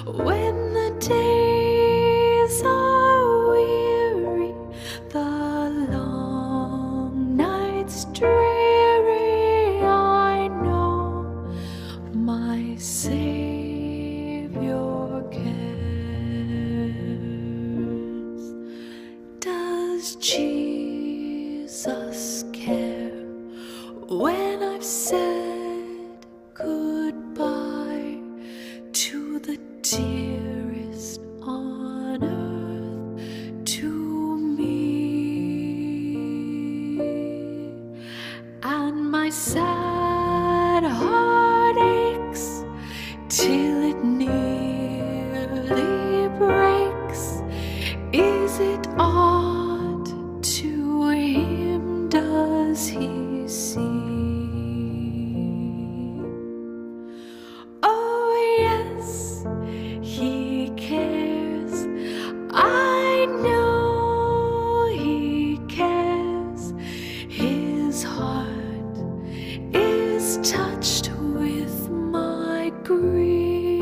When the days are weary, the long nights dreary, I know my Savior cares. Does Jesus care when I've said goodbye to the dearest on earth to me, and my sad heart aches till it nearly breaks? Is it odd to him? Does he see? Oh yes, he cares. I know he cares. His heart is touched with my grief.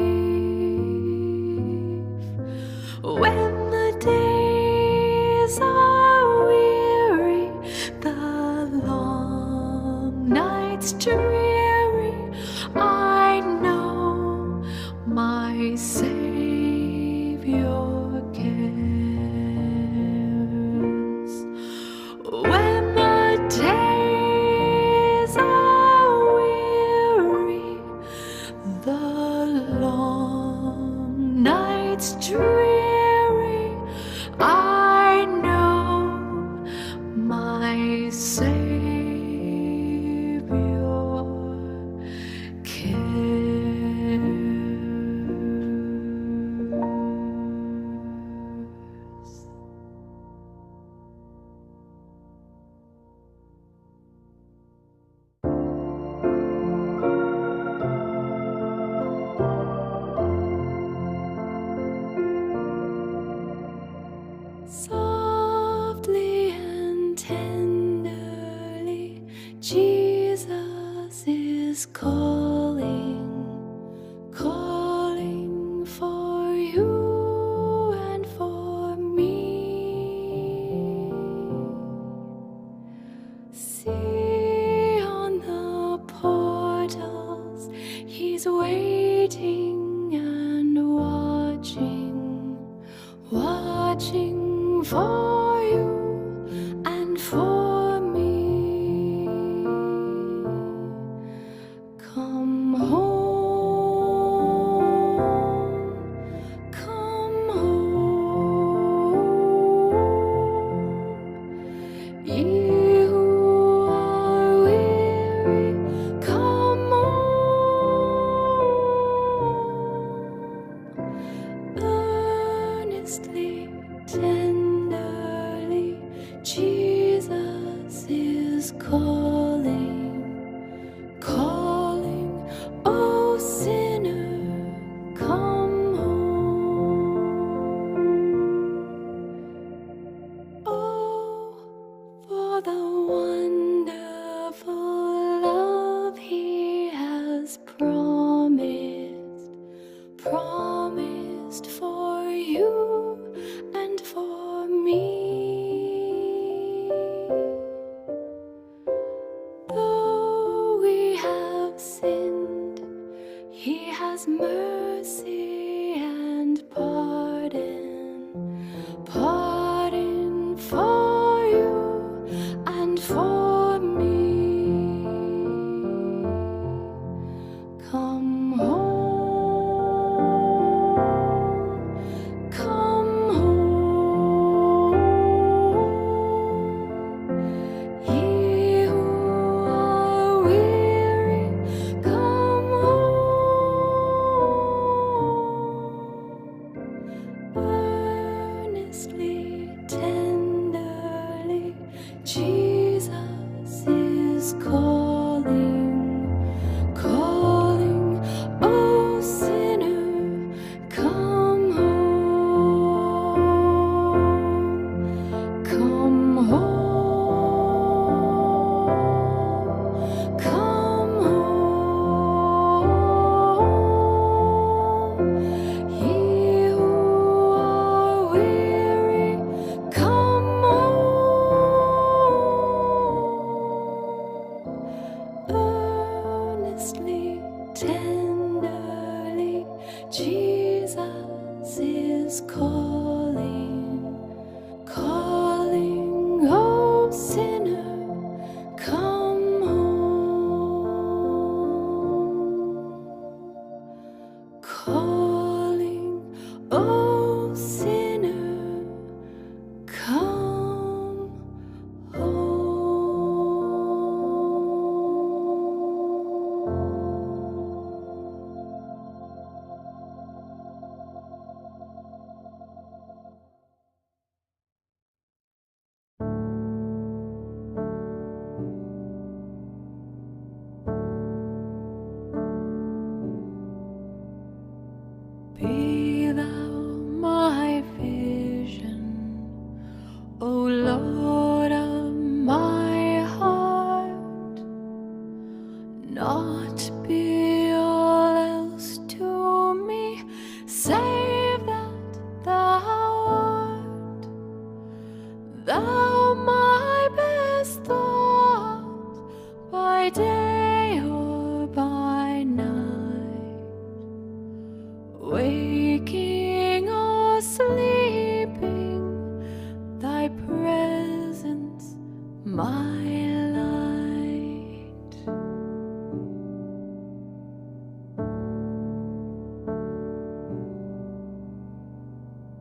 When the days are weary, the long nights dreary, I know my Savior cares. When the days are weary, the long nights dreary, I know my Savior cares. Softly and tenderly, Jesus is calling, calling for you and for me. See on the portals, he's waiting and watching, watching for you and for me. Come home, come home. Ye who are weary, come home. Earnestly, tenderly, Jesus is calling, calling, oh sinner, come home. Oh, for the wonderful love he has promised, promised for you and for me. Though we have sinned, he has mercy and pardon, pardon for you and for me. is calling, calling, oh sinner, come home, come home, come home. Ye who are weary, come earnestly, tenderly, Jesus is calling, calling, oh sinner, come home, calling, oh sinner, come Be thou my vision, O Lord of my heart, not be all else to me, save that thou art, thou my best thought, by day or by night, waking or sleeping, thy presence my light.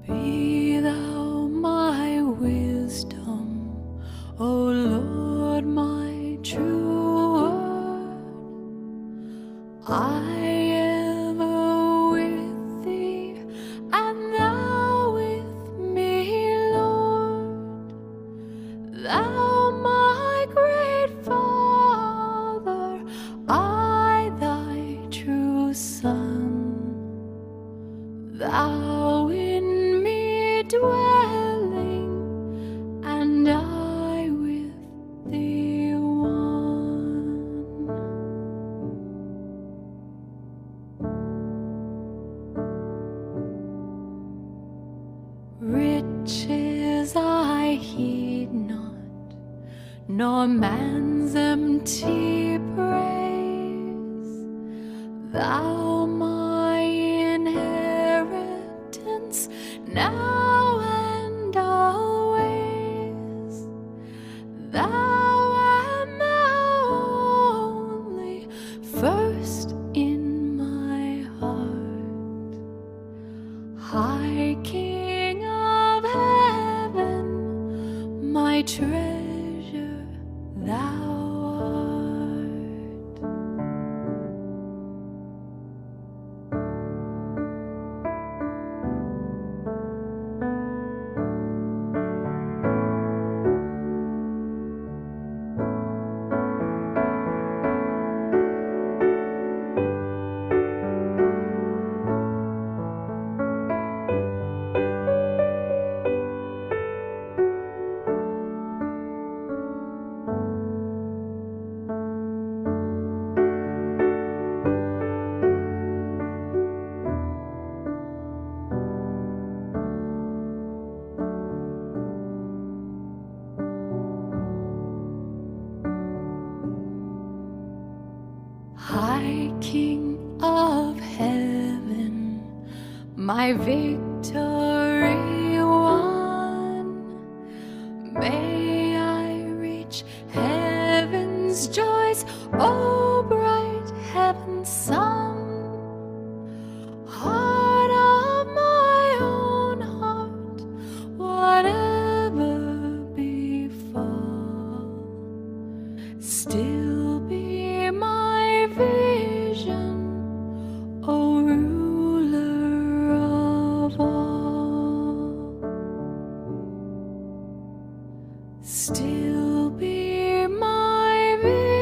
Be thou my wisdom, O Lord, my true word, I ever with thee, and thou with me, Lord. Thou my great Father, I thy true Son, thou in me dwelling, and I with thee one. Riches I heed not, nor man's empty praise. Thou my inheritance, now and always. Thou and thou only, first in my heart. High King of heaven, my treasure thou art. High King of heaven, my victory won, may I reach heaven's joys, O bright heaven's sun. Heart of my own heart, whatever befall, still be my vision, O ruler of all. Still be my vision,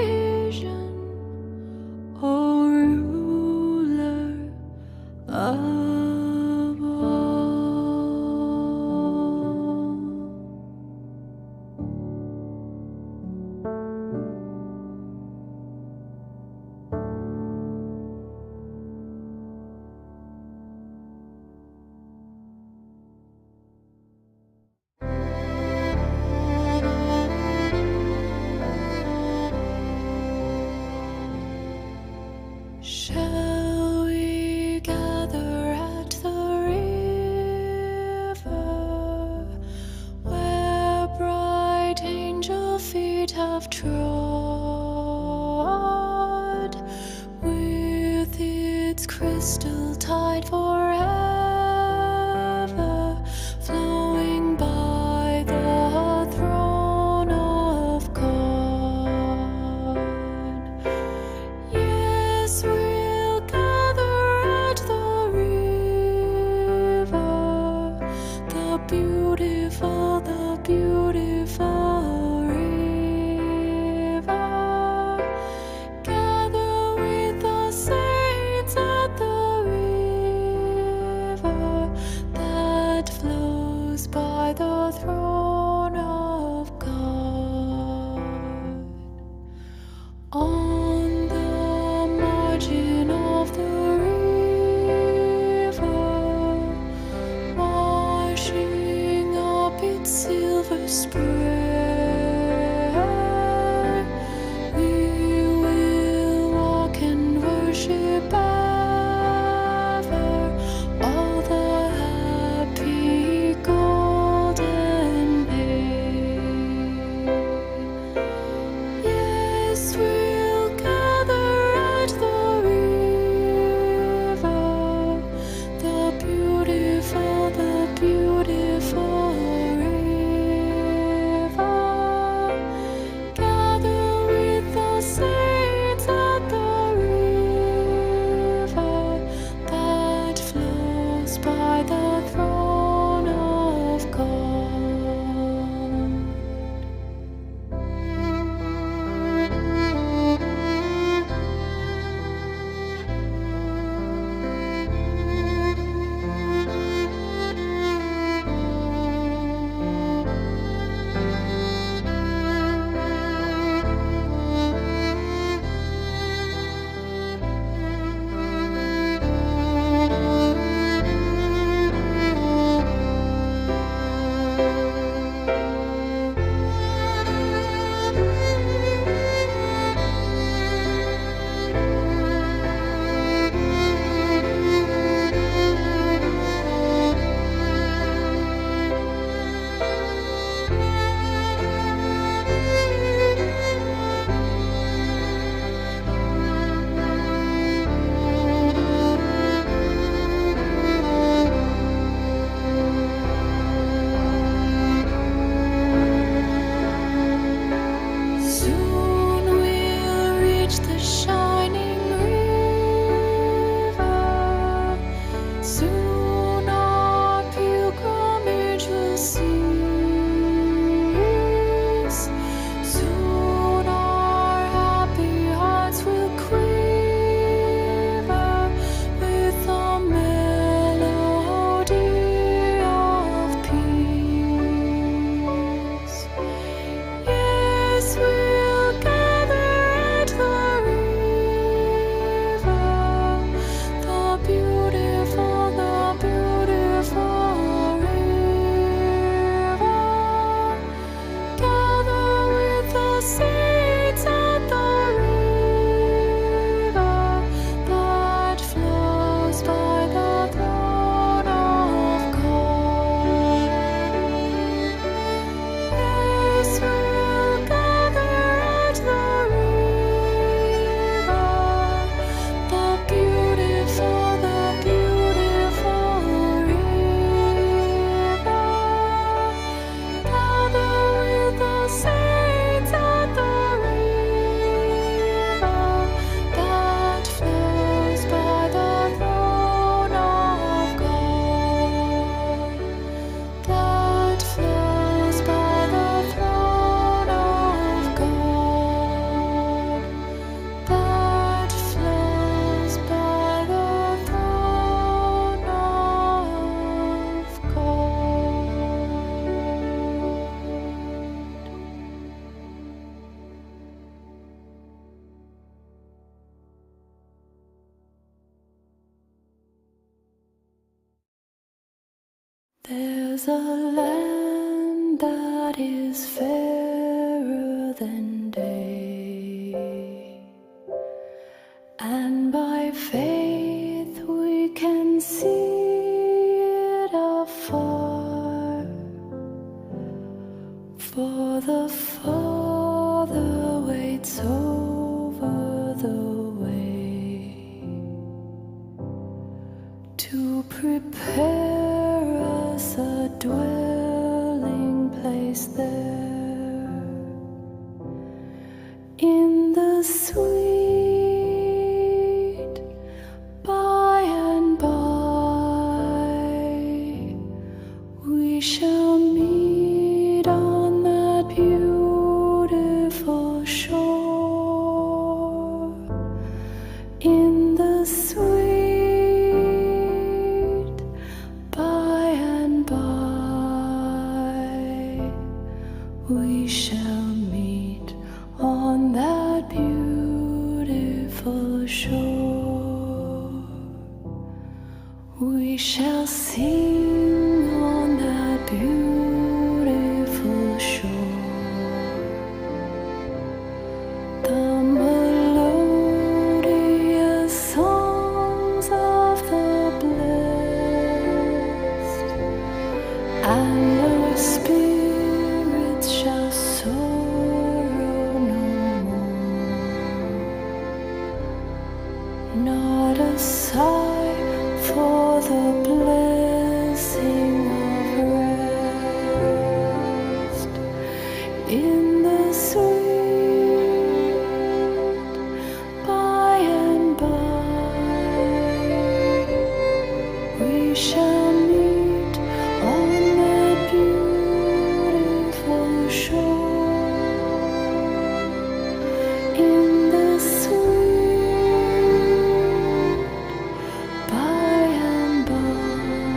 crystal tide forever, flowing by the throne of God. Yes, we'll gather at the river, the beautiful river. Gather with the saints at the river that flows by the throne of God. On the margin of the river, washing up its silver spray, we will walk and worship ever all the happy golden day. Yes, we'll gather at the river, the beautiful river. Gather with the saints at the river that flows by the throne of God. Soon we'll reach the shining river. Soon our pilgrimage will cease. Soon our happy hearts will quiver with the melody of peace. Yes, we'll gather at the river, the beautiful river. Gather with the saints at the river that flows by the throne of God. Yes, we'll gather at the river, the beautiful river. Gather with the saints at the river that flows by the throne of God. That flows by the throne of God. That flows by the throne of There's a land that is fairer than day, and by faith we can see it afar. For the Father waits over the way, the sweet by and by we shall meet on that beautiful shore. In the sweet by and by we shall meet on that beautiful shore. We shall sing on that beautiful shore. The melodious songs of the blessed, and our spirits shall sorrow no more. Not a sigh for the blessing of rest. In the sweet by and by we shall meet on that beautiful shore. In the sweet by and by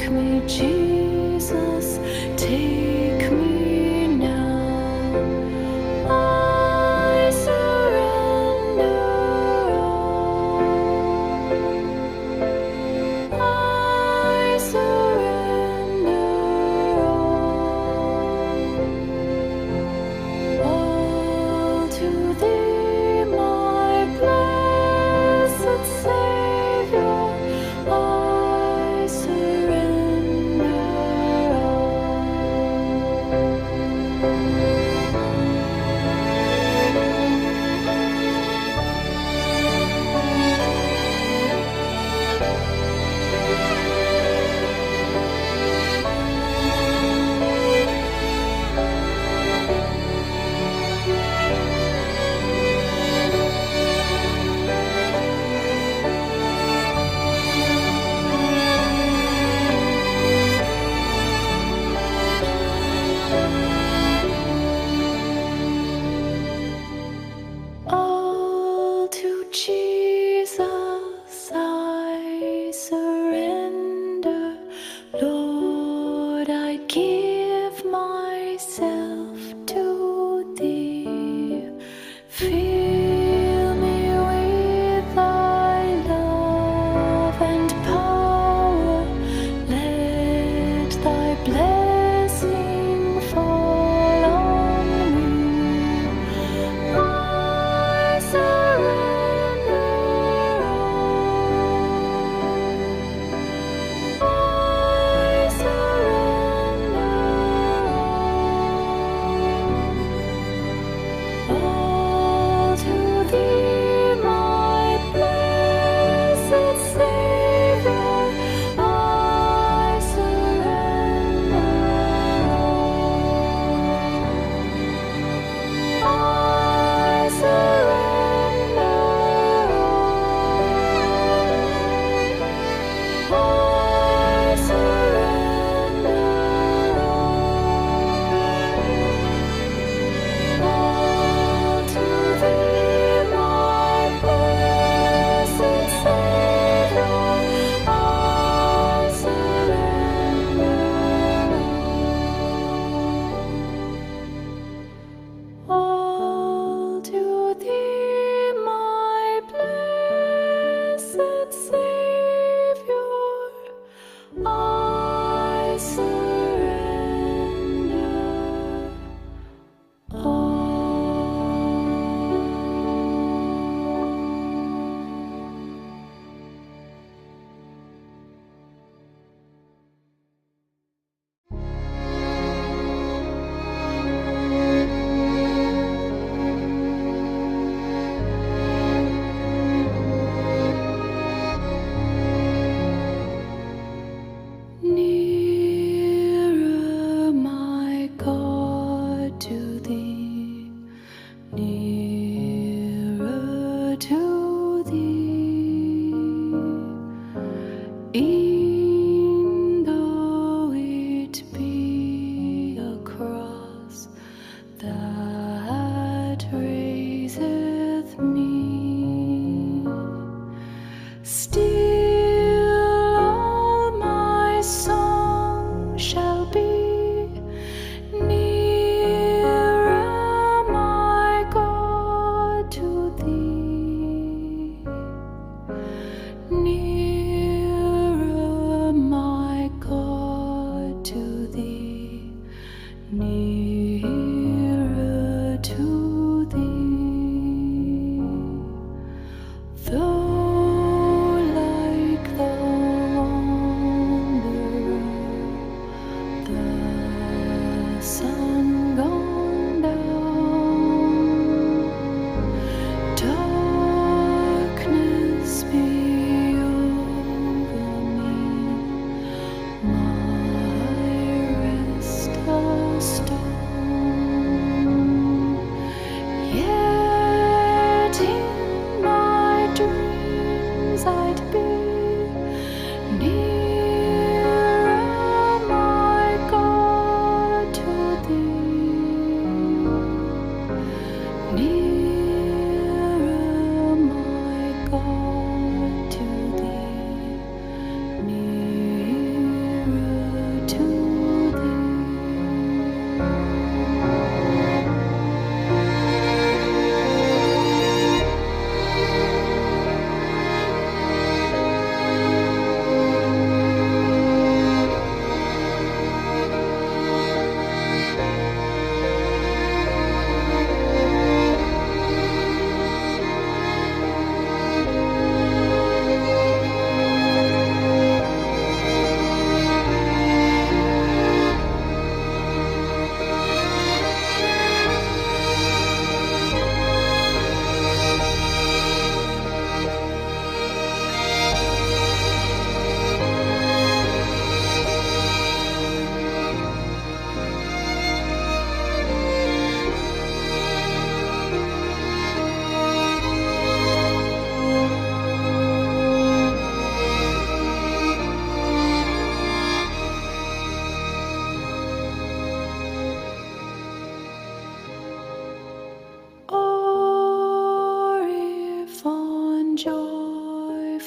Take me, Jesus, take me now. I surrender all. I surrender all to Thee, my blessed Savior. I surrender all to Jesus. I surrender, Lord. I give myself to Thee. Fill me with Thy love and power. Let Thy blessing fall on me. I surrender all. I surrender all to Thee, my blessed Savior. I surrender all. I surrender all. I surrender all to Thee, my blessed Savior. I surrender all to Thee, my blessed Savior. I surrender all.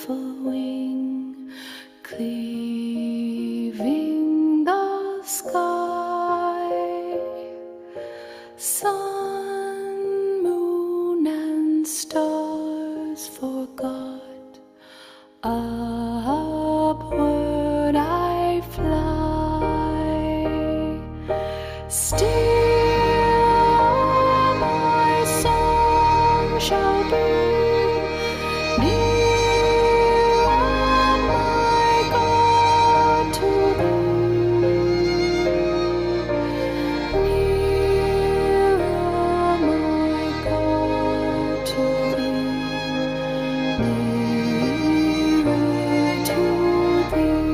powerful wing, cleaving the sky. Sun, moon, and stars forgot. Upward I fly. Still my song shall be. Nearer, my God, to thee. Nearer, my God, to thee. Nearer to thee.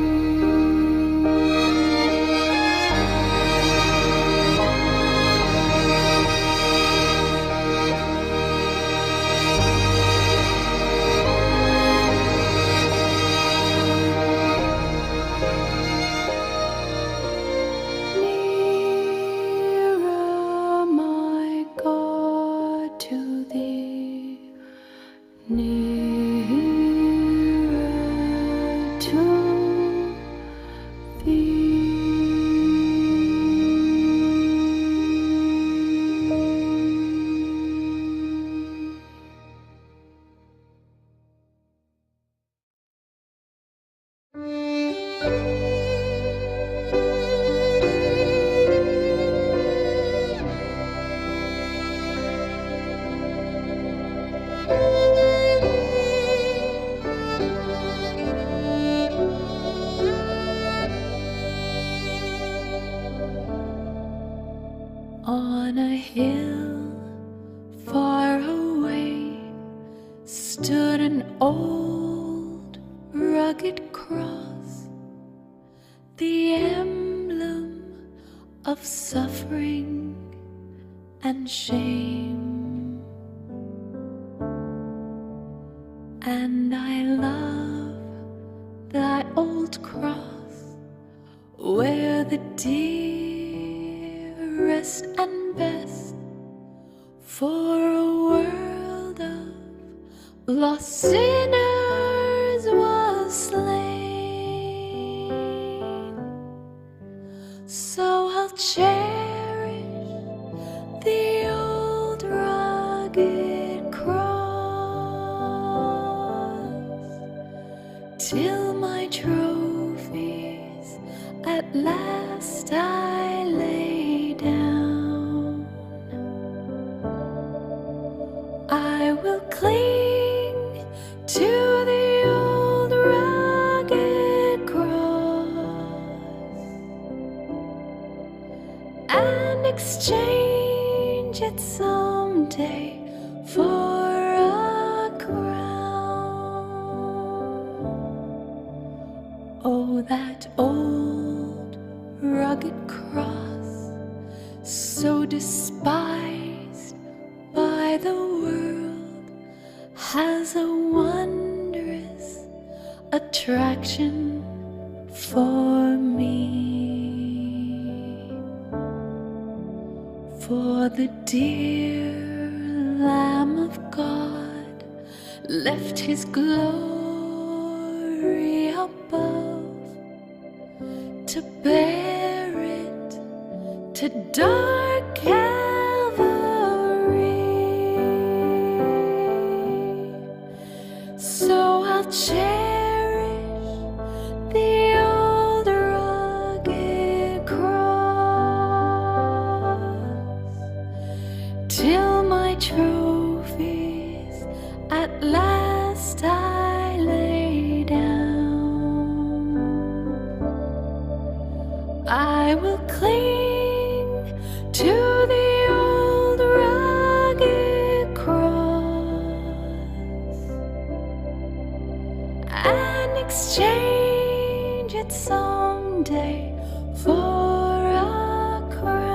Nearer, my God, to thee. Nearer to On a hill far away stood an old rugged cross, the emblem of suffering and shame. And I love that old cross where the dearest and best for a world of lost sinners was slain. So I'll cherish the old rugged cross till my trophies at last I lay down. I will cling to the old rugged cross and exchange it someday for a crown. Oh, that old rugged cross, so despised by the world, has a wondrous attraction for me. For the dear Lamb of God left his glory above to bear it to dark Calvary. So I'll cherish the old rugged cross till my trophies at last I lay down. I will cling to the old rugged cross and exchange it someday for a crown.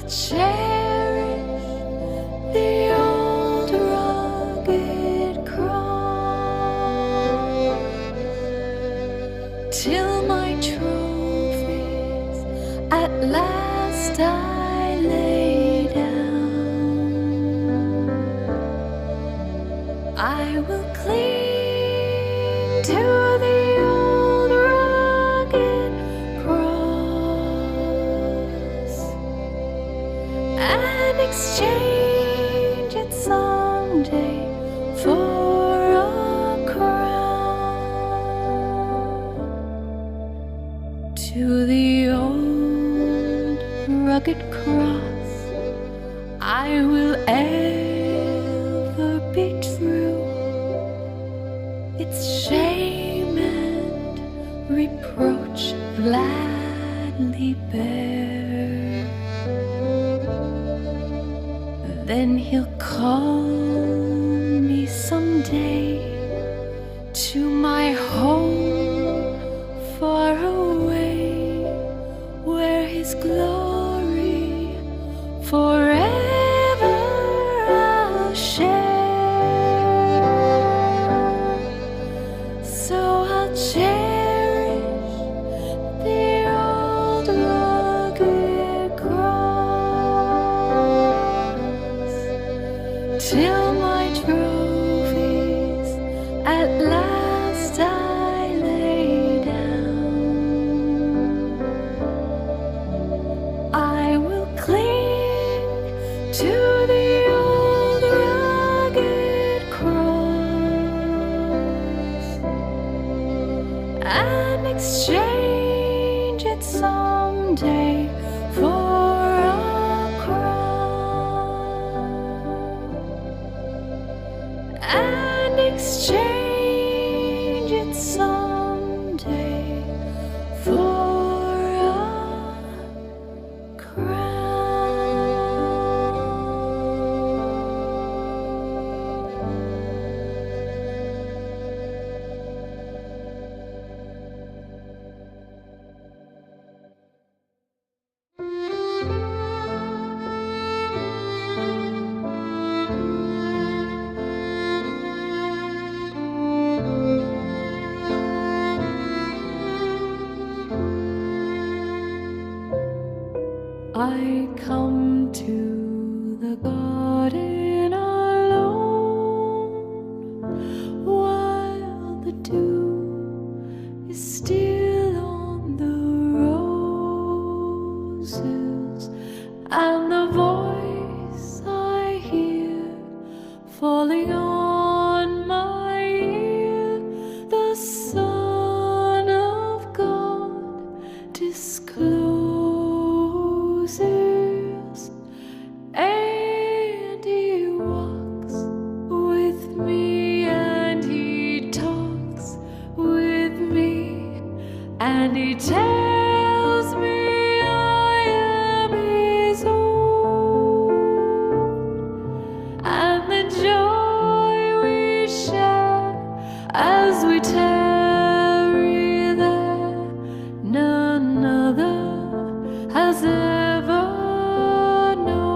cherish the old rugged cross till my trophies at last I lay down. I will cling to the old rugged cross and exchange it someday for a crown. To the old rugged cross I will ever be true. Its shame and reproach gladly bear. Then he'll call me someday to my home far away, where his glory forever I'll share. So I'll cherish the old rugged cross till my trophies at last I lay down. I will cling to the old rugged cross and exchange it someday for a crown, and exchange it someday for a I come to the garden alone while the dew is still on the roses, and the voice I hear falling on my ear, the Son of God discloses. And he walks with me, and he talks with me, and he tells me I am his own, and the joy we share as we tarry there, none other has ever known.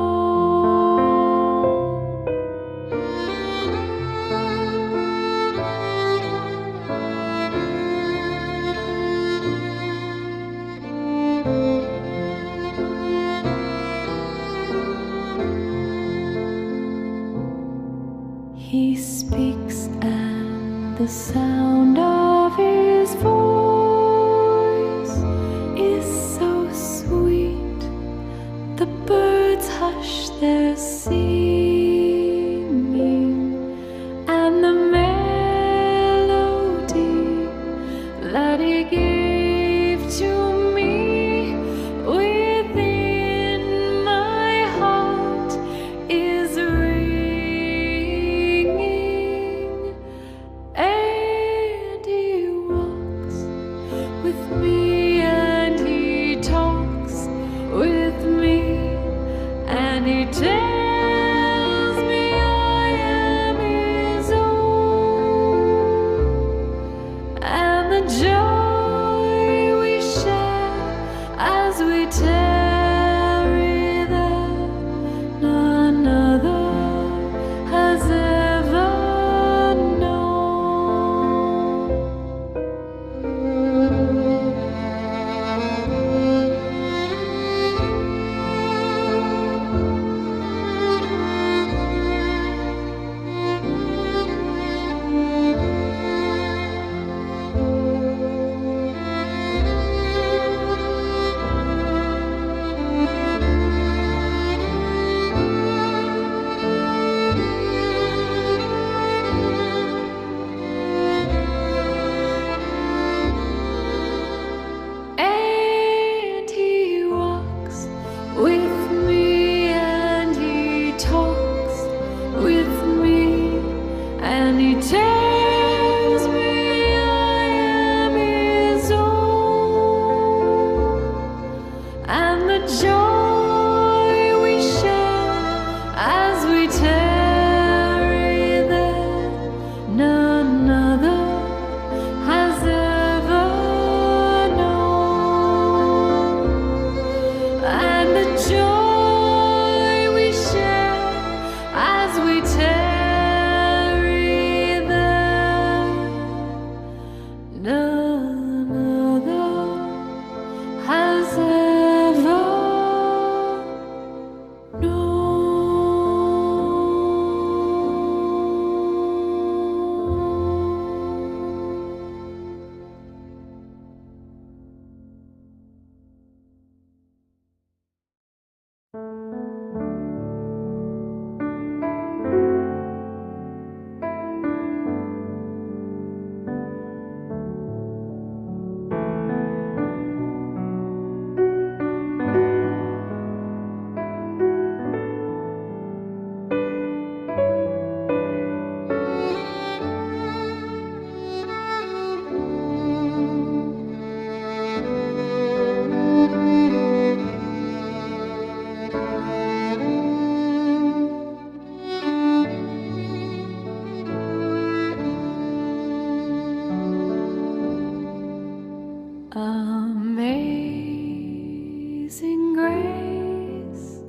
Amazing grace,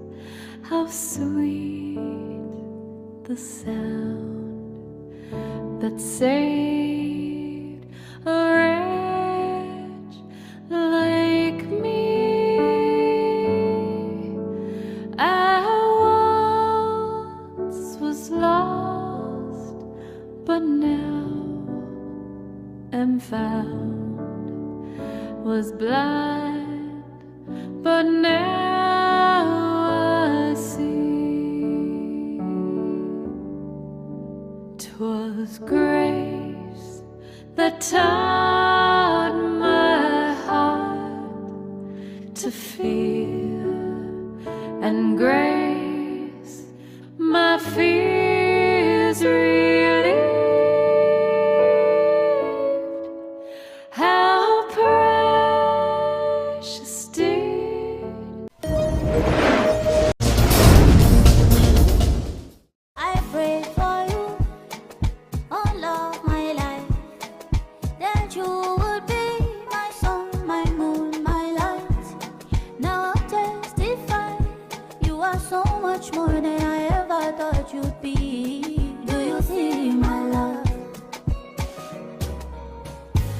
how sweet the sound that saved a wretch like me. I once was lost, but now am found. Was blind, but now I see. 'Twas grace that taught my heart to fear, and grace my fears relieved. How precious did I pray for you all of my life, that you would be my sun, my moon, my light. Now I'll testify, you are so much more than I ever thought you'd be. Do you see my love?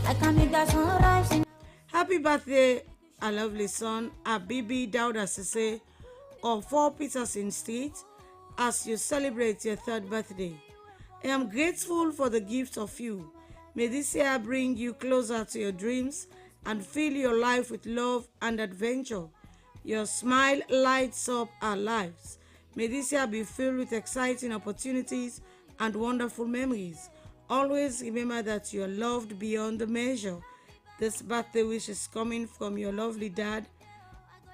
I can make that sunrise in Happy birthday, our lovely son, Abibi Dauda Sise of 4 Peterson Street, as you celebrate your 3rd birthday. I am grateful for the gift of you. May this year bring you closer to your dreams and fill your life with love and adventure. Your smile lights up our lives. May this year be filled with exciting opportunities and wonderful memories. Always remember that you are loved beyond the measure. This birthday wish is coming from your lovely dad,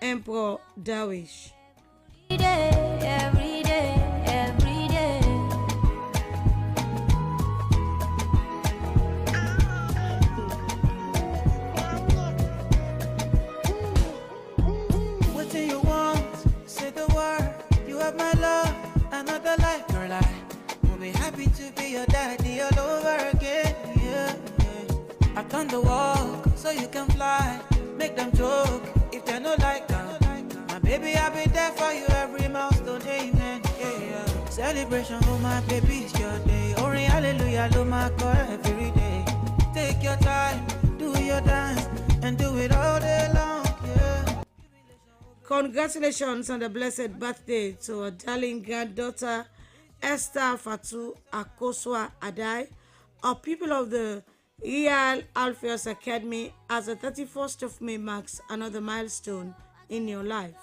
Emperor Darwish. every day, every day, every day. What do you want? Say the word. You have my love, another life, girl. I will be happy to be your daddy all over again. Yeah, yeah. I've done the walk so you can fly. Make them joke if they no like that. My baby, I'll be there for you every milestone, amen. Yeah, yeah. Celebration, oh my baby, it's your day. Ori hallelujah, lo my God every day. Take your time, do your dance, and do it all day long. Yeah. Congratulations on the blessed birthday to our darling granddaughter, Esther Fatu Akoswa Adai, our people of the Real Alpheus Academy, as the 31st of May marks another milestone in your life.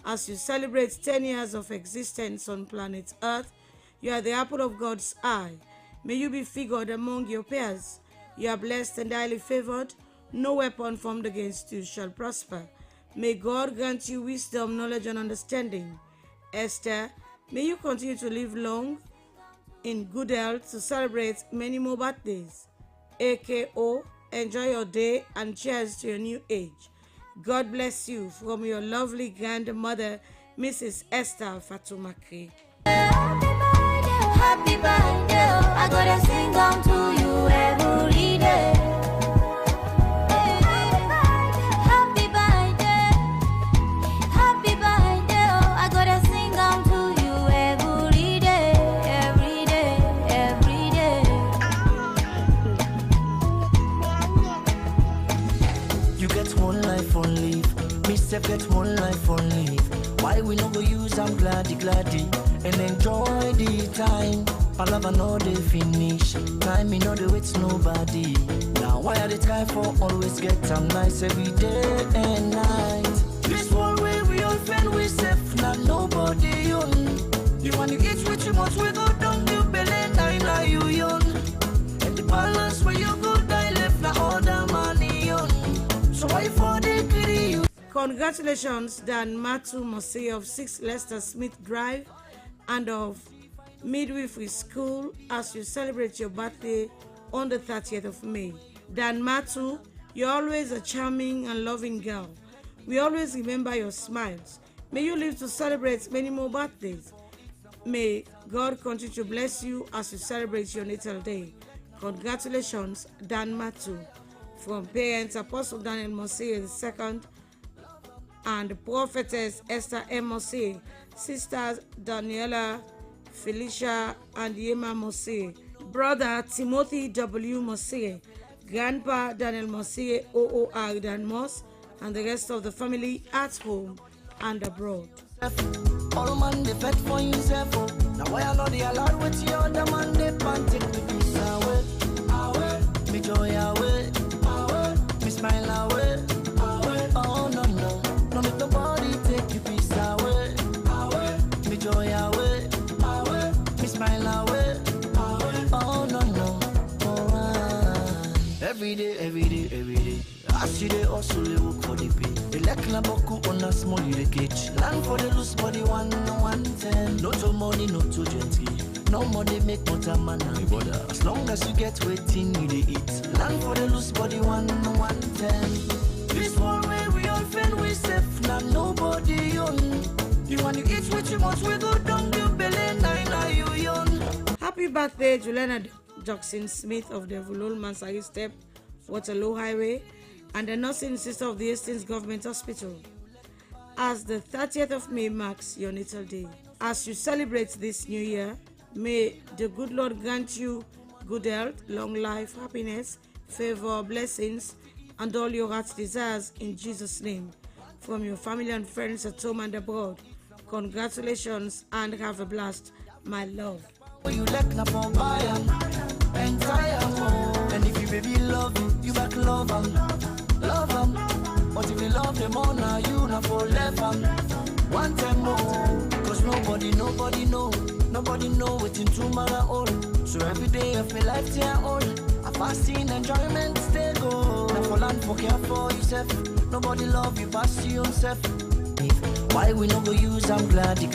As you celebrate 10 years of existence on planet Earth, you are the apple of God's eye. May you be figured among your peers. You are blessed and highly favored. No weapon formed against you shall prosper. May God grant you wisdom, knowledge, and understanding. Esther, may you continue to live long in good health to celebrate many more birthdays. AKO, enjoy your day and cheers to your new age. God bless you from your lovely grandmother, Mrs. Esther Fatumakri. Happy birthday, I gotta sing down to you every day. Happy birthday, I gotta sing down to you every day, every day, every day. You get one life on leave, me self get one life on leave. Why we no go use I'm gladdy and enjoy the time. I love I know they finish. Time me know they wait nobody. Now why are they try for always get time nice every day and night? This one way we all fend we safe now. much we go down you belly now you young. And the balance where you go die left na all the money young. So why for the greedy you? Congratulations, Dan Matu Mose of 6 Lester Smith Drive and of Midwifery School as you celebrate your birthday on the 30th of May. Dan Matu, you're always a charming and loving girl. We always remember your smiles. May you live to celebrate many more birthdays. May God continue to bless you as you celebrate your natal day. Congratulations, Dan Matu. From parents Apostle Daniel Mose II and Prophetess Esther M. Mose, sisters Daniela, Felicia, and Yema Mose, brother Timothy W. Mose, grandpa Daniel Mose, OOR Dan Moss, and the rest of the family at home and abroad. All man they fed for yourself. Now why I know the alert with you other man they panting with this away. Me joy away. Me smile away. Oh no no. No make nobody take you peace away. Me joy away. Me smile away. Oh no no. Every day. I see they also they work for the pay. They like Naboku on a small you cage. Land for the loose body 110. No to money, no to gently. No money make motor man and brother. As long as you get waiting, you they eat. Land for the loose body 110. This one way we all fend we safe. Now nobody on. You want to eat what you want, we go down you belly now you young. Happy birthday, Juliana Jackson Smith of the Vulol Mansari Step, Waterloo Highway, and the nursing sister of the Hastings Government Hospital. As the 30th of May marks your natal day, as you celebrate this new year, may the good Lord grant you good health, long life, happiness, favor, blessings, and all your heart's desires in Jesus' name. From your family and friends at home and abroad, congratulations and have a blast, my love. You let na for buy entire home. And if you baby love you back love them. But if you love them all now, you not for left them. One time more, cause nobody know waiting tomorrow all. So every day of my life they are all. A fasting enjoyment stay go. Now for land for care for yourself. Nobody love you past you yourself. Why we no go use I'm glady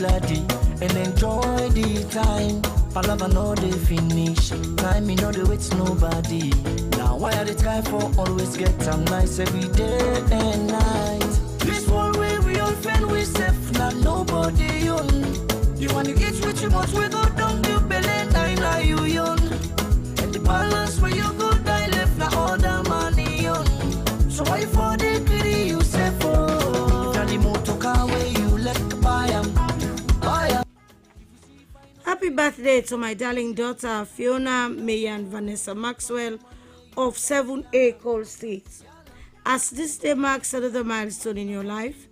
and enjoy the time. Palava no they finish. Time me no they wait nobody. Now why are they try for always get them nice every day and night? This one way we all fend we safe. Now nobody on. You want to get what you want, we go down you belly now you young. And the balance where you go die left now all the money on. So why for the greedy you say for? The motor car where you let buy 'em. Happy birthday to my darling daughter Fiona Mayan Vanessa Maxwell of 7A Cole Street. As this day marks another milestone in your life,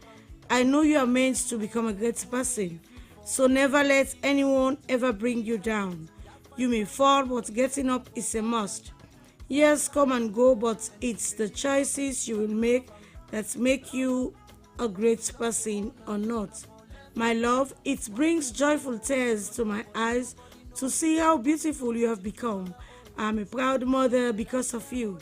I know you are meant to become a great person, so never let anyone ever bring you down. You may fall, but getting up is a must. Years come and go, but it's the choices you will make that make you a great person or not. My love, it brings joyful tears to my eyes to see how beautiful you have become. I'm a proud mother because of you.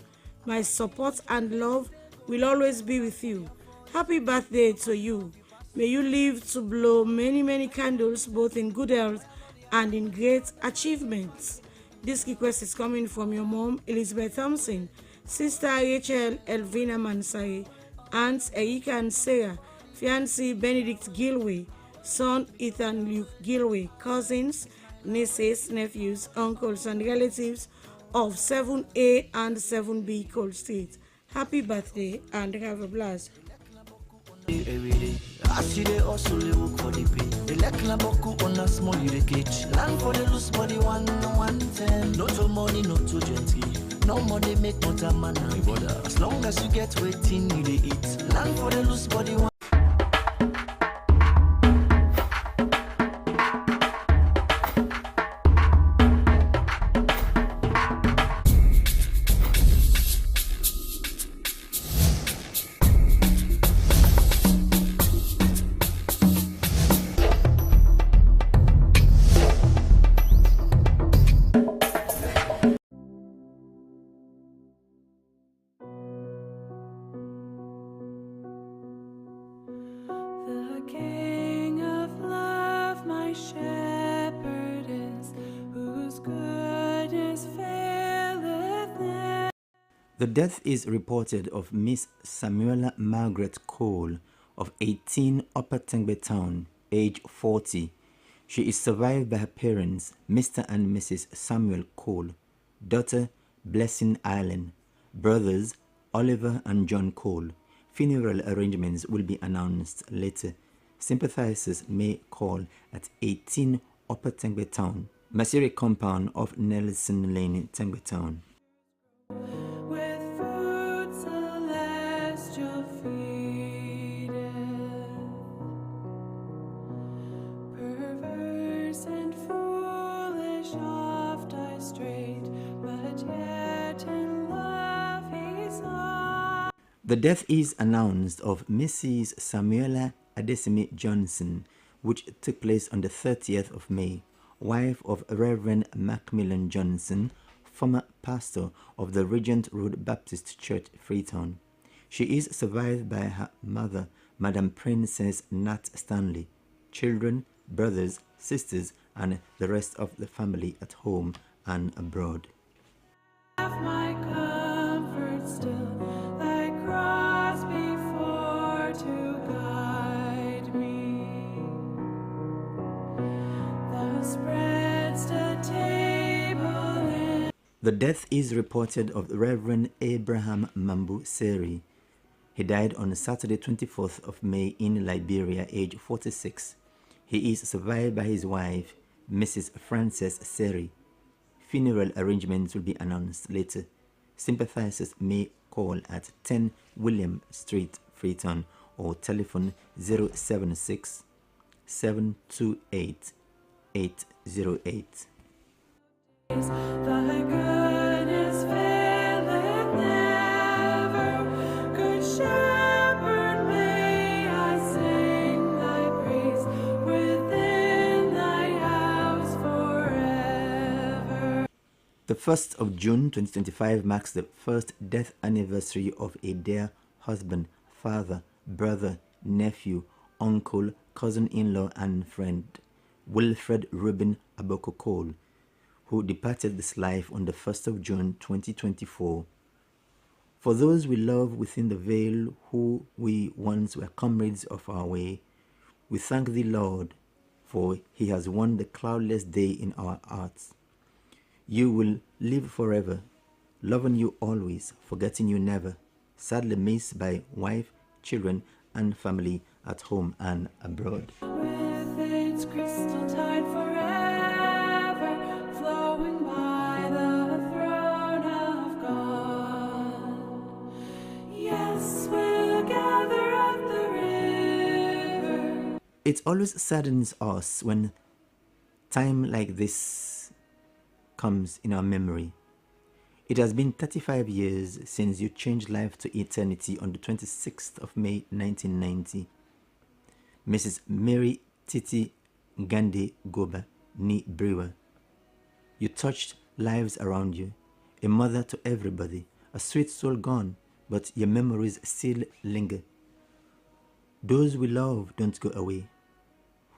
My support and love will always be with you. Happy birthday to you. May you live to blow many, many candles, both in good health and in great achievements. This request is coming from your mom, Elizabeth Thompson, sister Rachel Elvina Mansari, aunts Erika and Sarah, fiancé Benedict Gilway, son Ethan Luke Gilway, cousins, nieces, nephews, uncles, and relatives of 7A and 7B Cole Street. Happy birthday and have a blast. Every day, I see they also they work for the pay. They like Naboku on a small you cage. Land for the loose body 110. No to money, no to gently. No money make motor man and brother. As long as you get waiting, you they eat. Land for the loose body 1. The King of love, my shepherd is, whose goodness faileth never. The death is reported of Miss Samuela Margaret Cole of 18 Upper Tengbe Town, age 40. She is survived by her parents, Mr. and Mrs. Samuel Cole, daughter Blessing Allen, brothers Oliver and John Cole. Funeral arrangements will be announced later. Sympathizers may call at 18 Upper Tengbe Town, Masiri compound of Nelson Lane, Tengbe Town. With food celestial feedeth, perverse and foolish oft I strayed, but yet in love he saw. The death is announced of Mrs. Samuela Adesimi Johnson, which took place on the 30th of May, wife of Reverend Macmillan Johnson, former pastor of the Regent Road Baptist Church, Freetown. She is survived by her mother, Madam Princess Nat Stanley, children, brothers, sisters, and the rest of the family at home and abroad. My comfort still, thy cross before to guide me. Thou spreadst a table in. The death is reported of Reverend Abraham Mambu Seri. He died on Saturday 24th of May in Liberia, age 46. He is survived by his wife, Mrs. Frances Seri. Funeral arrangements will be announced later. Sympathizers may call at 10 William Street, Freetown, or telephone 076 728 808. Thy goodness faileth never, good shepherd, may I sing thy praise within thy house forever. The 1st of June 2025 marks the first death anniversary of a dear husband, father, brother, nephew, uncle, cousin-in-law, and friend, Wilfred Reuben Aboko Cole, who departed this life on the 1st of June 2024. For those we love within the veil, who we once were comrades of our way, we thank thee, Lord, for he has won the cloudless day in our hearts. You will live forever, loving you always, forgetting you never, sadly missed by wife, children, and family at home and abroad. With its crystal tide forever, flowing by the throne of God. Yes, we'll gather at the river. It always saddens us when time like this comes in our memory. It has been 35 years since you changed life to eternity on the 26th of May 1990. Mrs. Mary Titi Gandhi Goba Ni Brewer. You touched lives around you, a mother to everybody, a sweet soul gone, but your memories still linger. Those we love don't go away.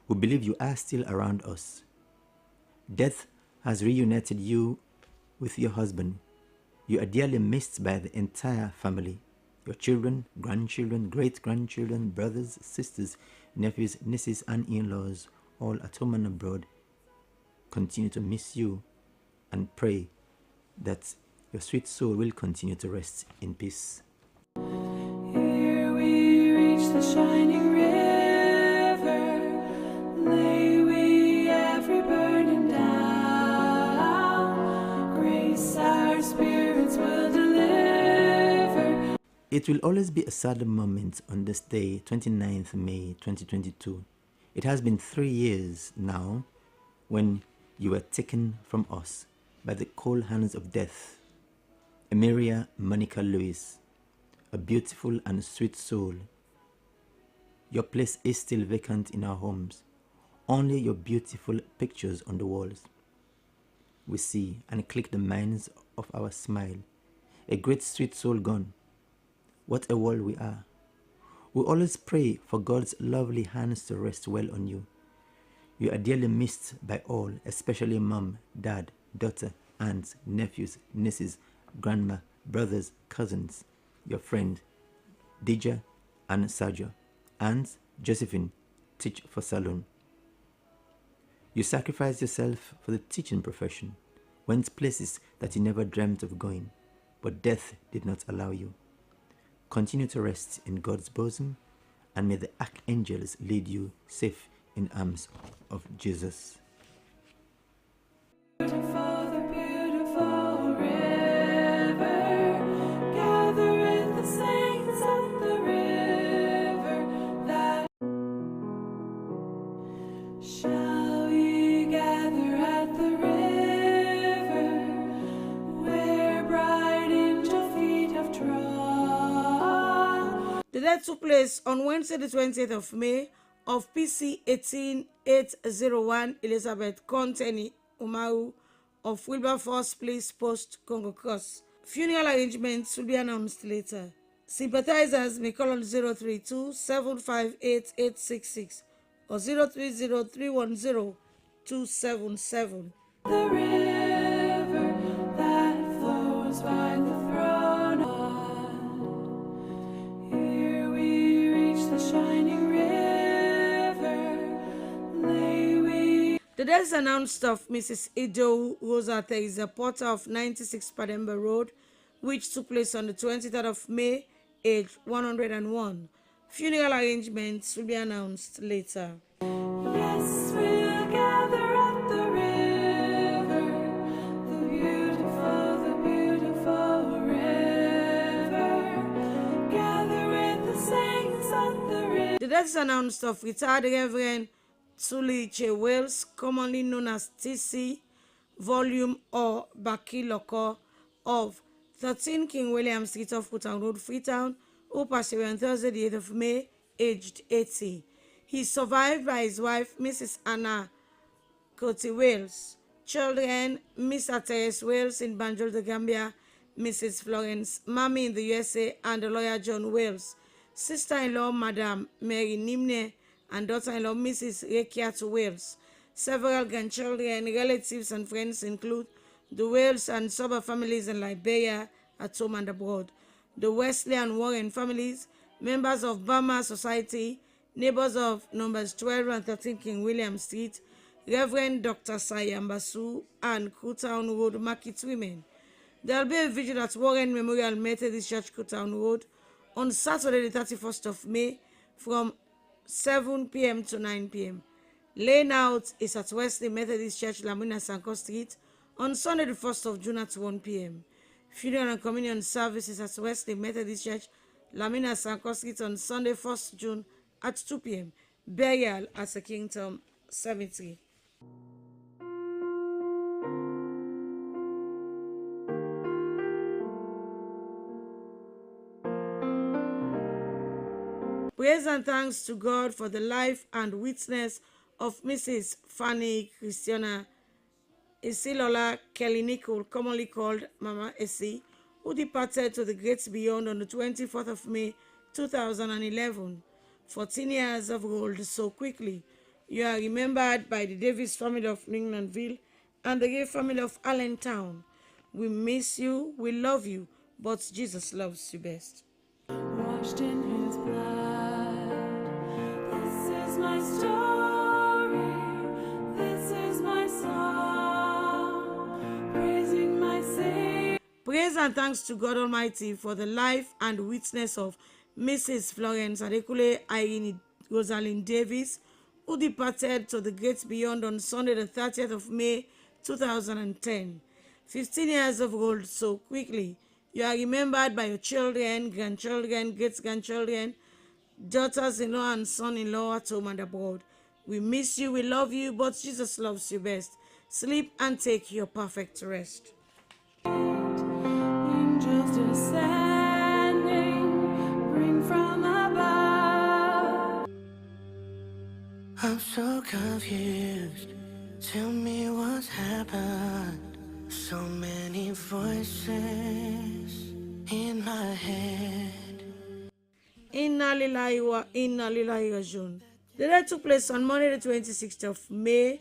We believe you are still around us. Death has reunited you with your husband. You are dearly missed by the entire family. Your children, grandchildren, great-grandchildren, brothers, sisters, nephews, nieces, and in-laws, all at home and abroad, continue to miss you and pray that your sweet soul will continue to rest in peace. Here we reach the shining river, lay we every burden down, grace our spirits will deliver. It will always be a sad moment on this day, 29th May 2022. It has been 3 years now when you were taken from us by the cold hands of death. Emiria Monica Lewis, a beautiful and sweet soul. Your place is still vacant in our homes. Only your beautiful pictures on the walls. We see and click the minds of our smile. A great sweet soul gone. What a world we are. We always pray for God's lovely hands to rest well on you. You are dearly missed by all, especially mom, dad, daughter, aunts, nephews, nieces, grandma, brothers, cousins, your friend, Dija and Sergio, and Josephine, teach for Salon. You sacrificed yourself for the teaching profession, went places that you never dreamt of going, but death did not allow you. Continue to rest in God's bosom, and may the archangels lead you safe in arms of Jesus. Shall we gather at the river where bright angel feet have trod? The death took place on Wednesday, the 20th of May of PC 18801 Elizabeth Conteni Umaru of Wilberforce Place Post, Congo Cross. Funeral arrangements will be announced later. Sympathizers may call on 032 758 866 or 030 310 277. The river that flows by the throne of God. Here we reach the shining river. Lay we. The death is announced of Mrs. Ido Rosa Teresa Porter of 96 Pademba Road, which took place on the 23rd of May, age 101. Funeral arrangements will be announced later. Yes, we'll gather at the river, the beautiful river. Gather with the saints at the river. The death is announced of retired Reverend Tuliche Wales, commonly known as TC, Volume or Bakiloko, of 13 King William Street off Freetown Road, Freetown, who passed away on Thursday, the 8th of May, aged 80. He is survived by his wife, Mrs. Anna Coty Wales, children, Mr. Teres Wales in Banjul, the Gambia, Mrs. Florence Mami in the USA, and the lawyer John Wales, sister-in-law Madam Mary Nimne, and daughter-in-law Mrs. Rekiat Wales. Several grandchildren, relatives, and friends include the Wales and Sober families in Liberia, at home and abroad, the Wesley and Warren families, members of Burma Society, neighbors of numbers 12 and 13 King William Street, Reverend Dr. Sayambasu, and Kutown Road Market Women. There will be a vigil at Warren Memorial Methodist Church, Kutown Road, on Saturday, the 31st of May, from 7 p.m. to 9 p.m. Laying out is at Wesley Methodist Church, Lamina Sanko Street, on Sunday, the 1st of June at 1 p.m. Funeral and communion services at Wesley Methodist Church, Lamina Sanko Street, on Sunday, 1st June at 2 p.m. Burial at the Kingdom Cemetery. Praise and thanks to God for the life and witness of Mrs. Fanny Christiana Isilola Kelly Nicole, commonly called Mama Essie, who departed to the great beyond on the 24th of May 2011. 14 years have rolled so quickly. You are remembered by the Davis family of Englandville and the Gay family of Allentown. We miss you, we love you, but Jesus loves you best. Washed in his blood. This is my story. This is my song. Praising my Savior. Praise and thanks to God Almighty for the life and witness of Mrs. Florence Adekule Irene Rosalind Davis, who departed to the great beyond on Sunday, the 30th of May 2010. 15 years have rolled so quickly. You are remembered by your children, grandchildren, great-grandchildren, daughters-in-law, and son-in-law at home and abroad. We miss you, we love you, but Jesus loves you best. Sleep and take your perfect rest. Angels descending, bring from above. I'm so confused. Tell me what's happened. So many voices in my head. Inna lillahi wa inna lillahi rajiun. The death took place on Monday, the 26th of May,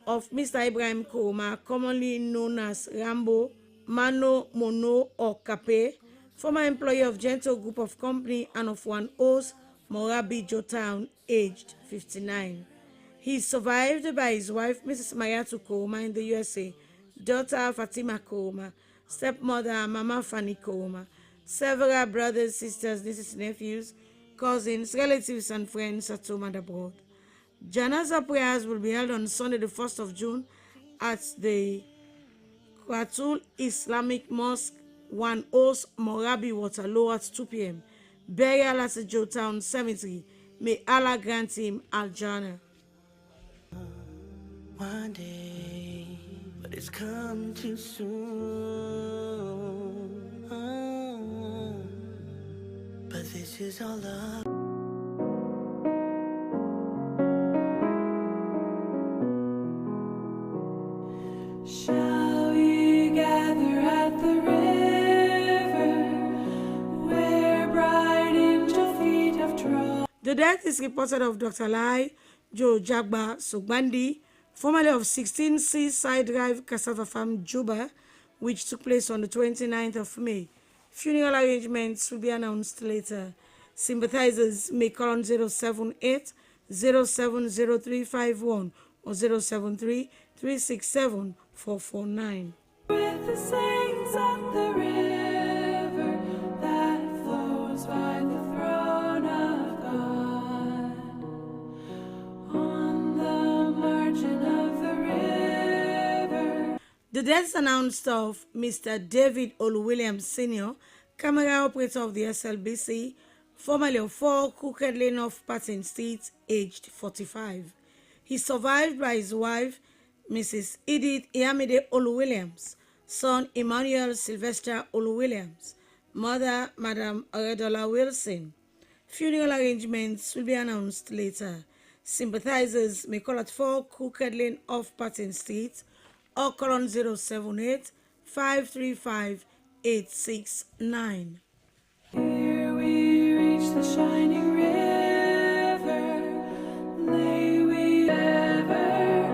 of Mr. Ibrahim Koroma, commonly known as Rambo, Mano, Mono, or Kape, former employee of Gentle Group of Company and of one Os Morabi Jotown, aged 59. He is survived by his wife, Mrs. Mayatu Koroma in the USA, daughter Fatima Koroma, stepmother Mama Fanny Koroma, several brothers, sisters, nieces, nephews, cousins, relatives, and friends at home and abroad. Janaza prayers will be held on Sunday, the 1st of June at the Kwatul Islamic Mosque, 1 Os Morabi Waterloo at 2 p.m. Burial at the Jotown Cemetery. May Allah grant him Al-Jannah. One day, but it's come too soon. But this is all love. Shall we gather at the river where bright angel feet have trod? The death is reported of Dr. Lai Jo Jagba Sogbandi, formerly of 16 Seaside Drive, Cassava Farm, Juba, which took place on the 29th of May. Funeral arrangements will be announced later. Sympathizers may call on 078 070351 or 073 367 449. With the saints at the river that flows by the throne of God, on the margin of the river. The deaths announced of Mr. David Oluwilliams Sr., camera operator of the SLBC, formerly of 4 Crooked Lane off Patton Street, aged 45. He survived by his wife, Mrs. Edith Iyamide Oluwilliams, son Emmanuel Sylvester Oluwilliams, mother Madam Oredola Wilson. Funeral arrangements will be announced later. Sympathizers may call at 4 Crooked Lane off Patton Street or call on 078 535 869. Here we reach the shining river, may we ever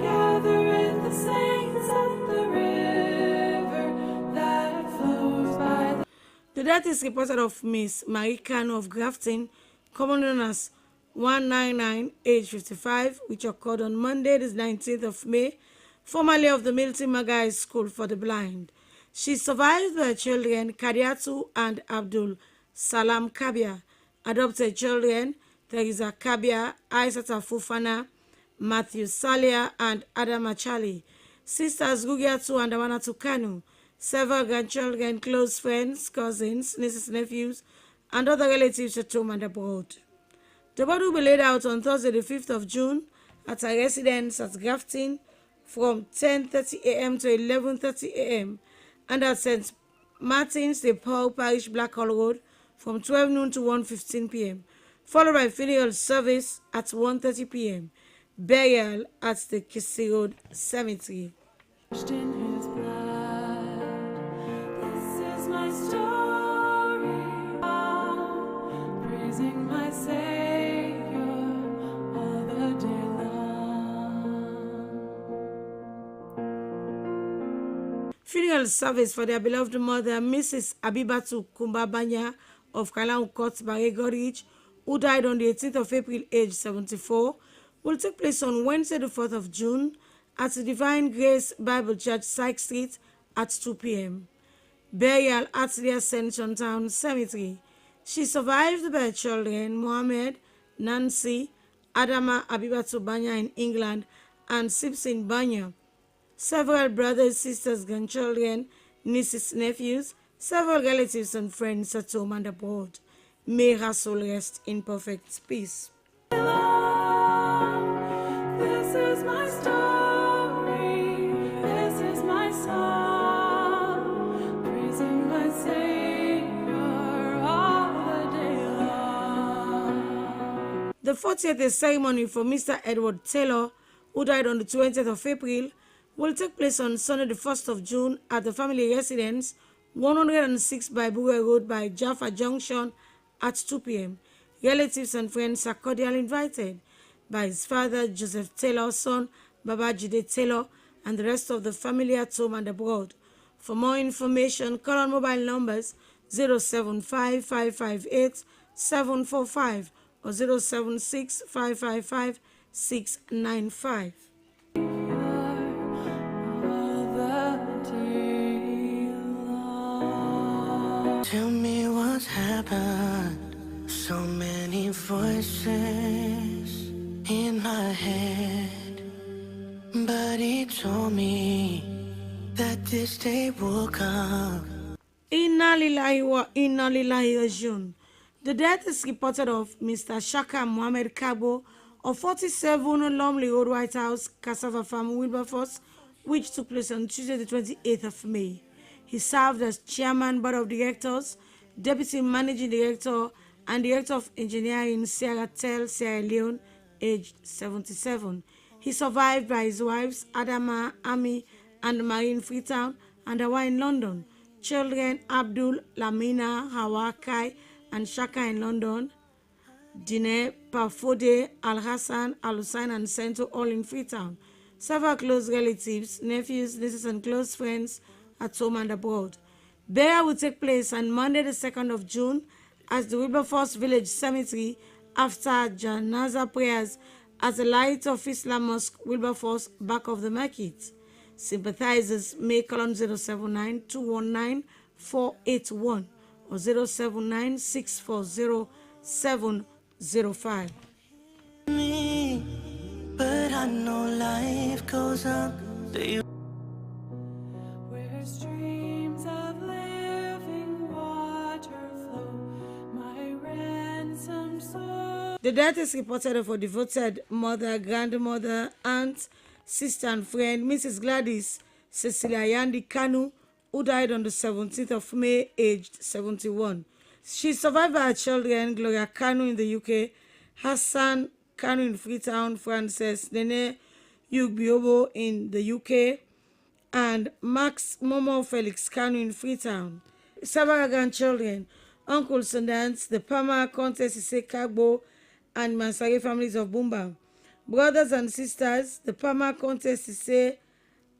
gather with the saints at the river that flows by the... The death is reported of Miss Marie Kano of Grafton, commonly known as 199, age 55, which occurred on Monday, the 19th of May, formerly of the Milton Magai School for the Blind. She survived by children Kadiatu and Abdul Salam Kabia, adopted children Teresa Kabia, Aisata Fufana, Matthew Salia, and Adam Achali, sisters Gugiatu and Awanatu Kanu, several grandchildren, close friends, cousins, nieces, nephews, and other relatives at home and abroad. The body will be laid out on Thursday, the 5th of June, at a residence at Grafton from 10:30 a.m. to 11:30 a.m. and at St. Martin's, the Paul Parish, Blackhall Road, from 12 noon to 1:15 p.m., followed by funeral service at 1:30 p.m., burial at the Kisi Road Cemetery. in his blood. This is my story, praising my Savior all the day long. Funeral service for their beloved mother, Mrs. Abibatu Kumbabanya of Kalan Court, Barego Ridge, who died on the 18th of April, age 74, will take place on Wednesday, the 4th of June, at the Divine Grace Bible Church, Syke Street, at 2 p.m. Burial at the Ascension Town Cemetery. She survived by children Mohammed, Nancy, Adama Abibatu Banya in England, and Simpson Banya. Several brothers, sisters, grandchildren, nieces, nephews, several relatives and friends at home and abroad. May her soul rest in perfect peace. This is my story, this is my song, praising my Savior all the day long. The 40th ceremony for Mr. Edward Taylor, who died on the 20th of April, will take place on Sunday, the 1st of June, at the family residence, 106 by Bure Road by Jaffa Junction, at 2 p.m. Relatives and friends are cordially invited by his father, Joseph Taylor's son, Babajide Taylor, and the rest of the family at home and abroad. For more information, call on mobile numbers 075 558 745 or 076 555 695. Tell me what's happened. So many voices in my head, but he told me that this day will come. Inna lillahi wa inna lillahi rajiun. The death is reported of Mr. Shaka Mohammed Kabo of 47 Lumley Road, White House, Cassava Farm, Wilberforce, which took place on Tuesday, the 28th of May. He served as Chairman, Board of Directors, Deputy Managing Director, and Director of Engineering, Sierra Tel, Sierra Leone, aged 77. He survived by his wives, Adama, Ami, and Marine Freetown, and Hawa in London. Children, Abdul, Lamina, Hawa, Kai, and Shaka in London. Dine, Pafode, Al-Hassan, Al-Hussein, and Sento, all in Freetown. Several close relatives, nephews, nieces, and close friends at home and abroad. Burial will take place on Monday, the 2nd of June, at the Wilberforce Village Cemetery after Janaza prayers at the Light of Islam Mosque, Wilberforce, back of the market. Sympathizers may call on 079 219 481 or 079 640 705. Me, but I know life goes on. Where streams of living water flow, my ransomed soul. The death is reported of a devoted mother, grandmother, aunt, sister, and friend, Mrs. Gladys Cecilia Yandi Kanu, who died on the 17th of May, aged 71. She is survived by her children, Gloria Kanu in the UK, Hassan Kanu in Freetown, Frances Nene Yugbiobo in the UK, and Max Momo Felix Kanu in Freetown. Several grandchildren, uncles and aunts, the Pama, Contest Ise Kagbo, and Mansari families of Bumba. Brothers and sisters, the Pama, Contest Ise,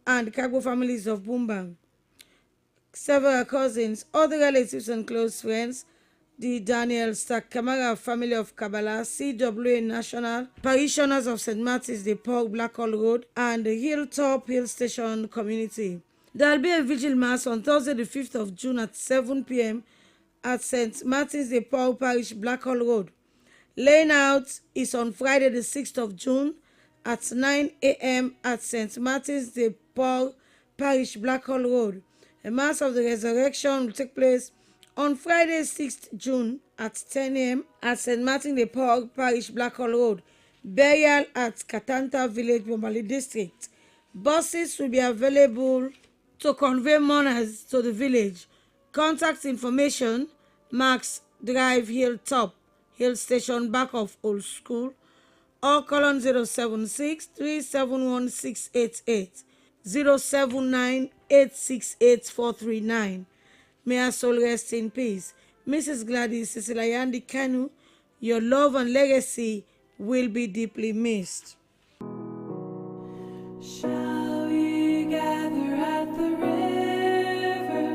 and Kagbo families of Bumba. Several cousins, other relatives and close friends, the Daniel Stack Kamara family of Kabbalah, CWA National, parishioners of St. Martin's de Pork, Blackhall Road, and the Hilltop Hill Station community. There will be a vigil mass on Thursday, the 5th of June at 7 p.m. at St. Martin's de Pork Parish, Blackhall Road. Laying out is on Friday, the 6th of June at 9 a.m. at St. Martin's de Pork Parish, Blackhall Road. A Mass of the Resurrection will take place on Friday, 6th June at 10 a.m. at St. Martin de Pork Parish, Blackhall Road. Burial at Katanta Village, Bomali District. Buses will be available to convey mourners to the village. Contact information, Max Drive, Hilltop Hill Station, back of Old School, or call on 076 371 688, 079 868 439. May her soul rest in peace. Mrs. Gladys Cecilia Yandi Kanu, your love and legacy will be deeply missed. Shall we gather at the river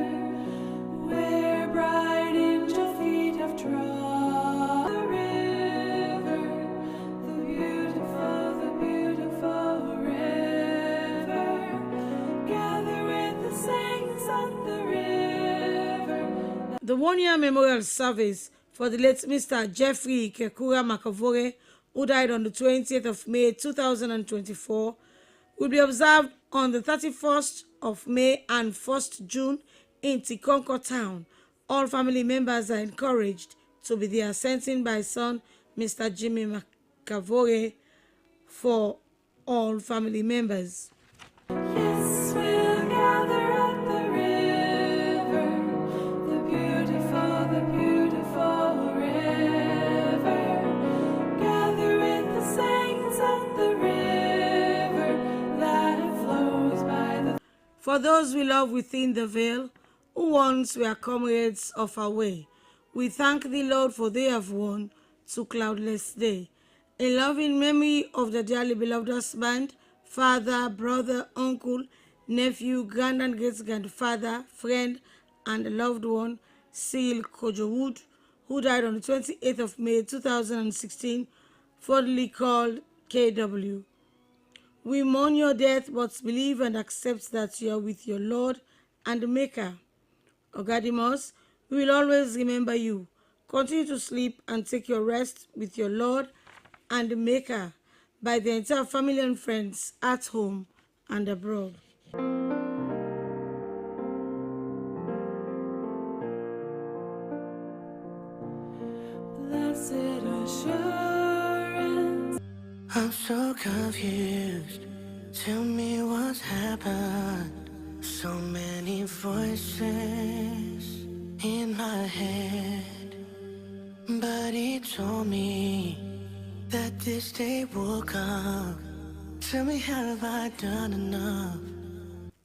where bright angel feet have trod the river, the beautiful river? Gather with the saints at the river. The one-year memorial service for the late Mr. Jeffrey Kekura Makavore, who died on the 20th of May 2024, will be observed on the 31st of May and 1st June in Tikonko town. All family members are encouraged to be there, sent in by son Mr. Jimmy Makavore for all family members. Yes, we'll gather at the river, the beautiful river. Gather with the saints at the river that flows by the. For those we love within the veil, who once were comrades of our way, We thank thee, Lord, for they have won to cloudless day. In loving memory of the dearly beloved husband, father, brother, uncle, nephew, grand and great-grandfather, friend, and loved one, Seal Kojowood, who died on the 28th of May 2016, fondly called KW. We mourn your death, but believe and accept that you are with your Lord and Maker. Ogadimos, we will always remember you. Continue to sleep and take your rest with your Lord and Maker by the entire family and friends at home and abroad. Blessed assurance. I'm so confused. Tell me what's happened. So many voices in my head, but he told me that this day will come. Tell me, have I done enough?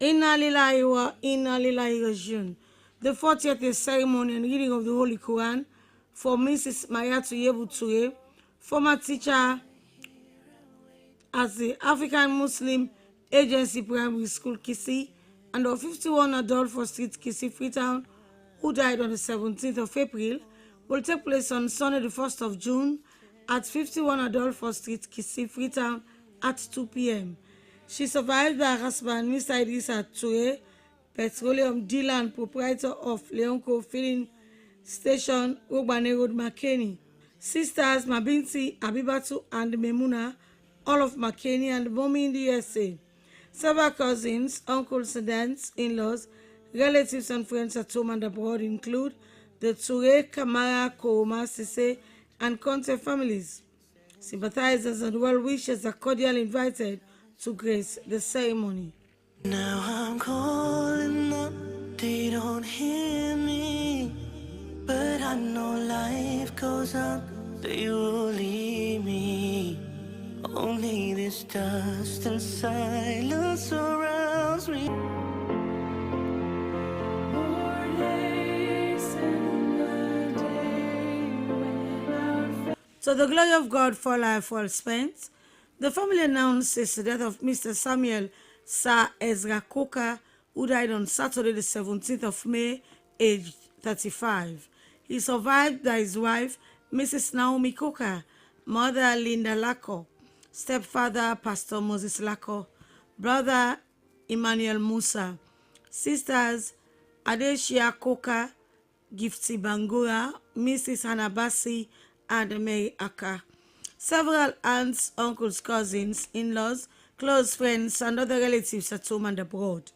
Inna lillahi wa inna lillahi rajiun. The 40th ceremony and reading of the Holy Quran for Mrs. Mayatu Yebu Ture, former teacher at the African Muslim Agency Primary School, Kisi, and of 51 Adolfo Street, Kisi, Freetown, who died on the 17th of April, will take place on Sunday, the 1st of June, at 51 Adolfo Street, Kisi, Freetown, at 2 p.m. She survived her husband, Mr. Idrissa Toure, petroleum dealer and proprietor of Leonco Filling Station, Ogbane Road, Makeni. Sisters Mabinti, Abibatu, and Memuna, all of Makeni and Bomi in the USA. Several cousins, uncles and aunts, in-laws, relatives and friends at home and abroad include the Toure, Kamara, Kooma, Sise, and Conte families. Sympathizers and well-wishers are cordially invited to grace the ceremony. Now I'm calling them, they don't hear me, but I know life goes on, they will leave me. Only this dust and silence surrounds me. So the glory of God for life well spent. The family announces the death of Mr. Samuel Sir Ezra Coker, who died on Saturday the 17th of May, aged 35. He survived by his wife, Mrs. Naomi Coker, mother Linda Lacko, stepfather Pastor Moses Lacko, brother Emmanuel Musa, sisters Adeshia Coker, Gifty Bangura, Mrs. Hanabasi, and Mary Aka. Several aunts, uncles, cousins, in-laws, close friends, and other relatives at home and abroad.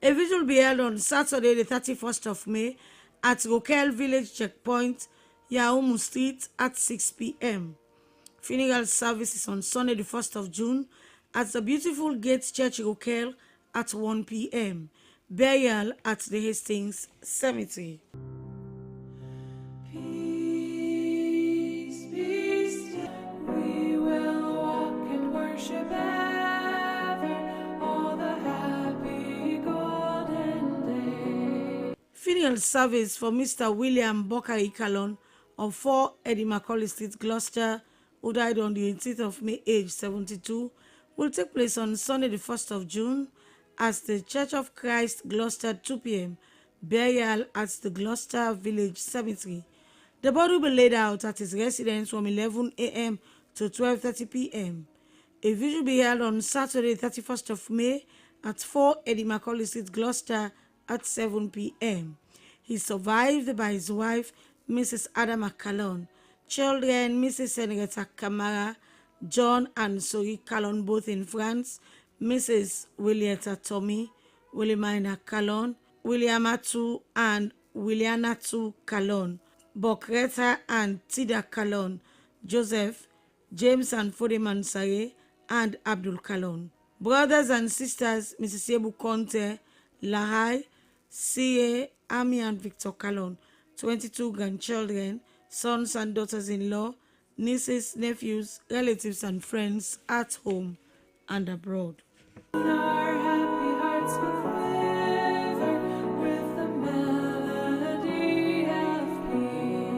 A vigil will be held on Saturday, the 31st of May, at Rokel Village Checkpoint, Yaoumu Street, at 6 p.m. Funeral services on Sunday, the 1st of June, at the Beautiful Gates Church, Rokel, at 1 p.m. Burial at the Hastings Cemetery. Funeral service for Mr. William Bokari Kalon of 4 Eddie Macaulay Street, Gloucester, who died on the 18th of May, age 72, will take place on Sunday, the 1st of June, at the Church of Christ, Gloucester, 2 p.m. Burial at the Gloucester Village Cemetery. The body will be laid out at his residence from 11 a.m. to 12:30 p.m. A vigil will be held on Saturday, 31st of May, at 4 Eddie Macaulay Street, Gloucester, at 7 p.m. He survived by his wife, Mrs. Adama Kalon, children, Mrs. Henrietta Kamara, John and Sori Kalon, both in France, Mrs. Willietta Tommy, Williamina Kalon, Williamatu and Willianatu Kalon, Bokreta and Tida Kalon, Joseph, James and Fodeman Sare, and Abdul Kalon. Brothers and sisters, Mrs. Yebu Conte, Lahai, C.A., Ami and Victor Kalon, 22 grandchildren, sons and daughters-in-law, nieces, nephews, relatives and friends at home and abroad. Our happy hearts will quiver with the melody of peace.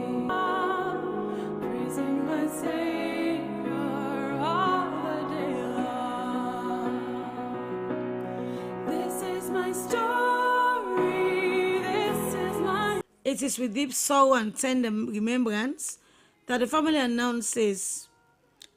It is with deep sorrow and tender remembrance that the family announces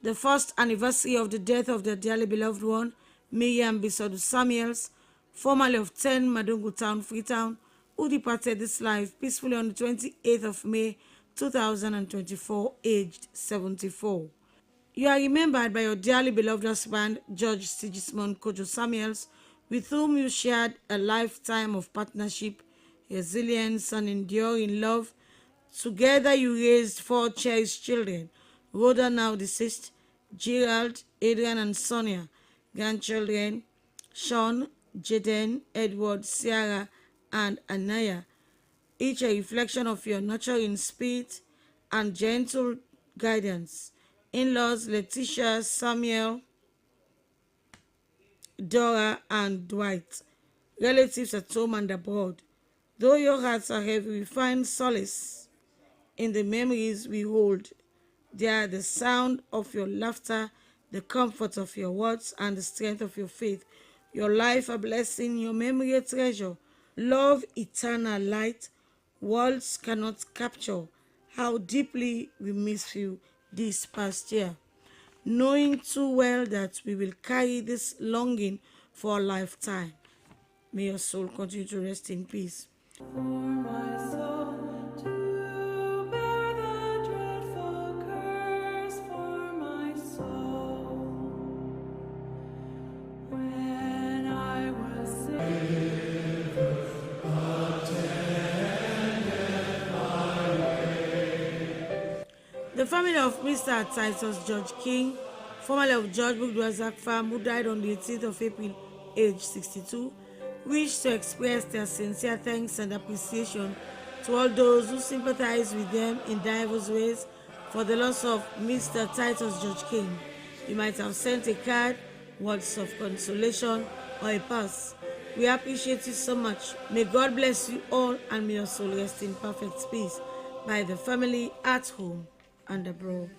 the first anniversary of the death of their dearly beloved one, Miriam Bisodu Samuels, formerly of 10 Madungu Town, Freetown, who departed this life peacefully on the 28th of May 2024, aged 74. You are remembered by your dearly beloved husband, George Sigismund Kojo Samuels, with whom you shared a lifetime of partnership, resilience, and enduring love. Together you raised 4 cherished children, Rhoda now deceased, Gerald, Adrian, and Sonia, grandchildren, Sean, Jaden, Edward, Sierra, and Anaya, each a reflection of your nurturing spirit and gentle guidance. In-laws Letitia, Samuel, Dora, and Dwight, relatives at home and abroad. Though your hearts are heavy, we find solace in the memories we hold. They are the sound of your laughter, the comfort of your words, and the strength of your faith. Your life a blessing, your memory a treasure. Love, eternal light, words cannot capture how deeply we miss you this past year, knowing too well that we will carry this longing for a lifetime. May your soul continue to rest in peace. For my soul to bear the dreadful curse, for my soul, when I was The family of Mr. Titus George King, formerly of George Bugdwazak Farm, who died on the 18th of April, age 62, wish to express their sincere thanks and appreciation to all those who sympathize with them in diverse ways for the loss of Mr. Titus George King. You might have sent a card, words of consolation, or a pass. We appreciate you so much. May God bless you all, and may your soul rest in perfect peace. By the family at home and abroad.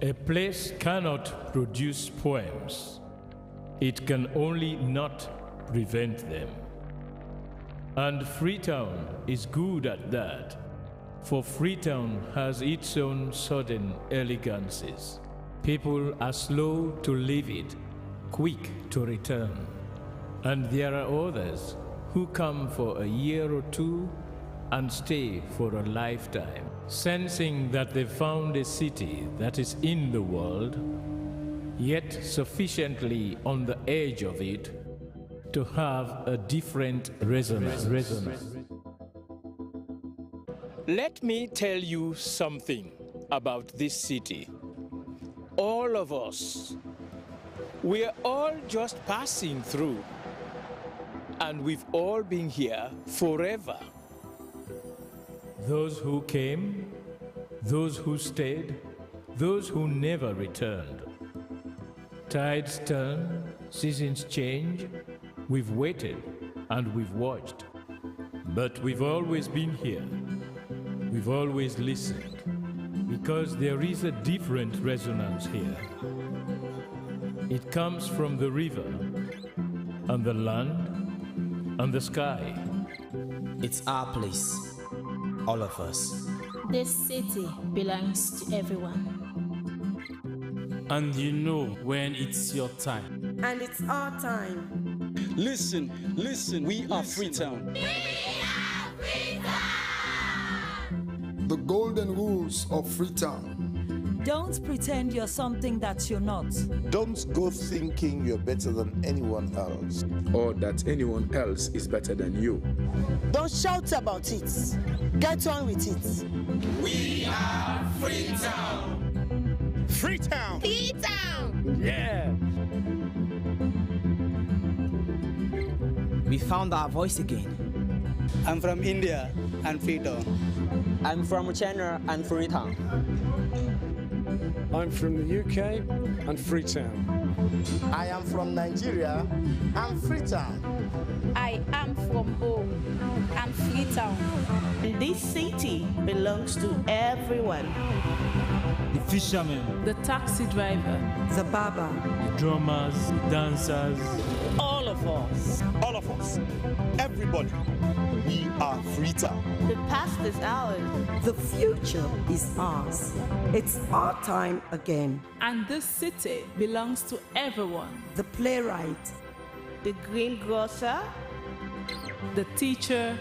A place cannot produce poems. It can only not prevent them. And Freetown is good at that, for Freetown has its own sudden elegances. People are slow to leave it, quick to return. And there are others who come for a year or two and stay for a lifetime, sensing that they've found a city that is in the world, yet sufficiently on the edge of it to have a different resonance. Let me tell you something about this city. All of us, we're all just passing through, and we've all been here forever. Those who came, those who stayed, those who never returned. Tides turn, seasons change, we've waited and we've watched. But we've always been here. We've always listened, because there is a different resonance here. It comes from the river, and the land, and the sky. It's our place, all of us. This city belongs to everyone. And you know when it's your time. And it's our time. Listen, we are Freetown. The golden rules of Freetown. Don't pretend you're something that you're not. Don't go thinking you're better than anyone else. Or that anyone else is better than you. Don't shout about it. Get on with it. We are Freetown. Freetown. Freetown. Yeah. We found our voice again. I'm from India and Freetown. I'm from China and Freetown. I'm from the UK and Freetown. I am from Nigeria and Freetown. I am from home and Freetown. This city belongs to everyone. The fishermen, The taxi driver, The barber, the drummers, the dancers. all of us. All of us. Everybody. We are Freetown. The past is ours. The future is ours. It's our time again. and this city belongs to everyone. The playwright, The greengrocer, the teacher,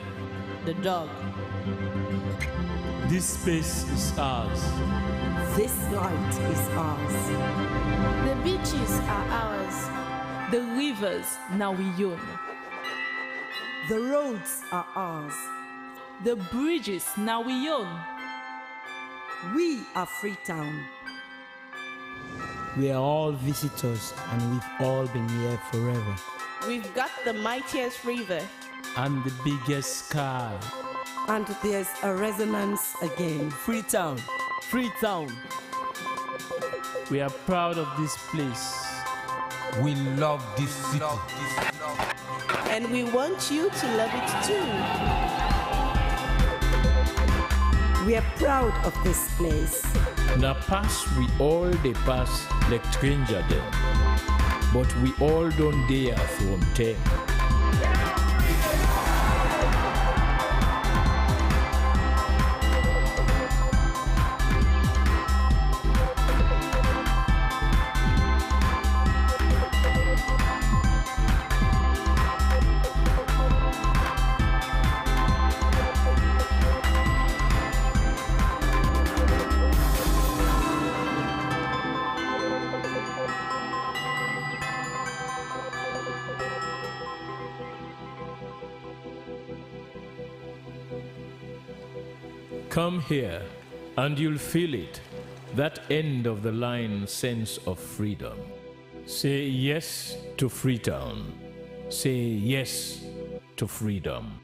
the dog. This space is ours. this light is ours. The beaches are ours. The rivers now we own. The roads are ours. The bridges now we own. We are Freetown. We are all visitors and we've all been here forever. We've got the mightiest river. And the biggest sky. And there's a resonance again. Freetown, Freetown. We are proud of this place. We love this city. And we want you to love it too. We are proud of this place. Now pass we all they pass like stranger them. But we all don't dare from them. Come here, and you'll feel it, that end of the line sense of freedom. Say yes to Freetown. Say yes to freedom.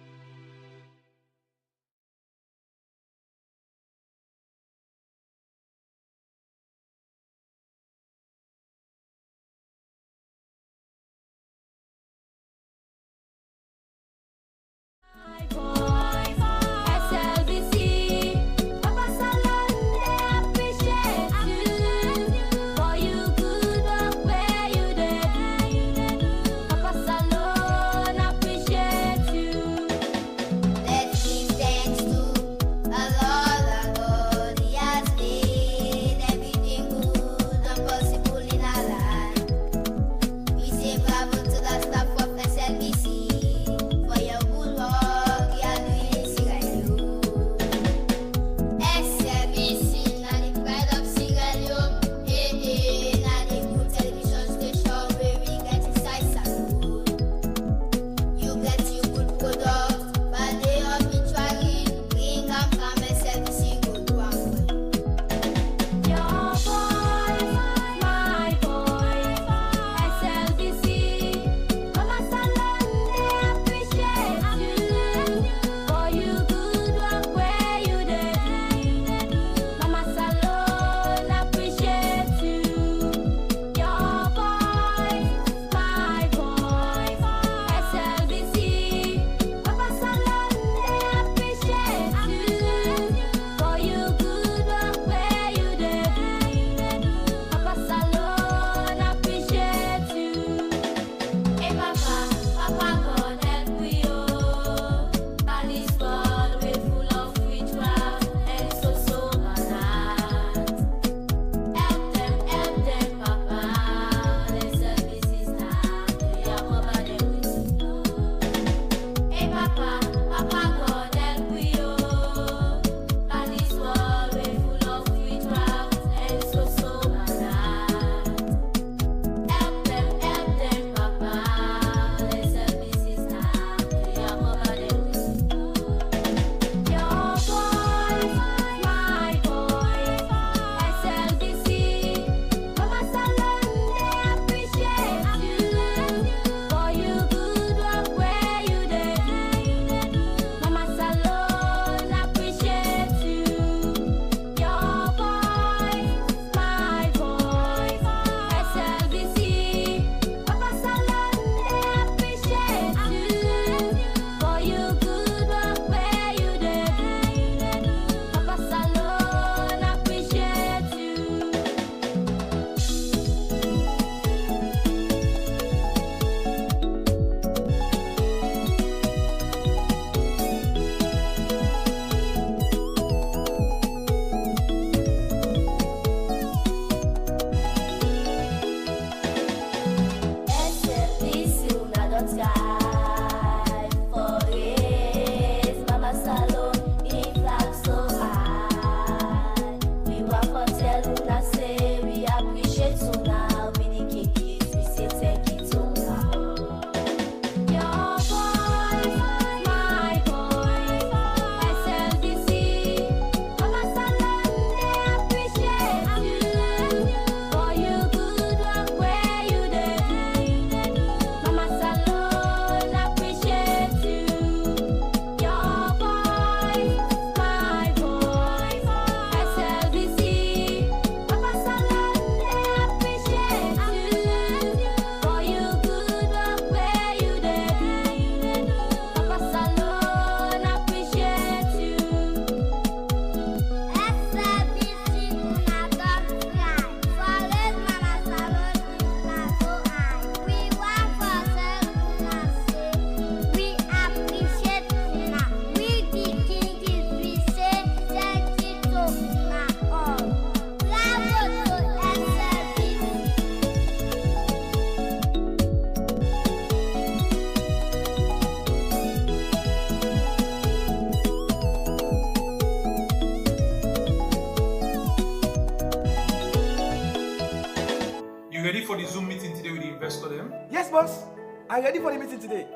for the Zoom meeting today with the investor then? Yes, boss. I'm ready for the meeting today.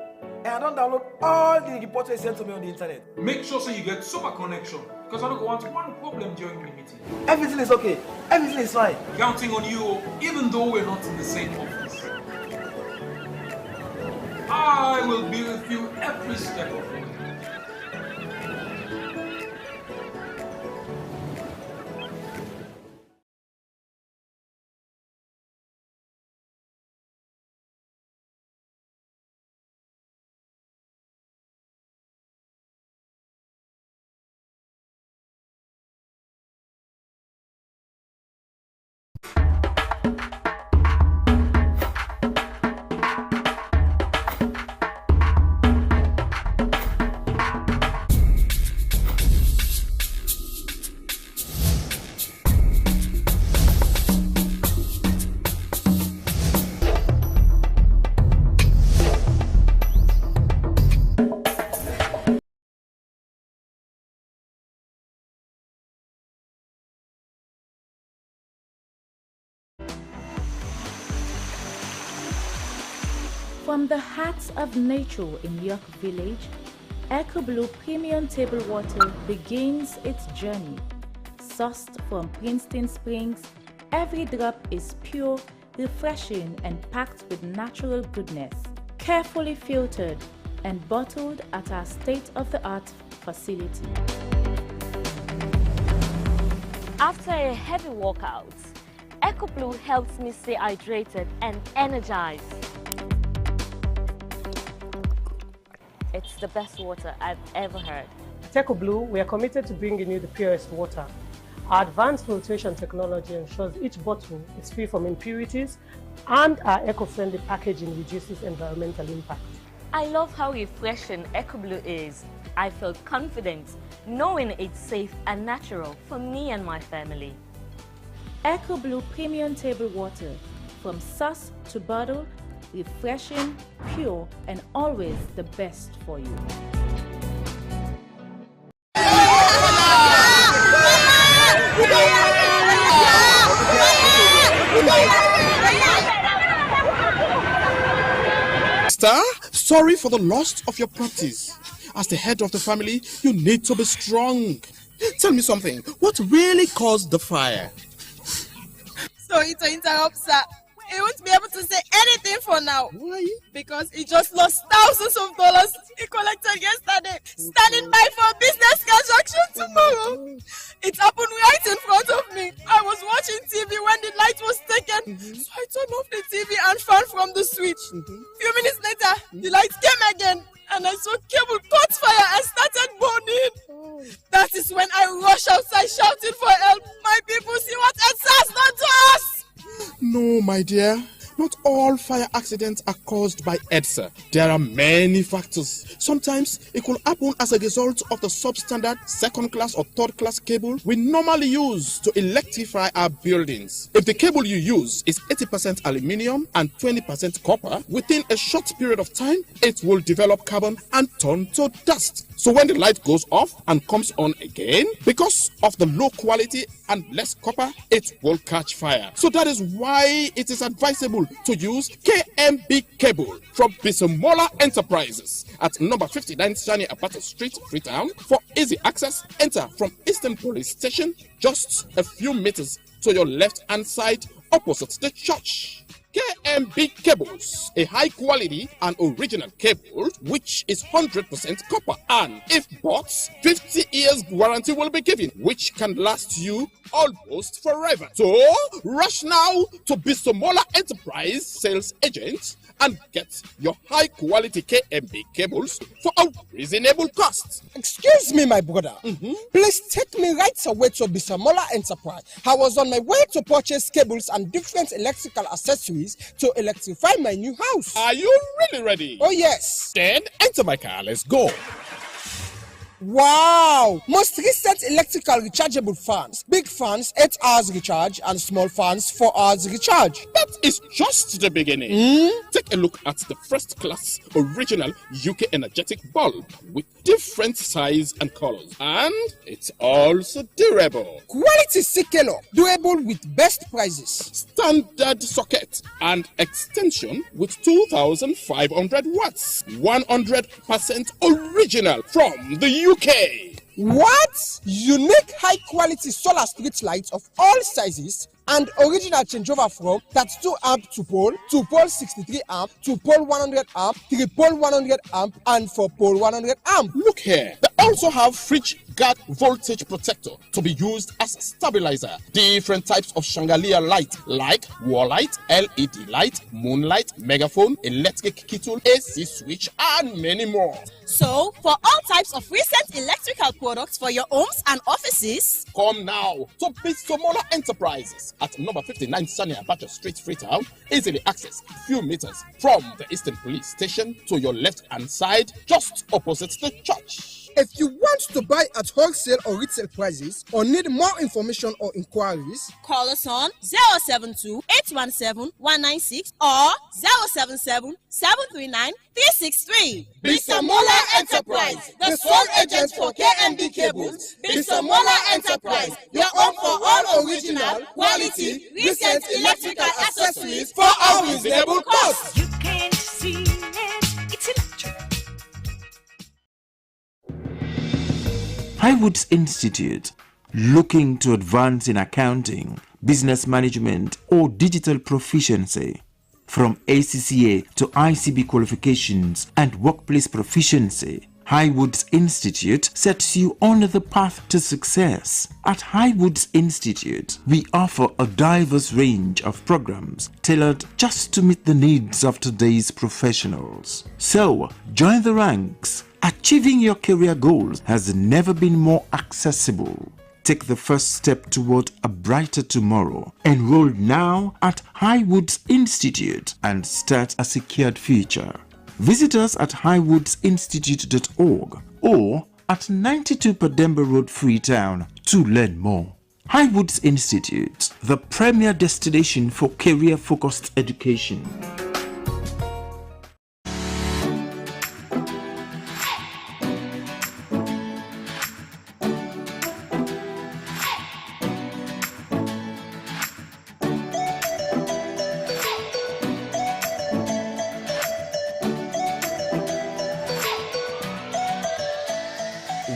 And I don't download all the reports they sent to me on the internet. Make sure so you get super connection, because I don't want one problem during the meeting. Everything is okay. Everything is fine. Counting on you, even though we're not in the same office. I will be with you every step of the way. From the heart of nature in York Village, EcoBlue Premium Table Water begins its journey. Sourced from Princeton Springs, every drop is pure, refreshing, and packed with natural goodness. Carefully filtered and bottled at our state-of-the-art facility. After a heavy workout, EcoBlue helps me stay hydrated and energized. It's the best water I've ever heard. At EcoBlue, we are committed to bringing you the purest water. Our advanced filtration technology ensures each bottle is free from impurities, and our eco-friendly packaging reduces environmental impact. I love how refreshing EcoBlue is. I felt confident knowing it's safe and natural for me and my family. EcoBlue Premium Table Water, from source to bottle, refreshing, pure, and always the best for you. Star, sorry for the loss of your properties. As the head of the family, you need to be strong. Tell me something, what really caused the fire? Sorry to interrupt, sir. He won't be able to say anything for now. Why? Because he just lost thousands of dollars he collected yesterday, standing by for a business transaction tomorrow. It happened right in front of me. I was watching TV when the light was taken, so I turned off the TV and fan from the switch. Few minutes later, the light came again, and I saw cable caught fire and started burning. That is when I rushed outside shouting for help. My people, see what EDSA has done to us. No, my dear. Not all fire accidents are caused by EDSA. There are many factors. Sometimes it could happen as a result of the substandard second class or third class cable we normally use to electrify our buildings. If the cable you use is 80% aluminium and 20% copper, within a short period of time, it will develop carbon and turn to dust. So when the light goes off and comes on again, because of the low quality and less copper, it will catch fire. So that is why it is advisable to use KMB cable from Bisomola Enterprises at number 59 Shani Apata Street, Freetown. For easy access, enter from Eastern Police Station, just a few meters to your left-hand side, opposite the church. KMB cables, a high quality and original cable which is 100% copper, and if bought, 50 years warranty will be given, which can last you almost forever. So rush now to Bisomola Enterprise sales agent and get your high quality KMB cables for a reasonable cost. Excuse me, my brother. Please take me right away to Bisomola Enterprise. I was on my way to purchase cables and different electrical accessories to electrify my new house. Are you really ready? Oh, yes. Then enter my car. Let's go. Wow! Most recent electrical rechargeable fans. Big fans, 8 hours recharge, and small fans, 4 hours recharge. That is just the beginning. Take a look at the first class original UK energetic bulb with different size and colors. And it's also durable. Quality Sikelo, durable with best prices. Standard socket and extension with 2,500 watts. 100% original from the UK. What? Unique high quality solar street lights of all sizes and original changeover from 32 amp to pole 63 amp, to pole 100 amp, 3 pole 100 amp, and 4 pole 100 amp. Look here. They also have fridge guard voltage protector to be used as stabilizer. Different types of chandelier light like wall light, LED light, moonlight, megaphone, electric kettle, AC switch, and many more. So, for all types of recent electrical products for your homes and offices, come now to Bisomola Enterprises at number 59 Sanya Abacha Street, Freetown. Easily accessed few meters from the Eastern Police Station to your left hand side, just opposite the church. If you want to buy at wholesale or retail prices or need more information or inquiries, call us on 072-817-196 or 077-739-363. Bisomola Enterprise, the sole agent for KMB cables. Bisomola Enterprise, your home for all original, quality, recent electrical accessories for a reasonable cost. You can't see it, it's electric. Highwoods Institute, looking to advance in accounting, business management, or digital proficiency. From ACCA to ICB qualifications and workplace proficiency, Highwoods Institute sets you on the path to success. At Highwoods Institute, we offer a diverse range of programs tailored just to meet the needs of today's professionals. So, join the ranks. Achieving your career goals has never been more accessible. Take the first step toward a brighter tomorrow. Enroll now at Highwoods Institute and start a secured future. Visit us at highwoodsinstitute.org or at 92 Pademba Road, Freetown to learn more. Highwoods Institute, the premier destination for career-focused education.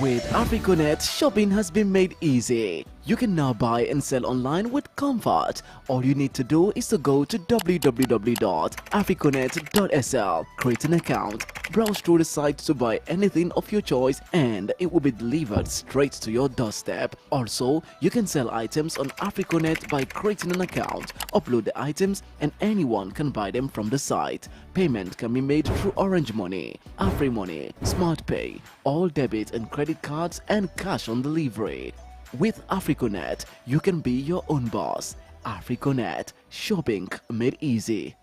With Africonet, shopping has been made easy. You can now buy and sell online with comfort. All you need to do is to go to www.africonet.sl, create an account, browse through the site to buy anything of your choice, and it will be delivered straight to your doorstep. Also, you can sell items on Africonet by creating an account, upload the items, and anyone can buy them from the site. Payment can be made through Orange Money, AfriMoney, SmartPay, all debit and credit cards, and cash on delivery. With Africonet, you can be your own boss. Africonet, shopping made easy.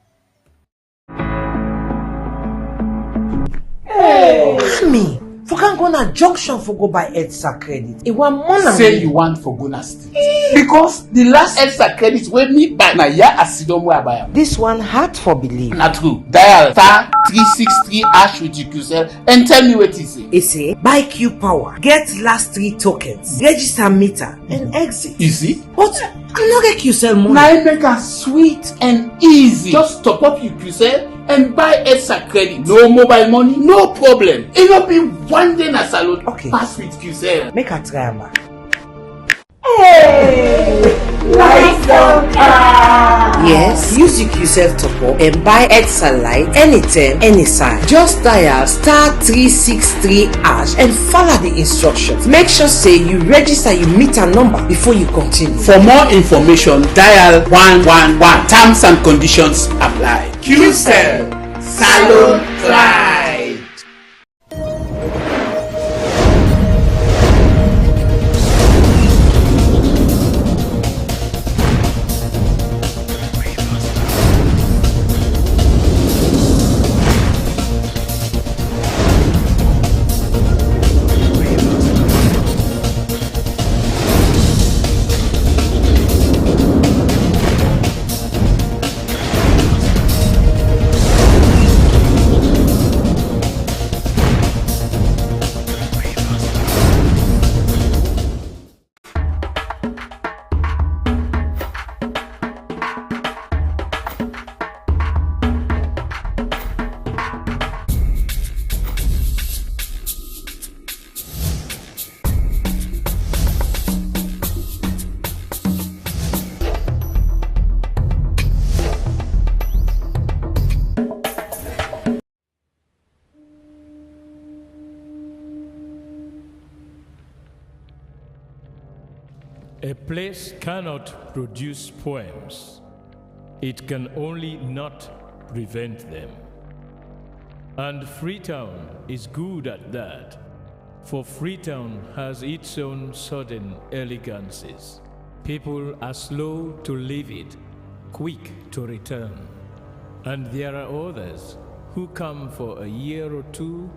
Hey! Me, for can go na junction for go buy EDSA credit. It want more. Say you want for go na street. Because the last EDSA credit wey me buy na ya asidom wey I buy am. This one hard for believe. Na true. Dial *363# with QCell and tell me what it say. It say buy Q Power, get last 3 tokens, register meter, and exit. Easy? But I no get QCell money. Na make am sweet and easy. Just top up your QCell and buy EDSA credit. No mobile money, no problem. It will be one day na salute. Okay. Pass with QCell. Make a try, man. Hey! Lights on car! Yes, use your QCell top up and buy EDSA Light anytime, any size. Just dial *363# and follow the instructions. Make sure say you register your meter number before you continue. For more information, dial 111. Terms and conditions apply. QCell, Salon Pride. A place cannot produce poems. It can only not prevent them. And Freetown is good at that, for Freetown has its own sudden elegances. People are slow to leave it, quick to return. And there are others who come for a year or two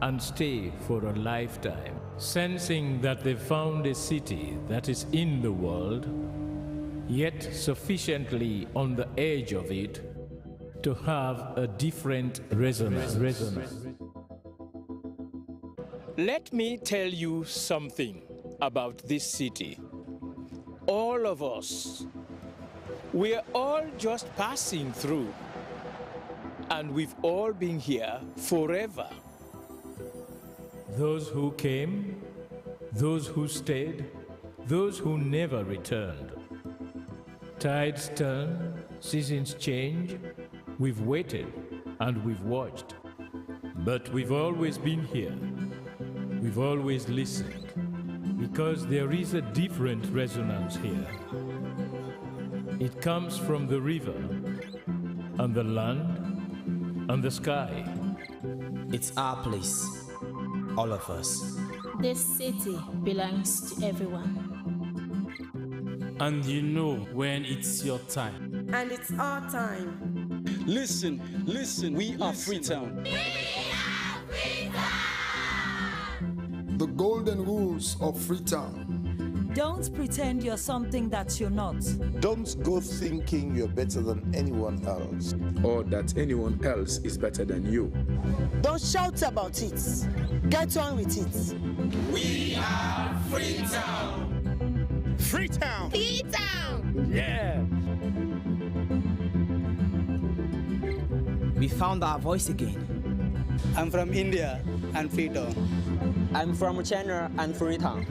and stay for a lifetime, sensing that they found a city that is in the world, yet sufficiently on the edge of it to have a different resonance. Let me tell you something about this city. All of us, we're all just passing through, and we've all been here forever. Those who came, those who stayed, those who never returned. Tides turn, seasons change. We've waited and we've watched. But we've always been here. We've always listened. Because there is a different resonance here. It comes from the river, and the land, and the sky. It's our place. All of us. This city belongs to everyone. And you know when it's your time. And it's our time. Listen, we are Freetown. The golden rules of Freetown. Don't pretend you're something that you're not. Don't go thinking you're better than anyone else. Or that anyone else is better than you. Don't shout about it. Get on with it. We are Freetown. Freetown. Freetown. Yeah. We found our voice again. I'm from India and Freetown. I'm from China and Freetown.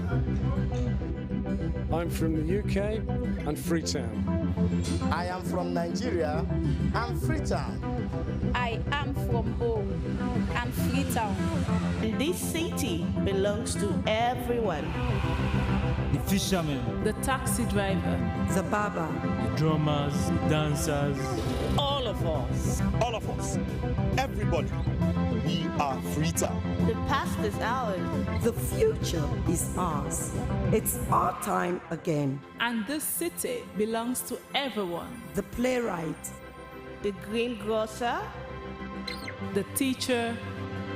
I'm from the UK and Freetown. I am from Nigeria and Freetown. I am from home and Freetown. This city belongs to everyone. The fishermen, the taxi driver, the barber, the drummers, the dancers. All of us, everybody. We are Freetown. The past is ours. The future is ours. It's our time again. And this city belongs to everyone. The playwright, the greengrocer, the teacher,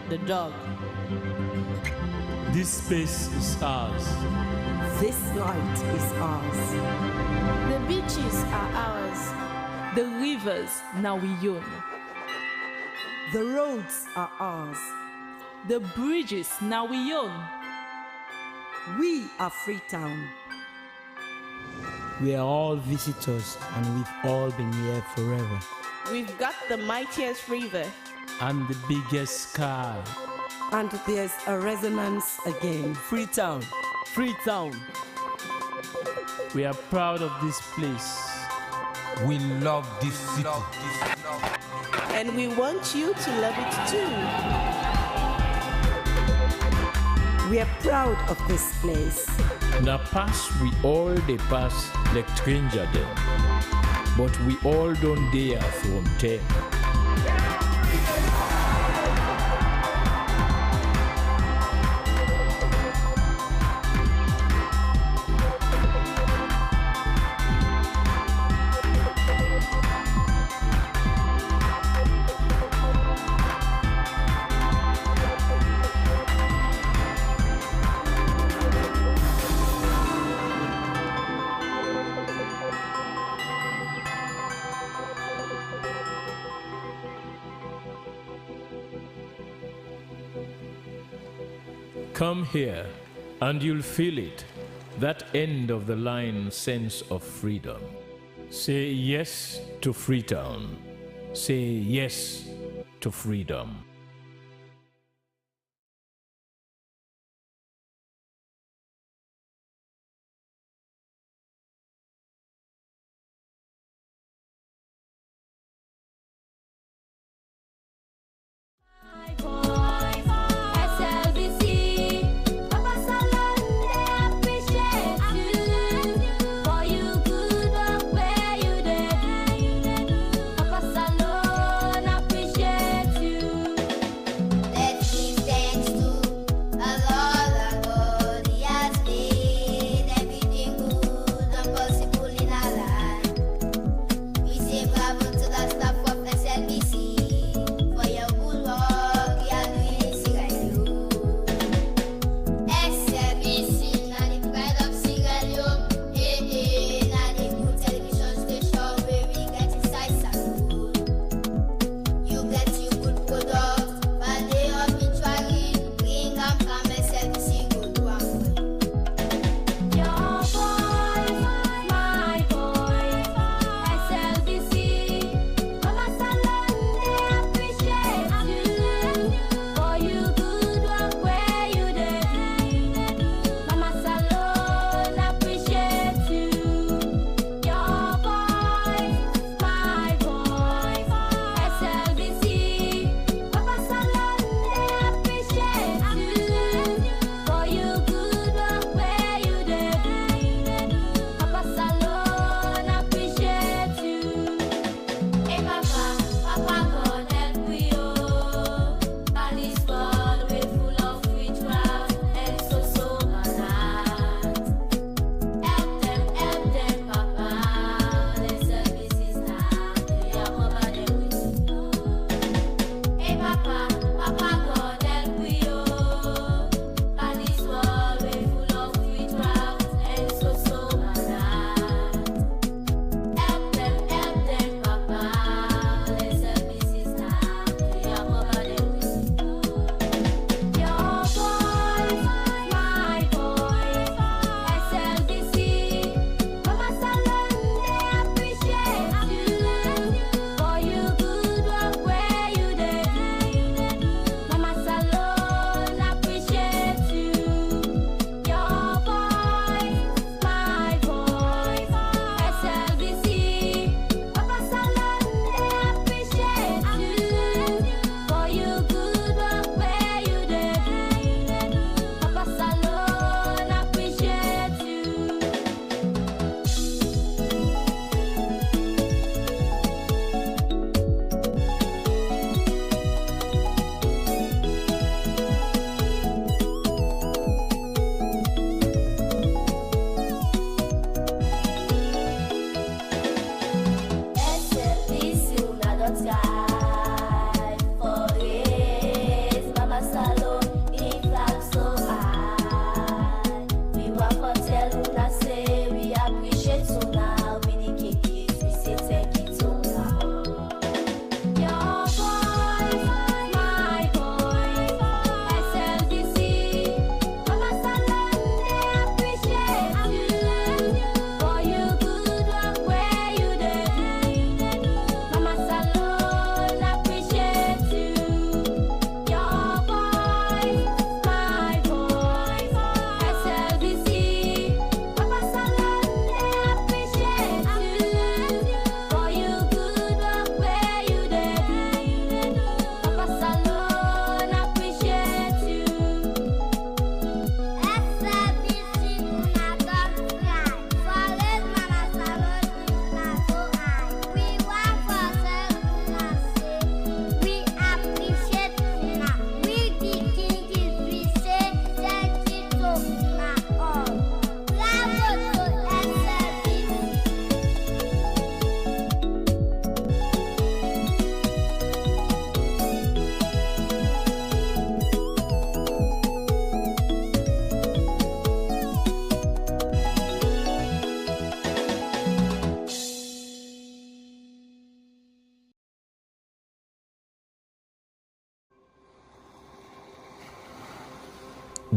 the dog. This space is ours. This light is ours. The beaches are ours. The rivers now we own. The roads are ours. The bridges now we own. We are Freetown. We are all visitors and we've all been here forever. We've got the mightiest river. And the biggest sky. And there's a resonance again. Freetown. Freetown. We are proud of this place. We love this city. And we want you to love it too. We are proud of this place. Now pass we all they pass like stranger them, but we all don't dare from them. Come here, and you'll feel it, that end of the line sense of freedom. Say yes to Freetown. Say yes to freedom.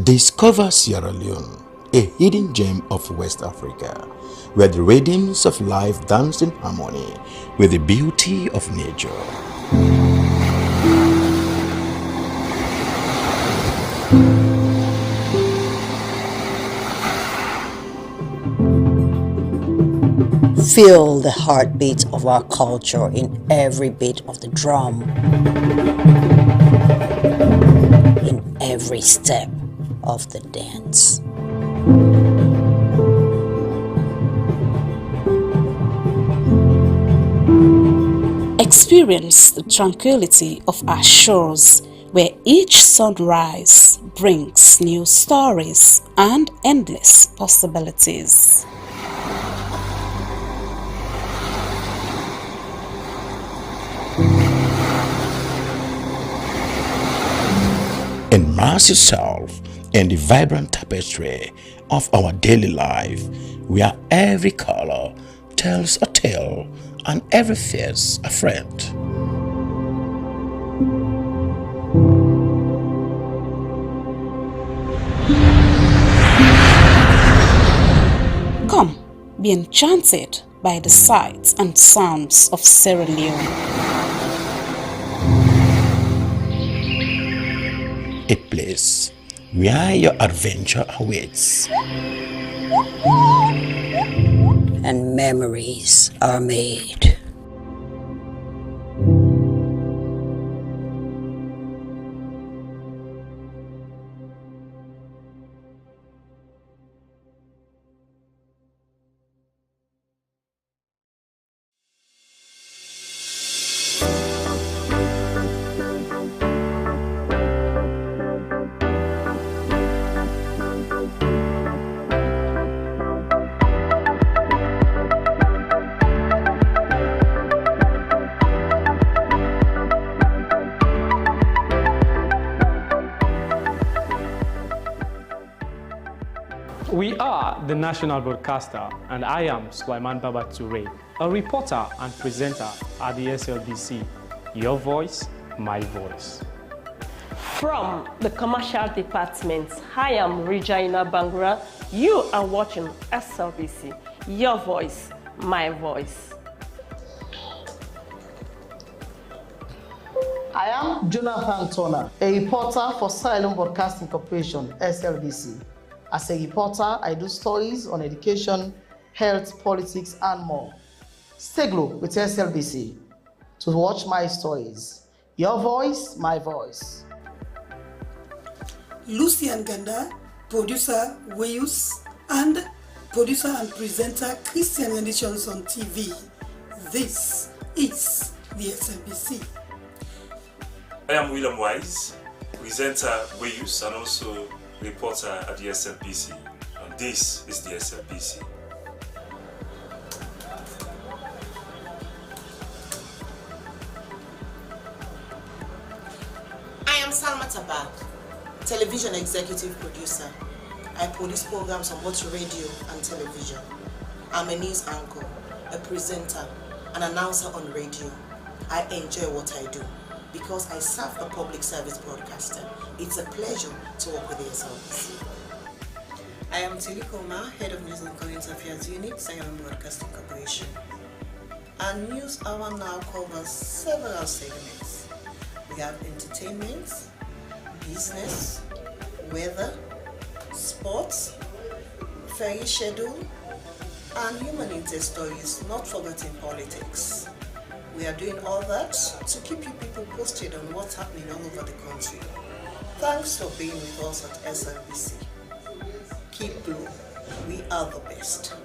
Discover Sierra Leone, a hidden gem of West Africa, where the rhythms of life dance in harmony with the beauty of nature. Feel the heartbeat of our culture in every beat of the drum, in every step of the dance. Experience the tranquility of our shores, where each sunrise brings new stories and endless possibilities. Immerse yourself in the vibrant tapestry of our daily life, where every color tells a tale and every face a friend. Come, be enchanted by the sights and sounds of Sierra Leone. A place where your adventure awaits and memories are made. We are the national broadcaster, and I am Sulaiman Baba Toure, a reporter and presenter at the SLBC. Your voice, my voice. From the commercial department, I am Regina Bangura. You are watching SLBC. Your voice, my voice. I am Jonathan Turner, a reporter for Silent Broadcasting Corporation, SLBC. As a reporter, I do stories on education, health, politics, and more. Stay glued with SLBC to watch my stories. Your voice, my voice. Lucian Ganda, producer Wayus, and producer and presenter Christian Editions on TV. This is the SLBC. I am William Wise, presenter Wayus and also reporter at the SLBC, and this is the SLBC. I am Salma Tabak, television executive producer. I produce programs on both radio and television. I'm a news anchor, a presenter, an announcer on radio. I enjoy what I do because I serve a public service broadcaster. It's a pleasure to work with the SLBC. I am Tilly Koma, Head of News and Current Affairs Unit, Silent Broadcasting Corporation. Our news hour now covers several segments. We have entertainment, business, weather, sports, ferry schedule, and human interest stories, not forgetting politics. We are doing all that to keep you people posted on what's happening all over the country. Thanks for being with us at SLBC. Keep blue. We are the best.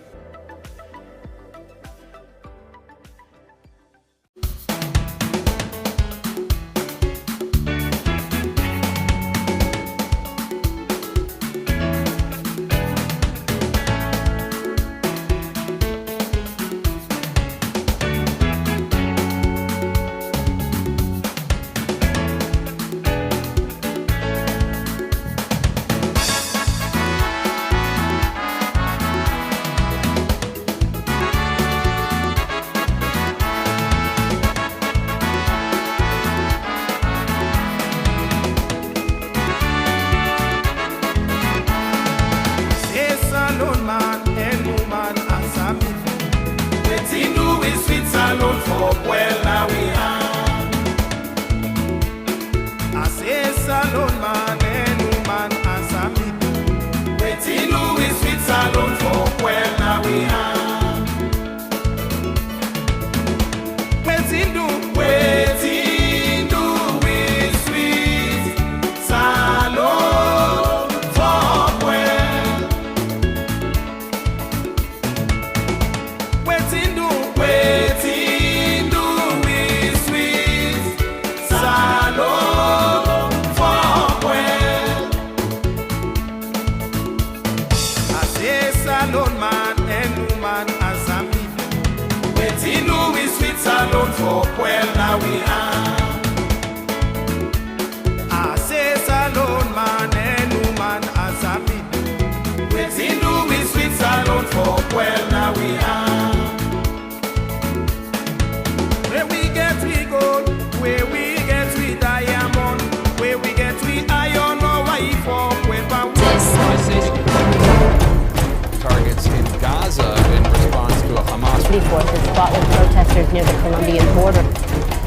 Targets in Gaza in response to a Hamas. Forces fought with protesters near the Colombian border.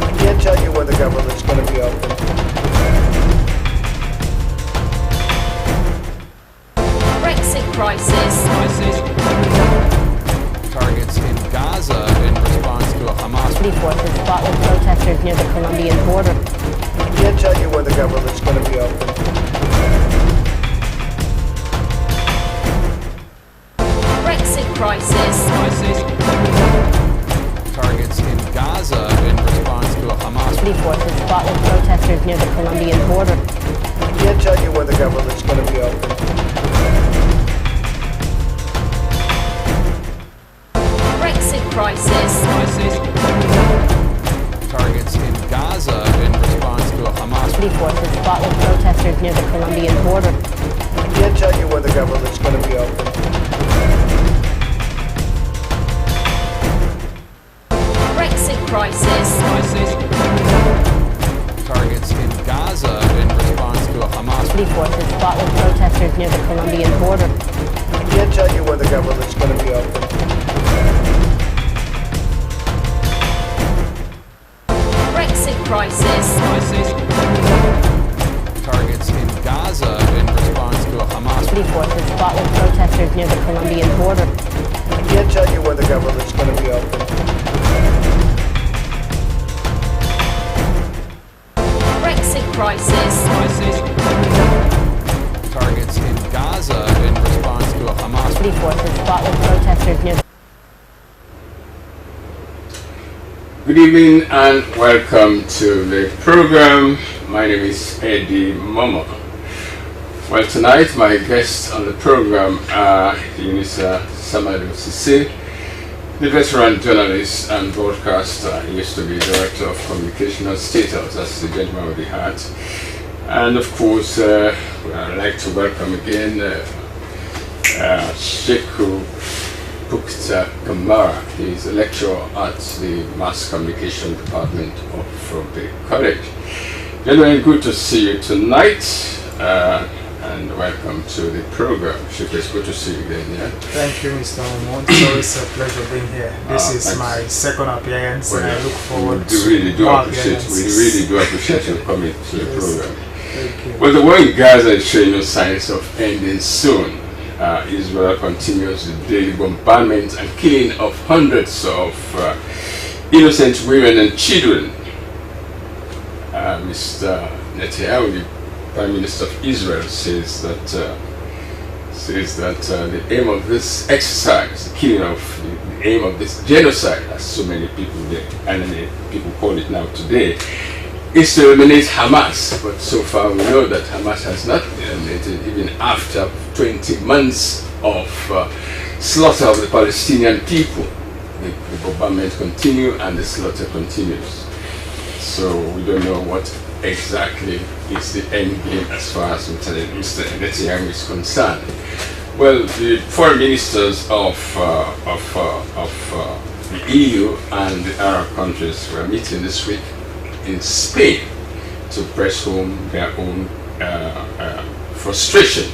I can't tell you when the government's going to be open. Brexit crisis. Targets in Gaza in response to a Hamas. Forces fought with protesters near the Colombian border. I can't tell you when the government's going to be open. Brexit crisis. Targets in Gaza in response to a Hamas. Forces fought with protesters near the Colombian border. I can't tell you when the government's going to be open. Brexit crisis. Targets in Gaza in response to a Hamas. Forces fought with protesters near the Colombian border. I can't tell you when the government's going to be open. Brexit crisis. Targets in Gaza in response to a Hamas. Police forces fought with protesters near the Colombian border. I can't tell you when the government's going to be open. Brexit crisis. Targets in Gaza in response to a Hamas. Police forces fought with protesters near the Colombian border. I can't tell you when the government's going to be open. Brexit crisis. Targets in Gaza in response to a Hamas. Police forces fought with protesters near. Good evening and welcome to the program. My name is Eddie Momo. Well, tonight my guests on the program are Eunice Samadou Cissé, the veteran journalist and broadcaster. He used to be director of communication at State House. That's the gentleman with the hat. And of course, I'd like to welcome again Sheku Pukta Kamara. He's a lecturer at the Mass Communication Department of the college. Gentlemen, good to see you tonight, and welcome to the program. Sheku, it's good to see you again. Yeah? Thank you, Mr. Momon. It's always a pleasure being here. This is my second appearance, and I look forward to more appearances. We really do appreciate you coming to the program. Thank you. Well, the war in Gaza is showing no signs of ending soon. Israel continues the daily bombardment and killing of hundreds of innocent women and children. Mr. Netanyahu, the Prime Minister of Israel, says that the aim of this exercise, the killing of the aim of this genocide, as so many people, the enemy people call it now today, is to eliminate Hamas. But so far we know that Hamas has not been eliminated even after 20 months of slaughter of the Palestinian people. The bombardment continues and the slaughter continues. So we don't know what exactly is the end game as far as Mr. Netanyahu is concerned. Well, the foreign ministers of the EU and the Arab countries were meeting this week in Spain to press home their own frustration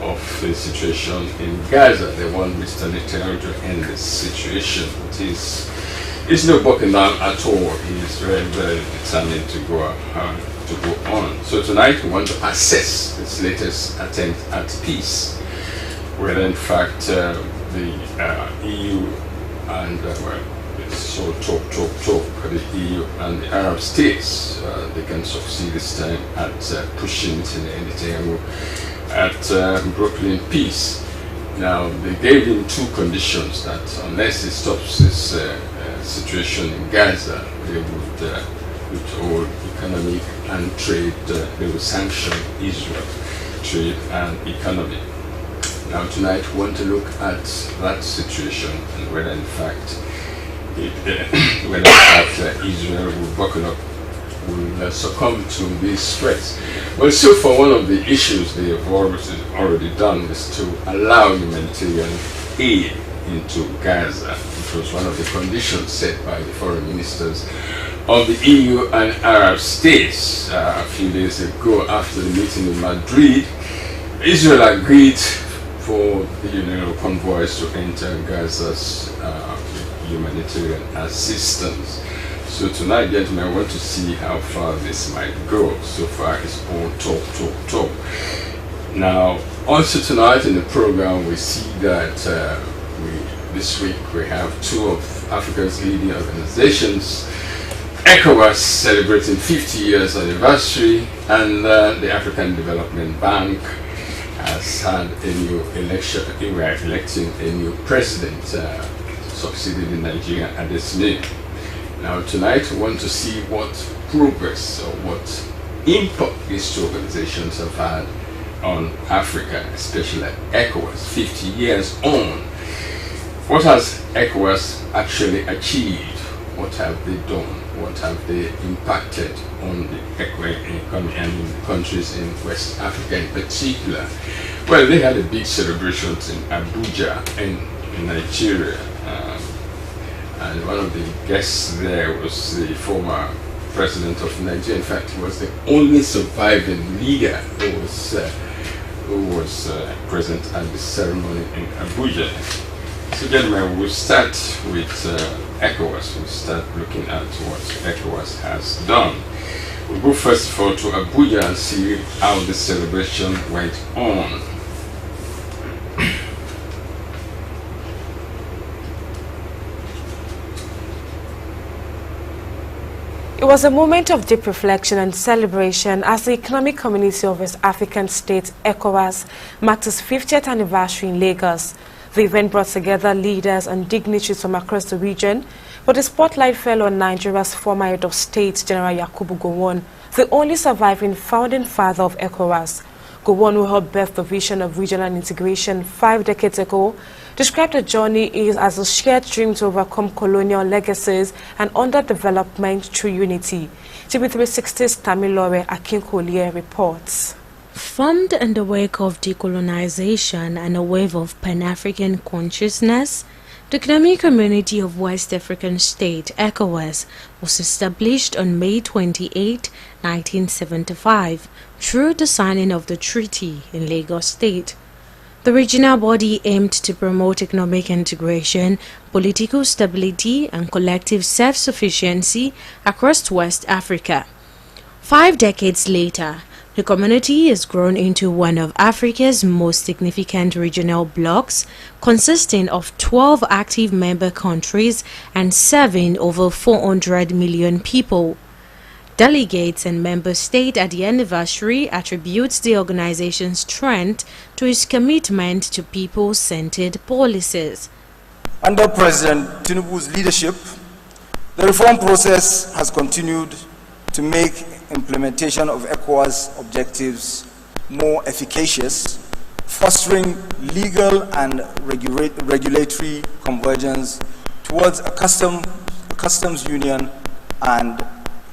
of the situation in Gaza. They want Mr. Netanyahu to end this situation. It's no backing down at all. He is very, very determined to go on. So tonight we want to assess this latest attempt at peace, whether in fact the EU and so talk, the EU and the Arab states, they can succeed this time at pushing Netanyahu at brokering peace. Now, they gave him two conditions: that unless he stops this situation in Gaza, they would withhold economic and trade, they would sanction Israel, trade and economy. Now, tonight we want to look at that situation and whether in fact Israel will buckle up, will succumb to these threats. Well, so far one of the issues they have already done is to allow humanitarian aid into Gaza. It was one of the conditions set by the foreign ministers of the EU and Arab states a few days ago after the meeting in Madrid. Israel agreed for the convoys to enter Gaza's humanitarian assistance. So tonight, gentlemen, I want to see how far this might go. So far, it's all talk. Now, also tonight in the program, we see that this week we have two of Africa's leading organizations, ECOWAS celebrating 50 years anniversary, and the African Development Bank has had a new election. We are electing a new president, succeeded in Nigeria at this minute. Now tonight we want to see what progress or what impact these two organizations have had on Africa, especially ECOWAS, 50 years on. What has ECOWAS actually achieved? What have they done? what have they impacted on the economy and in countries in West Africa in particular? Well, they had a big celebrations in Abuja and in Nigeria. And one of the guests there was the former president of Nigeria. In fact, he was the only surviving leader who was present at the ceremony in Abuja. So, gentlemen, we'll start with ECOWAS. We'll start looking at what ECOWAS has done. We'll go first of all to Abuja and see how the celebration went on. It was a moment of deep reflection and celebration as the Economic Community of West African States, ECOWAS, marked its 50th anniversary in Lagos. The event brought together leaders and dignitaries from across the region, but the spotlight fell on Nigeria's former head of state, General Yakubu Gowon, the only surviving founding father of ECOWAS. Gowon, who helped birth the vision of regional integration 5 decades ago, described the journey as a shared dream to overcome colonial legacies and underdevelopment through unity. TV360's Tamilore Akinkolie reports. Formed in the wake of decolonization and a wave of Pan-African consciousness, the Economic Community of West African States, ECOWAS, was established on May 28, 1975, through the signing of the treaty in Lagos State. The regional body aimed to promote economic integration, political stability, and collective self-sufficiency across West Africa. 5 decades later, the community has grown into one of Africa's most significant regional blocs, consisting of 12 active member countries and serving over 400 million people. Delegates and member states at the anniversary attributes the organization's strength to its commitment to people-centered policies. Under President Tinubu's leadership, the reform process has continued to make implementation of ECOWAS objectives more efficacious, fostering legal and regulatory convergence towards a customs union and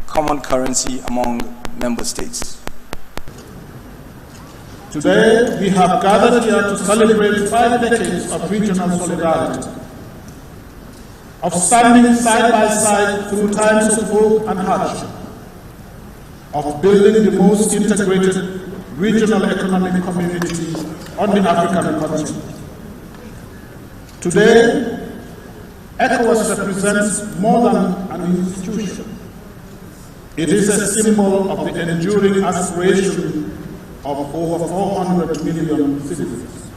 common currency among member states. Today, we have gathered here to celebrate 5 decades of regional solidarity, of standing side by side through times of hope and hardship, of building the most integrated regional economic community on the African continent. Today, ECOWAS represents more than an institution. It is a symbol of the enduring aspiration of over 400 million citizens.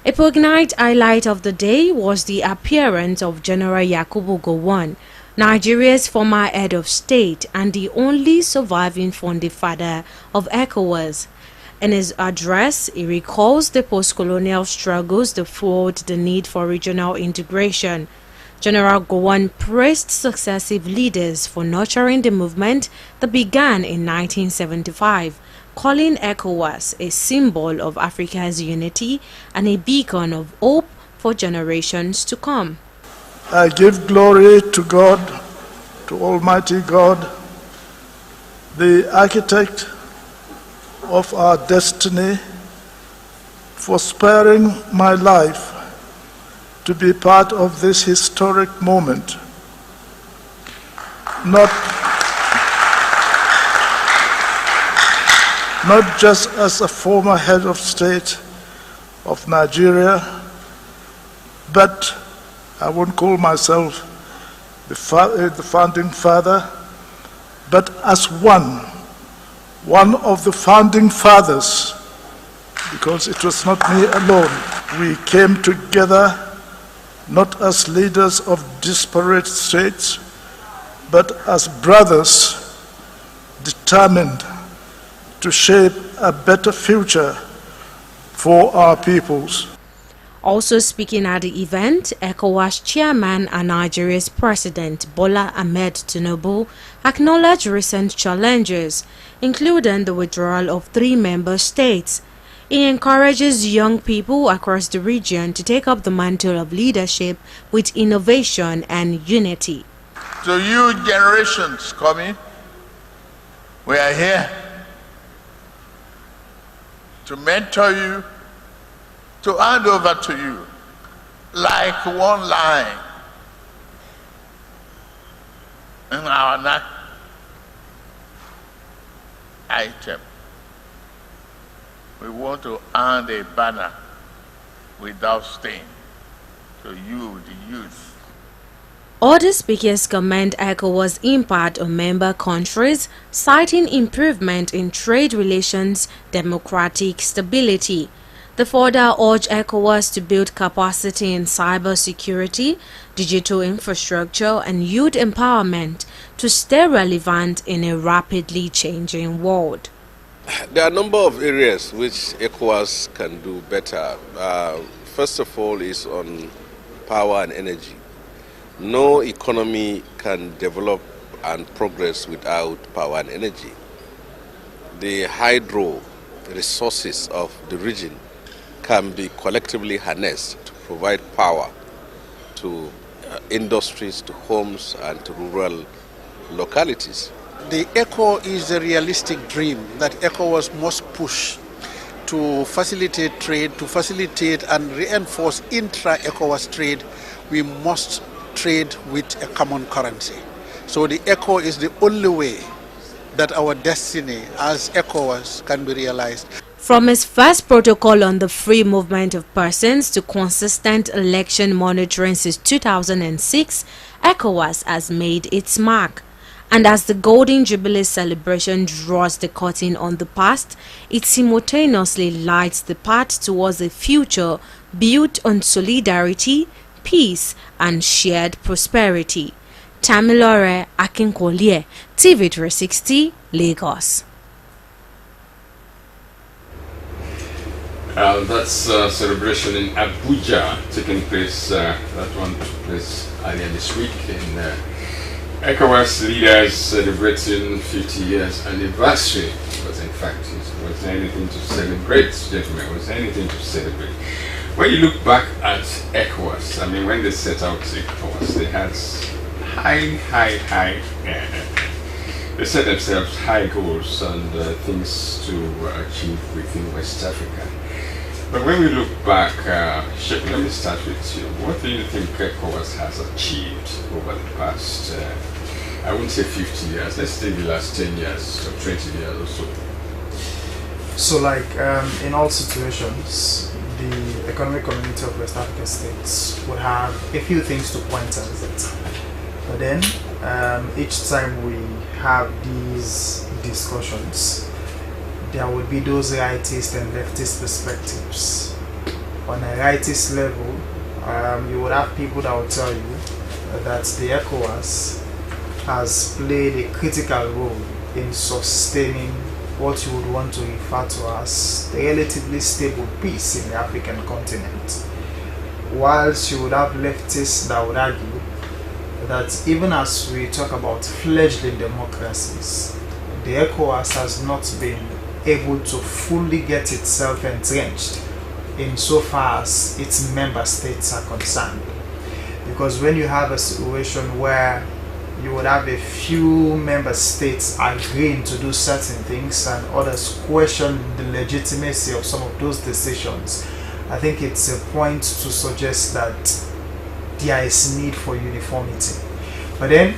A poignant highlight of the day was the appearance of General Yakubu Gowon, Nigeria's former head of state and the only surviving founding father of ECOWAS. In his address, he recalls the post-colonial struggles that fueled the need for regional integration. General Gowon praised successive leaders for nurturing the movement that began in 1975, calling ECOWAS a symbol of Africa's unity and a beacon of hope for generations to come. I give glory to God, to Almighty God, the architect of our destiny, for sparing my life to be part of this historic moment. Not just as a former head of state of Nigeria, but I won't call myself the founding father, but as one of the founding fathers, because it was not me alone. We came together not as leaders of disparate states, but as brothers determined to shape a better future for our peoples. Also speaking at the event, ECOWAS chairman and Nigeria's president Bola Ahmed Tinubu acknowledged recent challenges, including the withdrawal of 3 member states. He encourages young people across the region to take up the mantle of leadership with innovation and unity. to you generations coming, we are here to mentor you, to hand over to you like one line in our neck item. We want to hand a banner without stain to you, the youth. Other speakers commend ECOWAS' impact on member countries, citing improvement in trade relations, democratic stability. They further urged ECOWAS to build capacity in cybersecurity, digital infrastructure, and youth empowerment to stay relevant in a rapidly changing world. There are a number of areas which ECOWAS can do better. First of all is on power and energy. No economy can develop and progress without power and energy. The hydro resources of the region can be collectively harnessed to provide power to industries, to homes, and to rural localities. The ECO is a realistic dream that ECOWAS must push to facilitate trade, to facilitate and reinforce intra-ECOWAS trade. We must trade with a common currency. So the ECO is the only way that our destiny as ECOWAS can be realized. From its first protocol on the free movement of persons to consistent election monitoring since 2006, ECOWAS has made its mark. And as the Golden Jubilee celebration draws the curtain on the past, it simultaneously lights the path towards a future built on solidarity, peace, and shared prosperity. Tamilore Akinkolie, TV360, Lagos. That's a celebration in Abuja taking place. That one took place earlier this week in ECOWAS leaders celebrating 50 years anniversary. But in fact, it wasn't anything to celebrate, gentlemen. It wasn't anything to celebrate. When you look back at ECOWAS, I mean, when they set out ECOWAS, they had they set themselves high goals and things to achieve within West Africa. But when we look back, Sheikh, let me start with you. What do you think ECOWAS has achieved over the past, I wouldn't say 50 years, let's say the last 10 years or 20 years or so? So like in all situations, the Economic Community of West African States would have a few things to point at. But then each time we have these discussions, there will be those rightist and leftist perspectives. On a rightist level, you would have people that will tell you that the ECOWAS has played a critical role in sustaining what you would want to refer to as the relatively stable peace in the African continent. Whilst you would have leftists that would argue that even as we talk about fledgling democracies, the ECOWAS has not been able to fully get itself entrenched insofar as its member states are concerned. Because when you have a situation where you would have a few member states agreeing to do certain things and others question the legitimacy of some of those decisions, I think it's a point to suggest that there is need for uniformity. But then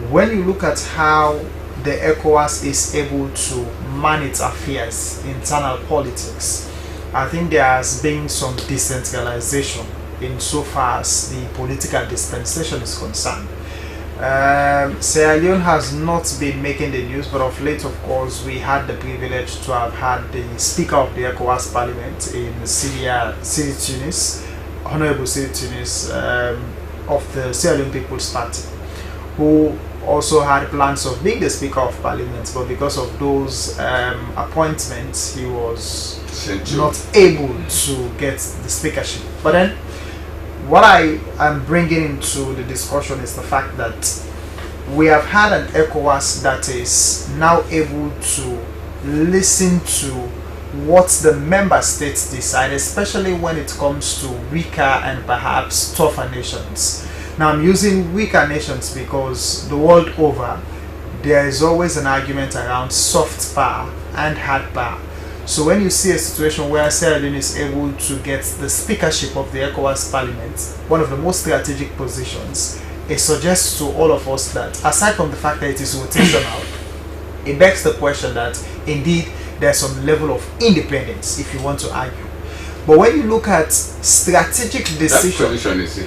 when you look at how the ECOWAS is able to manage its affairs, internal politics, I think there has been some decentralization insofar as the political dispensation is concerned. Sierra Leone has not been making the news, but of late, of course, we had the privilege to have had the Speaker of the ECOWAS Parliament in Sidi Tunis, Honorable Sidi Tunis, of the Sierra Leone People's Party, who also had plans of being the Speaker of Parliament, but because of those appointments, he was not able to get the speakership. But then, what I am bringing into the discussion is the fact that we have had an ECOWAS that is now able to listen to what the member states decide, especially when it comes to weaker and perhaps tougher nations. Now I'm using weaker nations because the world over there is always an argument around soft power and hard power. So when you see a situation where Sierra Leone is able to get the speakership of the ECOWAS Parliament, one of the most strategic positions, it suggests to all of us that aside from the fact that it is rotational, it begs the question that indeed there's some level of independence, if you want to argue. But when you look at strategic decisions, that position is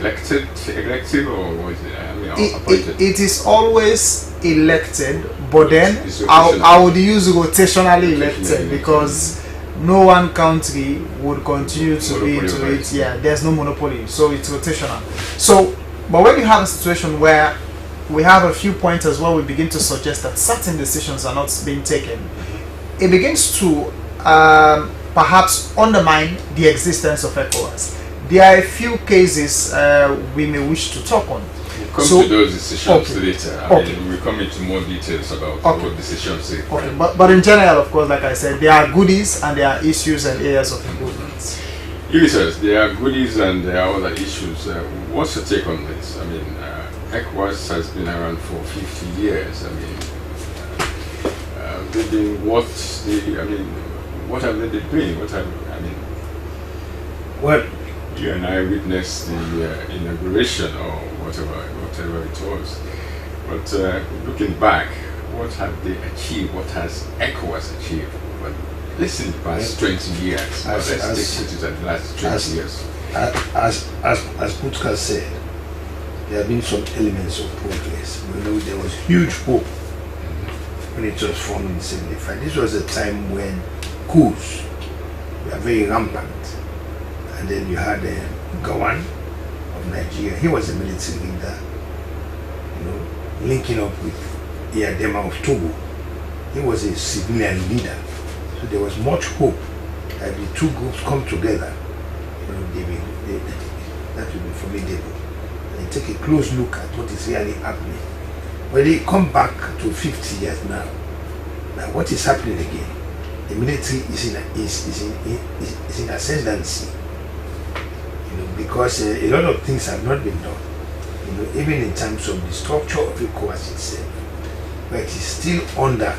elected or was it? I mean, appointed? It is always elected, but then I would use rotationally elected because no one country would continue to be into it. Yeah, there's no monopoly, so it's rotational. So, but when you have a situation where we have a few pointers where we begin to suggest that certain decisions are not being taken, it begins to perhaps undermine the existence of ECOWAS. There are a few cases we may wish to talk on. We'll come to those decisions later. I mean, we'll come into more details about what decisions say. Okay, but in general, of course, like I said, there are goodies and there are issues and areas of improvements. Users, there are goodies and there are other issues. What's your take on this? I mean, ECOWAS has been around for 50 years. I mean, they've been what have they been doing? Well, you and I witnessed the inauguration or whatever it was. But looking back, what have they achieved? What has ECOWAS achieved? Well, listen, past 20 years. Let's stick to the last 20 years. As Putka said, there have been some elements of progress. We know there was huge hope when it was formed in 1975. This was a time when coups were very rampant. And then you had Gawan of Nigeria. He was a military leader, linking up with Iyadema of Togo. He was a civilian leader. So there was much hope that the two groups come together. That will be formidable. And take a close look at what is really happening. When they come back to 50 years now, what is happening again? The military is in ascendancy. Because a lot of things have not been done. Even in terms of the structure of ECOWAS itself, but it is still under,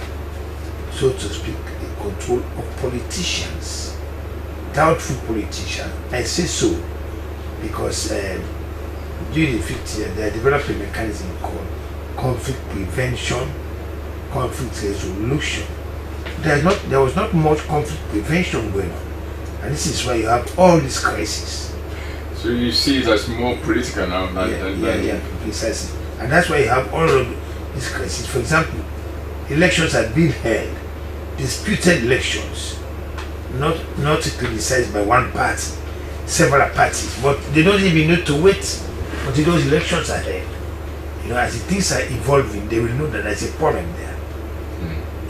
so to speak, the control of politicians, doubtful politicians. I say so because during the 50 years, they developed a mechanism called conflict prevention, conflict resolution. There was not much conflict prevention going on, and this is why you have all these crises. So you see it as more political now than precisely. And that's why you have all of these crises. For example, elections are being held, disputed elections, not criticized by one party, several parties, but they don't even need to wait until those elections are held. As the things are evolving, they will know that there's a problem there.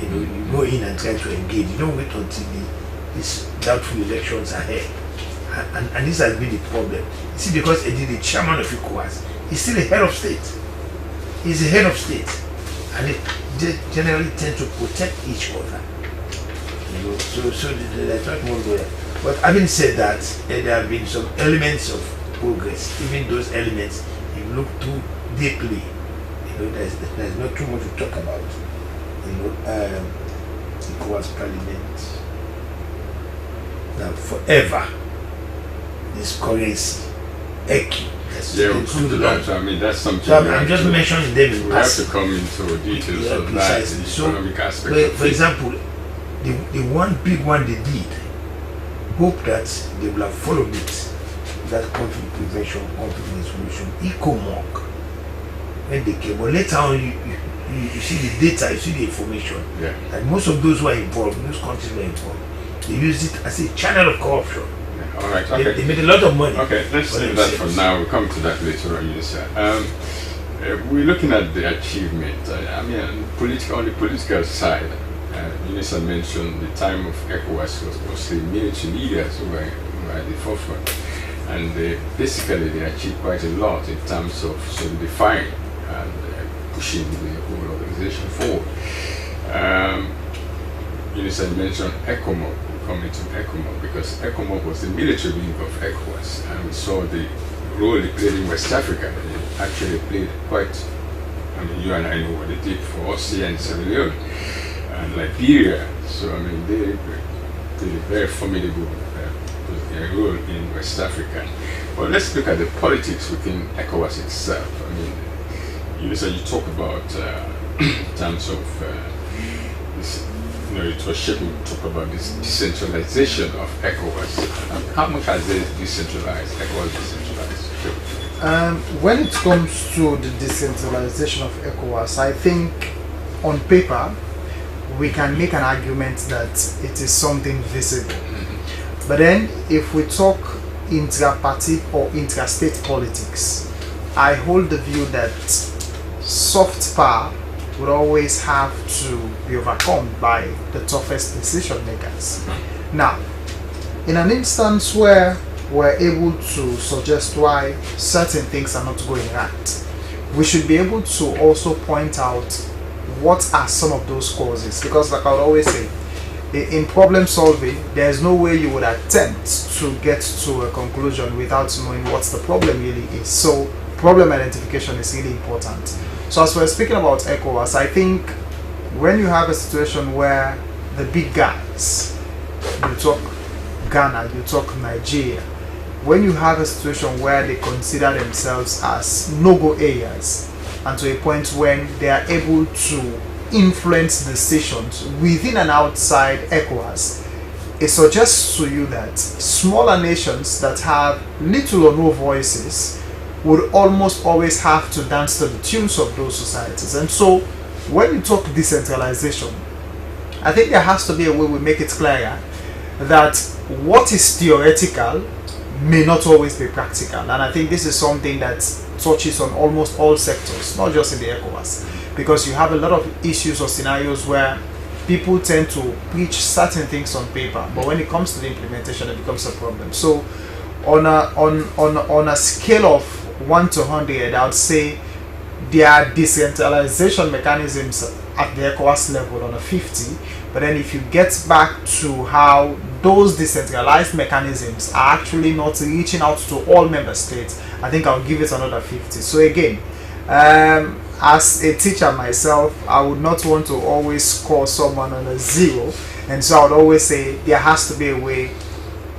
You go in and try to engage. You don't wait until these doubtful elections are held. And this has been the problem. You see, because the chairman of ECOWAS is still a head of state. He's a head of state. And they generally tend to protect each other. So there's not more there. But having said that, there have been some elements of progress. Even those elements, if you look too deeply, there's not too much to talk about. ECOWAS Parliament. Now, forever, this currency, ECU. We'll come to that. I mean, that's something. So I'm just mentioning them. We have to come into details of that. So, economic aspect. for example, the one big one they did, hope that they will have followed it. That conflict prevention, conflict resolution, ECOMOG. When they came, but later on, you see the data, you see the information. Yeah. And most of those who are involved, those countries were involved, they used it as a channel of corruption. All right, okay. They made a lot of money. Okay, let's leave that for now. We'll come to that later on, sir. We're looking at the achievement. I mean, on the political side, Unisa mentioned the time of ECOWAS was mostly military leaders who were at the forefront. And basically, they achieved quite a lot in terms of solidifying and pushing the whole organization forward. Unisa mentioned ECOMOG. Coming to ECOMOG because ECOMOG was the military wing of ECOWAS, and we saw the role they played in West Africa. They actually played quite, I mean, you and I know what they did for us here in Sierra Leone and Liberia. So, I mean, they did a very formidable role in West Africa. But let's look at the politics within ECOWAS itself. I mean, you talk about in terms of this, it was shaping to talk about this decentralization of ECOWAS. How much has this ECOWAS decentralized? When it comes to the decentralization of ECOWAS, I think on paper we can make an argument that it is something visible. But then if we talk intra-party or intra-state politics, I hold the view that soft power would always have to be overcome by the toughest decision makers. Now, in an instance where we're able to suggest why certain things are not going right, we should be able to also point out what are some of those causes. Because like I would always say, in problem solving, there's no way you would attempt to get to a conclusion without knowing what the problem really is. So problem identification is really important. So as we're speaking about ECOWAS, I think when you have a situation where the big guys, you talk Ghana, you talk Nigeria, when you have a situation where they consider themselves as no-go areas, and to a point when they are able to influence decisions within and outside ECOWAS, it suggests to you that smaller nations that have little or no voices would almost always have to dance to the tunes of those societies. And so when you talk decentralization, I think there has to be a way we make it clear that what is theoretical may not always be practical. And I think this is something that touches on almost all sectors, not just in the ECOWAS, because you have a lot of issues or scenarios where people tend to preach certain things on paper, but when it comes to the implementation, it becomes a problem. So on a scale of 1 to 100, I would say there are decentralization mechanisms at the ECOWAS level on a 50, but then if you get back to how those decentralized mechanisms are actually not reaching out to all member states, I think I'll give it another 50. So again, as a teacher myself, I would not want to always score someone on a 0, and so I would always say there has to be a way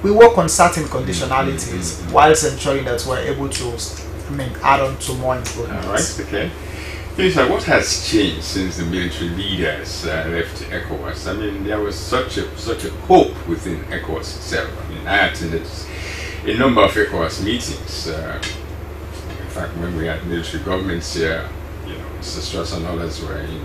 we work on certain conditionalities whilst ensuring that we're able to add on to more improvements. All right, okay. Minister, what has changed since the military leaders left ECOWAS? I mean, there was such a hope within ECOWAS itself. I mean, I attended a number of ECOWAS meetings. In fact, when we had military governments here, Mr. Strauss and others were in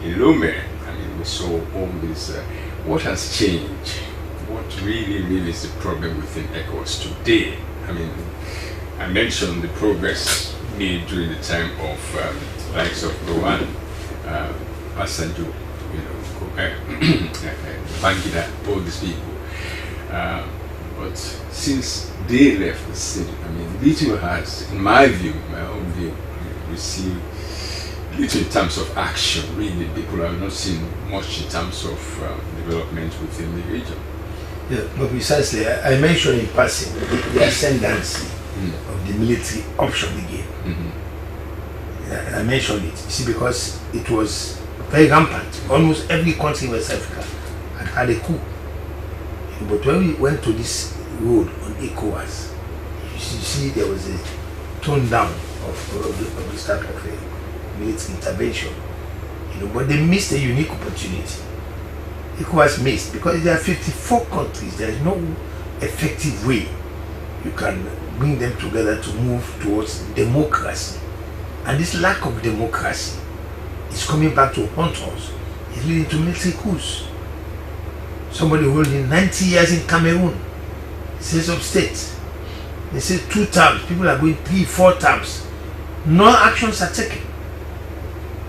Lomé. I mean, we saw all this. What has changed? What really is the problem within ECOWAS today? I mean, I mentioned the progress made during the time of likes of Rowan, Basanjo, Bangida, all these people. But since they left the city, I mean, little has, in my view, my own view, received little in terms of action. Really, people have not seen much in terms of development within the region. Yeah, but precisely, I mentioned in passing the ascendancy of the military option the game. Yeah, I mentioned it, you see, because it was very rampant. Almost every country in West Africa had a coup. But when we went to this road on ECOWAS, you see there was a tone down of the start of a military intervention. But they missed a unique opportunity. ECOWAS missed because there are 54 countries. There is no effective way you can bring them together to move towards democracy. And this lack of democracy is coming back to haunt us. It's leading to military coups. Somebody holding 90 years in Cameroon, says of state. They say 2 terms. People are going 3, 4 terms. No actions are taken.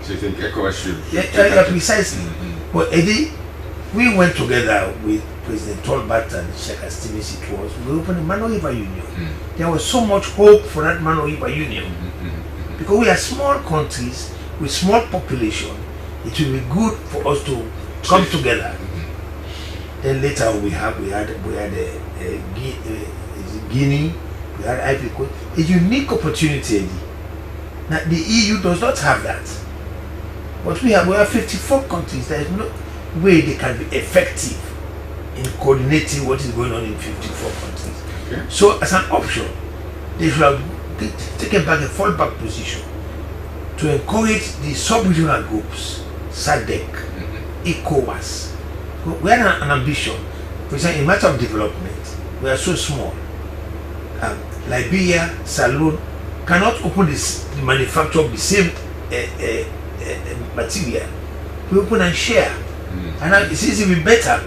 So you think ECOWAS should? Yeah, precisely. But Eddie, we went together with President Tolbert and Sheikh Stevens. It was we opened the Mano-Iba Union. There was so much hope for that Mano-Iba Union because we are small countries with small population. It will be good for us to come together. Then later we had Guinea, we had Ivory Coast. A unique opportunity, Eddie. Now, the EU does not have that. But we have 54 countries. There is no way they can be effective in coordinating what is going on in 54 countries. Okay. So, as an option, they should have taken back a fallback position to encourage the sub-regional groups, SADC, ECOWAS. We have an ambition. For example, in matter of development, we are so small. Liberia, Salone cannot open the manufacture of the same material. We open and share. And now it seems to be better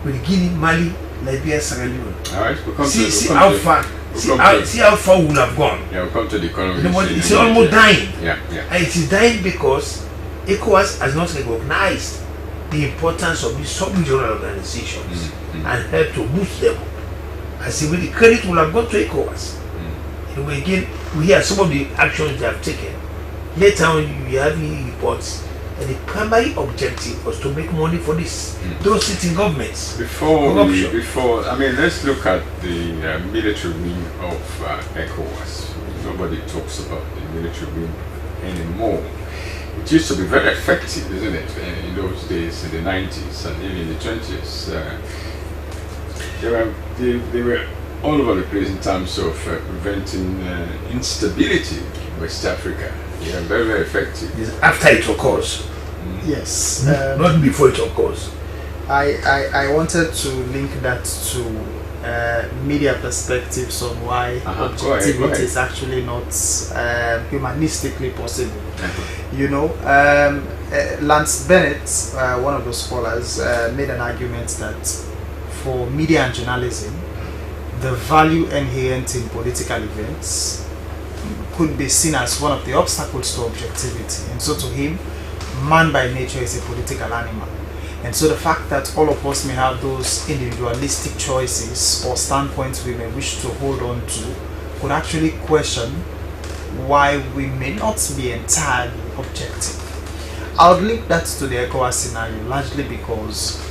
with Guinea, Mali, Liberia, Sierra Leone. All right, See how far we will have gone. Yeah, we'll come to the economy. It's almost dying. Yeah. And it is dying because ECOWAS has not recognized the importance of these sub-regional organizations and helped to boost them. I say, with the credit will have gone to ECOWAS. And we hear some of the actions they have taken. Later on, you have reports. And the primary objective was to make money for those sitting governments. Before, let's look at the military wing of ECOWAS. Nobody talks about the military wing anymore. It used to be very effective, isn't it? In those days, in the 90s and even in the 20s, they were all over the place in terms of preventing instability in West Africa. Yeah, very, very effective. It's after it occurs. Yes. Not before it occurs. I wanted to link that to media perspectives on why objectivity is actually not humanistically possible. You know, Lance Bennett, one of those scholars, made an argument that for media and journalism, the value inherent in political events could be seen as one of the obstacles to objectivity. And so to him, man by nature is a political animal. And so the fact that all of us may have those individualistic choices or standpoints we may wish to hold on to could actually question why we may not be entirely objective. I would link that to the ECOWAS scenario largely because,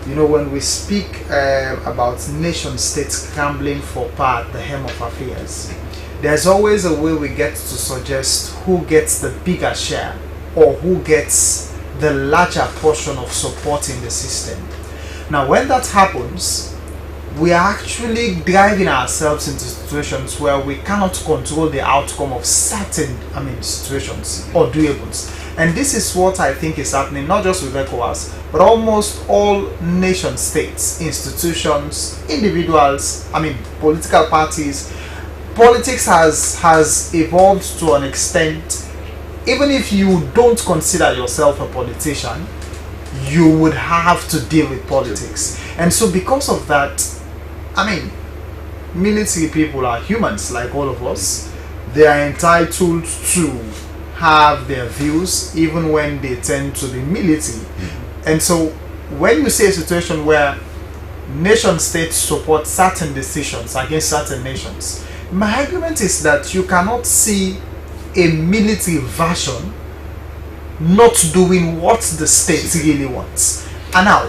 you know, when we speak about nation states scrambling for power at the helm of affairs, there's always a way we get to suggest who gets the bigger share or who gets the larger portion of support in the system. Now, when that happens, we are actually driving ourselves into situations where we cannot control the outcome of certain situations or doables. And this is what I think is happening not just with ECOWAS, but almost all nation states, institutions, individuals, political parties. Politics has evolved to an extent, even if you don't consider yourself a politician, you would have to deal with politics. And so because of that, military people are humans like all of us. They are entitled to have their views even when they tend to be military. And so when you see a situation where nation states support certain decisions against certain nations, my argument is that you cannot see a military version not doing what the state really wants. And now,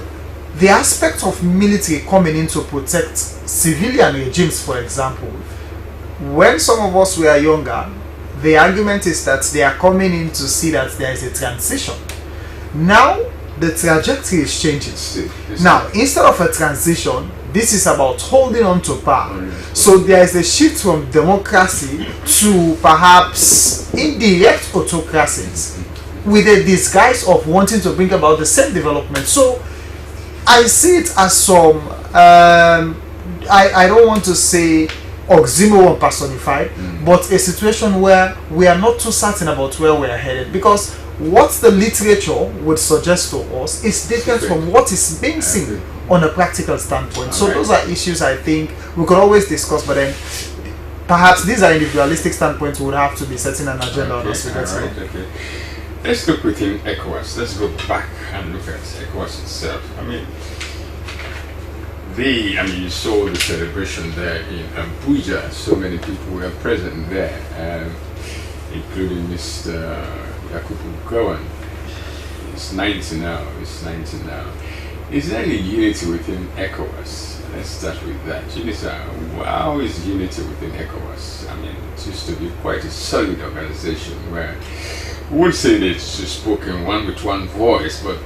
the aspect of military coming in to protect civilian regimes, for example, when some of us were younger, the argument is that they are coming in to see that there is a transition. Now, the trajectory is changing. Now, instead of a transition, this is about holding on to power. So there is a shift from democracy to perhaps indirect autocracies with a disguise of wanting to bring about the same development. So I see it as some, I don't want to say oxymoron personified, but a situation where we are not too certain about where we are headed, because what the literature would suggest to us is different from what is being seen on a practical standpoint. So those are issues I think we could always discuss, but then perhaps these are individualistic standpoints we would have to be setting an agenda on us. Let's look within ECOWAS. Let's go back and look at ECOWAS itself. You saw the celebration there in Abuja. So many people were present there, including Mr. Yakubu Gowon. He's 90 now. Is there any unity within ECOWAS? Let's start with that. UNISA, how is unity within ECOWAS? I mean, it used to be quite a solid organization where we would say that it's spoken one with one voice, but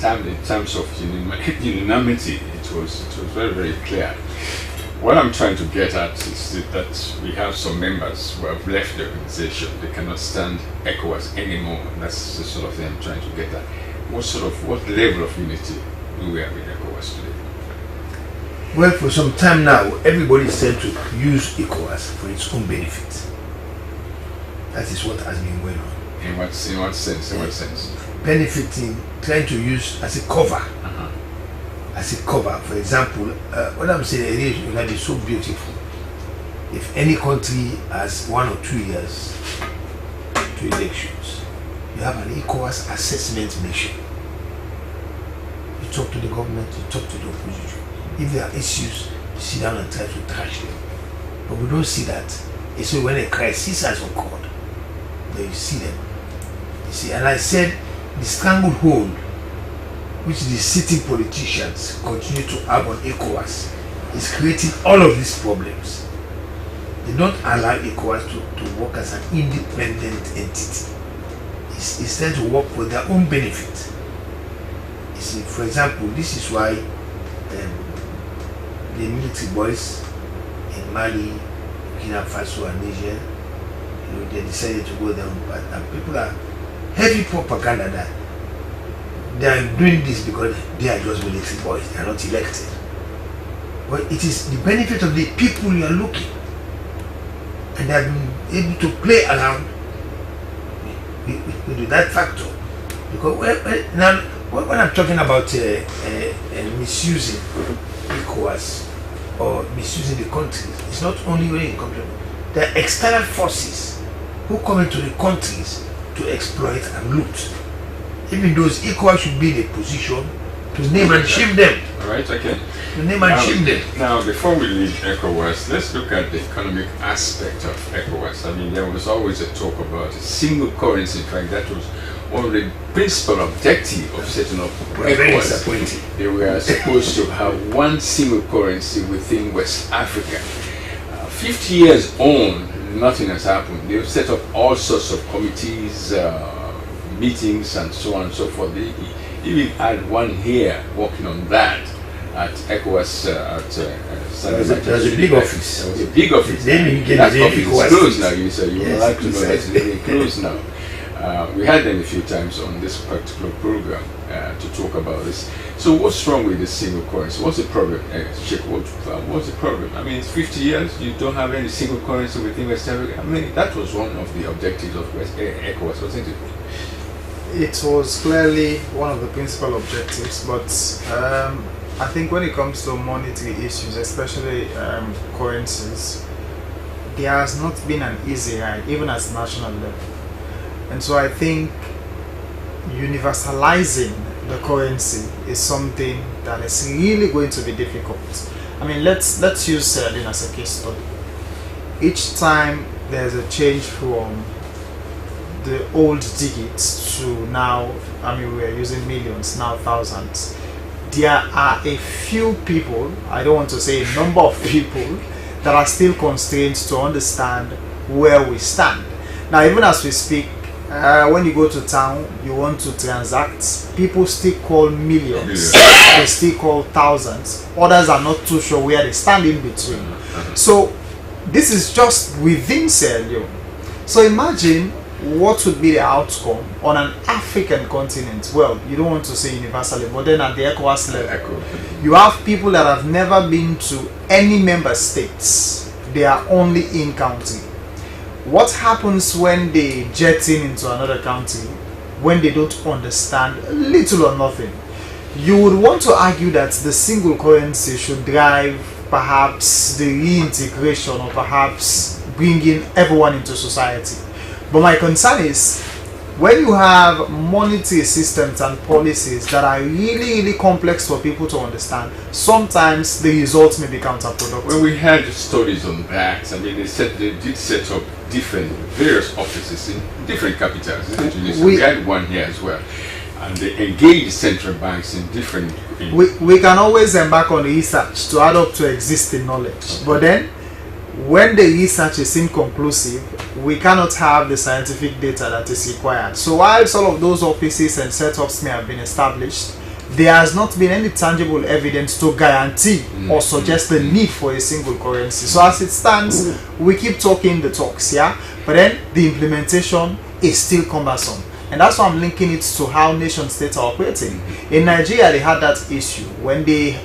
in terms of unanimity, it was very, very clear. What I'm trying to get at is that we have some members who have left the organization. They cannot stand ECOWAS anymore. That's the sort of thing I'm trying to get at. What level of unity do we have in ECOWAS today? Well, for some time now, everybody is trying to use ECOWAS for its own benefit. That is what has been going on. In what sense? In what sense? Benefiting, trying to use as a cover. As a cover. For example, what I'm saying is going to be so beautiful. If any country has 1 or 2 years to elections, you have an ECOWAS assessment mission. You talk to the government, you talk to the opposition. If there are issues, you sit down and try to trash them. But we don't see that. It's when a crisis has occurred, then you see them. You see, and I said the stranglehold which the sitting politicians continue to have on ECOWAS is creating all of these problems. They don't allow ECOWAS to work as an independent entity. It's trying to work for their own benefit. You see, for example, this is why the military boys in Mali, Burkina Faso and Niger, they decided to go down, and people are heavy propaganda that they are doing this because they are just military boys, they are not elected. But it is the benefit of the people you are looking, and they have been able to play around with that factor. Because now, when I'm talking about misusing ECOWAS or misusing the countries, it's not only when it comes to there are external forces who come into the countries to exploit and loot. Even those ECOWAS should be in a position to name and shame them. Alright, okay. To name and shame them. Now, before we leave ECOWAS, let's look at the economic aspect of ECOWAS. I mean, there was always a talk about a single currency. In fact, that was one of the principal objective of setting up ECOWAS. They were supposed to have one single currency within West Africa. 50 years on, nothing has happened. They've set up all sorts of committees, meetings and so on and so forth. They even had one here working on that at ECOWAS there's a big office. There was a big office. That office is closed now. You would like to know that it's really closed now. We had them a few times on this particular program to talk about this. So what's wrong with this single currency? What's the problem? Sheikh, what's the problem? I mean, it's 50 years, you don't have any single currency within West Africa. I mean, that was one of the objectives of ECOWAS, wasn't it? It was clearly one of the principal objectives, but I think when it comes to monetary issues, especially currencies, there has not been an easy ride, even at national level. And so I think universalizing the currency is something that is really going to be difficult. I mean, let's use Sierra Leone as a case study. Each time there's a change from the old digits to now, I mean, we're using millions, now thousands. There are a few people, I don't want to say a number of people, that are still constrained to understand where we stand. Now, even as we speak, when you go to town, you want to transact, people still call millions, they still call thousands. Others are not too sure where they stand in between. So this is just within Sierra Leone. So imagine what would be the outcome on an African continent. Well, you don't want to say universally, but then at the ECOWAS level, you have people that have never been to any member states. They are only in country. What happens when they jet into another country when they don't understand little or nothing? You would want to argue that the single currency should drive perhaps the reintegration or perhaps bringing everyone into society. But my concern is when you have monetary systems and policies that are really complex for people to understand, sometimes the results may be counterproductive. Well, we had studies on that. I mean, they did set up various offices in different capitals. We had one here as well. and they engage central banks in different. We can always embark on research to add up to existing knowledge, but then when the research is inconclusive, we cannot have the scientific data that is required. So while all of those offices and setups may have been established, there has not been any tangible evidence to guarantee or suggest the need for a single currency. So as it stands, we keep talking the talks, yeah, but then the implementation is still cumbersome. And that's why I'm linking it to how nation states are operating. In Nigeria, they had that issue when they,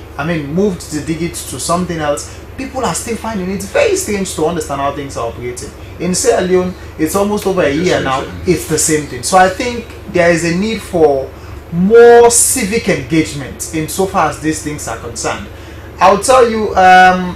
moved the digits to something else. People are still finding it very strange to understand how things are operating. In Sierra Leone, it's almost over a year now, it's the same thing. So I think there is a need for more civic engagement insofar as these things are concerned. I'll tell you,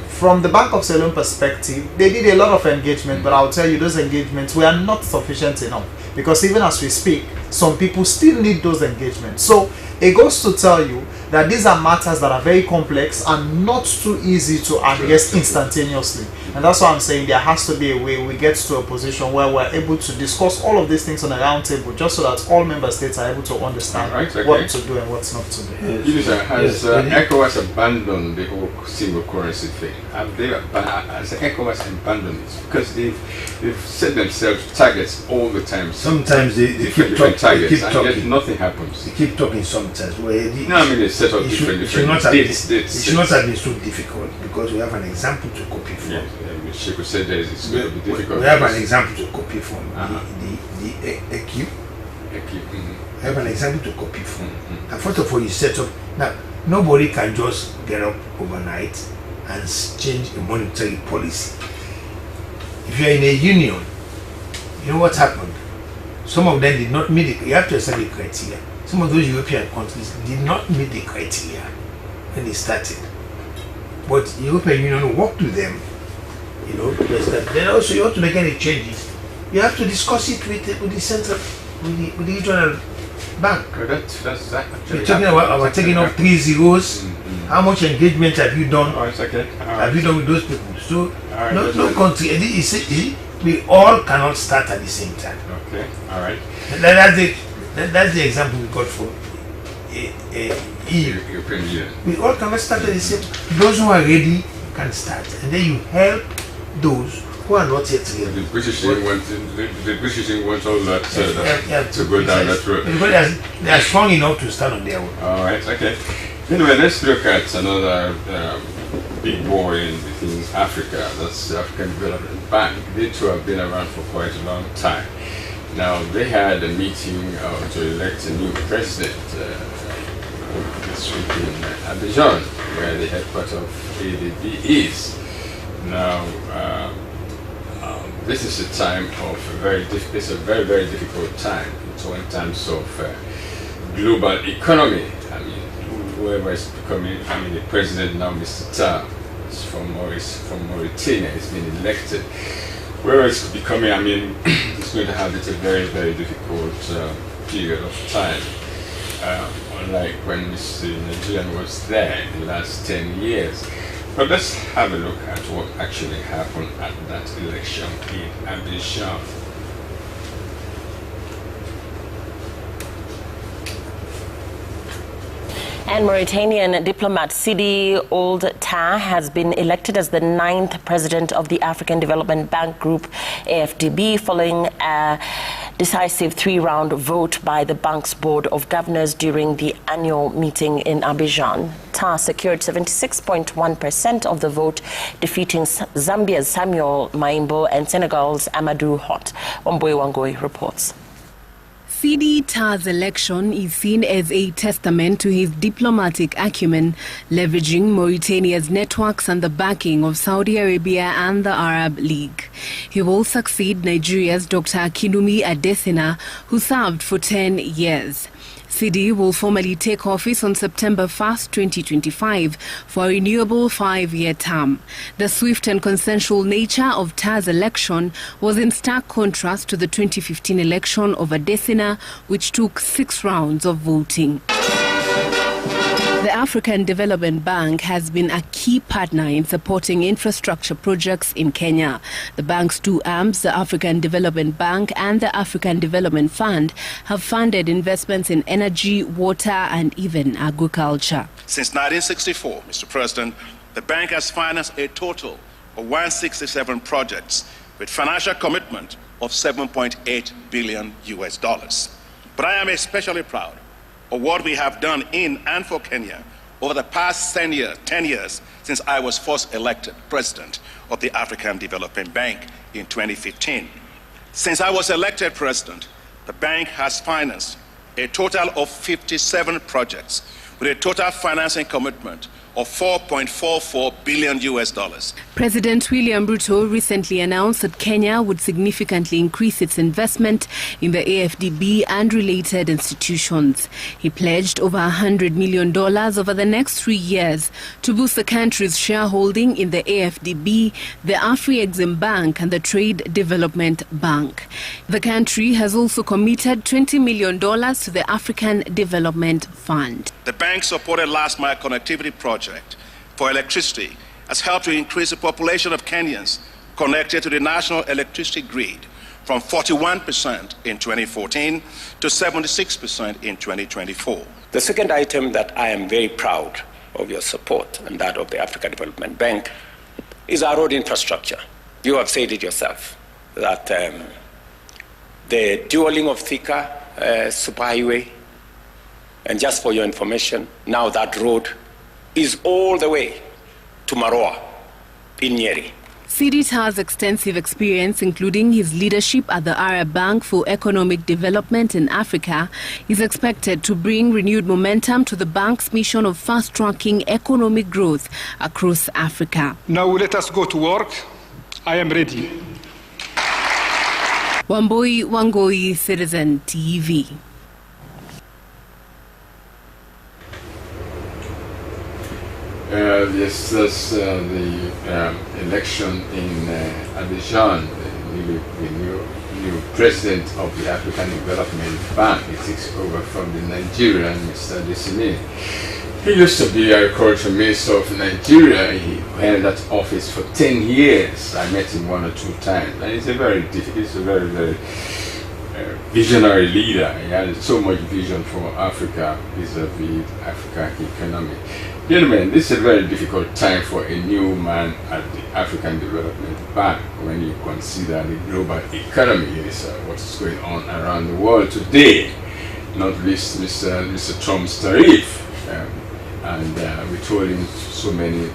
from the Bank of Sierra Leone perspective, they did a lot of engagement, but I'll tell you those engagements were not sufficient enough. Because even as we speak, some people still need those engagements. So it goes to tell you that these are matters that are very complex and not too easy to address instantaneously. And that's why I'm saying there has to be a way we get to a position where we're able to discuss all of these things on a round table, just so that all member states are able to understand what to do and what's not to do. Has ECOWAS abandoned the whole single currency thing? Has ECOWAS abandoned it? Because they've set themselves targets all the time. Sometimes they keep talking, yet nothing happens. They keep talking sometimes. They set up different dates. It should not have been so difficult because we have an example to copy from. She could say that it's going to be difficult. We have an example to copy from. The EQ. We have an example to copy from. And first of all, you set up. Now, nobody can just get up overnight and change a monetary policy. If you're in a union, you know what happened? Some of them did not meet it. You have to accept the criteria. Some of those European countries did not meet the criteria when they started. But the European Union worked with them, then also you want to make any changes. You have to discuss it with the central, with the regional bank. We're talking about taking off 3 zeros. How much engagement have you done? Have you done with those people? So no country. We all cannot start at the same time. Okay. All right. That's the example we got for EU. European Union. We all cannot start at the same. Those who are ready can start, and then you help those who are not yet ready. The British didn't want all that to go down that road. Because they are strong enough to stand on their own. All right. Okay. Anyway, let's look at another big boy in Africa. That's the African Development Bank. They too have been around for quite a long time. Now, they had a meeting to elect a new president this week in Abidjan, where the headquarters of ADB is. Now, this is a time of very, very difficult time in terms of global economy. Whoever is becoming, the president now, Mr. Tah, is from Mauritania, has been elected. Where it's becoming, it's going to have a very, very difficult period of time. Unlike when Mr. Nigerian was there in the last 10 years. But let's have a look at what actually happened at that election in Abidjan. And Mauritanian diplomat Sidi Ould Tah has been elected as the 9th president of the African Development Bank Group, AFDB, following a decisive 3-round vote by the bank's board of governors during the annual meeting in Abidjan. Tah secured 76.1% of the vote, defeating Zambia's Samuel Maimbo and Senegal's Amadou Hott. Wambui Wangoi reports. Sidi Tah's election is seen as a testament to his diplomatic acumen, leveraging Mauritania's networks and the backing of Saudi Arabia and the Arab League. He will succeed Nigeria's Dr. Akinwumi Adesina, who served for 10 years. Sidi will formally take office on September 1st, 2025 for a renewable 5-year term. The swift and consensual nature of Tah's election was in stark contrast to the 2015 election of Adesina, which took 6 rounds of voting. The African Development Bank has been a key partner in supporting infrastructure projects in Kenya. The bank's two arms, the African Development Bank and the African Development Fund, have funded investments in energy, water and even agriculture. Since 1964, Mr. President, the bank has financed a total of 167 projects with financial commitment of $7.8 billion. But I am especially proud of what we have done in and for Kenya over the past 10 years since I was first elected president of the African Development Bank in 2015. Since I was elected president, the bank has financed a total of 57 projects with a total financing commitment of $4.44 billion. President William Ruto recently announced that Kenya would significantly increase its investment in the AFDB and related institutions. He pledged over $100 million over the next 3 years to boost the country's shareholding in the AFDB, the Afrexim Bank and the Trade Development Bank. The country has also committed $20 million to the African Development Fund. The bank supported last mile connectivity project for electricity has helped to increase the population of Kenyans connected to the national electricity grid from 41% in 2014 to 76% in 2024. The second item that I am very proud of your support and that of the African Development Bank is our road infrastructure. You have said it yourself that the dualing of Thika superhighway, and just for your information, now that road is all the way to Maroa in Nyeri. Sidi has extensive experience, including his leadership at the Arab Bank for Economic Development in Africa, is expected to bring renewed momentum to the bank's mission of fast-tracking economic growth across Africa. Now let us go to work. I am ready. Wambui Wangoi, Citizen TV. Yes, that's the election in Abidjan. The new president of the African Development Bank. He takes over from the Nigerian, Mr. Desine. He used to be agriculture minister of Nigeria. He held that office for 10 years. I met him 1 or 2 times, and he's a very visionary leader. He had so much vision for Africa vis-a-vis African economy. Gentlemen, this is a very difficult time for a new man at the African Development Bank when you consider the global economy. Is what's going on around the world today, not least Mr. Trump's tariff. And we told him so many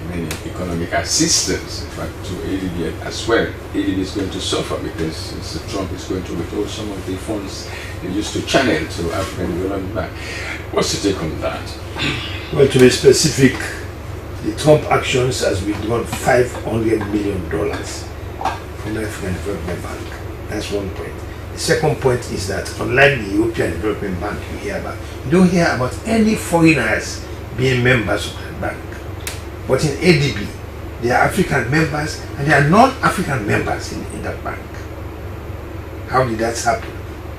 economic assistance, in fact, to ADB as well. ADB is going to suffer because Mr. Trump is going to withhold some of the funds they used to channel to African Development Bank. What's your take on that? Well, to be specific, the Trump actions has withdrawn $500 million from the African Development Bank. That's one point. The second point is that unlike the European Development Bank you don't hear about any foreigners being members of the bank. But in ADB, there are African members and there are non-African members in that bank. How did that happen?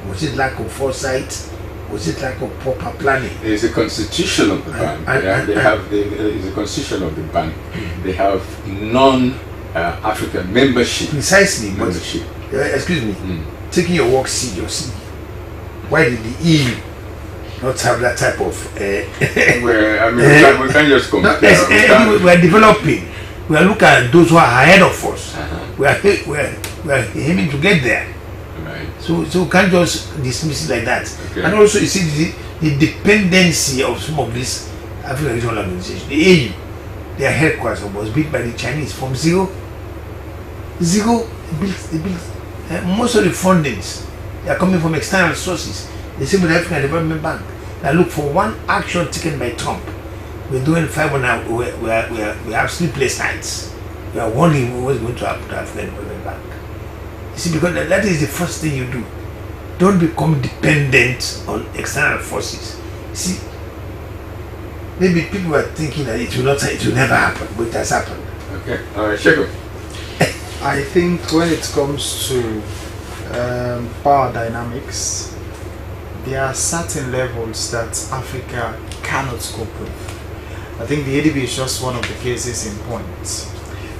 Was it lack of foresight? Was it lack of proper planning? There is a constitution of the bank. There is a constitution of the bank. They have non-African membership. Precisely, membership. Excuse me, taking your work seriously. Why did the EU not have that type of... well, I mean, we can't just compare. We are developing. We are looking at those who are ahead of us. We are aiming to get there. Right. So we can't just dismiss it like that. Okay. And also, you see the dependency of some of these African regional organizations. The AU, their headquarters was built by the Chinese from zero. They built most of the fundings. They are coming from external sources. The same with the African Development Bank. Now look, for one action taken by Trump, we're doing 5 now. We have sleepless nights. We are wondering what's going to happen to African Development Bank. You see, because that is the first thing you do. Don't become dependent on external forces. See, maybe people are thinking that it will never happen, but it has happened. Okay, all right, Shego. I think when it comes to power dynamics, there are certain levels that Africa cannot cope with. I think the ADB is just one of the cases in point.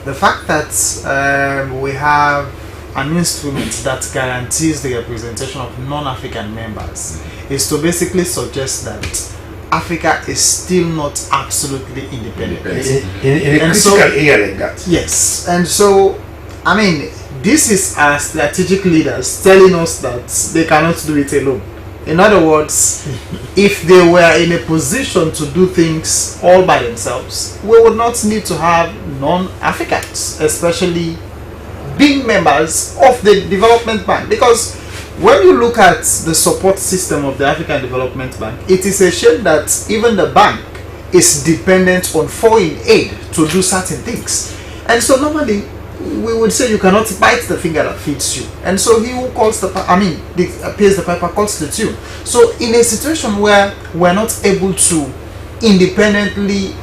The fact that we have an instrument that guarantees the representation of non-African members is to basically suggest that Africa is still not absolutely independent. In a critical area like that. Yes, and so, I mean, this is our strategic leaders telling us that they cannot do it alone. In other words, if they were in a position to do things all by themselves, we would not need to have non-Africans, especially being members of the Development Bank. Because when you look at the support system of the African Development Bank, it is a shame that even the bank is dependent on foreign aid to do certain things. And so normally, we would say you cannot bite the finger that feeds you. And so he who calls the pays the piper calls the tune. So in a situation where we're not able to independently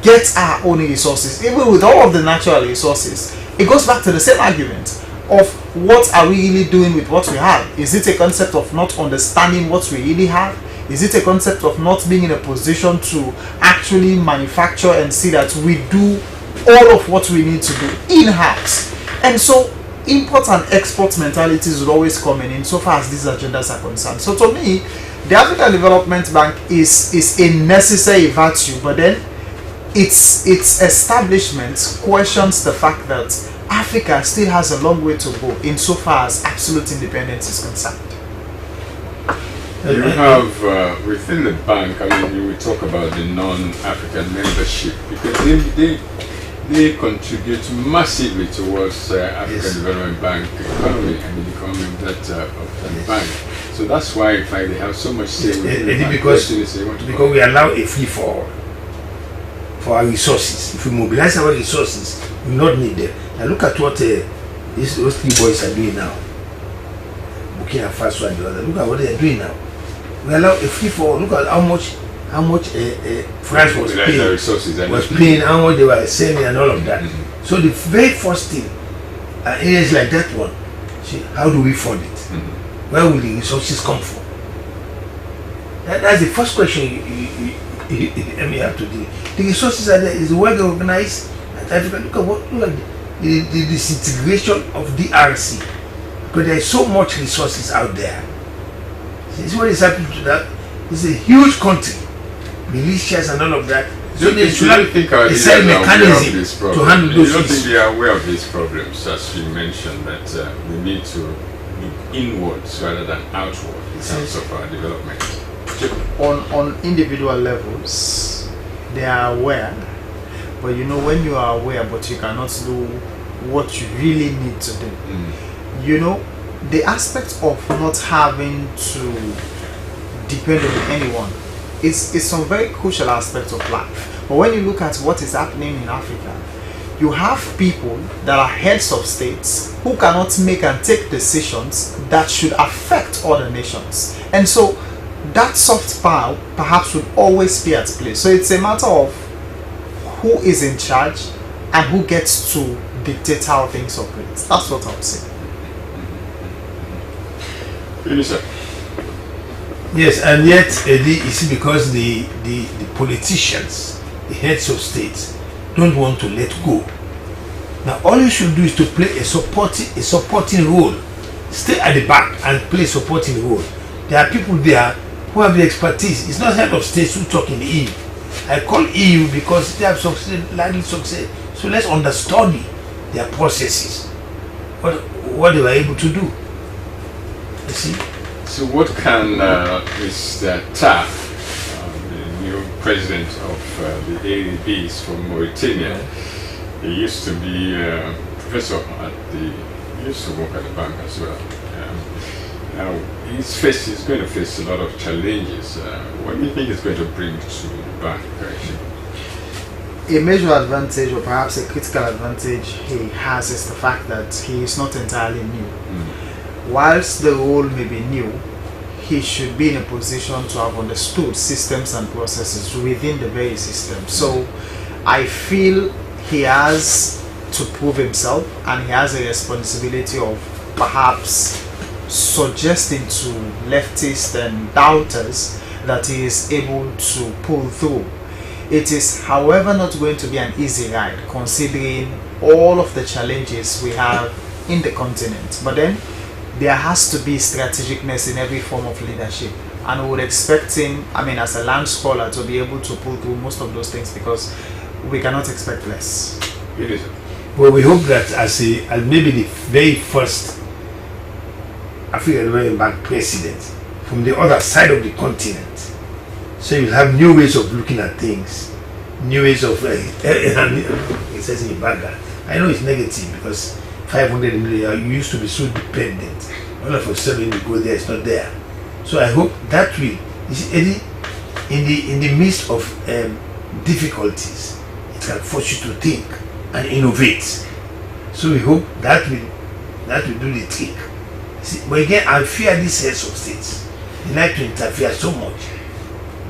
get our own resources, even with all of the natural resources, it goes back to the same argument of what are we really doing with what we have? Is it a concept of not understanding what we really have? Is it a concept of not being in a position to actually manufacture and see that we do all of what we need to do in-house? And so import and export mentalities would always come in so far as these agendas are concerned. So to me, the African Development Bank is a necessary virtue, but then its establishment questions the fact that Africa still has a long way to go insofar as absolute independence is concerned. You have within the bank, I mean, you will talk about the non-African membership because they contribute massively towards African Development Bank economy and the economy of that bank. So that's why I find they have so much say within the bank. Because we allow a free for our resources. If we mobilize our resources, we will not need them. Now look at what those three boys are doing now. Burkina Faso and the other. Look at what they are doing now. We allow a free for all. Look at how much France was paying, how much they were selling and all of that. So the very first thing, areas like that one, how do we fund it? Where will the resources come from? That's the first question you have to do. The resources are there. Is well organized. Look at the disintegration of DRC. Because there is so much resources out there. This is what is happening to that. It's a huge country, militias and all of that. So they should not think our leaders are aware of this problem. To handle those you don't issues. think they are aware of these problems, as you mentioned, that we need to look inwards rather than outward in terms of our development. On individual levels, they are aware, but you know, when you are aware but you cannot do what you really need to do, you know, the aspect of not having to depend on anyone is some very crucial aspect of life. But when you look at what is happening in Africa, you have people that are heads of states who cannot make and take decisions that should affect other nations. And so that soft power perhaps would always be at play. So it's a matter of who is in charge and who gets to dictate how things operate. That's what I would say. Yes, and yet you see, because the politicians, the heads of states, don't want to let go. Now all you should do is to play a supporting role. Stay at the back and play a supporting role. There are people there who have the expertise. It's not head of states who talk in the EU. I call EU because they have succeeded, largely succeeded. So let's understudy their processes, what they were able to do. You see? So what can Mr. Tah, the new president of the ADBs from Mauritania, he used to be professor at he used to work at the bank as well. Now he's going to face a lot of challenges. What do you think he's going to bring to the bank? A major advantage, or perhaps a critical advantage he has, is the fact that he is not entirely new. Whilst the role may be new, he should be in a position to have understood systems and processes within the very system. So I feel he has to prove himself, and he has a responsibility of perhaps suggesting to leftists and doubters that he is able to pull through. it is, however, not going to be an easy ride considering all of the challenges we have in the continent. But then there has to be strategicness in every form of leadership, and we would expect him, I mean, as a land scholar, to be able to pull through most of those things, because we cannot expect less. It is. Well, we hope that as maybe the very first African Development Bank president from the other side of the continent, so you have new ways of looking at things, new ways of it says in Uganda. I know it's negative because 500 million, you used to be so dependent. All of a sudden you go there, it's not there. So I hope that will, in the midst of difficulties, it can force you to think and innovate. So we hope that will do the trick. See, but again, I fear these heads of states. They like to interfere so much.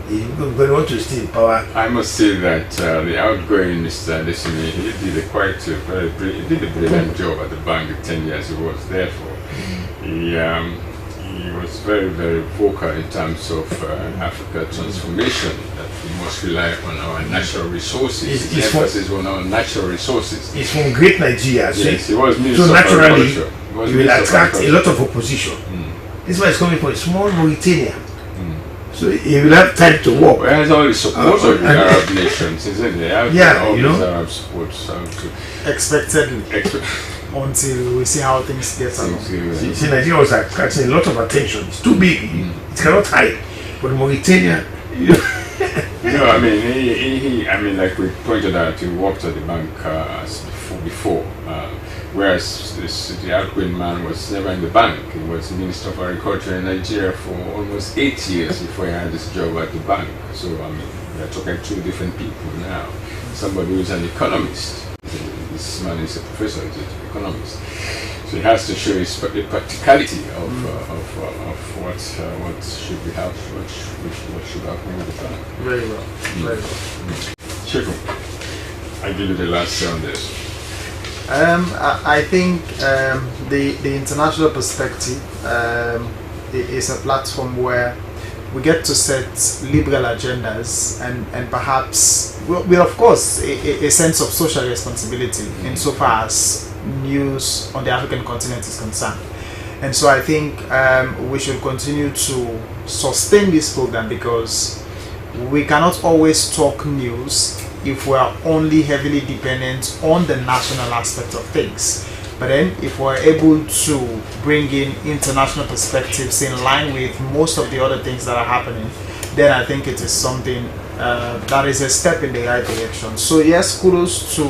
They want to stay in power. I must say that the outgoing Mr. Adesina, he did a brilliant job at the bank the 10 years he was there for. He was very, very vocal in terms of Africa transformation, that we must rely on our natural resources. His emphasis on our natural resources. It's from great Nigeria, so, yes, he was Minister so naturally he will attract a lot of opposition. This is why it's coming from a small Mauritania. So he will have time to work. Well, he has all the support of the Arab nations, isn't it? Yeah, you know. Arab support. Expectedly. Until we see how things get along. See, Nigeria was attracting a lot of attention. It's too big. It cannot hide. But Mauritania, No, I mean, I mean, like we pointed out, he worked at the bank before. Whereas the outgoing man was never in the bank. He was Minister of Agriculture in Nigeria for almost 8 years before he had this job at the bank. So, I mean, we are talking two different people now. Somebody who is an economist. This man is a professor, he's an economist. So he has to show the practicality of what should be helped, what should happen with the bank. Very well, very well. Chico, I give you the last say on this. I think the international perspective is a platform where we get to set liberal agendas and perhaps, with of course, a sense of social responsibility insofar as news on the African continent is concerned. And so I think we should continue to sustain this program, because we cannot always talk news if we are only heavily dependent on the national aspect of things. But then if we're able to bring in international perspectives in line with most of the other things that are happening, then I think it is something that is a step in the right direction. So yes, kudos to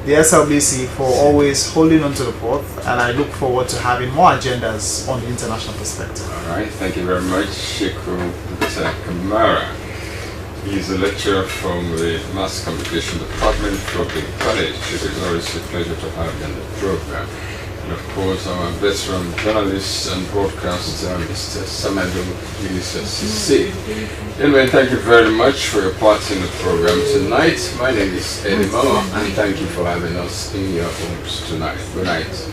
the SLBC for always holding on to the fort, and I look forward to having more agendas on the international perspective. All right, thank you very much, Sheku Kamara. He's a lecturer from the Mass Communication Department of the College. It is always a pleasure to have you on the program. And of course, our veteran journalist and broadcaster, Mr. Samadou Milisa Sisi. Anyway, thank you very much for your part in the program tonight. My name is Eddie Mo, and thank you for having us in your homes tonight. Good night.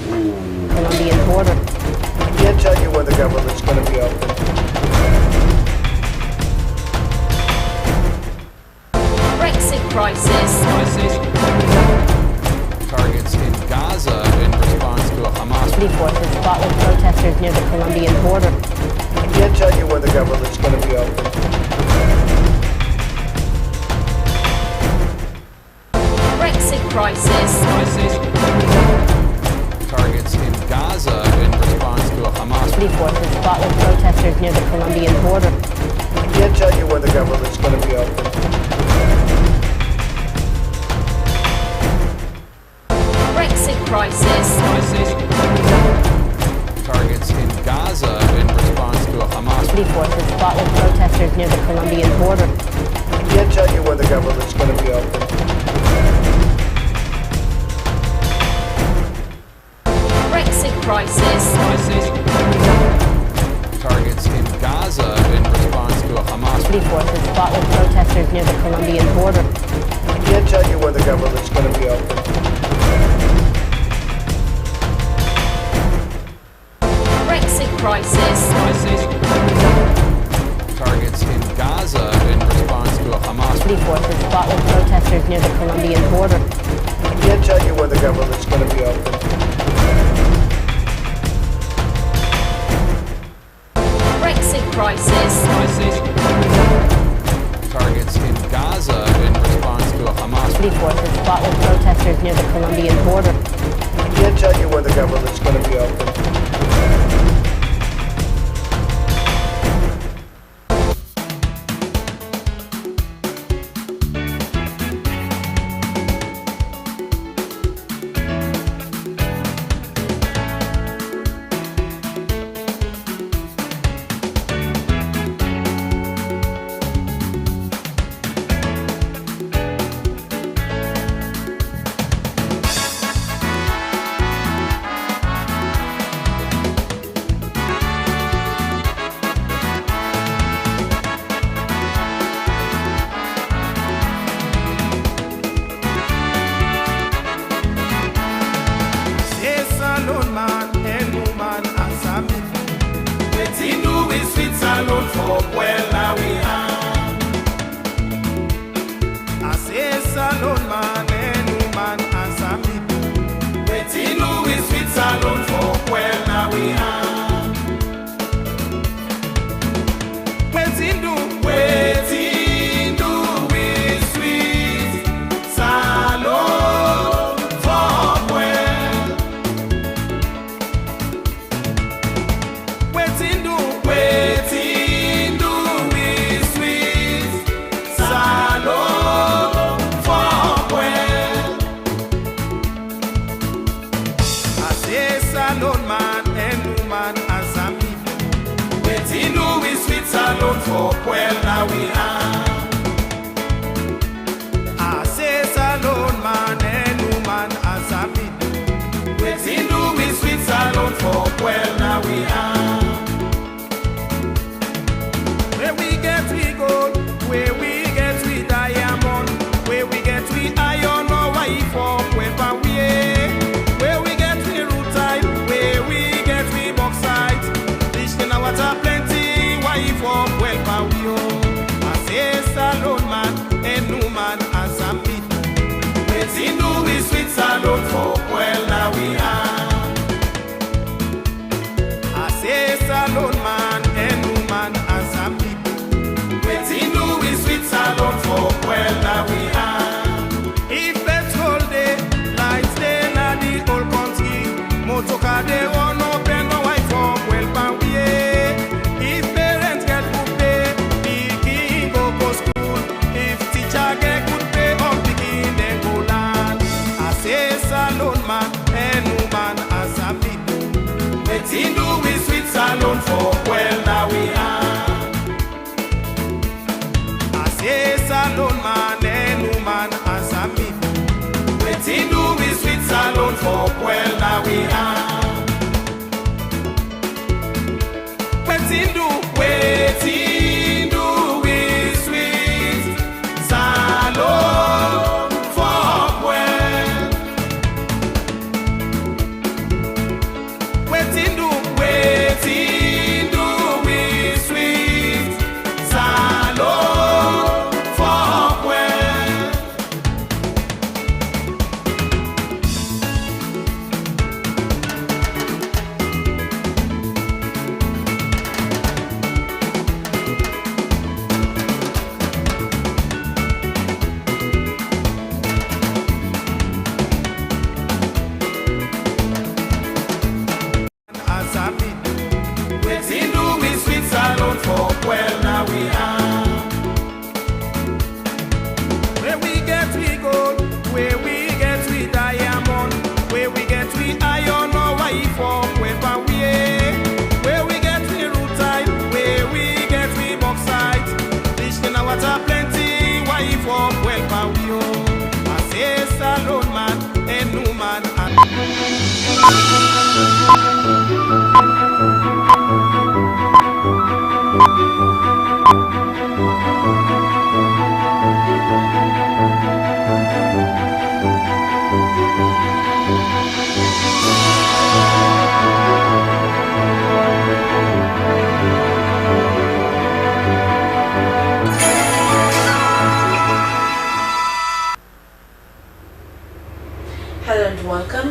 Colombian border. I can't tell you when the government's going to be open. Brexit crisis. Targets in Gaza in response to a Hamas. Security forces fought with protesters near the Colombian border. I can't tell you when the government's going to be open. Brexit crisis. Targets in Gaza in response to a Hamas. Security forces fought with protesters near the Colombian border. I can't tell you when the government's going to be open. Brexit crisis. Targets in Gaza in response to a Hamas. Security forces fought with protesters near the Colombian border. I can't tell you when the government's going to be open. Brexit crisis. Targets in Gaza in response to a Hamas. Security forces fought with protesters near the Colombian border. I can't tell you when the government's going to be open. Brexit crisis. Targets in Gaza in response Security forces fought with protesters near the Colombian border. I can't tell you when the government's going to be open. Brexit crisis. Targets in Gaza in response to a Hamas. Security forces fought with protesters near the Colombian border. I can't tell you when the government's going to be open.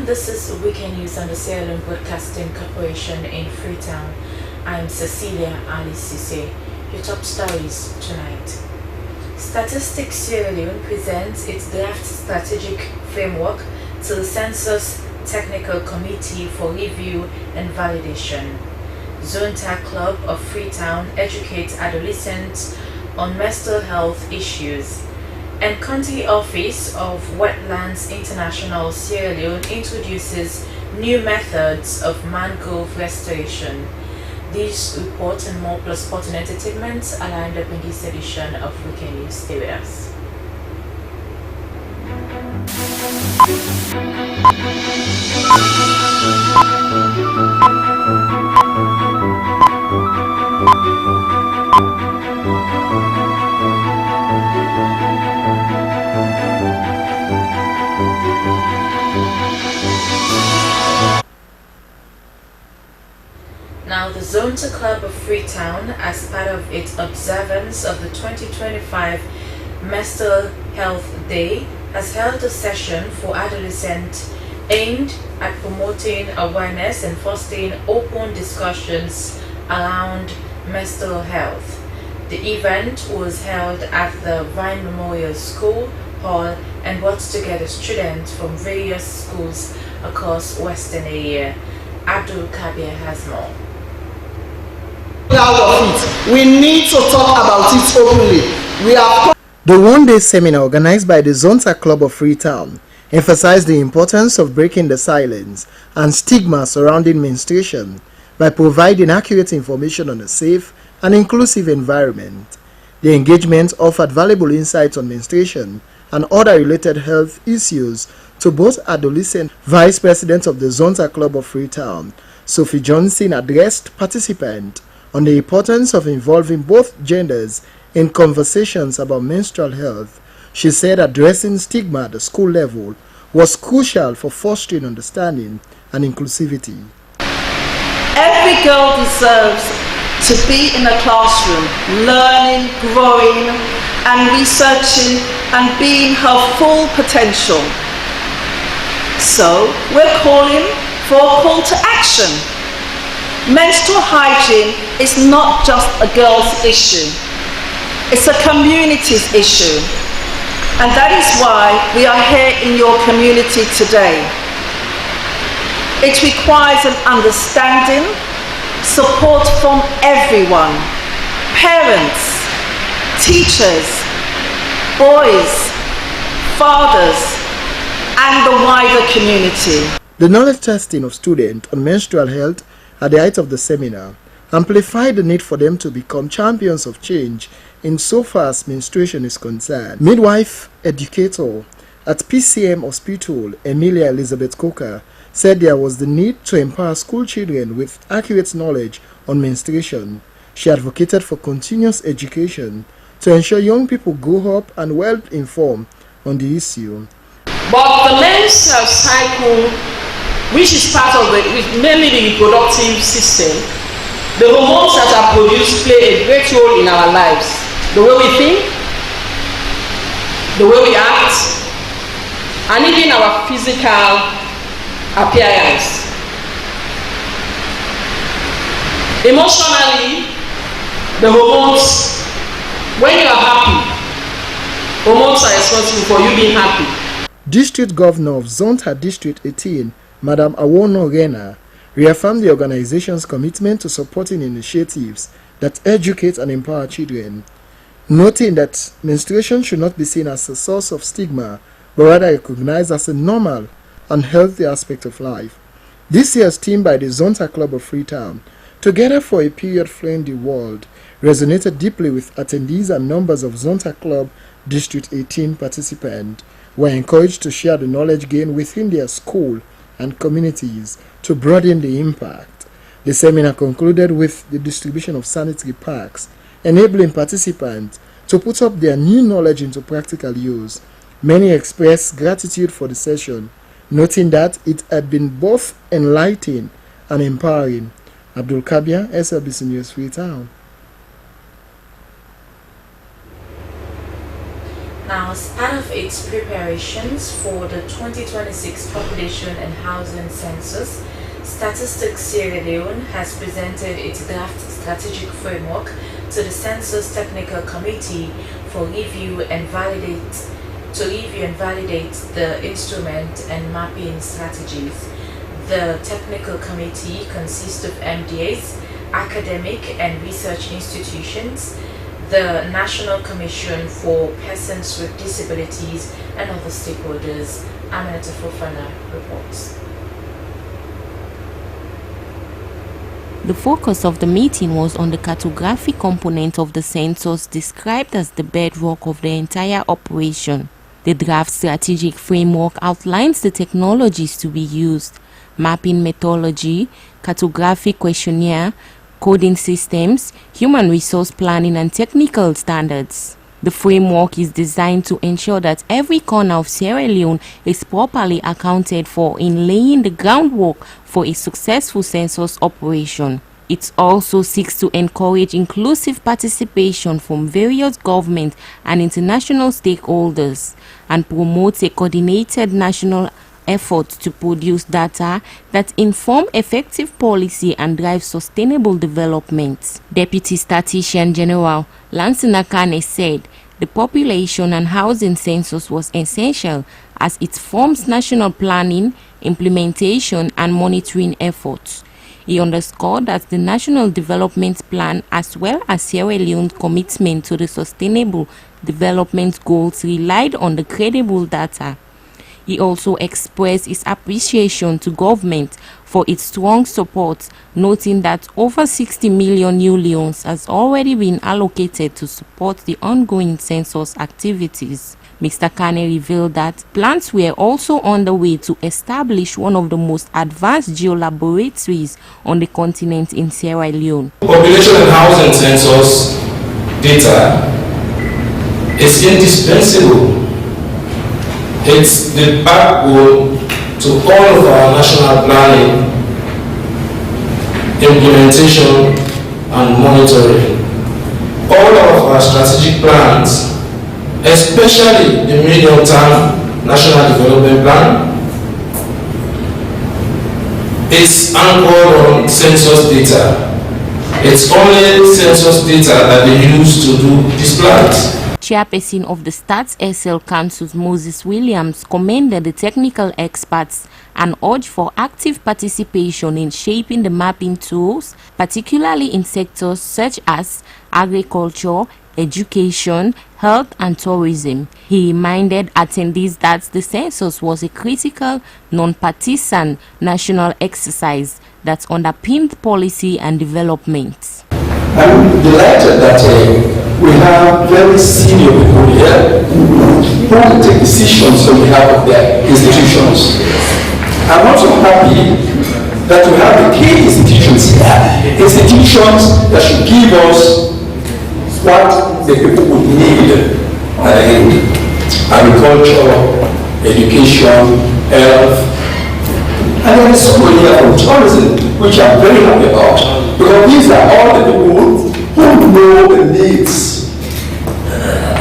everyone, this is Weekend News on the Sierra Leone Broadcasting Corporation in Freetown. I'm Cecilia Ali Cisse. Your top stories tonight. Statistics Sierra Leone presents its draft strategic framework to the Census Technical Committee for review and validation. Zonta Club of Freetown educates adolescents on mental health issues. And County Office of Wetlands International Sierra Leone introduces new methods of mangrove restoration. These reports and more plus sport and entertainment are lined up in this edition of Weekend News. Stay with us. Now, the Zonta Club of Freetown, as part of its observance of the 2025 Mental Health Day, has held a session for adolescents aimed at promoting awareness and fostering open discussions around mental health. The event was held at the Vine Memorial School Hall and brought together students from various schools across Western area. Abdul Kabir has more. Out of it. We need to talk about it openly. The one-day seminar organized by the Zonta Club of Freetown emphasized the importance of breaking the silence and stigma surrounding menstruation by providing accurate information on a safe and inclusive environment. The engagement offered valuable insights on menstruation and other related health issues to both adolescents. Vice President of the Zonta Club of Freetown, Sophie Johnson, addressed participants on the importance of involving both genders in conversations about menstrual health. She said addressing stigma at the school level was crucial for fostering understanding and inclusivity. Every girl deserves to be in a classroom, learning, growing, and researching and being her full potential. So we're calling for a call to action. Menstrual hygiene is not just a girl's issue. It's a community's issue. And that is why we are here in your community today. It requires an understanding, support from everyone. Parents, teachers, boys, fathers, and the wider community. The knowledge testing of students on menstrual health at the height of the seminar amplified the need for them to become champions of change insofar as menstruation is concerned. Midwife educator at PCM Hospital, Emilia Elizabeth Coker, said there was the need to empower school children with accurate knowledge on menstruation. She advocated for continuous education to ensure young people grow up and well informed on the issue. But the menstrual cycle, which is part of mainly the reproductive system, the hormones that are produced play a great role in our lives. The way we think, the way we act, and even our physical appearance. Emotionally, the hormones, when you are happy, hormones are responsible for you being happy. District Governor of Zonta District 18, Madam Awono Rena, reaffirmed the organization's commitment to supporting initiatives that educate and empower children, noting that menstruation should not be seen as a source of stigma, but rather recognized as a normal and healthy aspect of life. This year's theme by the Zonta Club of Freetown, Together for a Period Flowing the World, resonated deeply with attendees, and numbers of Zonta Club District 18 participants were encouraged to share the knowledge gained within their school and communities to broaden the impact. The seminar concluded with the distribution of sanitary packs, enabling participants to put up their new knowledge into practical use. Many expressed gratitude for the session, noting that it had been both enlightening and empowering. Abdul Kabir, SLBC News, Freetown. Now, as part of its preparations for the 2026 Population and Housing Census, Statistics Sierra Leone has presented its draft strategic framework to the Census Technical Committee for review and validate the instrument and mapping strategies. The technical committee consists of MDAs, academic and research institutions, the National Commission for Persons with Disabilities, and other stakeholders. Aminata Fofana reports. The focus of the meeting was on the cartographic component of the census, described as the bedrock of the entire operation. The draft strategic framework outlines the technologies to be used: mapping methodology, cartographic questionnaire, coding systems, human resource planning, and technical standards. The framework is designed to ensure that every corner of Sierra Leone is properly accounted for in laying the groundwork for a successful census operation. It also seeks to encourage inclusive participation from various government and international stakeholders and promotes a coordinated national effort to produce data that inform effective policy and drive sustainable development. Deputy Statistician General Lansana Kane said the population and housing census was essential as it forms national planning, implementation, and monitoring efforts. He underscored that the National Development Plan, as well as Sierra Leone's commitment to the sustainable development goals, relied on the credible data. He also expressed his appreciation to government for its strong support, noting that over 60 million new leones has already been allocated to support the ongoing census activities. Mr. Kane revealed that plans were also on the way to establish one of the most advanced geolaboratories on the continent in Sierra Leone. Population and housing census data is indispensable. It's the backbone to all of our national planning, implementation, and monitoring. All of our strategic plans, especially the medium-term National Development Plan, is anchored on census data. It's only census data that they use to do these plans. Chairperson of the Stats SL Council, Moses Williams, commended the technical experts and urged for active participation in shaping the mapping tools, particularly in sectors such as agriculture, education, health, and tourism. He reminded attendees that the census was a critical, non-partisan national exercise that underpinned policy and development. I'm delighted that we have very senior people here who can take decisions on behalf of their institutions. I'm also happy that we have the key institutions here, institutions that should give us what the people would need in agriculture, education, health, and there is so many from tourism, which I'm very happy about, because these are all the people who know the needs.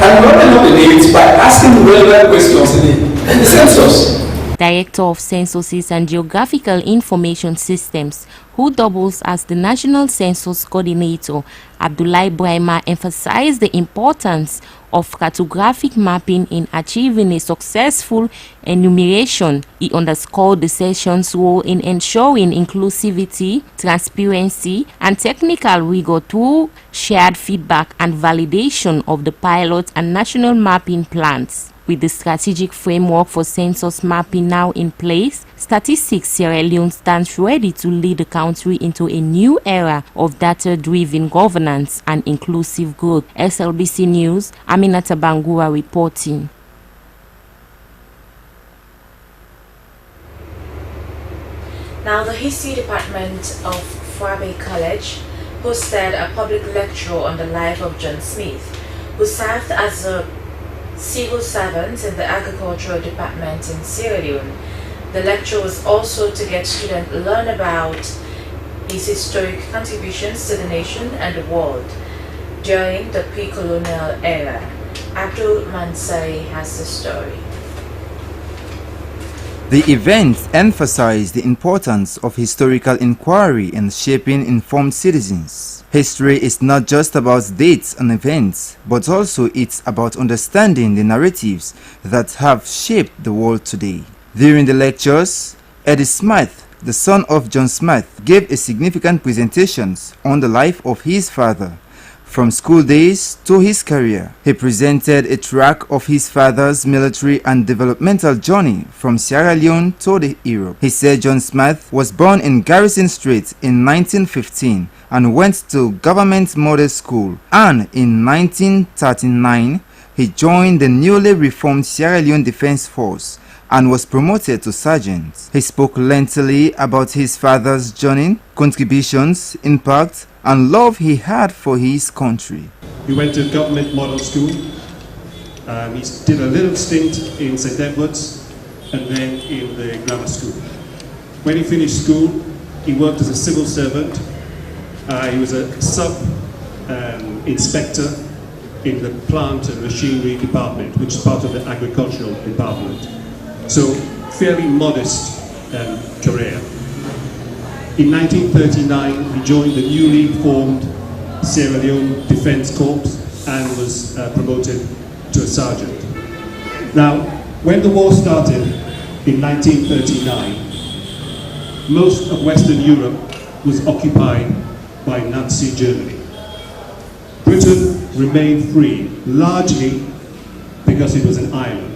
And we only know the needs by asking relevant questions in the census. Director of Censuses and Geographical Information Systems, who doubles as the National Census Coordinator, Abdullah Brahima, emphasized the importance of cartographic mapping in achieving a successful enumeration. He underscored the session's role in ensuring inclusivity, transparency, and technical rigor through shared feedback and validation of the pilot and national mapping plans. With the strategic framework for census mapping now in place, Statistics Sierra Leone stands ready to lead the country into a new era of data-driven governance and inclusive growth. SLBC News, Aminata Bangura reporting. Now, the History Department of Fwabe College hosted a public lecture on the life of John Smith, who served as a civil servant in the Agricultural Department in Sierra Leone. The lecture was also to get students learn about his historic contributions to the nation and the world during the pre-colonial era. Abdul Mansari has the story. The event emphasized the importance of historical inquiry in shaping informed citizens. History is not just about dates and events, but also it's about understanding the narratives that have shaped the world today. During the lectures, Eddie Smith, the son of John Smith, gave a significant presentation on the life of his father, from school days to his career. He presented a track of his father's military and developmental journey from Sierra Leone to Europe. He said John Smith was born in Garrison Street in 1915 and went to government model school, and in 1939 he joined the newly reformed Sierra Leone Defense Force and was promoted to sergeant. He spoke lengthily about his father's journey, contributions, impact, and love he had for his country. He went to government model school. He did a little stint in St. Edwards and then in the grammar school. When he finished school, he worked as a civil servant. He was a sub-inspector in the plant and machinery department, which is part of the agricultural department. So, fairly modest career. In 1939, he joined the newly formed Sierra Leone Defense Corps and was promoted to a sergeant. Now, when the war started in 1939, most of Western Europe was occupied by Nazi Germany. Britain remained free, largely because it was an island.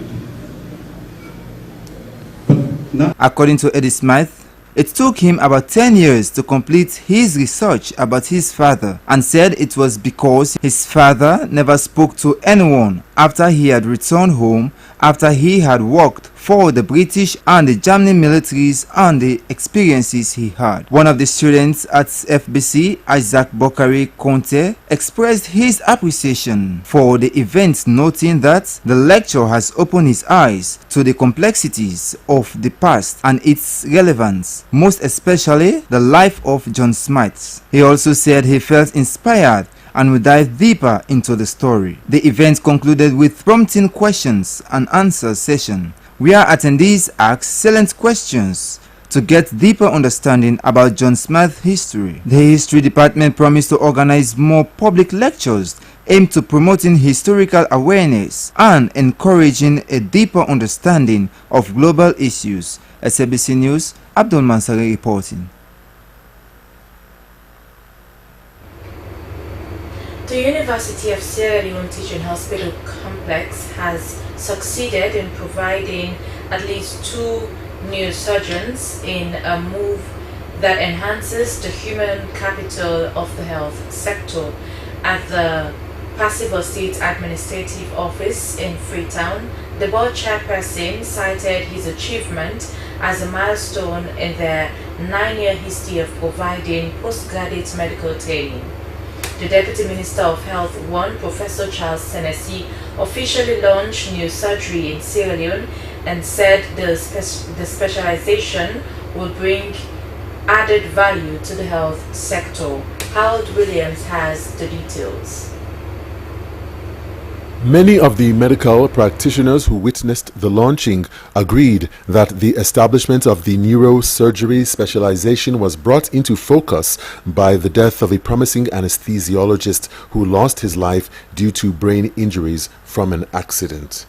According to Eddie Smith, it took him about 10 years to complete his research about his father, and said it was because his father never spoke to anyone after he had returned home, after he had worked for the British and the German militaries and the experiences he had. One of the students at FBC, Isaac Bokari Conte, expressed his appreciation for the event, noting that the lecture has opened his eyes to the complexities of the past and its relevance, most especially the life of John Smith. He also said he felt inspired and will dive deeper into the story. The event concluded with prompting questions and answer session, where attendees asked salient questions to get deeper understanding about John Smith's history. The History Department promised to organize more public lectures aimed to promoting historical awareness and encouraging a deeper understanding of global issues. SABC News, Abdul Mansari reporting. The University of Sierra Leone Teaching Hospital Complex has succeeded in providing at least 2 new surgeons in a move that enhances the human capital of the health sector. At the Passive State Administrative Office in Freetown, the board chairperson cited his achievement as a milestone in their 9-year history of providing postgraduate medical training. The Deputy Minister of Health 1, Professor Charles Tennessee, officially launched new surgery in Sierra Leone and said the specialization will bring added value to the health sector. Harold Williams has the details. Many of the medical practitioners who witnessed the launching agreed that the establishment of the neurosurgery specialization was brought into focus by the death of a promising anesthesiologist who lost his life due to brain injuries from an accident.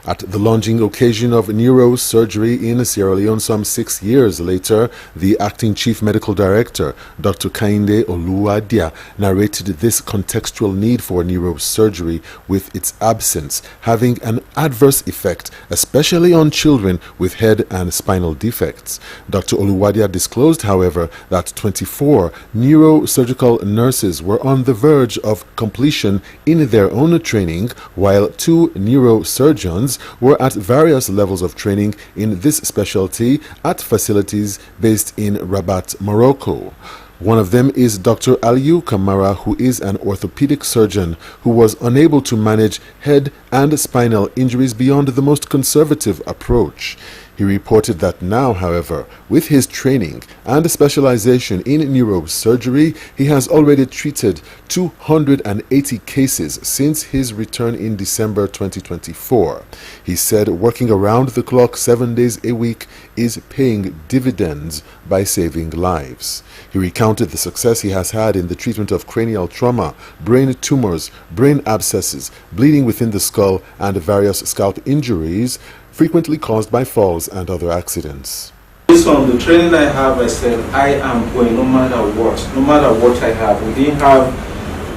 At the launching occasion of neurosurgery in Sierra Leone some 6 years later, the acting chief medical director, Dr. Kainde Oluwadia, narrated this contextual need for neurosurgery, with its absence having an adverse effect, especially on children with head and spinal defects. Dr. Oluwadia disclosed, however, that 24 neurosurgical nurses were on the verge of completion in their own training, while 2 neurosurgeons were at various levels of training in this specialty at facilities based in Rabat, Morocco. One of them is Dr. Aliou Kamara, who is an orthopedic surgeon who was unable to manage head and spinal injuries beyond the most conservative approach. He reported that now, however, with his training and specialization in neurosurgery, he has already treated 280 cases since his return in December 2024. He said working around the clock 7 days a week is paying dividends by saving lives. He recounted the success he has had in the treatment of cranial trauma, brain tumors, brain abscesses, bleeding within the skull, and various scalp injuries frequently caused by falls and other accidents. Based on the training I have, I said I am going no matter what I have. We didn't have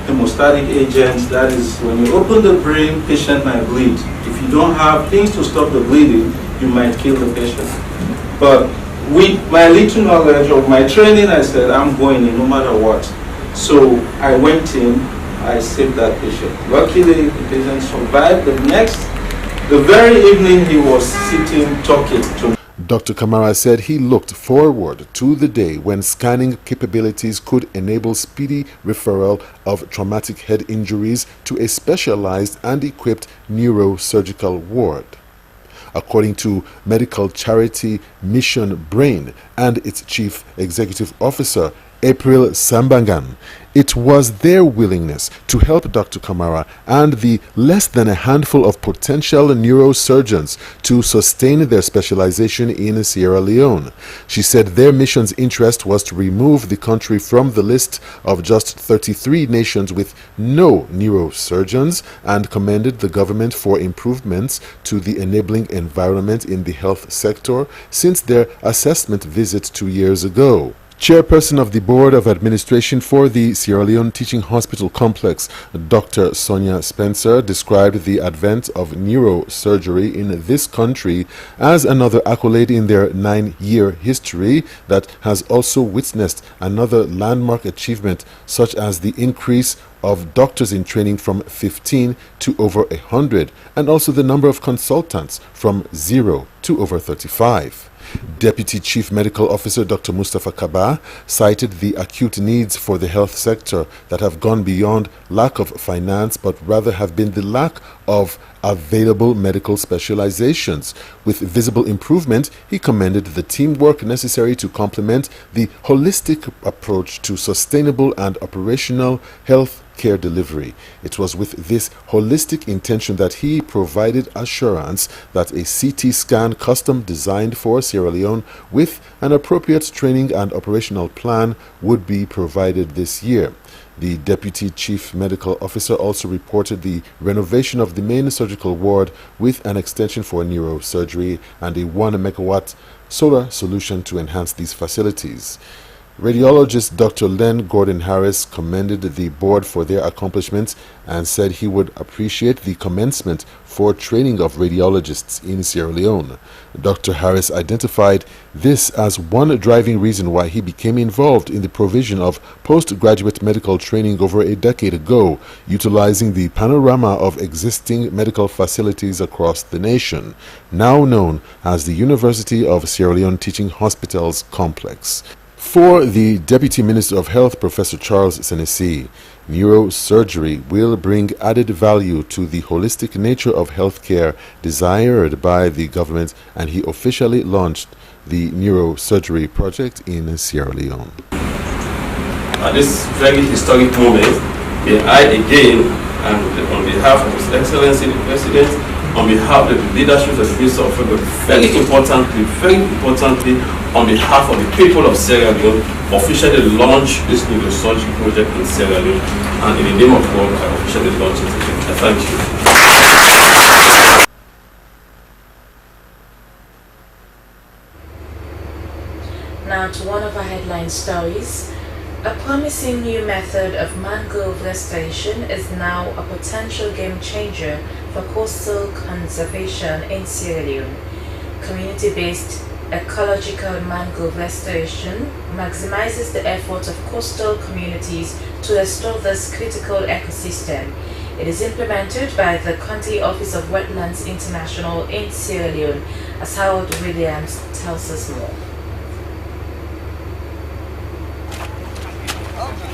hemostatic agents, that is when you open the brain, patient might bleed. If you don't have things to stop the bleeding, you might kill the patient. But with my little knowledge of my training, I said I'm going in no matter what. So I went in, I saved that patient. Luckily, the patient survived. The very evening he was sitting talking to me. Dr. Kamara said he looked forward to the day when scanning capabilities could enable speedy referral of traumatic head injuries to a specialized and equipped neurosurgical ward. According to medical charity Mission Brain and its chief executive officer, April Sambangan, it was their willingness to help Dr. Kamara and the less than a handful of potential neurosurgeons to sustain their specialization in Sierra Leone. She said their mission's interest was to remove the country from the list of just 33 nations with no neurosurgeons and commended the government for improvements to the enabling environment in the health sector since their assessment visit 2 years ago. Chairperson of the Board of Administration for the Sierra Leone Teaching Hospital Complex, Dr. Sonia Spencer, described the advent of neurosurgery in this country as another accolade in their 9-year history that has also witnessed another landmark achievement, such as the increase of doctors in training from 15 to over 100, and also the number of consultants from 0 to over 35. Deputy Chief Medical Officer Dr. Mustafa Kaba cited the acute needs for the health sector that have gone beyond lack of finance but rather have been the lack of available medical specializations. With visible improvement, he commended the teamwork necessary to complement the holistic approach to sustainable and operational health care delivery. It was with this holistic intention that he provided assurance that a CT scan custom designed for Sierra Leone with an appropriate training and operational plan would be provided this year. The Deputy Chief Medical Officer also reported the renovation of the main surgical ward with an extension for neurosurgery and a 1 megawatt solar solution to enhance these facilities. Radiologist Dr. Len Gordon Harris commended the board for their accomplishments and said he would appreciate the commencement for training of radiologists in Sierra Leone. Dr. Harris identified this as one driving reason why he became involved in the provision of postgraduate medical training over a decade ago, utilizing the panorama of existing medical facilities across the nation, now known as the University of Sierra Leone Teaching Hospitals Complex. For the Deputy Minister of Health, Professor Charles Senesi, neurosurgery will bring added value to the holistic nature of healthcare desired by the government, and he officially launched the neurosurgery project in Sierra Leone. At this very historic moment, I again, and on behalf of His Excellency the President, on behalf of the leadership of the Minister of Health, very importantly, on behalf of the people of Sierra Leone, officially launch this neurosurgery project in Sierra Leone, and in the name of God, I officially launch it. I thank you. Now to one of our headline stories. A promising new method of mangrove restoration is now a potential game changer for coastal conservation in Sierra Leone. Community-based ecological mangrove restoration maximizes the effort of coastal communities to restore this critical ecosystem. It is implemented by the County Office of Wetlands International in Sierra Leone, as Howard Williams tells us more.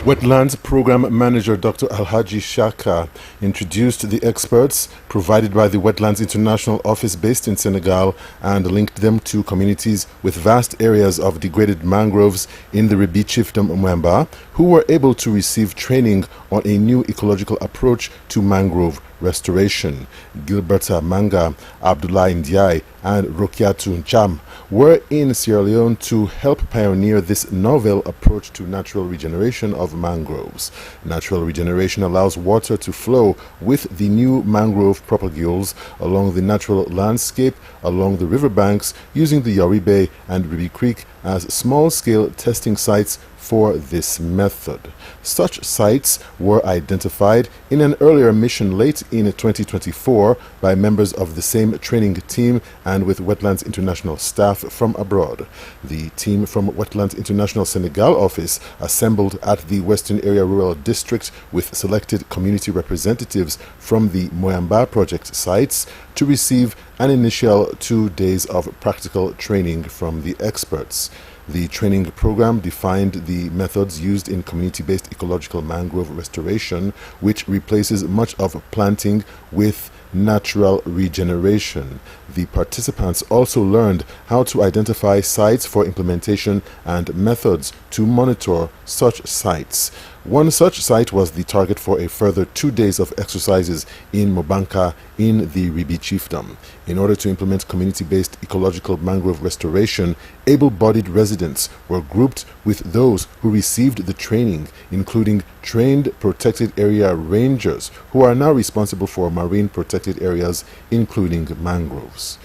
Wetlands Program Manager Dr. Alhaji Shaka introduced the experts provided by the Wetlands International Office based in Senegal and linked them to communities with vast areas of degraded mangroves in the Ribi Chiefdom Mwamba, who were able to receive training on a new ecological approach to mangrove restoration. Gilberta Manga, Abdullah Ndiaye, and Rokiatu Ncham were in Sierra Leone to help pioneer this novel approach to natural regeneration of mangroves. Natural regeneration allows water to flow with the new mangrove propagules along the natural landscape along the riverbanks, using the Yoribe and Ribi Creek as small-scale testing sites for this method. Such sites were identified in an earlier mission late in 2024 by members of the same training team and with Wetlands International staff from abroad. The team from Wetlands International Senegal office assembled at the Western Area Rural District with selected community representatives from the Moyamba project sites to receive an initial 2 days of practical training from the experts. The training program defined the methods used in community-based ecological mangrove restoration, which replaces much of planting with natural regeneration. The participants also learned how to identify sites for implementation and methods to monitor such sites. One such site was the target for a further 2 days of exercises in Mobanka in the Ribi Chiefdom. In order to implement community-based ecological mangrove restoration, able-bodied residents were grouped with those who received the training, including trained protected area rangers who are now responsible for marine protected areas, including mangroves.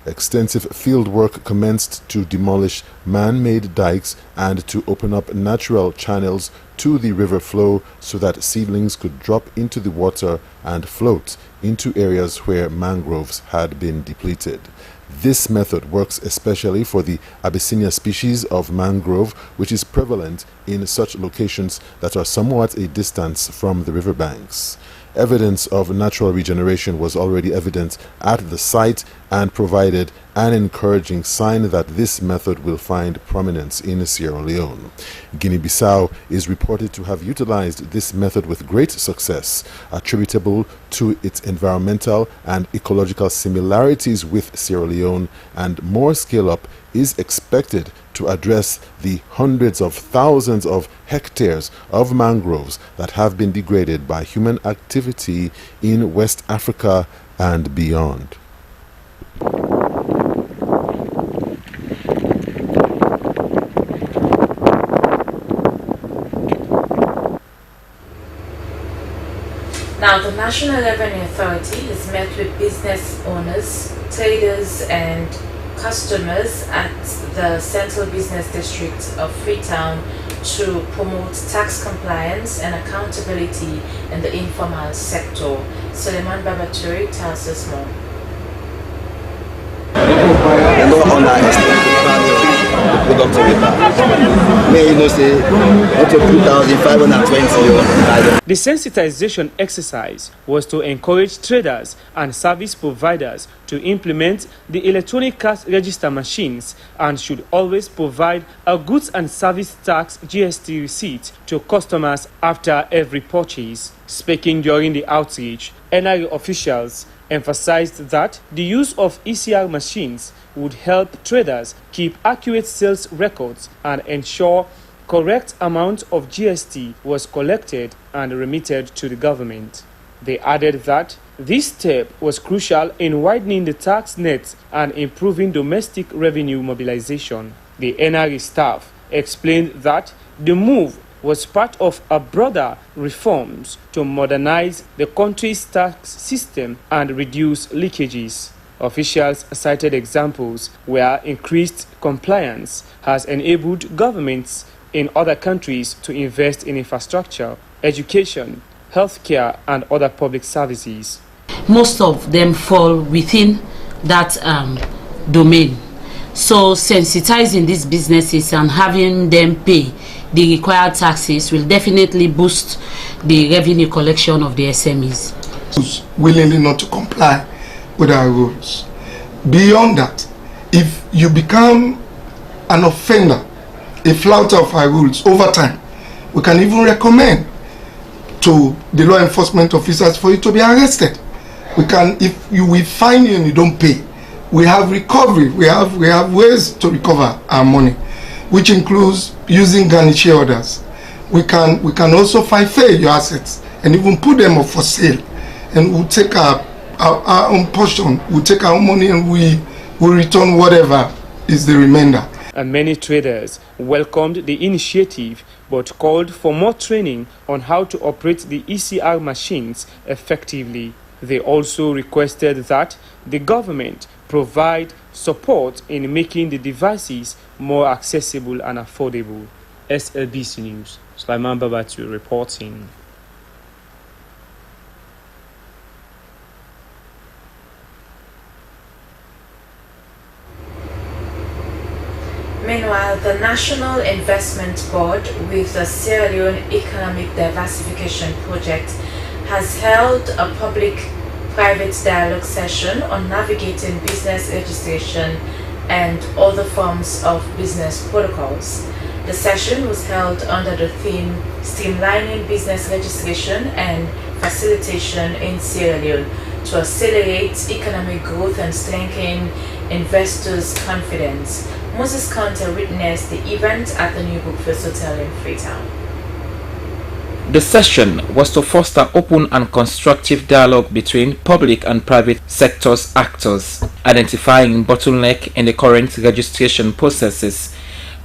Extensive field work commenced to demolish man-made dikes and to open up natural channels to the river flow so that seedlings could drop into the water and float into areas where mangroves had been depleted. This method works especially for the Abyssinia species of mangrove, which is prevalent in such locations that are somewhat a distance from the riverbanks. Evidence of natural regeneration was already evident at the site and provided an encouraging sign that this method will find prominence in Sierra Leone. Guinea-Bissau is reported to have utilized this method with great success, attributable to its environmental and ecological similarities with Sierra Leone, and more scale-up is expected to address the hundreds of thousands of hectares of mangroves that have been degraded by human activity in West Africa and beyond. Now, the National Revenue Authority has met with business owners, traders and customers at the Central Business District of Freetown to promote tax compliance and accountability in the informal sector. Suleiman Babaturi tells us more. The sensitization exercise was to encourage traders and service providers to implement the electronic cash register machines and should always provide a goods and service tax GST receipt to customers after every purchase. Speaking during the outreach, NRA officials emphasized that the use of ECR machines would help traders keep accurate sales records and ensure correct amount of GST was collected and remitted to the government. They added that this step was crucial in widening the tax net and improving domestic revenue mobilization. The NRA staff explained that the move was part of a broader reforms to modernize the country's tax system and reduce leakages. Officials cited examples where increased compliance has enabled governments in other countries to invest in infrastructure, education, healthcare, and other public services. Most of them fall within that domain. So sensitizing these businesses and having them pay the required taxes will definitely boost the revenue collection of the SMEs. Willingly not to comply with our rules. Beyond that, if you become an offender, a flouter of our rules over time, We can even recommend to the law enforcement officers for you to be arrested. We can, if you will fine you and you don't pay, we have recovery. We have ways to recover our money, which includes using garnish orders. We can also forfeit your assets and even put them up for sale, and we'll take our own portion. We'll take our own money and we will return whatever is the remainder. And many traders welcomed the initiative but called for more training on how to operate the ECR machines effectively. They also requested that the government provide support in making the devices more accessible and affordable. SLBC News, Sulaiman Babatu reporting. Meanwhile, the National Investment Board with the Sierra Leone Economic Diversification Project has held a public-private dialogue session on navigating business registration and other forms of business protocols. The session was held under the theme Streamlining Business Registration and Facilitation in Sierra Leone to accelerate economic growth and strengthen investors' confidence. Moses Conte witnessed the event at the New Brookfield Hotel in Freetown. The session was to foster open and constructive dialogue between public and private sectors actors, identifying bottleneck in the current registration processes,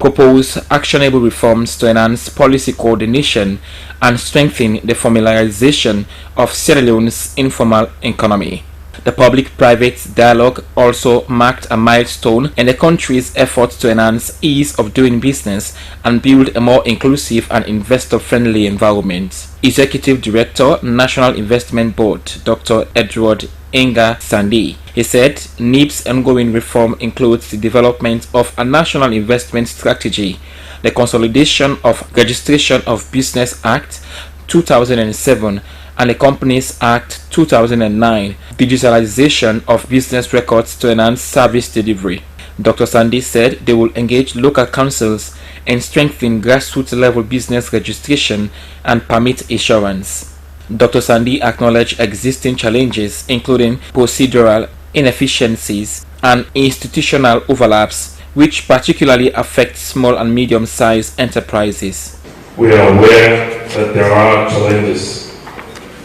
propose actionable reforms to enhance policy coordination and strengthen the formalization of Sierra Leone's informal economy. The public-private dialogue also marked a milestone in the country's efforts to enhance ease of doing business and build a more inclusive and investor-friendly environment. Executive Director, National Investment Board, Dr. Edward Inga Sandi, he said NIB's ongoing reform includes the development of a national investment strategy, the consolidation of Registration of Business Act 2007 and the Companies Act 2009, digitalization of business records to enhance service delivery. Dr. Sandi said they will engage local councils and strengthen grassroots level business registration and permit issuance. Dr. Sandi acknowledged existing challenges including procedural inefficiencies and institutional overlaps, which particularly affect small and medium-sized enterprises. We are aware that there are challenges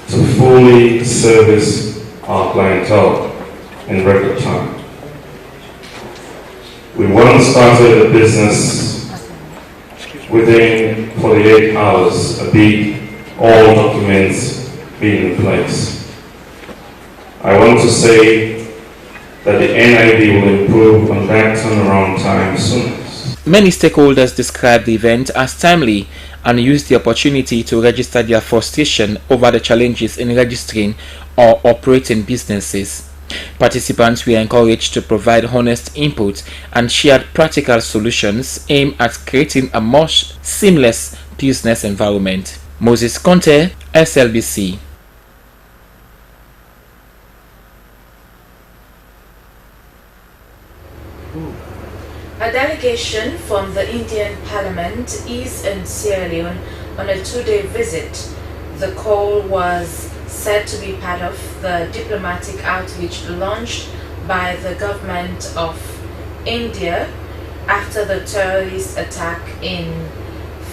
to fully service our clientele in record time. We once started a business within 48 hours, albeit all documents being in place. I want to say that the NIB will improve on that turnaround time soon. Many stakeholders described the event as timely and used the opportunity to register their frustration over the challenges in registering or operating businesses. Participants were encouraged to provide honest input and shared practical solutions aimed at creating a more seamless business environment. Moses Conte, SLBC. A delegation from the Indian Parliament is in Sierra Leone on a two-day visit. The call was said to be part of the diplomatic outreach launched by the government of India after the terrorist attack in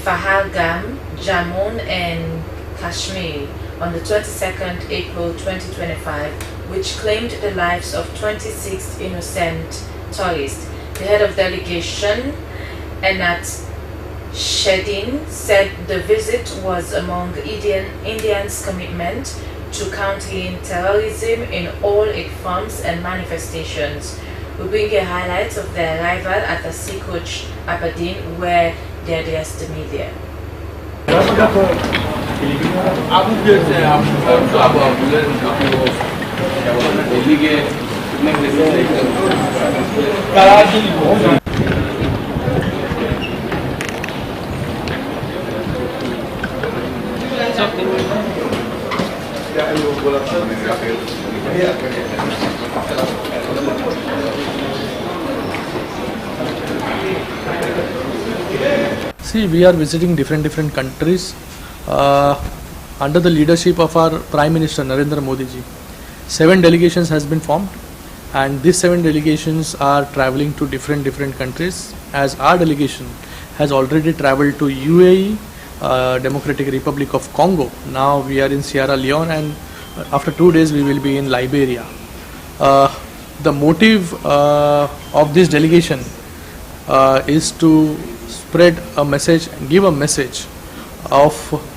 Pahalgam, Jammu and Kashmir on the 22nd April 2025, which claimed the lives of 26 innocent tourists. The head of delegation, Anat Shedin, said the visit was among India's commitment to countering terrorism in all its forms and manifestations. We bring a highlight of their arrival at the Sea Coach Aberdeen, where they addressed the media. See, we are visiting different countries under the leadership of our Prime Minister Narendra Modi ji. 7 delegations has been formed, and these 7 delegations are traveling to different countries, as our delegation has already traveled to UAE, Democratic Republic of Congo. Now we are in Sierra Leone, and after 2 days we will be in Liberia. The motive of this delegation is to spread a message, give a message of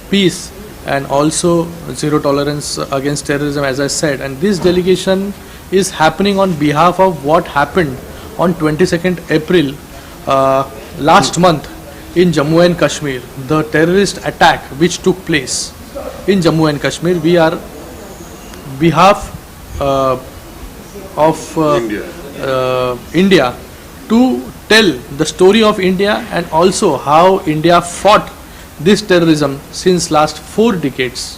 peace and also zero tolerance against terrorism, as I said. And this delegation is happening on behalf of what happened on 22nd April last month in Jammu and Kashmir, the terrorist attack which took place in Jammu and Kashmir. We are behalf of India to tell the story of India and also how India fought this terrorism since last 4 decades.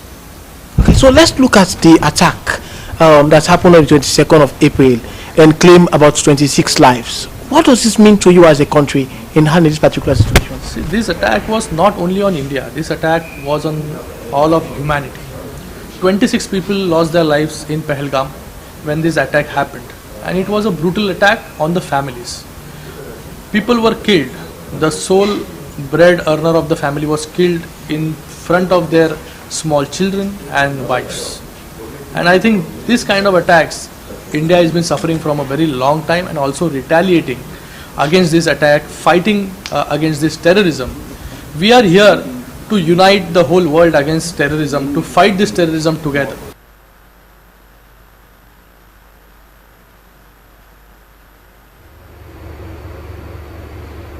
Okay, so let's look at the attack that happened on the 22nd of April and claim about 26 lives. What does this mean to you as a country in handling this particular situation? See, this attack was not only on India, this attack was on all of humanity. 26 people lost their lives in Pahalgam when this attack happened, and it was a brutal attack on the families. People were killed. The sole bread earner of the family was killed in front of their small children and wives. And I think this kind of attacks India has been suffering from a very long time, and also retaliating against this attack, fighting against this terrorism. We are here to unite the whole world against terrorism, to fight this terrorism together.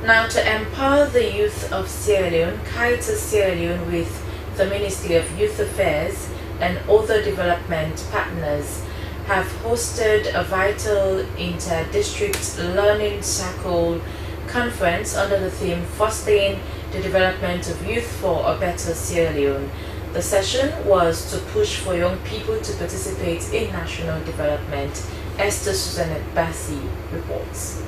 Now, to empower the youth of Sierra Leone, Caritas Sierra Leone with the Ministry of Youth Affairs and other development partners have hosted a vital inter-district learning circle conference under the theme Fostering the Development of Youth for a Better Sierra Leone. The session was to push for young people to participate in national development. Esther Susanette Bassi reports.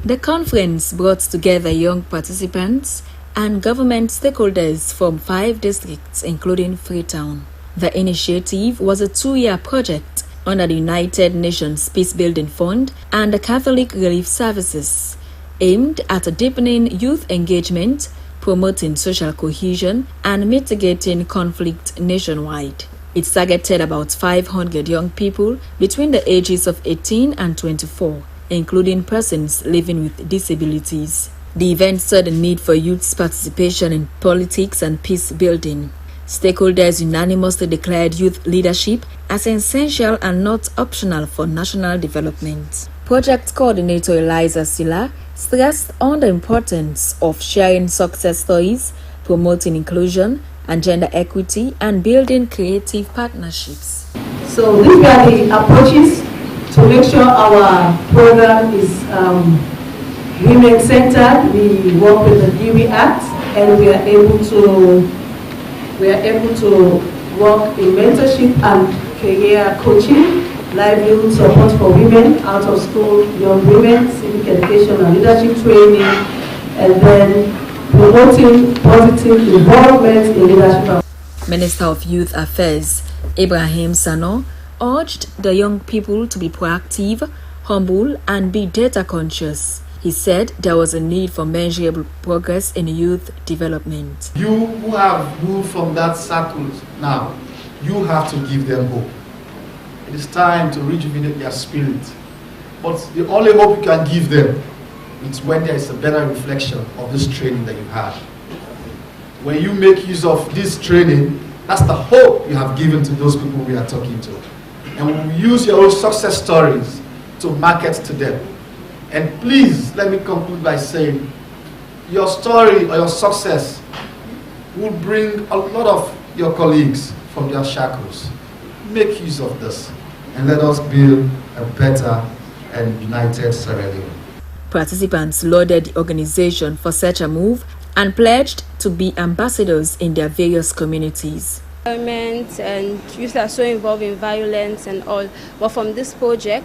The conference brought together young participants and government stakeholders from 5 districts, including Freetown. The initiative was a 2-year project under the United Nations Peacebuilding Fund and the Catholic Relief Services, aimed at deepening youth engagement, promoting social cohesion, and mitigating conflict nationwide. It targeted about 500 young people between the ages of 18 and 24, including persons living with disabilities. The event saw the need for youth's participation in politics and peace building. Stakeholders unanimously declared youth leadership as essential and not optional for national development. Project Coordinator Eliza Silla stressed on the importance of sharing success stories, promoting inclusion and gender equity, and building creative partnerships. So these are the approaches to make sure our program is women-centered. We work with the DWI Act, and we are able to work in mentorship and career coaching, livelihood support for women out of school, young women, civic education and leadership training, and then promoting positive involvement in leadership. Minister of Youth Affairs Ibrahim Sano urged the young people to be proactive, humble, and be data conscious. He said there was a need for measurable progress in youth development. You who have moved from that circle now, you have to give them hope. It is time to rejuvenate their spirit. But the only hope you can give them is when there is a better reflection of this training that you had. When you make use of this training, that's the hope you have given to those people we are talking to. And we will use your own success stories to market to them. And please, let me conclude by saying, your story or your success will bring a lot of your colleagues from their shackles. Make use of this, and let us build a better and united Sierra Leone. Participants lauded the organization for such a move and pledged to be ambassadors in their various communities. And youth are so involved in violence and all, but from this project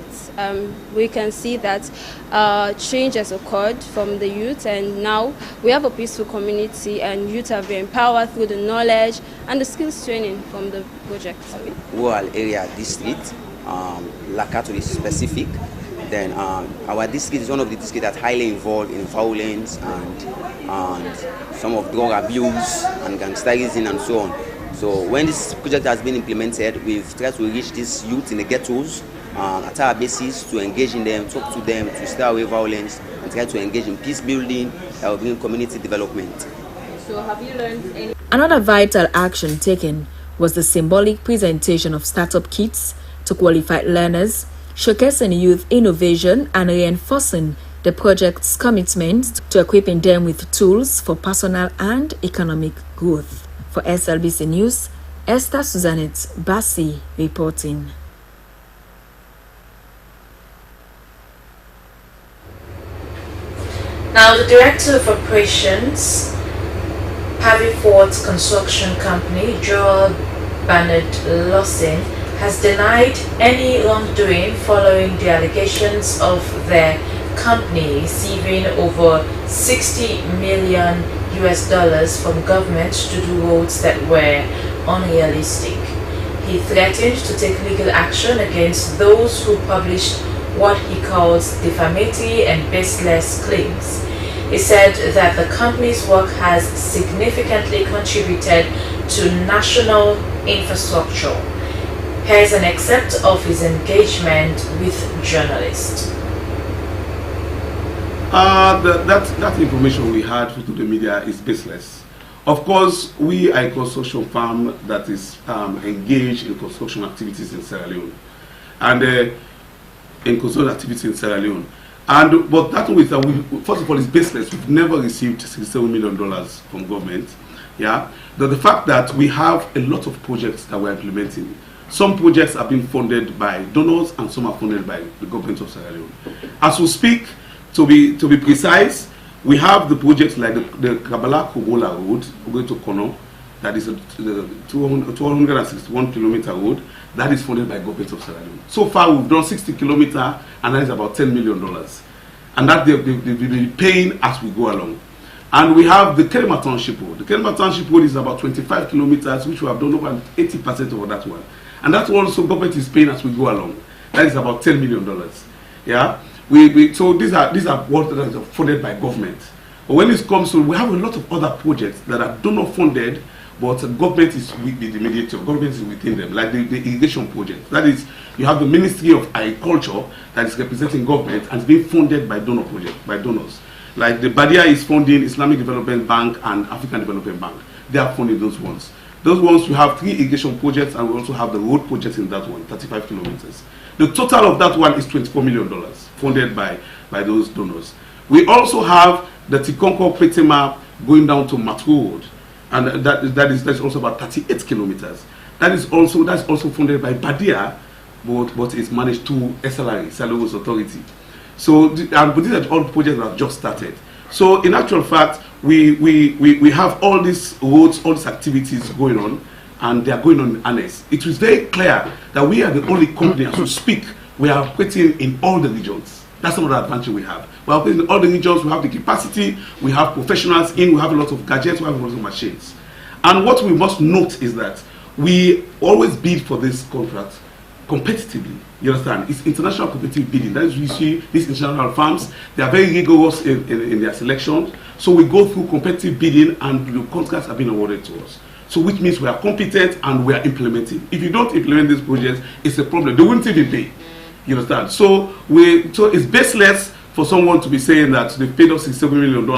we can see that change has occurred from the youth, and now we have a peaceful community and youth have been empowered through the knowledge and the skills training from the project. Rural area district, Lakato is specific. Then our district is one of the districts that's highly involved in violence and some of drug abuse and gangsterism and so on. So when this project has been implemented, we've tried to reach these youth in the ghettos at our basis to engage in them, talk to them, to stay away violence, and try to engage in peace building that will bring community development. So have you learned any? Another vital action taken was the symbolic presentation of startup kits to qualified learners, showcasing youth innovation and reinforcing the project's commitment to equipping them with tools for personal and economic growth. For SLBC News, Esther Suzanette Bassi reporting. Now, the Director of Operations, Harvey Ford Construction Company, Joel Bernard Lawson, has denied any wrongdoing following the allegations of their company receiving over $60 million from government to do roads that were unrealistic. He threatened to take legal action against those who published what he calls defamatory and baseless claims. He said that the company's work has significantly contributed to national infrastructure. Here's an excerpt of his engagement with journalists. That information we had through the media is baseless. Of course, we are a construction firm that is engaged in construction activities in Sierra Leone, and in construction activities in Sierra Leone. But that with first of all, is baseless. We've never received $67 million from government. Yeah, the fact that we have a lot of projects that we're implementing. Some projects are being funded by donors, and some are funded by the government of Sierra Leone. As we speak, to be precise, we have the projects like the Kabbalah-Kobola Road, going to Kono, that is a 261 kilometer road, that is funded by government of Sierra Leone. So far, we've done 60 kilometers, and that is about $10 million. And that they'll be paying as we go along. And we have the Kelma Township Road. The Kelma Township Road is about 25 kilometers, which we have done over 80% of that one. And that one also government is paying as we go along. That is about $10 million. Yeah. So these are what are funded by government. But when it comes to, we have a lot of other projects that are donor funded, but government is with the mediator. Government is within them, like the irrigation project. That is, you have the Ministry of Agriculture that is representing government and is being funded by donors. Like the Badia is funding Islamic Development Bank and African Development Bank. They are funding those ones. Those ones, we have 3 irrigation projects, and we also have the road project in that one, 35 kilometers. The total of that one is $24 million funded by those donors. We also have the Tikonko Pretema going down to Matu Road, and that's also about 38 kilometers. That's also funded by Badia, but it's managed through SLRA, Sierra Leone Authority. So, but these are all projects that have just started. So, in actual fact, we have all these roads, all these activities going on, and they are going on in earnest. It was very clear that we are the only company, as we speak, we are operating in all the regions. That's some of the advantage we have. We are operating in all the regions, we have the capacity, we have professionals in, we have a lot of gadgets, we have a lot of machines. And what we must note is that we always bid for this contract competitively. You understand? It's international competitive bidding. That is, you see these international firms, they are very rigorous in their selection. So we go through competitive bidding, and the contracts have been awarded to us. So which means we are competent and we are implementing. If you don't implement these projects, it's a problem. They won't even pay. You understand? So it's baseless for someone to be saying that they paid us $67 million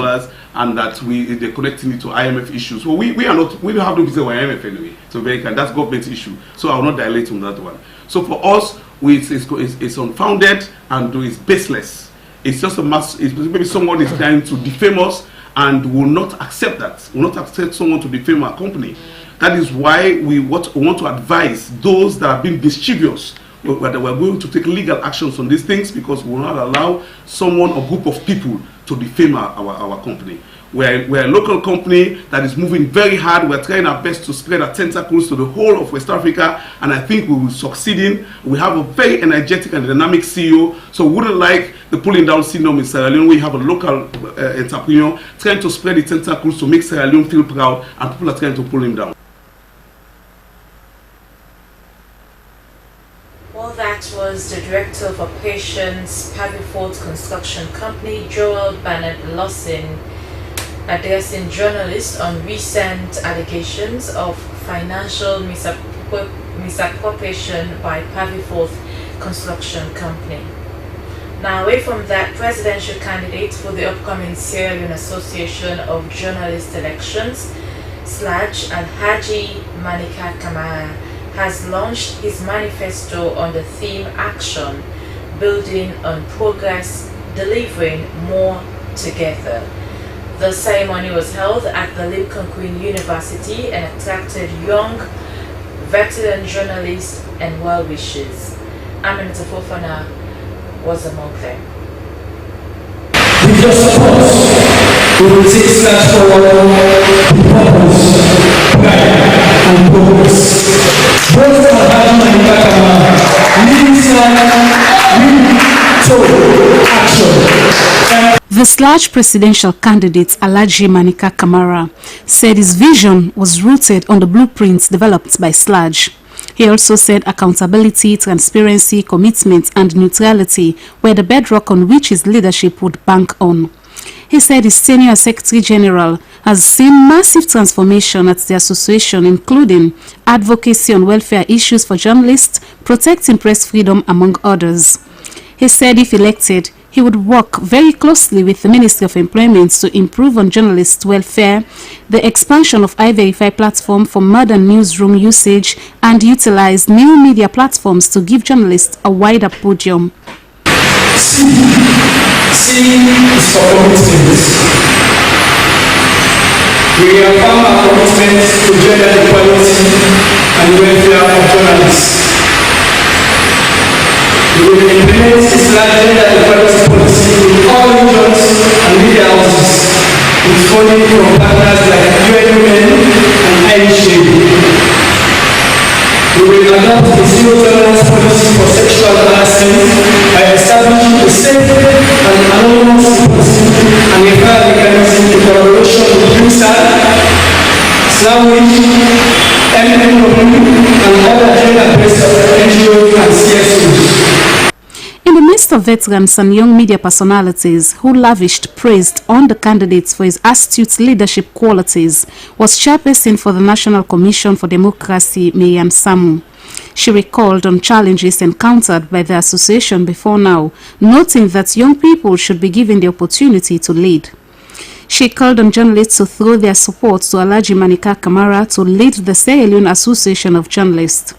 and that they're connecting it to IMF issues. Well, we don't have no business with IMF anyway. So that's government issue. So I will not dilate on that one. So for us, it's unfounded and it's baseless. It's just maybe someone is trying to defame us, and will not accept that. Will not accept someone to defame our company. That is why we want to advise those that have been mischievous, that we're going to take legal actions on these things, because we will not allow someone or group of people to defame our company. We're a local company that is moving very hard. We're trying our best to spread our tentacles to the whole of West Africa, and I think we will succeed in. We have a very energetic and dynamic CEO, so we wouldn't like the pulling down syndrome in Sierra Leone. We have a local entrepreneur trying to spread the tentacles to make Sierra Leone feel proud, and people are trying to pull him down. Well, that was the Director of Operations, Paviforth Construction Company, Joel Bernard Lawson, addressing journalists on recent allegations of financial misappropriation by Paviforth Construction Company. Now, away from that, presidential candidate for the upcoming Sierra Leone Association of Journalists elections, SLAJ, Alhaji Manika Kamara, has launched his manifesto on the theme Action, Building on Progress, Delivering More Together. The ceremony was held at the Lincoln Queen University and attracted young, veteran journalists and well-wishers. Aminata Fofana was among them. With your support, we will take SLAJ forward with purpose, pride, and progress. Both Alhaji Manika Kamara, leading SLAJ, action. The SLAJ presidential candidate Alhaji Manika Kamara said his vision was rooted on the blueprints developed by SLAJ. He also said accountability, transparency, commitment and neutrality were the bedrock on which his leadership would bank on. He said his tenure as Secretary General has seen massive transformation at the association, including advocacy on welfare issues for journalists, protecting press freedom, among others. He said if elected, he would work very closely with the Ministry of Employment to improve on journalists' welfare, the expansion of iVerify platform for modern newsroom usage, and utilize new media platforms to give journalists a wider podium. C is for commitment. We affirm our commitment to gender equality and welfare of journalists. We will implement SLAJ gender equality policy in all regions and media houses, with funding from partners like UN Women and IHA. We will adopt a zero tolerance policy for sexual harassment by establishing a safe and anonymous policy and a fair mechanism in collaboration with UNICEF, SLAWISH, MMW, and other gender-based NGOs and CSOs. In the midst of veterans and young media personalities who lavished praise on the candidates for his astute leadership qualities was chairperson for the National Commission for Democracy, Mayan Samu. She recalled on challenges encountered by the association before now, noting that young people should be given the opportunity to lead. She called on journalists to throw their support to Alhaji Manika Kamara to lead the Sierra Leone Association of Journalists.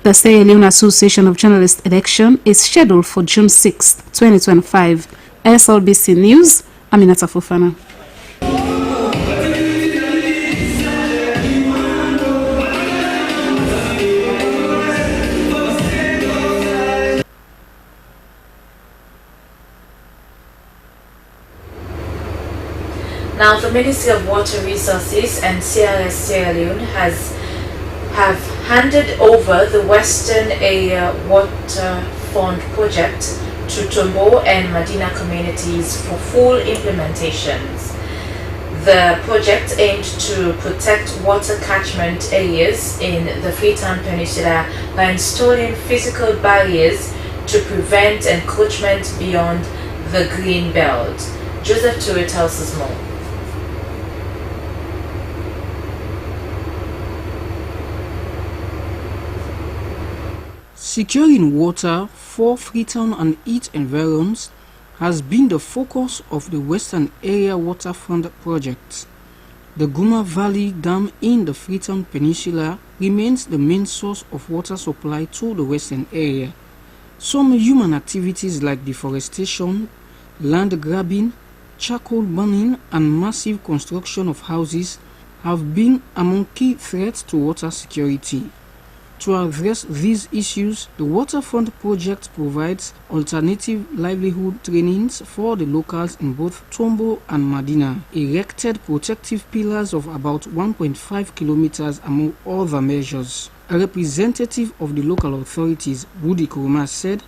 The Sierra Leone Association of Journalists election is scheduled for June 6, 2025. SLBC News, Aminata Fofana. Now, the Ministry of Water Resources and CRS Sierra Leone have handed over the Western Area Water Fund project to Tombo and Medina communities for full implementations. The project aimed to protect water catchment areas in the Freetown Peninsula by installing physical barriers to prevent encroachment beyond the Green Belt. Joseph Toure tells us more. Securing water for Freetown and its environs has been the focus of the Western Area Waterfront project. The Guma Valley Dam in the Freetown Peninsula remains the main source of water supply to the Western area. Some human activities like deforestation, land grabbing, charcoal burning and massive construction of houses have been among key threats to water security. To address these issues, the Waterfront project provides alternative livelihood trainings for the locals in both Tombo and Madina, erected protective pillars of about 1.5 kilometers among other measures. A representative of the local authorities, Woody Kuruma, said,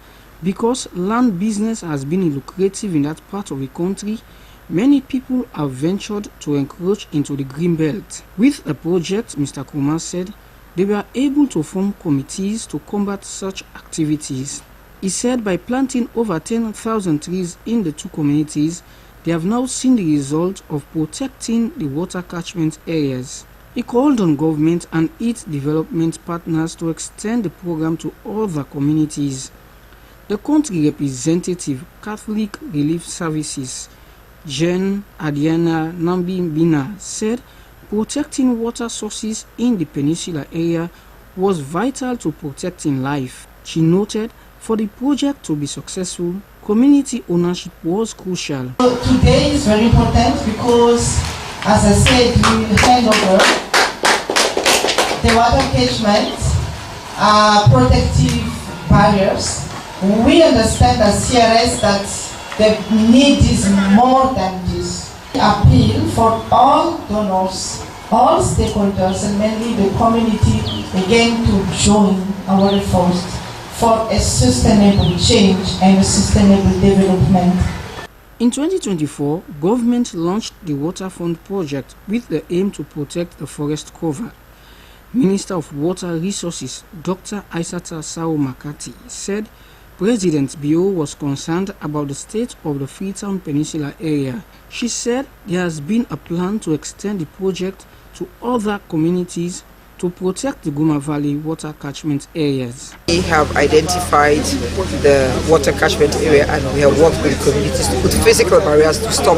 because land business has been lucrative in that part of the country, many people have ventured to encroach into the green belt. With the project, Mr. Kuruma said, they were able to form committees to combat such activities. He said by planting over 10,000 trees in the two communities, they have now seen the result of protecting the water catchment areas. He called on government and its development partners to extend the program to other communities. The country representative, Catholic Relief Services, Jen Adiana Nambi-Bina, said protecting water sources in the peninsula area was vital to protecting life. She noted for the project to be successful, community ownership was crucial. Today is very important because, as I said, we hand over the water catchment protective barriers. We understand as CRS that the need is more than this. Appeal for all donors, all stakeholders, and mainly the community again to join our efforts for a sustainable change and a sustainable development. In 2024, government launched the Waterfront project with the aim to protect the forest cover. Minister of Water Resources, Dr. Aissata Sao Makati, said President Bio was concerned about the state of the Freetown Peninsula area. She said there has been a plan to extend the project to other communities to protect the Guma Valley water catchment areas. We have identified the water catchment area and we have worked with communities to put physical barriers to stop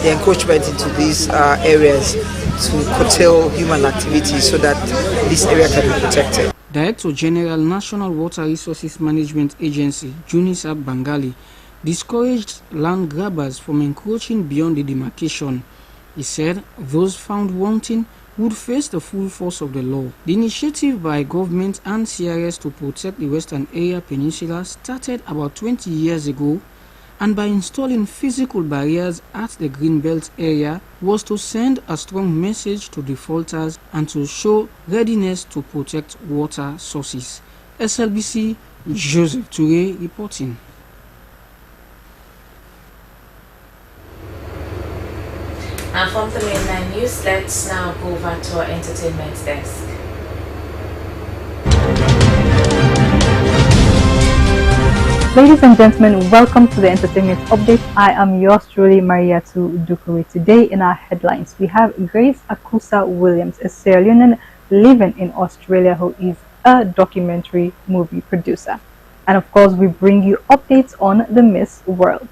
the encroachment into these areas, to curtail human activity so that this area can be protected. Director General National Water Resources Management Agency, Junisab Bangali, discouraged land grabbers from encroaching beyond the demarcation. He said those found wanting would face the full force of the law. The initiative by government and CRS to protect the Western Area Peninsula started about 20 years ago, and by installing physical barriers at the Greenbelt area was to send a strong message to defaulters and to show readiness to protect water sources. SLBC Joseph Touré reporting. And from the mainland news, let's now go over to our entertainment desk. Ladies and gentlemen, welcome to the Entertainment Update. I am yours truly, Mariatu Dukuri. Today in our headlines, we have Grace Akusa Williams, a Sierra Leonean living in Australia who is a documentary movie producer. And of course, we bring you updates on the Miss World.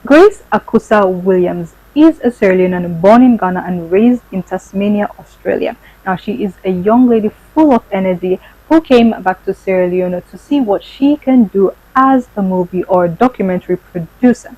Grace Akusa Williams is a Sierra Leonean born in Ghana and raised in Tasmania, Australia. Now, she is a young lady full of energy who came back to Sierra Leone to see what she can do as a movie or documentary producer.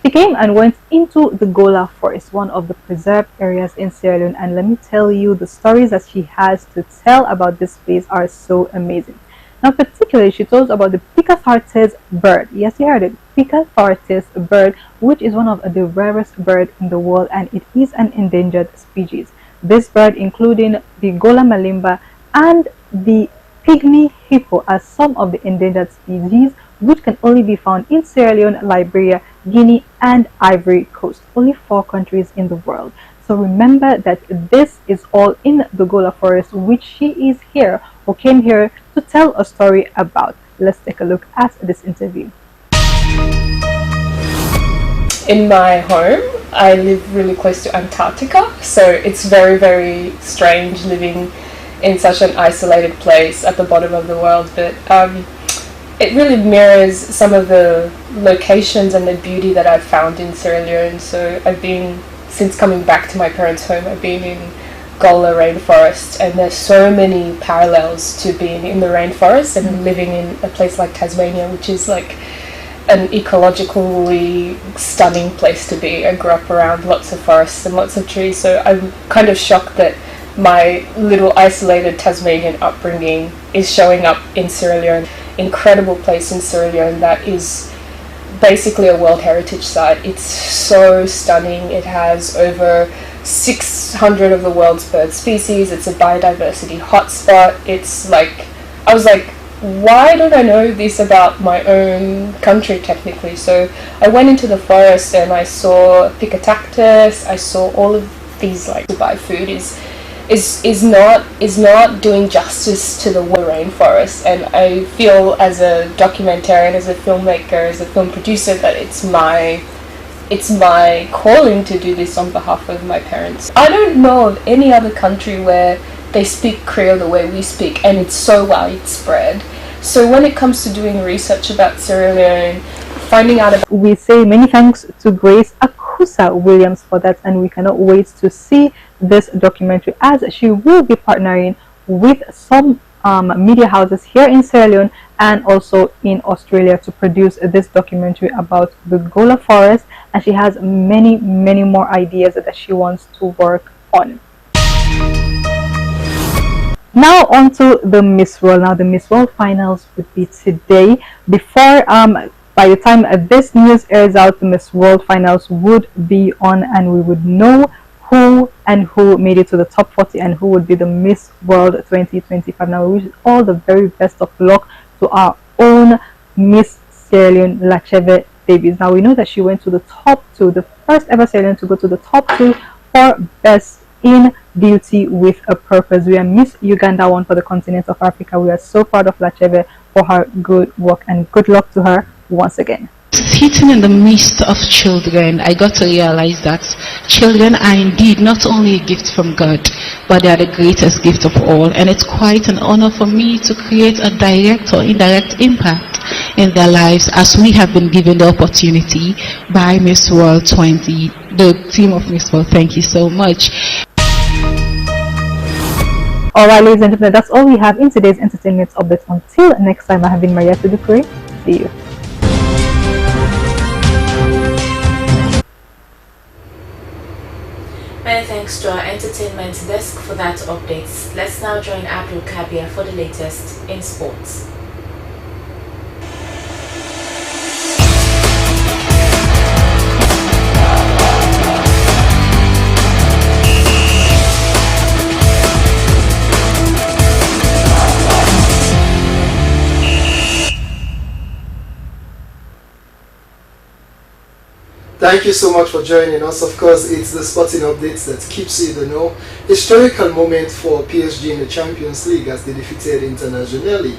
She came and went into the Gola Forest, one of the preserved areas in Sierra Leone, and let me tell you, the stories that she has to tell about this place are so amazing. Now, particularly, she told about the Picafartes bird. Yes, you heard it, Picafartes bird, which is one of the rarest birds in the world, and it is an endangered species. This bird, including the Gola Malimba and the pygmy hippo, are some of the endangered species which can only be found in Sierra Leone, Liberia, Guinea, and Ivory Coast, only 4 countries in the world. So remember that this is all in the Gola Forest, which she is here or came here to tell a story about. Let's take a look at this interview. In my home, I live really close to Antarctica, so it's very, very strange living in such an isolated place at the bottom of the world, but it really mirrors some of the locations and the beauty that I've found in Sierra Leone. So I've been, since coming back to my parents' home, I've been in Gola rainforest, and there's so many parallels to being in the rainforest and living in a place like Tasmania, which is like an ecologically stunning place to be. I grew up around lots of forests and lots of trees, so I'm kind of shocked that my little isolated Tasmanian upbringing is showing up in Sierra Leone. Incredible place in Sierra Leone that is basically a World Heritage Site. It's so stunning. It has over 600 of the world's bird species. It's a biodiversity hotspot. It's like, I was like, why don't I know this about my own country technically? So I went into the forest and I saw Picatactus. I saw all of these, like, to buy food is not doing justice to the rainforest, and I feel as a documentarian, as a filmmaker, as a film producer, that it's my calling to do this on behalf of my parents. I don't know of any other country where they speak Creole the way we speak, and it's so widespread. So when it comes to doing research about Sierra Leone, finding out about... We say many thanks to Grace Akusa Williams for that, and we cannot wait to see this documentary, as she will be partnering with some media houses here in Sierra Leone and also in Australia to produce this documentary about the Gola Forest, and she has many more ideas that she wants to work on. Now on to the Miss World. Now the Miss World finals would be today. Before by the time this news airs out, the Miss World finals would be on, and we would know who made it to the top 40 and who would be the Miss World 2025. Now we wish all the very best of luck to our own Miss Sierra Leone, Lacheve Davies. Now we know that she went to the top 2, the first ever Sierra Leone to go to the top 2 for Best in Beauty with a Purpose. We are Miss Uganda 1 for the continent of Africa. We are so proud of Lacheve for her good work, and good luck to her once again. Sitting in the midst of children, I got to realize that children are indeed not only a gift from God, but they are the greatest gift of all. And it's quite an honor for me to create a direct or indirect impact in their lives, as we have been given the opportunity by Miss World 20, the team of Miss World. Thank you so much. Alright, ladies and gentlemen, that's all we have in today's entertainment update. Until next time, I have been Maria Tudukuri. See you. Many thanks to our entertainment desk for that update. Let's now join Abdul Kabir for the latest in sports. Thank you so much for joining us. Of course, it's the sporting updates that keeps you in the know. Historical moment for PSG in the Champions League as they defeated Internazionale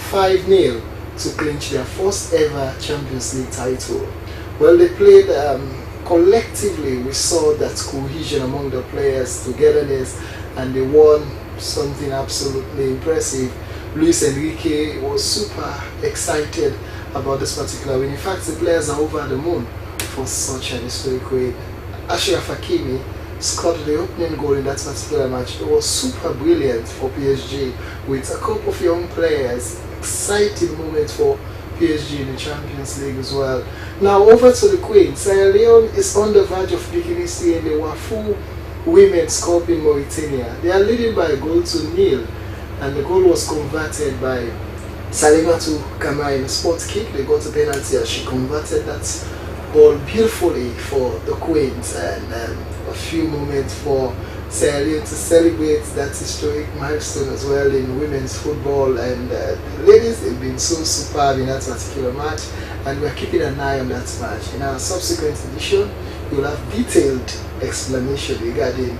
5-0 to clinch their first ever Champions League title. Well, they played collectively. We saw that cohesion among the players, togetherness, and they won something absolutely impressive. Luis Enrique was super excited about this particular win. In fact, the players are over the moon for such an historic win. Achraf Hakimi scored the opening goal in that particular match. It was super brilliant for PSG with a couple of young players. Exciting moment for PSG in the Champions League as well. Now over to the Queen. Sierra Leone is on the verge of making history in the Wafu Women's Cup in Mauritania. They are leading by a goal to nil, and the goal was converted by Salimatu Kamara in a spot kick. They got a penalty as she converted that ball beautifully for the Queens, and a few moments for Sierra Leone to celebrate that historic milestone as well in women's football. And the ladies have been so superb in that particular match, and we're keeping an eye on that match. In our subsequent edition, you'll have detailed explanation regarding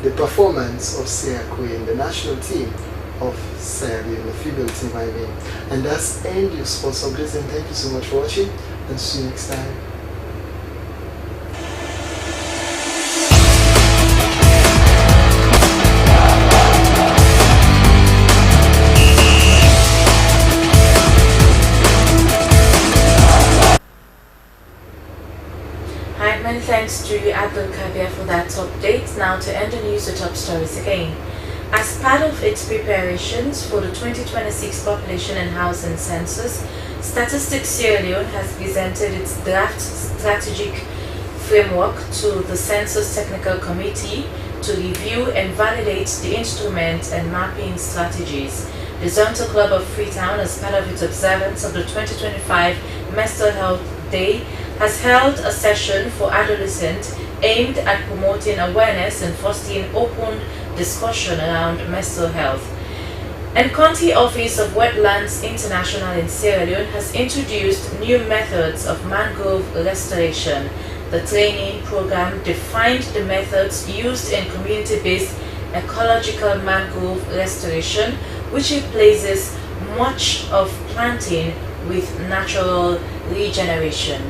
the performance of Sierra Queen, the national team of Sierra Leone, the female team I mean. And that's end your sports updates, and thank you so much for watching, and see you next time. Hi, many thanks to Abdul Kabir for that update. Now to end the news, the top stories again. As part of its preparations for the 2026 Population and Housing Census, Statistics Sierra Leone has presented its draft strategic framework to the Census Technical Committee to review and validate the instrument and mapping strategies. The Zonto Club of Freetown, as part of its observance of the 2025 Menstrual Health Day, has held a session for adolescents aimed at promoting awareness and fostering open discussion around menstrual health. And County Office of Wetlands International in Sierra Leone has introduced new methods of mangrove restoration. The training program defined the methods used in community-based ecological mangrove restoration, which replaces much of planting with natural regeneration.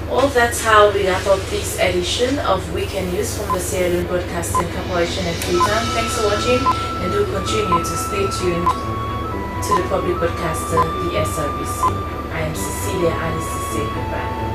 Well, that's how we wrap up this edition of Weekend News from the Sierra Leone Broadcasting Corporation in Freetown. Thanks for watching, and do continue to stay tuned to the public broadcaster, the SRBC. I am Cecilia Alice to say goodbye.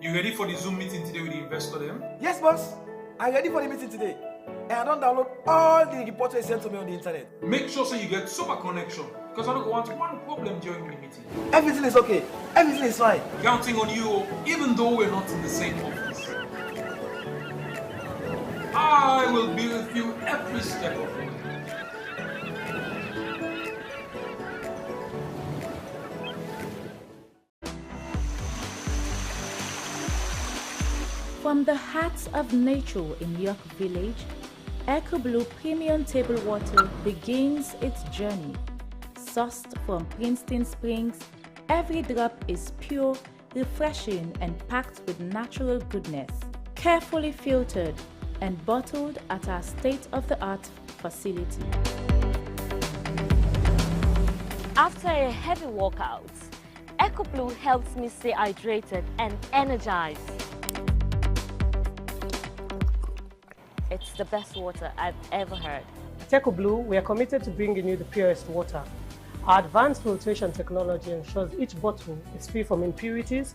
You ready for the Zoom meeting today with the investor then? Yes, boss. I'm ready for the meeting today. And I don't download all the reports you sent to me on the internet. Make sure so you get super connection, because I don't want one problem during the meeting. Everything is okay. Everything is fine. Counting on you, even though we're not in the same office. I will be with you every step of the way. From the heart of nature in York Village, EcoBlue Premium Table Water begins its journey. Sourced from Princeton Springs, every drop is pure, refreshing, and packed with natural goodness. Carefully filtered and bottled at our state-of-the-art facility. After a heavy workout, EcoBlue helps me stay hydrated and energized. It's the best water I've ever heard. At EcoBlue, we are committed to bringing you the purest water. Our advanced filtration technology ensures each bottle is free from impurities,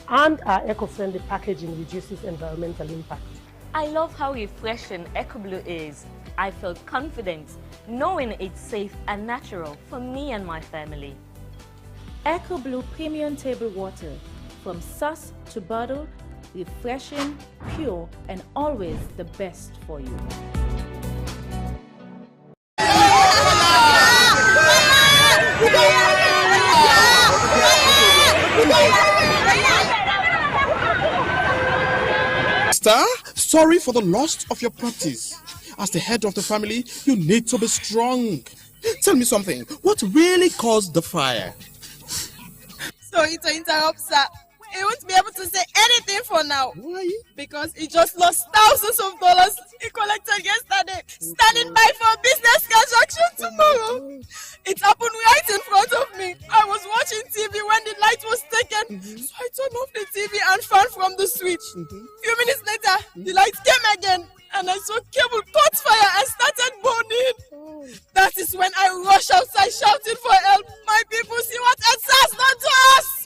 and our eco-friendly packaging reduces environmental impact. I love how refreshing EcoBlue is. I feel confident knowing it's safe and natural for me and my family. EcoBlue Premium Table Water, from source to bottle, refreshing, pure, and always the best for you. Sir, sorry for the loss of your properties. As the head of the family, you need to be strong. Tell me something, what really caused the fire? Sorry to interrupt, sir. He won't be able to say anything for now. Why? Because he just lost thousands of dollars he collected yesterday, standing by for a business transaction tomorrow. It happened right in front of me. I was watching TV when the light was taken, so I turned off the TV and fan from the switch. Few minutes later, the light came again, and I saw cable caught fire and started burning. That is when I rushed outside shouting for help. My people, see what EndSARS done to us!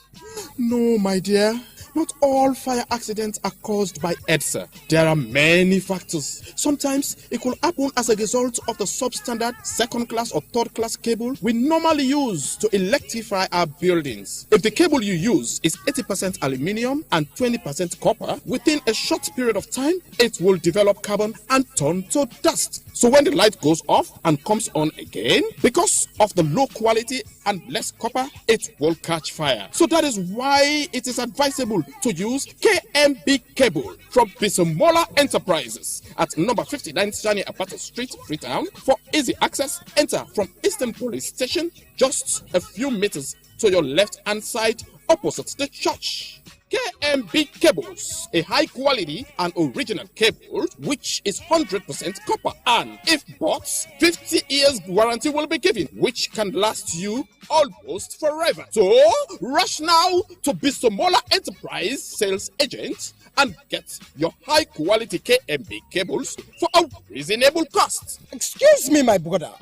No, my dear, not all fire accidents are caused by EDSA. There are many factors. Sometimes it could happen as a result of the substandard second class or third class cable we normally use to electrify our buildings. If the cable you use is 80% aluminium and 20% copper, within a short period of time, it will develop carbon and turn to dust. So when the light goes off and comes on again, because of the low quality and less copper, it will catch fire. So that is why it is advisable to use KMB cable from Bisomola Enterprises at number 59 Shani Apata Street, Freetown. For easy access, enter from Eastern Police Station, just a few meters to your left-hand side, opposite the church. KMB Cables, a high quality and original cable which is 100% copper, and if bought, 50 years warranty will be given, which can last you almost forever. So rush now to Bisomola Enterprise sales agent and get your high quality KMB cables for a reasonable cost. Excuse me, my brother.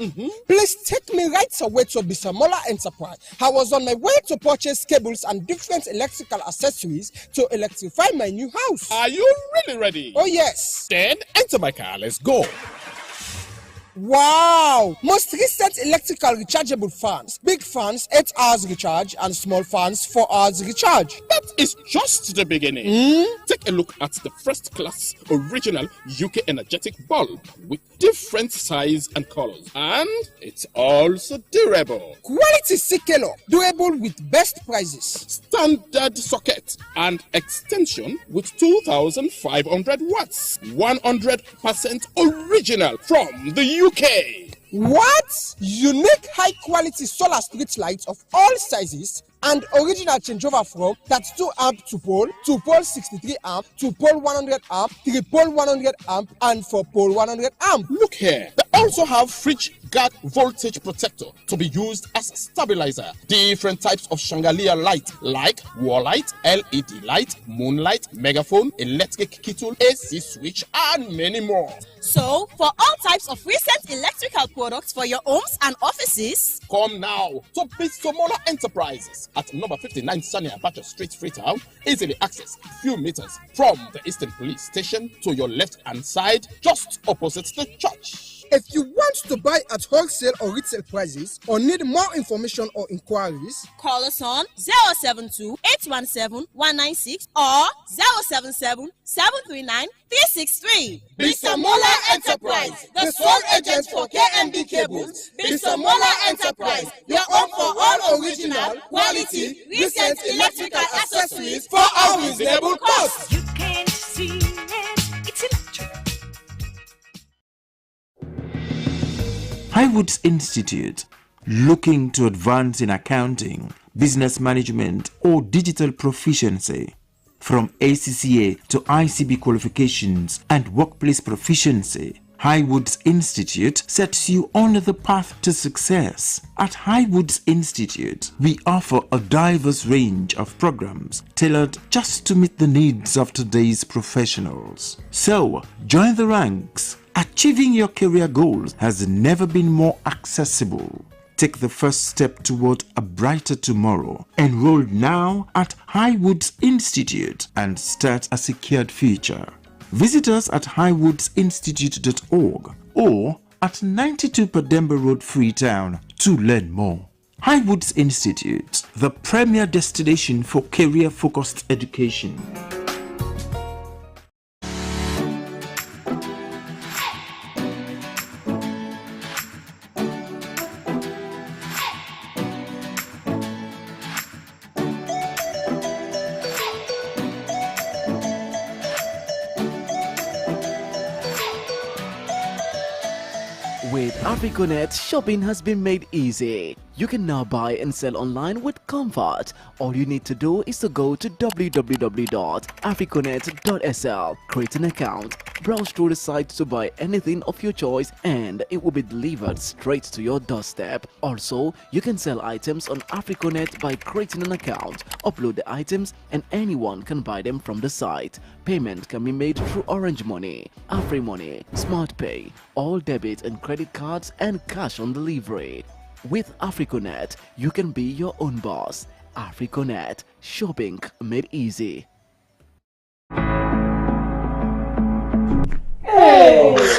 Please take me right away to Bisomola Enterprise. I was on my way to purchase cables and different electrical accessories to electrify my new house. Are you really ready? Oh yes. Then enter my car. Let's go. Wow! Most recent electrical rechargeable fans. Big fans, 8 hours recharge, and small fans, 4 hours recharge. That is just the beginning. Take a look at the first class original UK energetic bulb with different size and colors. And it's also durable. Quality Sikelo, durable with best prices. Standard socket and extension with 2,500 watts. 100% original from the UK. What? Unique high-quality solar street lights of all sizes and original changeover from 32 amp to pole 63 amp, 2 pole 100 amp, 3 pole 100 amp, and 4 pole 100 amp. Look here. They also have fridge guard voltage protector to be used as stabilizer. Different types of chandelier light like wall light, LED light, moonlight, megaphone, electric kettle, AC switch, and many more. So, for all types of recent electrical products for your homes and offices, come now to Bisomola Enterprises at number 59 Sunny Abacha Street, Freetown. Easily accessed few meters from the Eastern Police Station to your left-hand side, just opposite the church. If you want to buy at wholesale or retail prices or need more information or inquiries, call us on 072-817-196 or 077-739-363. Bisomola Enterprise, the sole agent for KMB cables. Bisomola Enterprise, your home for all original, quality, recent electrical accessories for a reasonable cost. You can't see it, it's electric. Highwoods Institute, looking to advance in accounting, business management, or digital proficiency. From ACCA to ICB qualifications and workplace proficiency, Highwoods Institute sets you on the path to success. At Highwoods Institute, we offer a diverse range of programs tailored just to meet the needs of today's professionals. So, join the ranks. Achieving your career goals has never been more accessible. Take the first step toward a brighter tomorrow. Enroll now at Highwoods Institute and start a secured future. Visit us at highwoodsinstitute.org or at 92 Pademba Road, Freetown to learn more. Highwoods Institute, the premier destination for career-focused education. With Africonet, shopping has been made easy. You can now buy and sell online with comfort. All you need to do is to go to www.africonet.sl, create an account, browse through the site to buy anything of your choice, and it will be delivered straight to your doorstep. Also, you can sell items on Africonet by creating an account, upload the items, and anyone can buy them from the site. Payment can be made through Orange Money, AfriMoney, SmartPay, all debit and credit cards, and cash on delivery. With Africonet, you can be your own boss. Africonet, shopping made easy.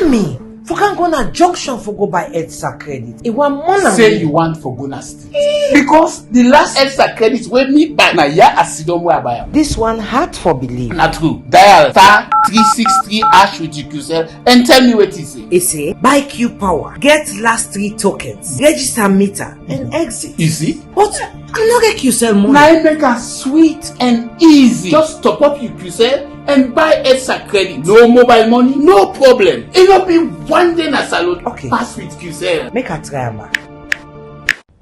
Me, for can go na junction for go buy EDSA credit. It want more than say you want for go na street. Because the last EDSA credit wey me buy na here as sidon wey I buy am. This one hard for believe. Na true. Dial *363# with UQcell and tell me what it say. It say buy Q Power, get last 3 tokens, register meter and exit. Easy? But I no get QCell money. Na make am sweet and easy. Just top up UQcell and buy EDSA credit. No mobile money, no problem. It no be one day na salon. Okay. Pass with QCell. Make a try am.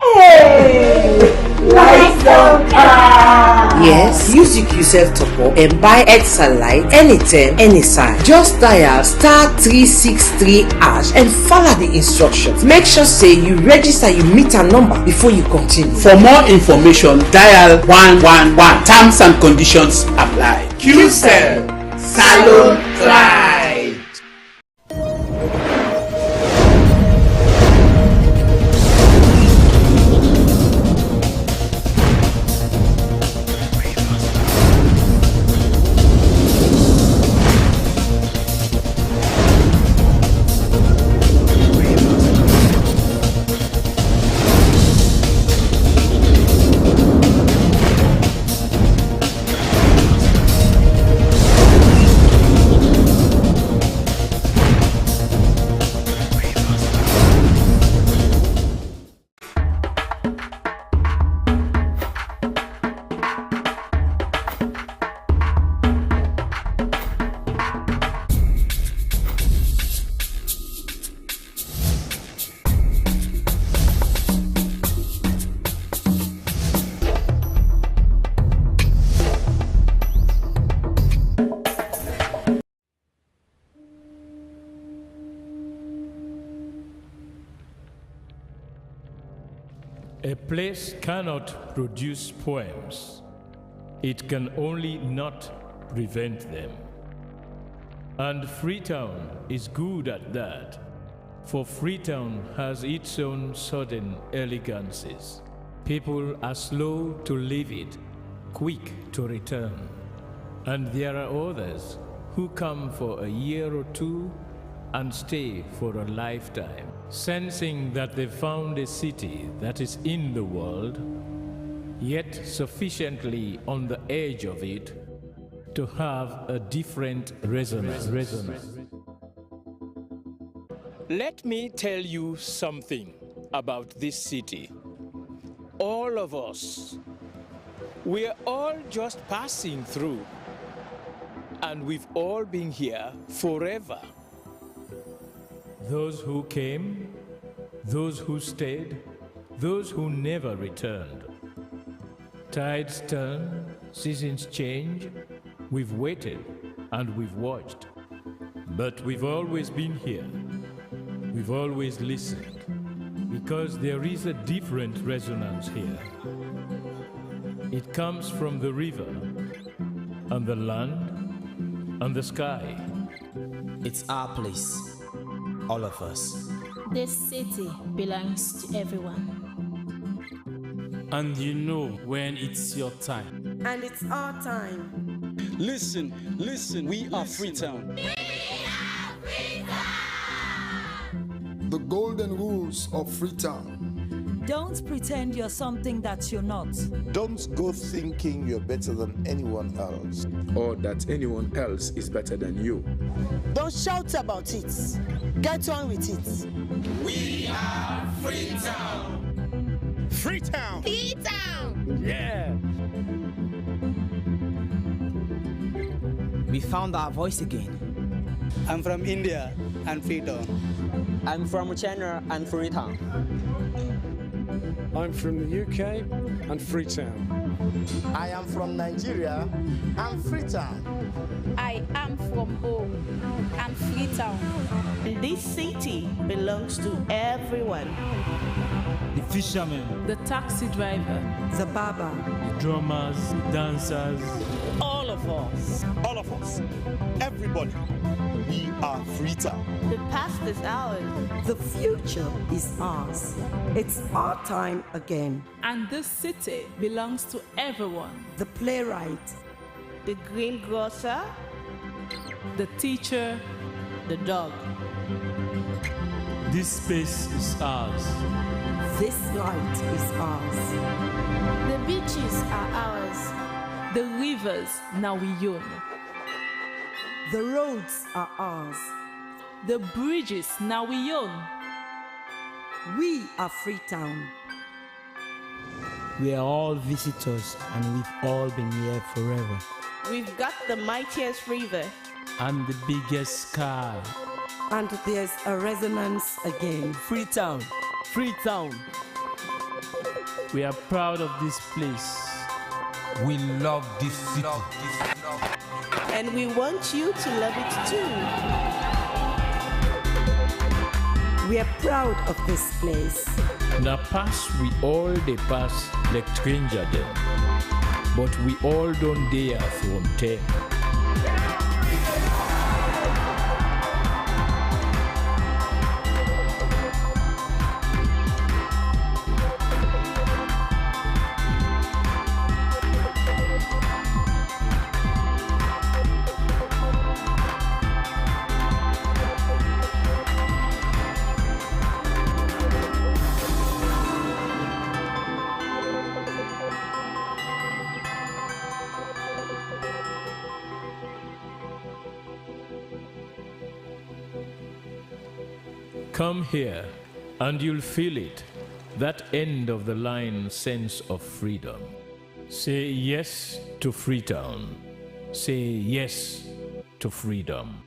Hey! Lights don't come! Yes, use UQcell top up and buy EDSA Lite anytime, anytime. Just dial *363# and follow the instructions. Make sure say you register your meter number before you continue. For more information, dial 111. Terms and conditions apply. QCell, Salon Pride. A place cannot produce poems. It can only not prevent them. And Freetown is good at that, for Freetown has its own sudden elegances. People are slow to leave it, quick to return. And there are others who come for a year or two and stay for a lifetime, sensing that they found a city that is in the world, yet sufficiently on the edge of it to have a different resonance. Let me tell you something about this city. All of us, we're all just passing through, and we've all been here forever. Those who came, those who stayed, those who never returned. Tides turn, seasons change, we've waited and we've watched. But we've always been here. We've always listened, because there is a different resonance here. It comes from the river, and the land, and the sky. It's our place, all of us. This city belongs to everyone. And you know when it's your time. And it's our time. Listen, we are Freetown. The golden rules of Freetown. Don't pretend you're something that you're not. Don't go thinking you're better than anyone else, or that anyone else is better than you. Don't shout about it. Get on with it. We are Freetown. Freetown. Freetown. Yeah. We found our voice again. I'm from India and Freetown. I'm from China and Freetown. I'm from the UK and Freetown. I am from Nigeria and Freetown. I am from home and Freetown. This city belongs to everyone. The fishermen, the taxi driver, the barber, the drummers, the dancers, all of us. All of us. Everybody. We are Freetown. The past is ours. The future is ours. It's our time again. And this city belongs to everyone. The playwright, the greengrocer, the teacher, the dog. This space is ours. This light is ours. The beaches are ours. The rivers now we own. The roads are ours. The bridges now we own. We are Freetown. We are all visitors and we've all been here forever. We've got the mightiest river. And the biggest sky. And there's a resonance again. Freetown. Freetown. We are proud of this place. We love this city. And we want you to love it too. We are proud of this place. Na pass we all dey pass like stranger dem, but we all don't dare from them. Come here, and you'll feel it, that end of the line sense of freedom. Say yes to Freetown. Say yes to freedom.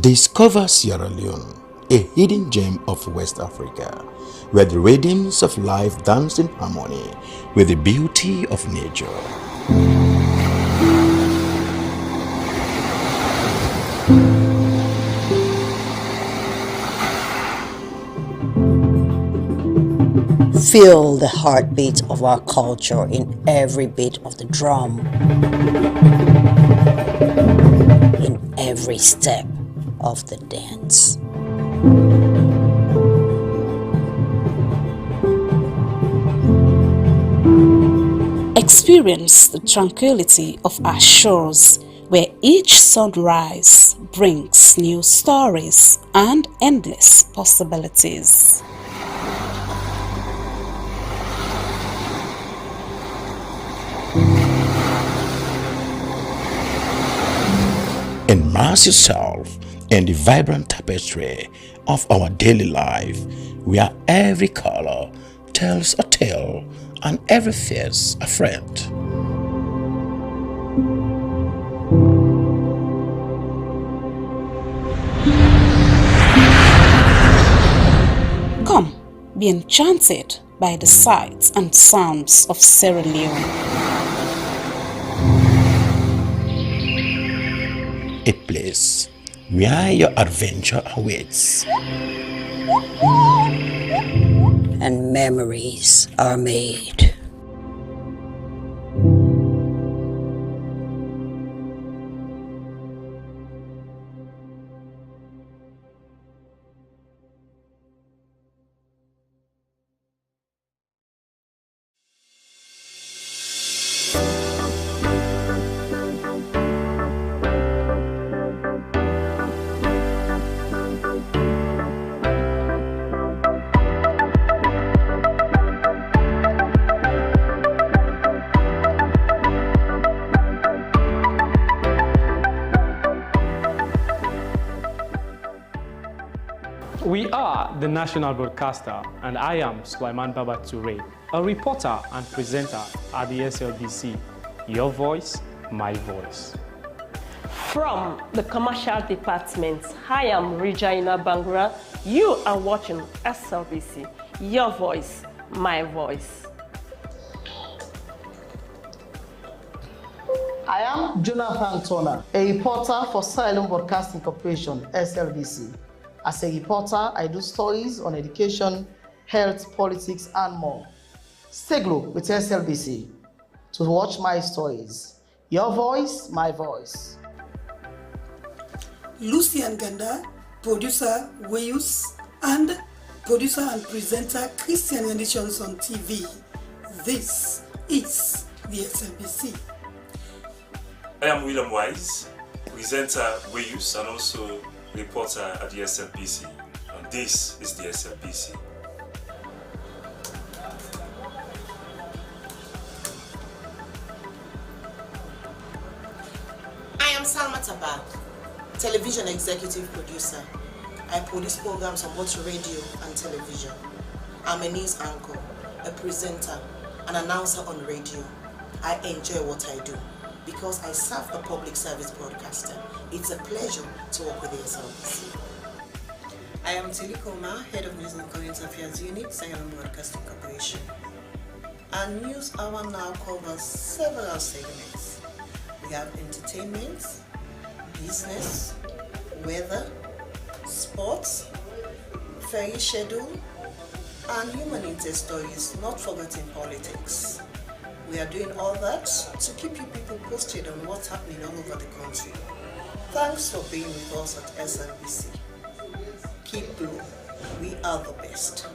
Discover Sierra Leone, a hidden gem of West Africa, where the rhythms of life dance in harmony with the beauty of nature. Feel the heartbeat of our culture in every beat of the drum, in every step of the dance. Experience the tranquility of our shores, where each sunrise brings new stories and endless possibilities. Immerse yourself in the vibrant tapestry of our daily life, where every color tells a tale and every face a friend. Come, be enchanted by the sights and sounds of Sierra Leone. A place where your adventure awaits and memories are made. We are the national broadcaster, and I am Sulaiman Baba Toure, a reporter and presenter at the SLBC. Your voice, my voice. From the commercial department, I am Regina Bangura. You are watching SLBC. Your voice, my voice. I am Jonathan Turner, a reporter for Silent Broadcasting Corporation, SLBC. As a reporter, I do stories on education, health, politics, and more. Stay glued with SLBC to watch my stories. Your voice, my voice. Lucian Ganda, producer Weyus, and producer and presenter Christian Editions on TV. This is the SLBC. I am William Wise, presenter Weyus and also reporter at the SLBC, and this is the SLBC. I am Salma Taba, television executive producer. I produce programs on both radio and television. I'm a news anchor, a presenter, an announcer on radio. I enjoy what I do because I serve a public service broadcaster. It's a pleasure to work with the SLBC. I am Tilly Koma, Head of News and Current Affairs Unit, Silent Broadcasting Corporation. Our news hour now covers several segments. We have entertainment, business, weather, sports, ferry schedule, and human interest stories, not forgetting politics. We are doing all that to keep you people posted on what's happening all over the country. Thanks for being with us at SLBC. Keep blue. We are the best.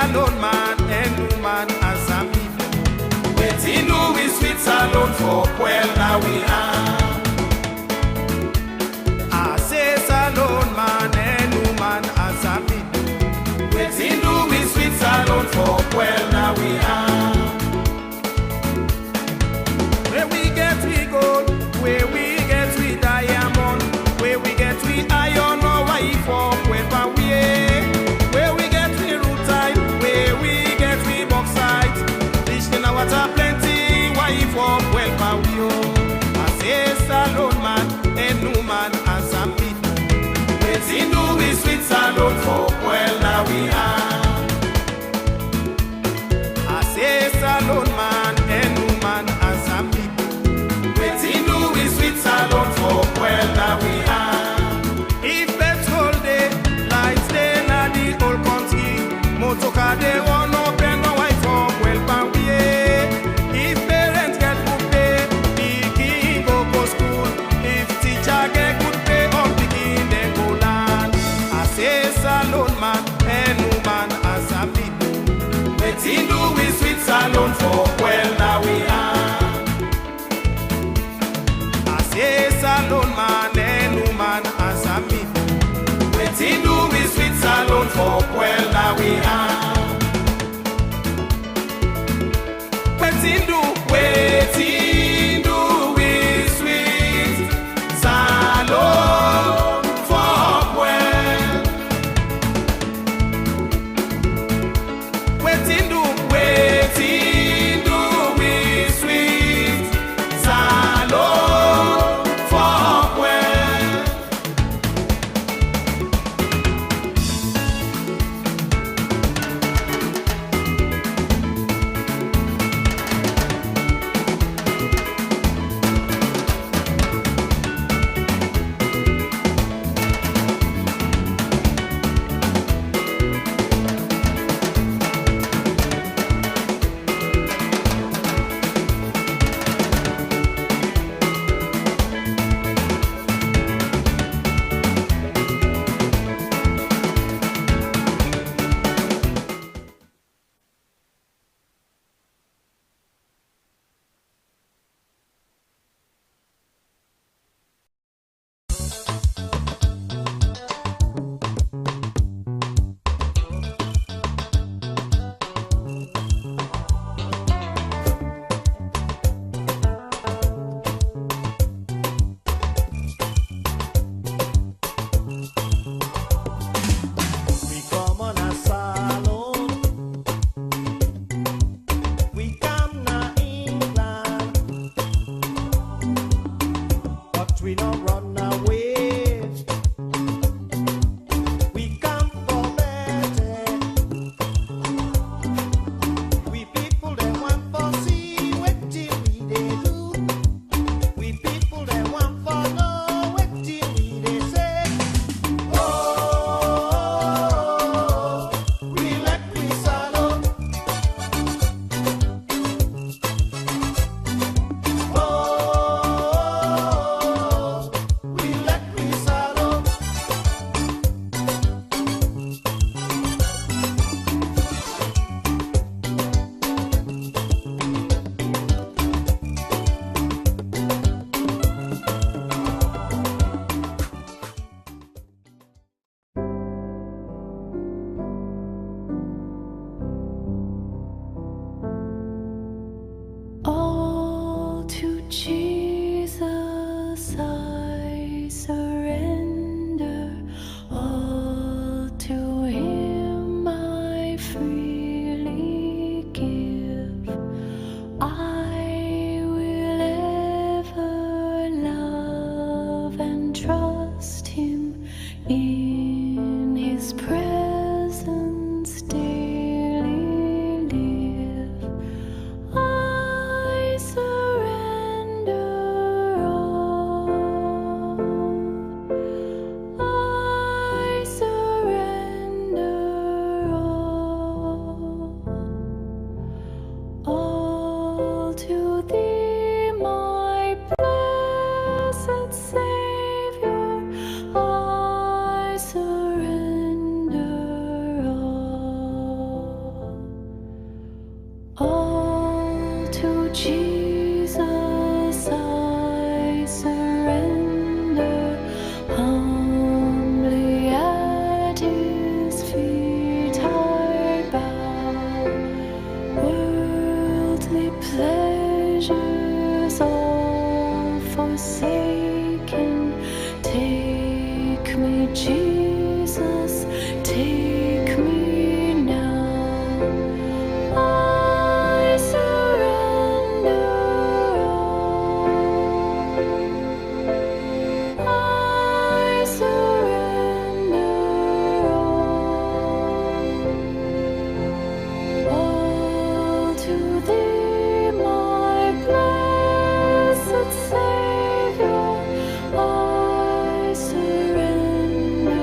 salon man and woman as a people. Waiting do we sweet salon for well now we are. I say salon man and woman as a people. Waiting do we sweet salon for well now we are. Where we get we gold, where we get we diamond, where we get we iron or white for where we where we get we rutile, where we get we bauxite. Fish in our water plenty, white for well we I say salon man and woman as a people. Waiting do we sweet salon for well now we are. I say salon man and woman as a people. Waiting do we sweet salon for well now we are. If petrol day, lights day na the whole country, motorcar they won't open no white for well pan we. If parents get good pay, pikin go school. If teacher get good pay, all pikin they go land. I say salon man and woman as a people. Waiting do we sweet salon for well now we are. I say salon man and woman as a people. Waiting do we sweet salon for well now we are. Waiting do we sweet salon for well. Waiting do Jesus I surrender, humbly at his feet I bow. Worldly pleasures all forsaken, take me, Jesus, take me now. I surrender all. I surrender all to thee, my blessed Savior. I surrender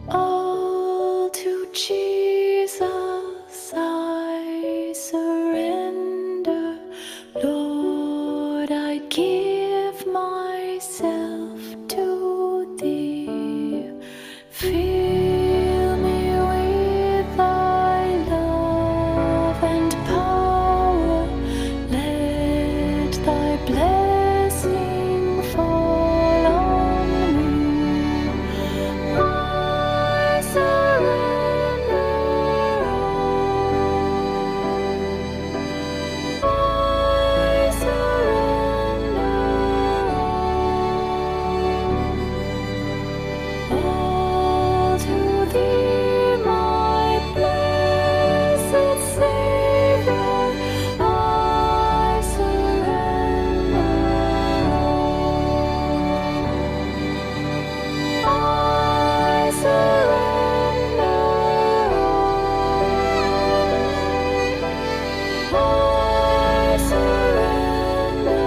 all to Jesus I surrender. Lord, I give myself to thee. Fill me with thy love and power. Let thy blessing fall on me. I surrender all. I surrender all to thee, my blessed Savior. I surrender all. I surrender all. I surrender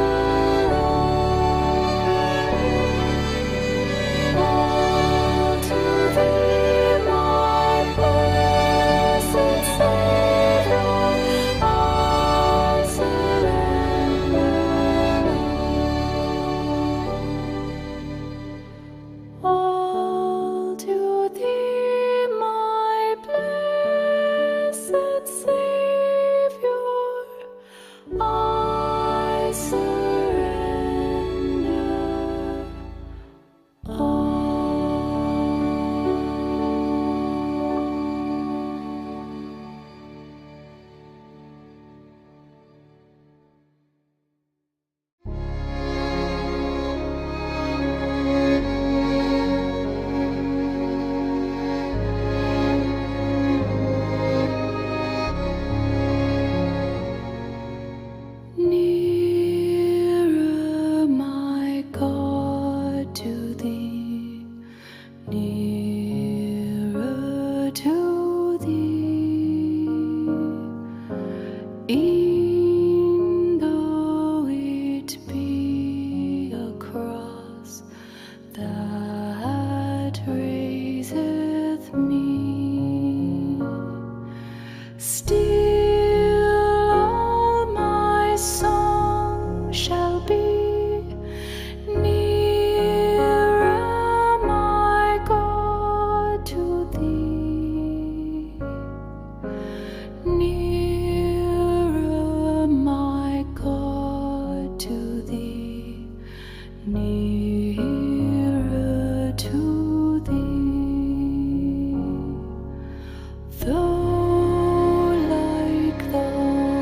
all to thee, my blessed Savior. I surrender all to thee, my blessed Savior. I surrender nearer, my God, to thee, nearer to thee. E'en though it be a cross that raiseth me, still all my song shall be nearer, my God, to thee, nearer, my God, to thee, nearer to thee. Though like the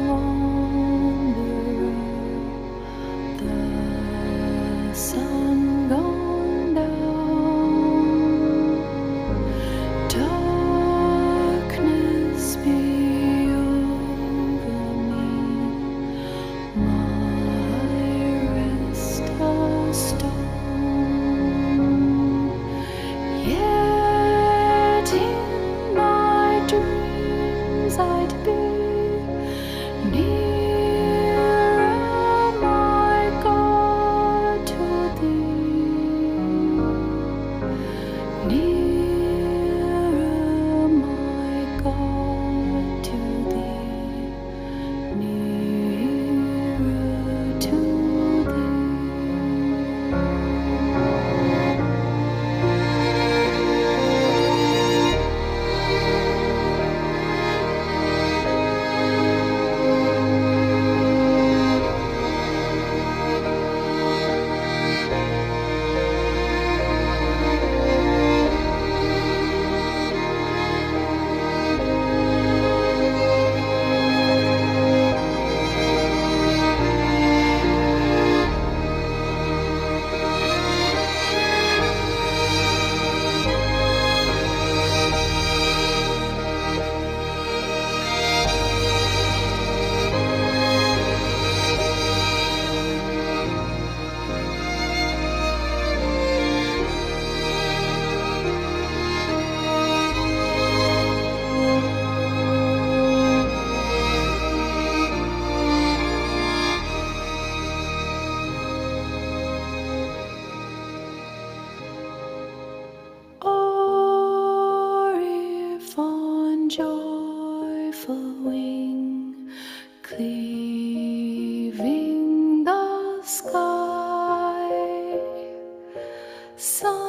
wanderer, the sun gone down, darkness be over me, my rest a storm. leaving the sky. Sun